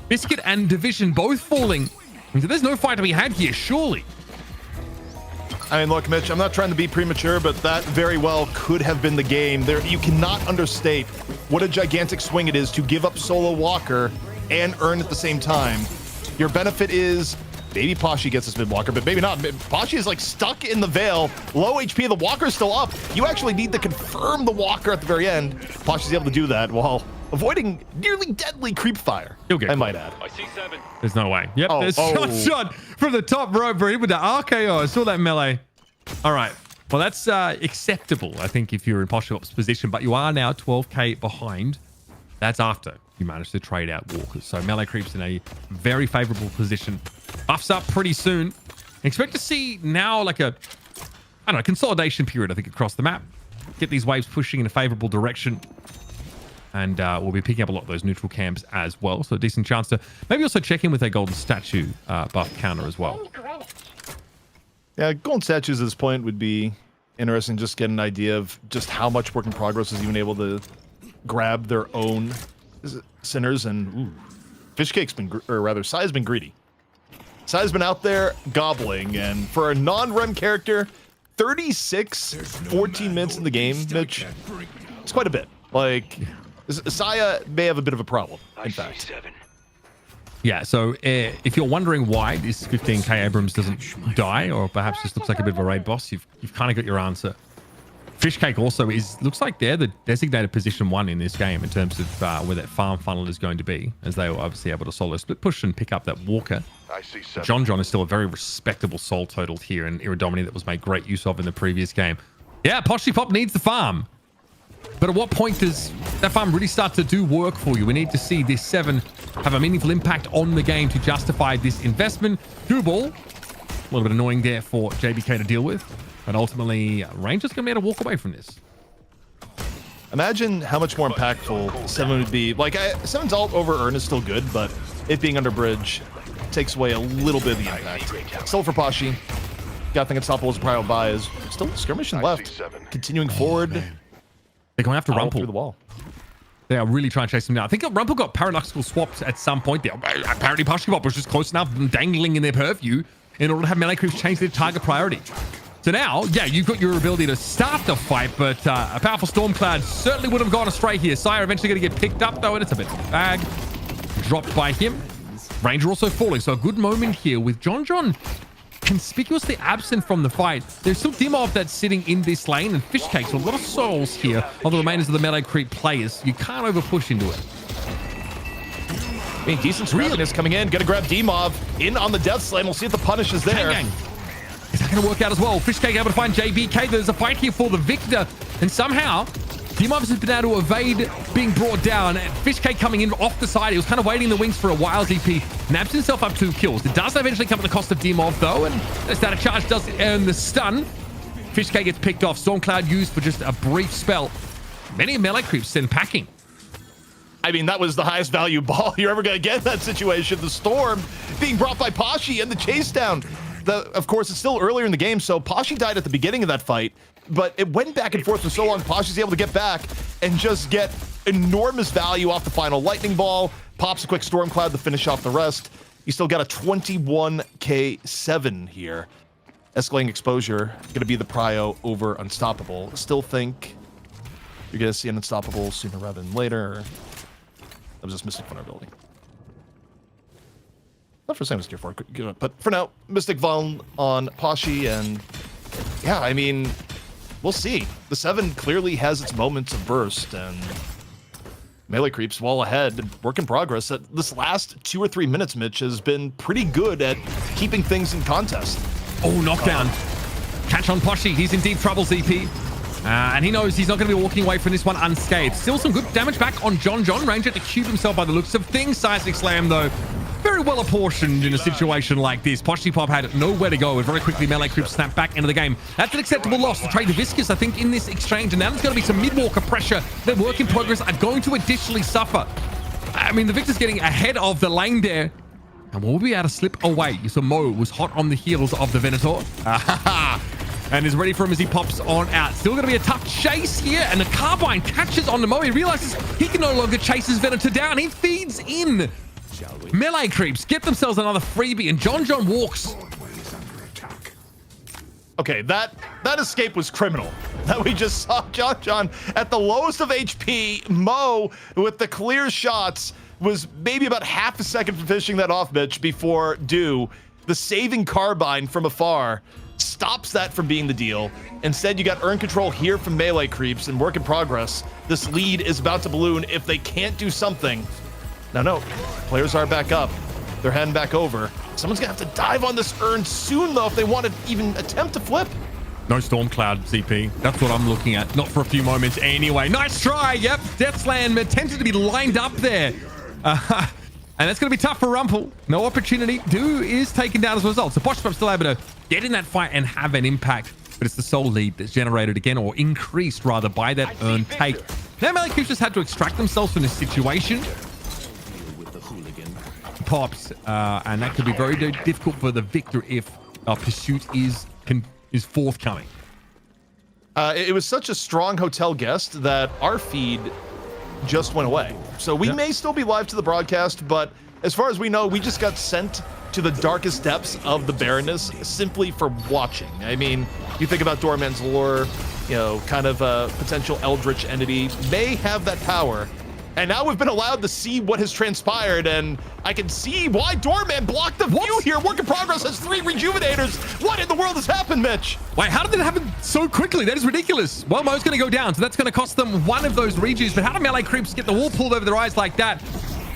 Biscuit and Division both falling. There's no fight to be had here, surely. I mean, look, Mitch, I'm not trying to be premature, but that very well could have been the game. There, you cannot understate what a gigantic swing it is to give up solo Walker and earn at the same time. Your benefit is maybe Poshy gets this mid-walker, but maybe not. Poshy is like stuck in the Veil. Low HP, the Walker's still up. You actually need to confirm the Walker at the very end. Poshy's able to do that while avoiding nearly deadly creep fire. I might add. I see 7. There's no way. Yep, there's shot from the top rope, bro, with the RKO. I saw that melee. All right. Well, that's acceptable, I think, if you're in Poshop's position, but you are now 12k behind. That's after you manage to trade out Walkers. So melee creeps in a very favorable position. Buffs up pretty soon. Expect to see now like a, I don't know, consolidation period, I think, across the map. Get these waves pushing in a favorable direction. And we'll be picking up a lot of those neutral camps as well. So a decent chance to maybe also check in with a golden statue buff counter as well. Yeah, golden statues at this point would be interesting. Just get an idea of just how much work in progress is even able to grab their own sinners. And Fishcake's been, or rather, Sai's been greedy. Sai's been out there gobbling, and for a non-rem character, 14 minutes in the game, Mitch, it's quite a bit. Like, Saya may have a bit of a problem, in fact. Yeah, so if you're wondering why this 15k Abrams doesn't die, or perhaps just looks like a bit of a raid boss, you've kind of got your answer. Fishcake also looks like they're the designated position 1 in this game in terms of where that farm funnel is going to be, as they were obviously able to solo split push and pick up that Walker. I see 7. John is still a very respectable soul total here, and Iridomini that was made great use of in the previous game. Yeah, Poshy Pop needs the farm. But at what point does that farm really start to do work for you? We need to see this 7 have a meaningful impact on the game to justify this investment. Blue ball, a little bit annoying there for JBK to deal with. But ultimately, Ranger's going to be able to walk away from this. Imagine how much more impactful 7 would be. Like, 7's ult over earn is still good, but it being under bridge takes away a little bit of the impact. Still for Poshy. Got to think Unstoppable's prior buy is still skirmishing left. Continuing forward. They're going after Rumple. Through the wall. They are really trying to chase him down. I think Rumple got paradoxical swapped at some point there. Apparently, Poshy Pop was just close enough, dangling in their purview. in order to have melee creeps change their target priority. So now, yeah, you've got your ability to start the fight, but a powerful Stormcloud certainly would have gone astray here. Sire eventually going to get picked up, though, and it's a bit of a bag. Dropped by him. Ranger also falling, so a good moment here with John conspicuously absent from the fight. There's still Dimov that's sitting in this lane, and Fishcake, so a lot of souls here of the remainers of the melee creep players. You can't over-push into it. I mean, decent scrappiness coming in. Gonna grab D-Mob in on the Death Slam. We'll see if the punish is there. Gang. Is that going to work out as well? Fishcake able to find JBK. There's a fight here for the victor. And somehow, D-Mob has been able to evade being brought down. And Fishcake coming in off the side. He was kind of waiting in the wings for a while. ZP naps himself up 2 kills. It does eventually come at the cost of D-Mob, though. And the static charge does earn the stun. Fishcake gets picked off. Stormcloud used for just a brief spell. Many melee creeps send packing. I mean, that was the highest value ball you're ever going to get in that situation. The Storm being brought by Pashi and the chase down. Of course, it's still earlier in the game, so Pashi died at the beginning of that fight, but it went back and forth for so long. Pashi's able to get back and just get enormous value off the final lightning ball. Pops a quick Stormcloud to finish off the rest. You still got a 21k7 here. Escalating exposure, going to be the prio over Unstoppable. Still think you're going to see an Unstoppable sooner rather than later. That was just Mystic Vulnerability. Not for the same as Tier 4, but for now, Mystic Vuln on Pashi, and yeah, I mean, we'll see. The 7 clearly has its moments of burst, and melee creeps well ahead. Work in progress. This last 2 or 3 minutes, Mitch, has been pretty good at keeping things in contest. Oh, knockdown. Catch on Pashi. He's in deep trouble, ZP. And he knows he's not going to be walking away from this one unscathed. Still some good damage back on John. Ranger to cube himself by the looks of things. Seismic Slam, though, very well apportioned in a situation like this. Poshy Pop had nowhere to go, and very quickly melee creep snapped back into the game. That's an acceptable loss to trade Viscous, I think, in this exchange. And now there's going to be some mid-walker pressure that work in progress are going to additionally suffer. I mean, the Victor's getting ahead of the lane there, and we'll be able to slip away. So Mo was hot on the heels of the Venator. And is ready for him as he pops on out. Still going to be a tough chase here, and the Carbine catches on the Mo. He realizes he can no longer chase his Venator down. He feeds in. Melee creeps get themselves another freebie, and John walks. Okay, that escape was criminal. That we just saw John at the lowest of HP. Mo with the clear shots was maybe about half a second from finishing that off, Mitch, before Do, the saving Carbine from afar, stops that from being the deal. Instead, you got earn control here from melee creeps and work in progress. This lead is about to balloon if they can't do something. No, players are back up. They're heading back over. Someone's gonna have to dive on this earn soon, though, if they want to even attempt to flip. No Stormcloud, ZP. That's what I'm looking at. Not for a few moments anyway. Nice try. Yep, Deathslam attempted to be lined up there. And that's going to be tough for Rumpel. No opportunity. Do is taken down as a result. So Boschpop still able to get in that fight and have an impact. But it's the soul lead that's generated again, or increased rather, by that earn take. Now melee creeps just had to extract themselves from this situation. Pops. And that could be very difficult for the Victor if pursuit is forthcoming. It was such a strong hotel guest that our feed just went away. So we may still be live to the broadcast, but as far as we know, we just got sent to the darkest depths of the barrenness simply for watching. I mean, you think about Doorman's lore, you know, kind of a potential eldritch entity may have that power. And now we've been allowed to see what has transpired, and I can see why Doorman blocked the view here. Work in progress has 3 rejuvenators. What in the world has happened, Mitch? Wait, how did that happen so quickly? That is ridiculous. Well, Mo's going to go down, so that's going to cost them one of those rejuves. But how do melee creeps get the wall pulled over their eyes like that?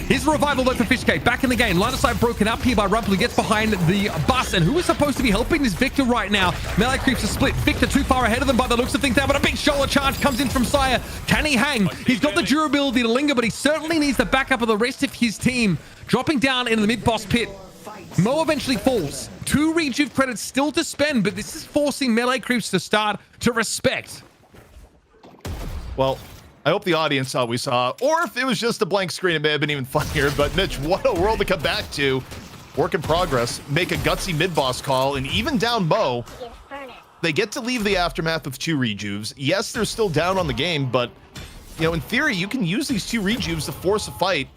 Here's a revival though for Fishcake. Back in the game. Line of sight broken up here by Rumpel, who gets behind the bus. And who is supposed to be helping this Victor right now? Melee creeps are split. Victor too far ahead of them by the looks of things now, but a big shoulder charge comes in from Sire. Can he hang? He's got the durability to linger, but he certainly needs the backup of the rest of his team. Dropping down into the mid-boss pit. Mo eventually falls. 2 rejuve credits still to spend, but this is forcing melee creeps to start to respect. Well, I hope the audience saw what we saw, or if it was just a blank screen, it may have been even funnier. But Mitch, what a world to come back to. Work in progress, make a gutsy mid-boss call, and even down Mo, they get to leave the aftermath with 2 rejuves. Yes, they're still down on the game, but, you know, in theory, you can use these 2 rejuves to force a fight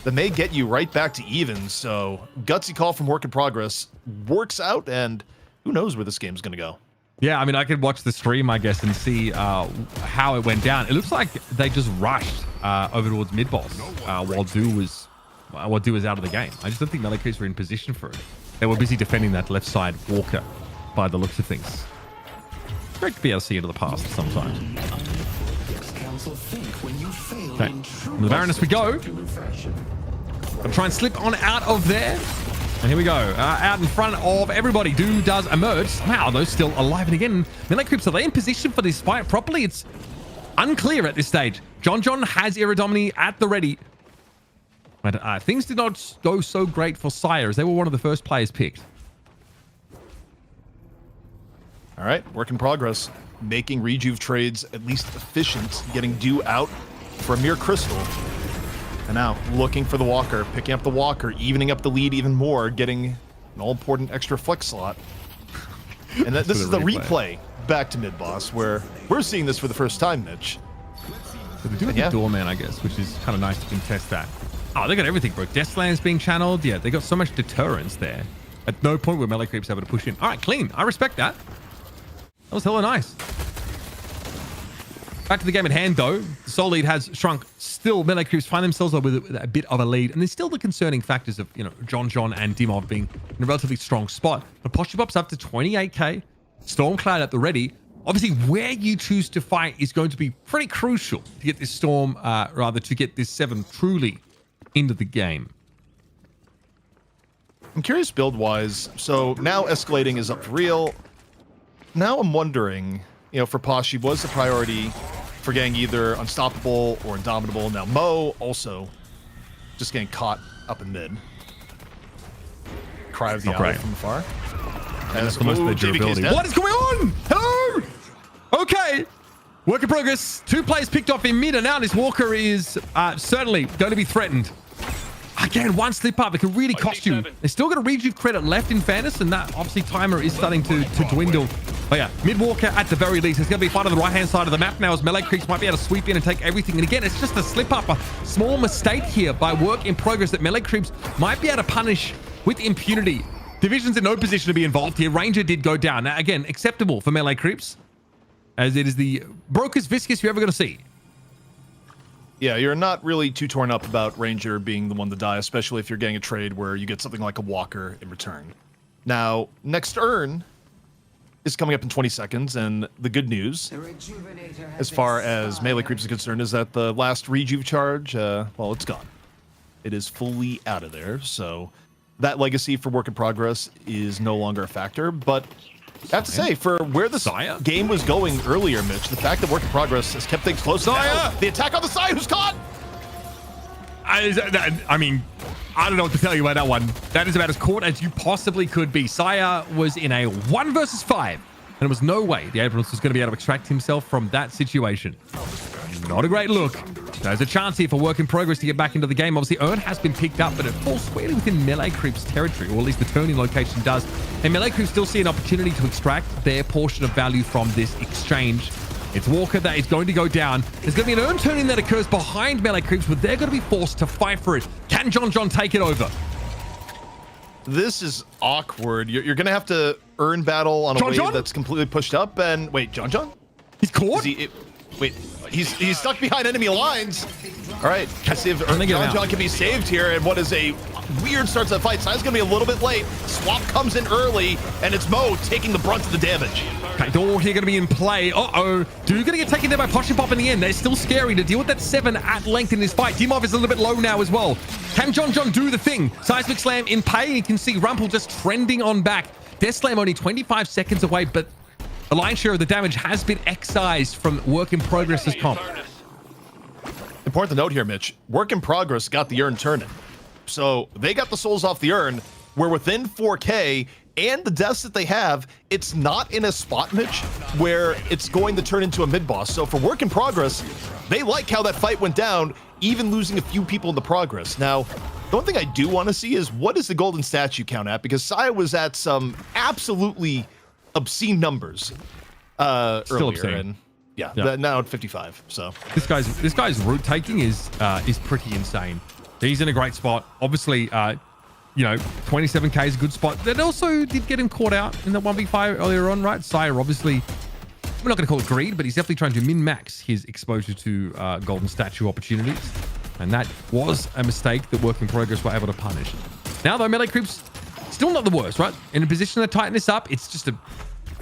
that may get you right back to even. So gutsy call from Work in Progress works out, and who knows where this game's going to go. Yeah, I mean, I could watch the stream, I guess, and see how it went down. It looks like they just rushed over towards mid-boss while Do was out of the game. I just don't think Melee Creeps were in position for it. They were busy defending that left side Walker by the looks of things. Great to be able to see into the past sometimes. Okay, from the Baroness we go. Gonna try and slip on out of there. And here we go, out in front of everybody. Do does emerge. Wow, those still alive and again. Melee Creeps, are they in position for this fight properly? It's unclear at this stage. John has Iridomini at the ready. But things did not go so great for Sire, as they were one of the first players picked. All right, Work in Progress. Making rejuve trades at least efficient, getting Do out for a mere crystal. And now looking for the Walker, picking up the Walker, evening up the lead even more, getting an all-important extra flex slot. And this is the replay back to mid-boss, where we're seeing this for the first time, Mitch. So they do have the doorman, I guess, which is kind of nice to contest that. Oh, they got everything, bro. Deathland's being channeled. Yeah, they got so much deterrence there. At no point were Melee Creeps able to push in. All right, clean. I respect that. That was hella nice. Back to the game at hand, though. The Soul lead has shrunk. Still, Melee Creeps find themselves with a bit of a lead. And there's still the concerning factors of, you know, John and Dimov being in a relatively strong spot. But Poshibop's up to 28k. Stormcloud at the ready. Obviously, where you choose to fight is going to be pretty crucial to get this Storm, to get this 7 truly into the game. I'm curious build-wise. So now escalating is up for real. Now I'm wondering, you know, for Poshi, was the priority for getting either unstoppable or indomitable? Now Mo also just getting caught up in mid. Cry of the owl from afar. And that's the most of the durability. What is going on? Hello? Okay. Work in progress. 2 players picked off in mid, and now this Walker is certainly going to be threatened. Again, one slip up, it can really cost you. They're still got a rejuve credit left in fairness, and that obviously timer is starting to dwindle. Oh yeah, mid Walker at the very least. It's going to be a fight on the right-hand side of the map now, as Melee Creeps might be able to sweep in and take everything. And again, it's just a slip up, a small mistake here by Work in Progress that Melee Creeps might be able to punish with impunity. Division's in no position to be involved here. Ranger did go down. Now, again, acceptable for Melee Creeps, as it is the brokest Viscous you're ever going to see. Yeah, you're not really too torn up about Ranger being the one to die, especially if you're getting a trade where you get something like a Walker in return. Now, next urn is coming up in 20 seconds, and the good news, as far as Melee Creeps is concerned, is that the last rejuve charge, well, it's gone. It is fully out of there, so that legacy for Work in Progress is no longer a factor, but I have to say, for where this game was going earlier, Mitch, the fact that Work in Progress has kept things close. Now, the attack on the side, who's caught? I mean, I don't know what to tell you about that one. That is about as caught as you possibly could be. Saya was in a 1 versus 5, and there was no way the Abrams was going to be able to extract himself from that situation. Not a great look. There's a chance here for Work in Progress to get back into the game. Obviously, Urn has been picked up, but it falls squarely within Melee Creeps territory, or at least the turning location does. And Melee Creeps still see an opportunity to extract their portion of value from this exchange. It's Walker that is going to go down. There's going to be an Urn turning that occurs behind Melee Creeps, but they're going to be forced to fight for it. Can John take it over? This is awkward. You're going to have to Urn battle on a wave that's completely pushed up. And wait, John? He's caught? Wait, he's stuck behind enemy lines. All right, let's see if John can be saved here. And what is a weird start to the fight. Side's going to be a little bit late. Swap comes in early, and it's Mo taking the brunt of the damage. Okay, Door here going to be in play. Uh-oh. Dude going to get taken there by Poshipop in the end. They're still scary to deal with that 7 at length in this fight. Dimov is a little bit low now as well. Can John do the thing? Seismic Slam in pay. You can see Rumpel just trending on back. Death Slam only 25 seconds away, but the lion's share of the damage has been excised from Work in Progress's comp. Important to note here, Mitch, Work in Progress got the Urn turning. So they got the souls off the Urn. We're within 4K, and the deaths that they have, it's not in a spot, Mitch, where it's going to turn into a mid-boss. So for Work in Progress, they like how that fight went down, even losing a few people in the progress. Now, the one thing I do want to see is what is the golden statue count at? Because Saya was at some absolutely obscene numbers Still earlier. obscene. And yeah. Now at 55. So this guy's route taking is pretty insane. He's in a great spot. Obviously, you know, 27k is a good spot. That also did get him caught out in the 1v5 earlier on, right? Sire, obviously, we're not going to call it greed, but he's definitely trying to min-max his exposure to golden statue opportunities. And that was a mistake that Work in Progress were able to punish. Now, though, melee creeps, still not the worst, right? In a position to tighten this up, it's just a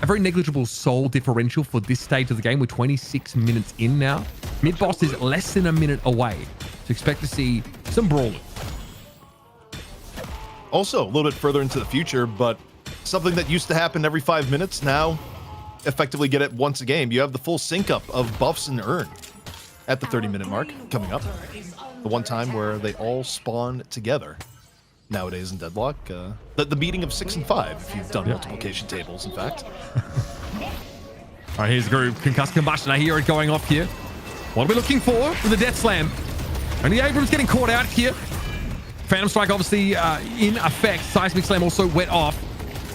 very negligible soul differential for this stage of the game. We're 26 minutes in now. Mid-boss is less than a minute away. So expect to see some brawling. Also, a little bit further into the future, but something that used to happen every 5 minutes now effectively get it once a game. You have the full sync up of buffs and urn at the 30-minute mark coming up. The one time where they all spawn together. Nowadays in Deadlock, the meeting of 6 and 5, if you've done multiplication tables, in fact. All right, here's the group. Concussed Combustion. I hear it going off here. What are we looking for the Death Slam? Only Abrams getting caught out here. Phantom Strike obviously in effect. Seismic Slam also wet off.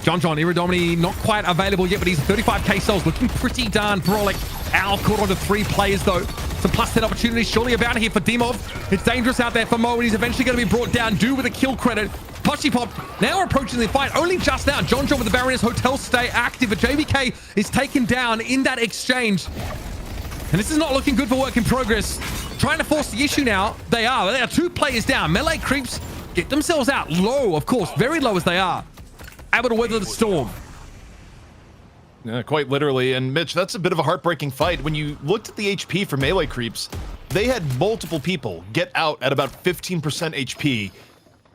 John Iridomini not quite available yet, but he's 35k souls, looking pretty darn brolic. Al caught onto 3 players though. Some plus 10 opportunities surely about here for Dimov. It's dangerous out there for Mo, and he's eventually going to be brought down. Do with a kill credit. Poshy Pop now approaching the fight. Only just now. John with the Baroness Hotel stay active, but JBK is taken down in that exchange. And this is not looking good for Work in Progress. Trying to force the issue now. They are 2 players down. Melee creeps get themselves out low, of course, very low as they are. Able to weather the storm. Yeah, quite literally. And Mitch, that's a bit of a heartbreaking fight. When you looked at the HP for melee creeps, they had multiple people get out at about 15% HP.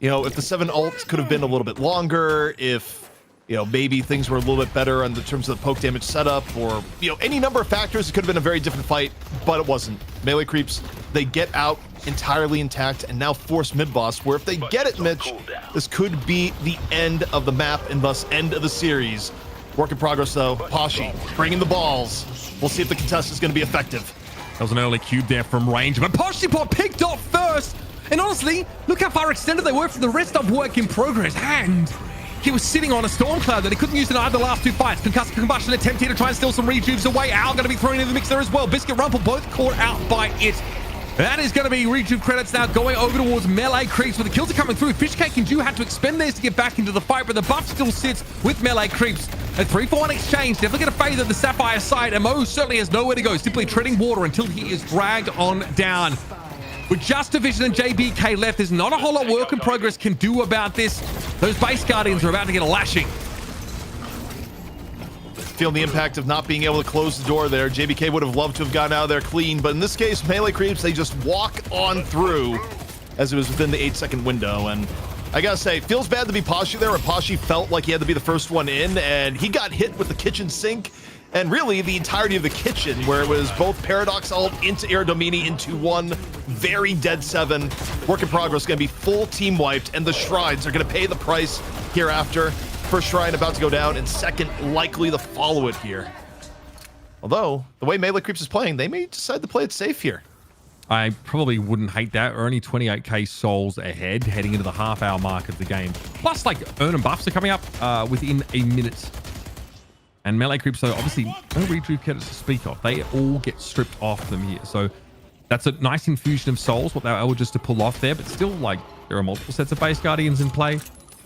You know, if the 7 ults could have been a little bit longer, if, you know, maybe things were a little bit better on the terms of the poke damage setup, or, you know, any number of factors, it could have been a very different fight, but it wasn't. Melee creeps, they get out entirely intact and now force mid-boss, where if they get it, Mitch, this could be the end of the map and thus end of the series. Work in progress, though. Poshy bringing the balls. We'll see if the contest is going to be effective. That was an early cube there from range, but Poshy Pop picked off first. And honestly, look how far extended they were from the rest of Work in Progress. And he was sitting on a storm cloud that he couldn't use in either the last 2 fights. Concussive Combustion attempt here to try and steal some rejuves away. Al going to be thrown into the mix there as well. Biscuit Rumple both caught out by it. That is going to be rejuve credits now going over towards melee creeps, but the kills are coming through. Fishcake and Dew had to expend theirs to get back into the fight, but the buff still sits with melee creeps. A 3-for-1 exchange, definitely going to favor the Sapphire side, and Mo certainly has nowhere to go, simply treading water until he is dragged on down. With just Division and JBK left, there's not a whole lot Work in Progress can do about this. Those base Guardians are about to get a lashing. Feeling the impact of not being able to close the door there. JBK would have loved to have gotten out of there clean, but in this case, melee creeps, they just walk on through as it was within the 8-second window. And I gotta say, it feels bad to be Poshy there, where Poshy felt like he had to be the first one in, and he got hit with the kitchen sink, and really the entirety of the kitchen, where it was both Paradox ult into Iridomini into one very dead 7. Work in Progress gonna be full team wiped, and the Shrines are gonna pay the price hereafter. First Shrine about to go down, and second likely to follow it here. Although, the way Melee Creeps is playing, they may decide to play it safe here. I probably wouldn't hate that. We're only 28k souls ahead, heading into the half-hour mark of the game. Plus, like, Urn and buffs are coming up within a minute. And Melee Creeps, so obviously, no rejuve credits to speak of. They all get stripped off them here. So that's a nice infusion of souls, what they were able just to pull off there. But still, like, there are multiple sets of base Guardians in play.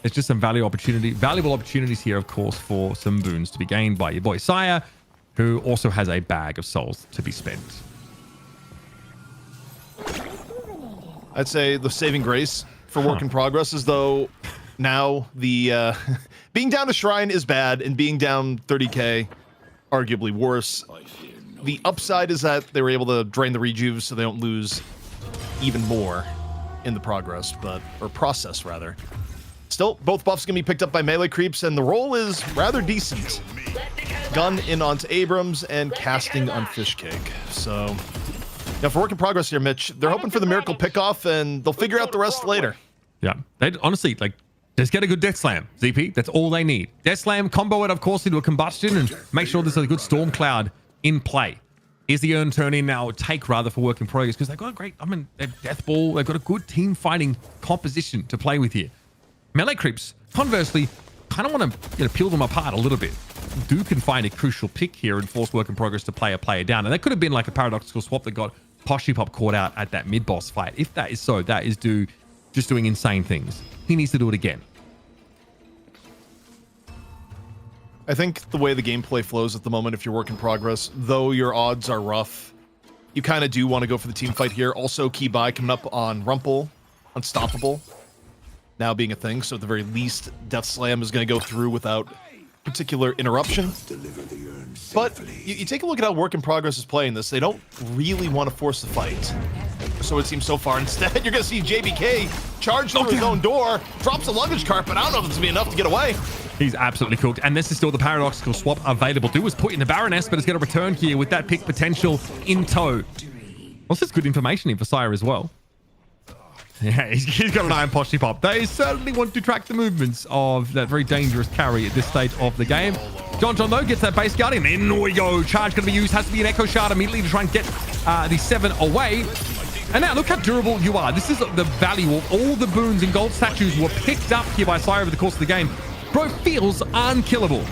It's just some valuable opportunities here, of course, for some boons to be gained by your boy Sire, who also has a bag of souls to be spent. I'd say the saving grace for Work in Progress is, though, now the being down to Shrine is bad, and being down 30k arguably worse. The upside is that they were able to drain the rejuves so they don't lose even more in the process. Still, both buffs can be picked up by melee creeps, and the roll is rather decent. Gun in onto Abrams and casting on Fishcake. So, now for Work in Progress here, Mitch, they're hoping for the miracle pickoff, and they'll figure out the rest later. Yeah, they'd honestly, like, just get a good Death Slam, ZP. That's all they need. Death Slam, combo it, of course, into a Combustion, and make sure there's a good Storm Cloud in play. Is the Urn turn in now, take rather, for Work in Progress, because they've got a great, they're Death Ball, they've got a good team fighting composition to play with here. Melee creeps, conversely, kind of want to peel them apart a little bit. Do can find a crucial pick here and force Work in Progress to play a player down. And that could have been like a paradoxical swap that got Poshy Pop caught out at that mid-boss fight. If that is so, that is due just doing insane things. He needs to do it again. I think the way the gameplay flows at the moment, if you're work in progress, though your odds are rough, you kind of do want to go for the team fight here. Also, key buy coming up on Rumple, Unstoppable, now being a thing. So at the very least, Death Slam is going to go through without particular interruption. But you take a look at how work in progress is playing this. They don't really want to force the fight. So it seems so far. Instead, you're going to see JBK charge through his own door, drops a luggage cart, but I don't know if it's going to be enough to get away. He's absolutely cooked. And this is still the paradoxical swap available. Do was put in the Baroness, but it's going to return here with that pick potential in tow. Also, it's good information in for Sire as well. Yeah, he's got an Iron Poshy Pop. They certainly want to track the movements of that very dangerous carry at this stage of the game. John, though, gets that base guardian. In we go. Charge going to be used. Has to be an Echo Shard immediately to try and get the 7 away. And now look how durable you are. This is the value of all the boons and gold statues were picked up here by Sire over the course of the game. Bro feels unkillable.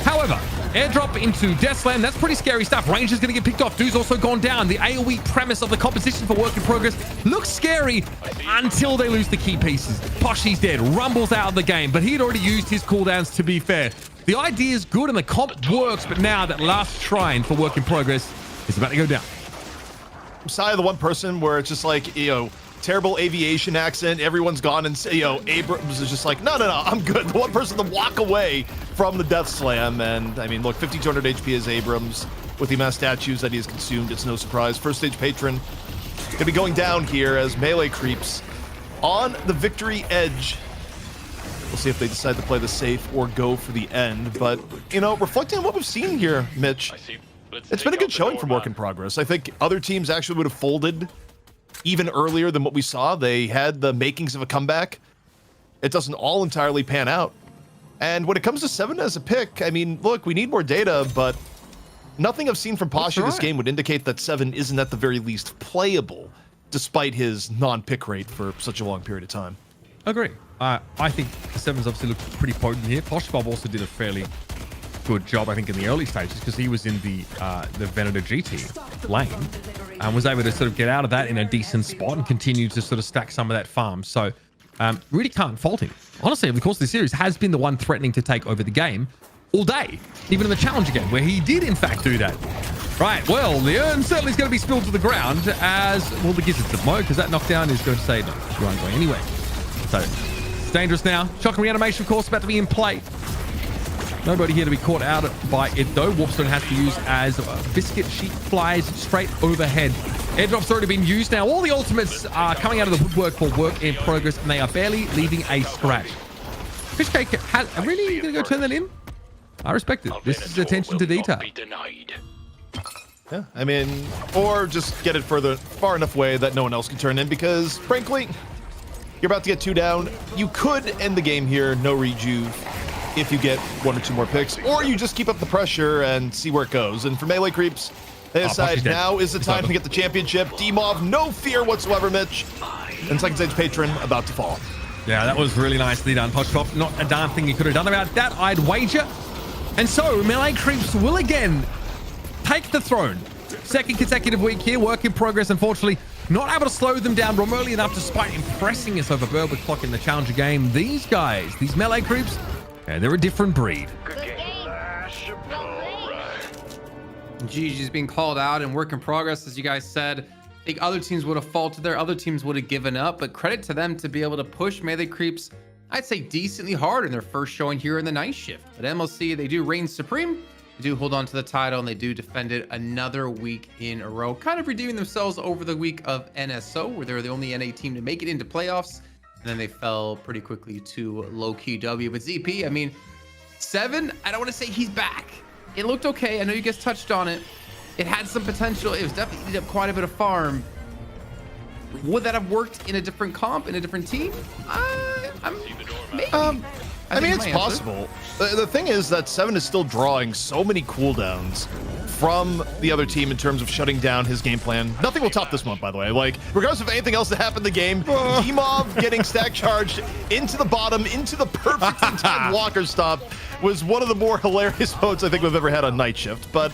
However, airdrop into Death Slam, that's pretty scary stuff. Ranger's going to get picked off. Dude's also gone down. The AoE premise of the composition for work in progress looks scary until they lose the key pieces. Poshy's dead. Rumble's out of the game, but he had already used his cooldowns, to be fair. The idea is good and the comp works, but now that last shrine for work in progress is about to go down. Side the one person where it's just like, terrible aviation accent, everyone's gone, and Abrams is just like, no, I'm good. The one person to walk away from the Death Slam, and I mean, look, 5200 HP is Abrams with the amount of statues that he has consumed. It's no surprise. First stage patron gonna be going down here as melee creeps on the victory edge. We'll see if they decide to play the safe or go for the end. But reflecting on what we've seen here, Mitch, it's been a good showing from work in progress. I think other teams actually would have folded even earlier than what we saw. They had the makings of a comeback. It doesn't all entirely pan out. And when it comes to 7 as a pick, I mean, look, we need more data, but nothing I've seen from Pasha this game would indicate that 7 isn't at the very least playable, despite his non-pick rate for such a long period of time. Agree. I think the 7's obviously looked pretty potent here. Poshbob also did a fairly good job, I think, in the early stages because he was in the Venator GT lane and was able to sort of get out of that in a decent spot and continue to sort of stack some of that farm. So really can't fault him. Honestly, over the course of the series, has been the one threatening to take over the game all day, even in the Challenger game, where he did, in fact, do that. Right, well, the urn certainly is going to be spilled to the ground as, well, the Gizzards of Mo, because that knockdown is going to say, no, you aren't going anywhere. So, it's dangerous now. Shock and reanimation, of course, about to be in play. Nobody here to be caught out by it, though. Warpstone has to use as Biscuit Sheet flies straight overhead. Airdrop's already been used now. All the ultimates are coming out of the woodwork for work in progress, and they are barely leaving a scratch. Fishcake, really going to go turn that in? I respect it. This is attention to detail. Yeah, I mean, or just get it far enough away that no one else can turn in, because, frankly, you're about to get 2 down. You could end the game here, no rejuve, if you get 1 or 2 more picks, or you just keep up the pressure and see where it goes. And for melee creeps, they decide now is the time to get the championship. D-Mob, no fear whatsoever, Mitch. And second stage patron about to fall. Yeah, that was really nicely done, Poshpop. Not a darn thing you could have done about that, I'd wager. And so, melee creeps will again take the throne. Second consecutive week here, work in progress, unfortunately. Not able to slow them down early enough despite impressing us over Berwick Clock in the Challenger game. These guys, these melee creeps, yeah, they're a different breed. GG's being called out and work in progress, as you guys said. I think other teams would have faltered there. Other teams would have given up, but credit to them to be able to push melee creeps, I'd say, decently hard in their first showing here in the night shift. But MLC, they do reign supreme. They do hold on to the title, and they do defend it another week in a row, kind of redeeming themselves over the week of NSO, where they were the only NA team to make it into playoffs. And then they fell pretty quickly to Lowkey W. But ZP, I mean, 7, I don't want to say he's back. It looked okay. I know you guys touched on it. It had some potential. It was definitely eating up quite a bit of farm. Would that have worked in a different comp, in a different team? Maybe. I mean, it's possible. The thing is that 7 is still drawing so many cooldowns from the other team in terms of shutting down his game plan. Nothing will top this month, by the way. Like, regardless of anything else that happened in the game, D-Mob getting stack charged into the bottom, into the perfect timed walker stop was one of the more hilarious modes I think we've ever had on Night Shift. But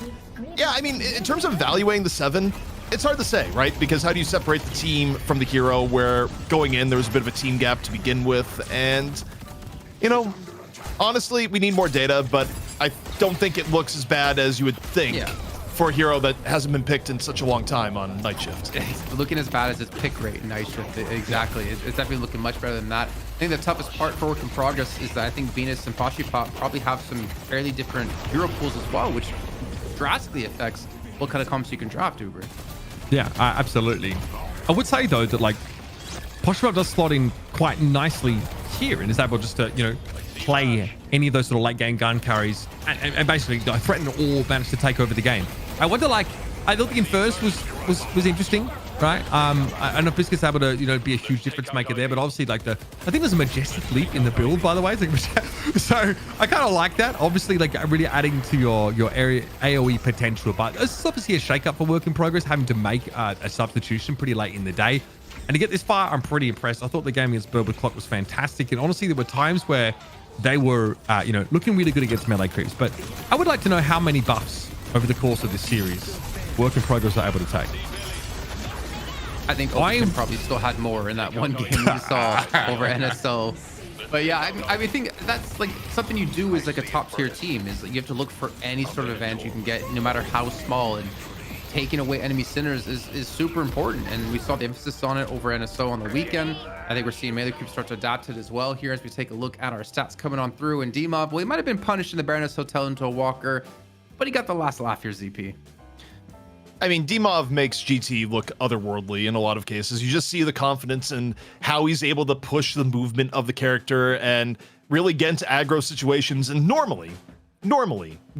yeah, I mean, in terms of evaluating the 7, it's hard to say, right? Because how do you separate the team from the hero where going in there was a bit of a team gap to begin with? And, you know, honestly, we need more data, but I don't think it looks as bad as you would think for a hero that hasn't been picked in such a long time on Night Shift. It's looking as bad as its pick rate in Night Shift. Exactly. It's definitely looking much better than that. I think the toughest part for work in progress is that I think Venus and Pop probably have some fairly different hero pools as well, which drastically affects what kind of comps you can draft, Uber. Yeah, absolutely. I would say though that like Poshmark does slot in quite nicely here and is able just to, you know, play any of those sort of late game gun carries and basically threaten or manage to take over the game. I wonder, like, I thought the Infers was interesting, right? I don't know if Biscuit's able to, you know, be a huge difference maker there, but obviously, like, I think there's a majestic leap in the build, by the way. So I kind of like that. Obviously, like, really adding to your area AoE potential, but this is obviously a shake-up for work in progress, having to make a substitution pretty late in the day. And to get this far, I'm pretty impressed. I thought the game against Burwood Clock was fantastic, and honestly, there were times where they were, you know, looking really good against melee creeps. But I would like to know how many buffs over the course of this series work in progress are able to take. I think Overton probably still had more in that one game we saw over NSO. But yeah, I mean, I think that's like something you do as like a top tier team is that you have to look for any sort of advantage you can get, no matter how small. And taking away enemy centers is super important. And we saw the emphasis on it over NSO on the weekend. I think we're seeing melee creeps start to adapt it as well here as we take a look at our stats coming on through. And D-Mob, well, he might have been punished in the Baroness Hotel into a walker, but he got the last laugh here, ZP. I mean, D-Mov makes GT look otherworldly in a lot of cases. You just see the confidence in how he's able to push the movement of the character and really get into aggro situations and normally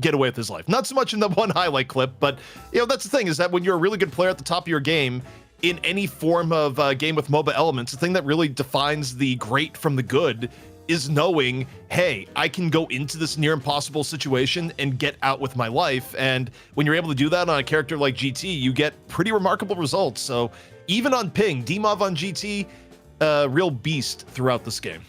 get away with his life. Not so much in the one highlight clip, but, you know, that's the thing is that when you're a really good player at the top of your game, in any form of game with MOBA elements, the thing that really defines the great from the good is knowing, hey, I can go into this near impossible situation and get out with my life. And when you're able to do that on a character like GT, you get pretty remarkable results. So even on ping, D-Mov on GT, real beast throughout this game.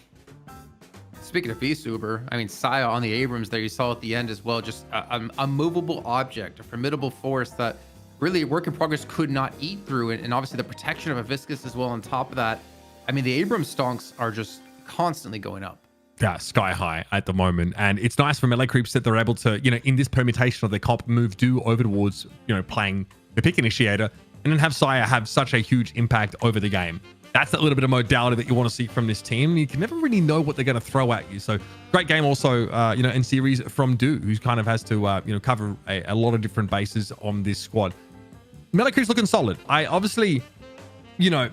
Speaking of beast, Uber, I mean, Saya on the Abrams there, you saw at the end as well, just a movable object, a formidable force that really work in progress could not eat through. And obviously the protection of a Viscus as well on top of that. I mean, the Abrams stonks are just constantly going up. Yeah, sky high at the moment. And it's nice for melee creeps that they're able to, you know, in this permutation of their comp move, do over towards, you know, playing the pick initiator and then have Saya have such a huge impact over the game. That's that little bit of modality that you want to see from this team. You can never really know what they're going to throw at you. So great game also, you know, in series from Do, who kind of has to, you know, cover a lot of different bases on this squad. Melee creeps looking solid. I obviously, you know,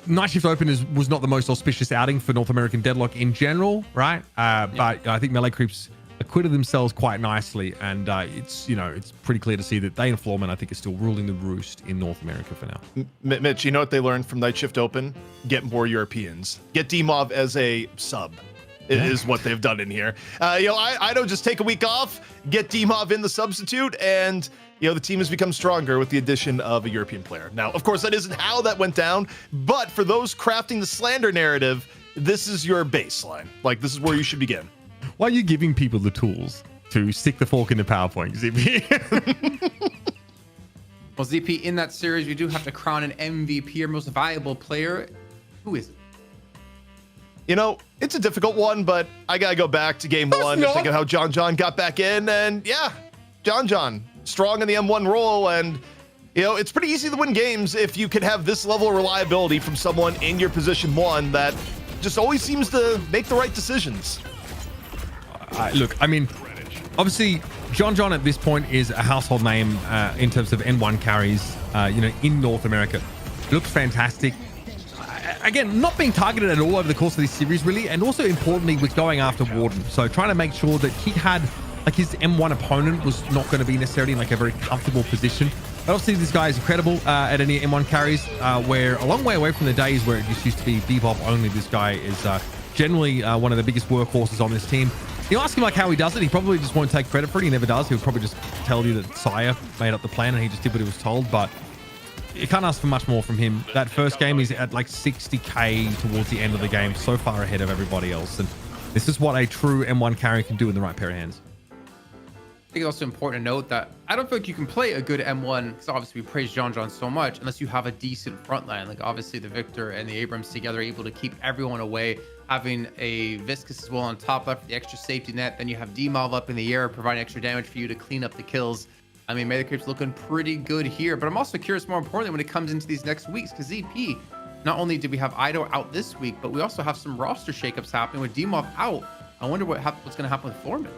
Night Shift Open was not the most auspicious outing for North American Deadlock in general, right? But I think Melee Creeps acquitted themselves quite nicely, and it's, you know, it's pretty clear to see that they and Florman, I think, is still ruling the roost in North America for now. Mitch, you know what they learned from Night Shift Open? Get more Europeans. Get D-Mov as a sub. Is what they've done in here. You know, I don't just take a week off, get D-Mov in the substitute, and, you know, the team has become stronger with the addition of a European player. Now, of course, that isn't how that went down, but for those crafting the slander narrative, this is your baseline. Like, this is where you should begin. Why are you giving people the tools to stick the fork in the PowerPoint, ZP? Well, ZP, in that series, we do have to crown an MVP or most valuable player. Who is it? You know, it's a difficult one, but I gotta go back to game one and think of how John got back in, and yeah, John, strong in the M1 role, and you know, it's pretty easy to win games if you can have this level of reliability from someone in your position one that just always seems to make the right decisions. Look, I mean, obviously, John at this point is a household name in terms of N1 carries, you know, in North America. Looks fantastic. Again, not being targeted at all over the course of this series, really, and also importantly, with going after Warden. So trying to make sure that he had, like, his M1 opponent was not going to be necessarily in, like, a very comfortable position. But obviously, this guy is incredible at any M1 carries, where a long way away from the days where it just used to be bebop only. This guy is generally one of the biggest workhorses on this team. You ask him, like, how he does it, he probably just won't take credit for it. He never does. He'll probably just tell you that Saya made up the plan and he just did what he was told, but you can't ask for much more from him. That first game, he's at like 60k towards the end of the game, so far ahead of everybody else. And this is what a true M1 carry can do in the right pair of hands. I think it's also important to note that I don't feel like you can play a good M1, because obviously we praise John so much, unless you have a decent front line. Like obviously the Victor and the Abrams together are able to keep everyone away, having a Viscous as well on top left for the extra safety net. Then you have D-Mob up in the air, providing extra damage for you to clean up the kills. I mean, Melee Creep's looking pretty good here, but I'm also curious more importantly when it comes into these next weeks, because ZP, not only did we have Ido out this week, but we also have some roster shakeups happening with D-Mob out. I wonder what's going to happen with Foreman.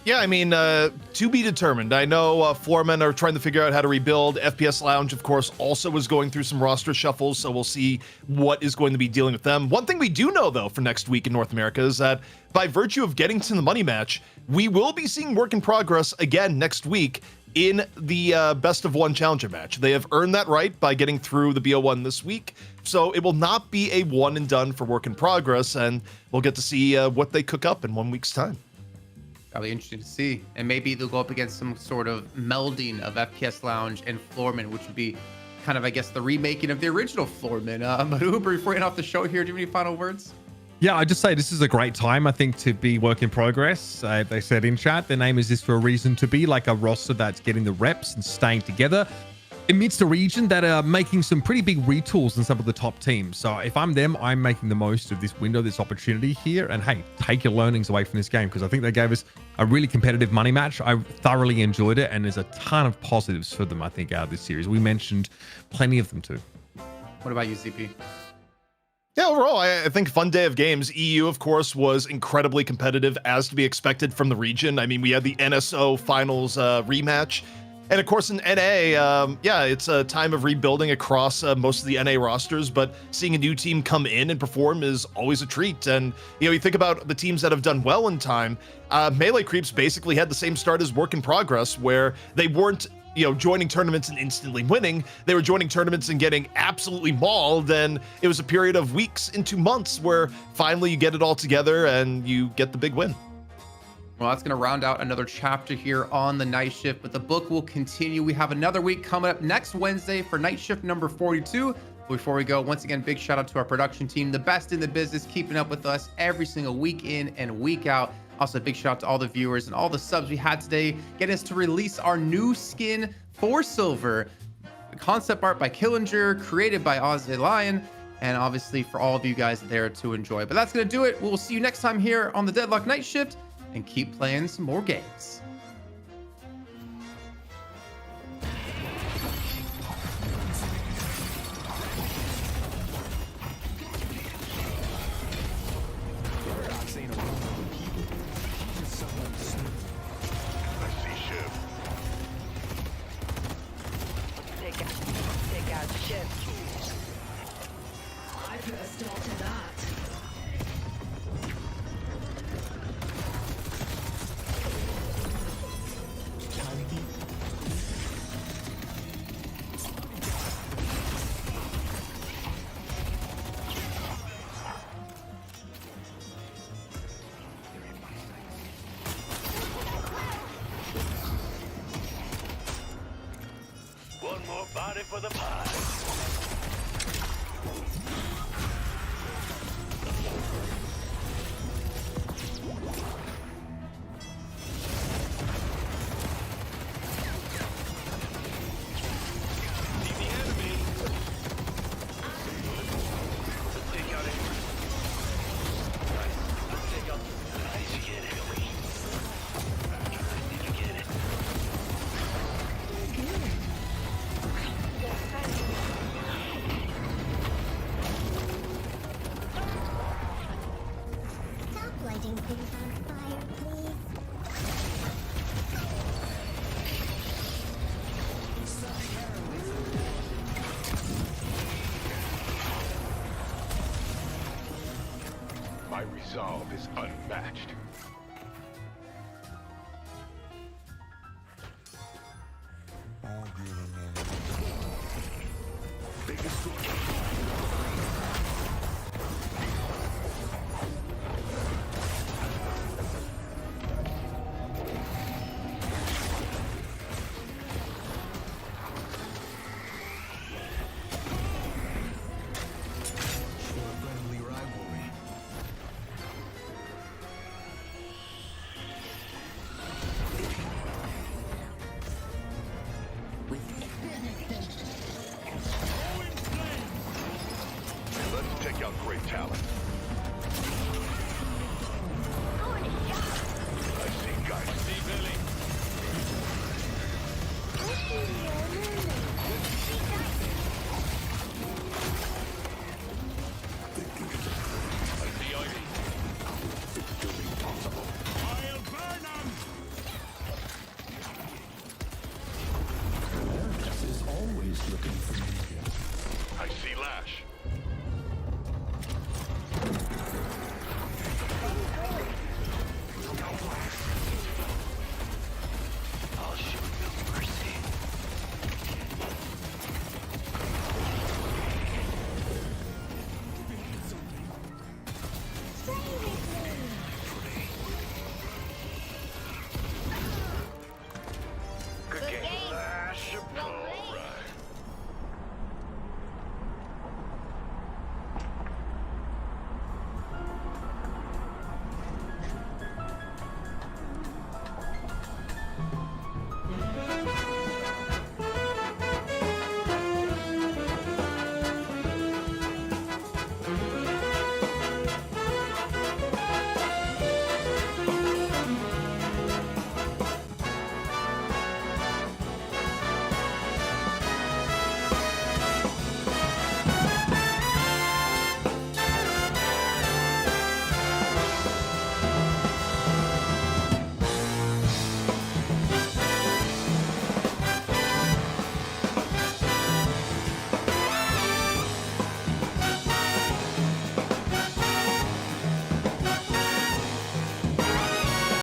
Yeah, I mean, to be determined. I know Floormen are trying to figure out how to rebuild. FPS Lounge, of course, also is going through some roster shuffles, so we'll see what is going to be dealing with them. One thing we do know, though, for next week in North America is that by virtue of getting to the money match, we will be seeing work in progress again next week in the best of one challenger match. They have earned that right by getting through the BO1 this week, so it will not be a one and done for work in progress, and we'll get to see what they cook up in 1 week's time. That'll be interesting to see. And maybe they'll go up against some sort of melding of FPS Lounge and Floorman, which would be kind of, I guess, the remaking of the original Floorman. But Uber, before we end off the show here, do you have any final words? Yeah, I just say this is a great time, I think, to be work in progress. They said in chat, their name is this for a reason, to be like a roster that's getting the reps and staying together amidst a region that are making some pretty big retools in some of the top teams. So if I'm them, I'm making the most of this window, this opportunity here. And hey, take your learnings away from this game, because I think they gave us a really competitive money match. I thoroughly enjoyed it, and there's a ton of positives for them, I think, out of this series. We mentioned plenty of them too. What about you, ZP? Yeah, overall, I think fun day of games. EU, of course, was incredibly competitive, as to be expected from the region. I mean, we had the NSO finals rematch. And of course, in NA, yeah, it's a time of rebuilding across most of the NA rosters, but seeing a new team come in and perform is always a treat. And, you know, you think about the teams that have done well in time, Melee Creeps basically had the same start as Work in Progress, where they weren't, you know, joining tournaments and instantly winning. They were joining tournaments and getting absolutely mauled. And it was a period of weeks into months where finally you get it all together and you get the big win. Well, that's going to round out another chapter here on the night shift, but the book will continue. We have another week coming up next Wednesday for night shift number 42. Before we go, once again, big shout out to our production team, the best in the business, keeping up with us every single week in and week out. Also, a big shout out to all the viewers and all the subs we had today, getting us to release our new skin for Silver. Concept art by Killinger, created by Ozzy Lion, and obviously for all of you guys there to enjoy. But that's going to do it. We'll see you next time here on the Deadlock Night Shift, and keep playing some more games. Take out ship. I put a stop to that. One more body for the pie. See the enemy. Let's take out it. Nice. Let's take out. Nice, you get it. You get it. Stop lighting things on fire, please. My resolve is unmatched. take out great talent.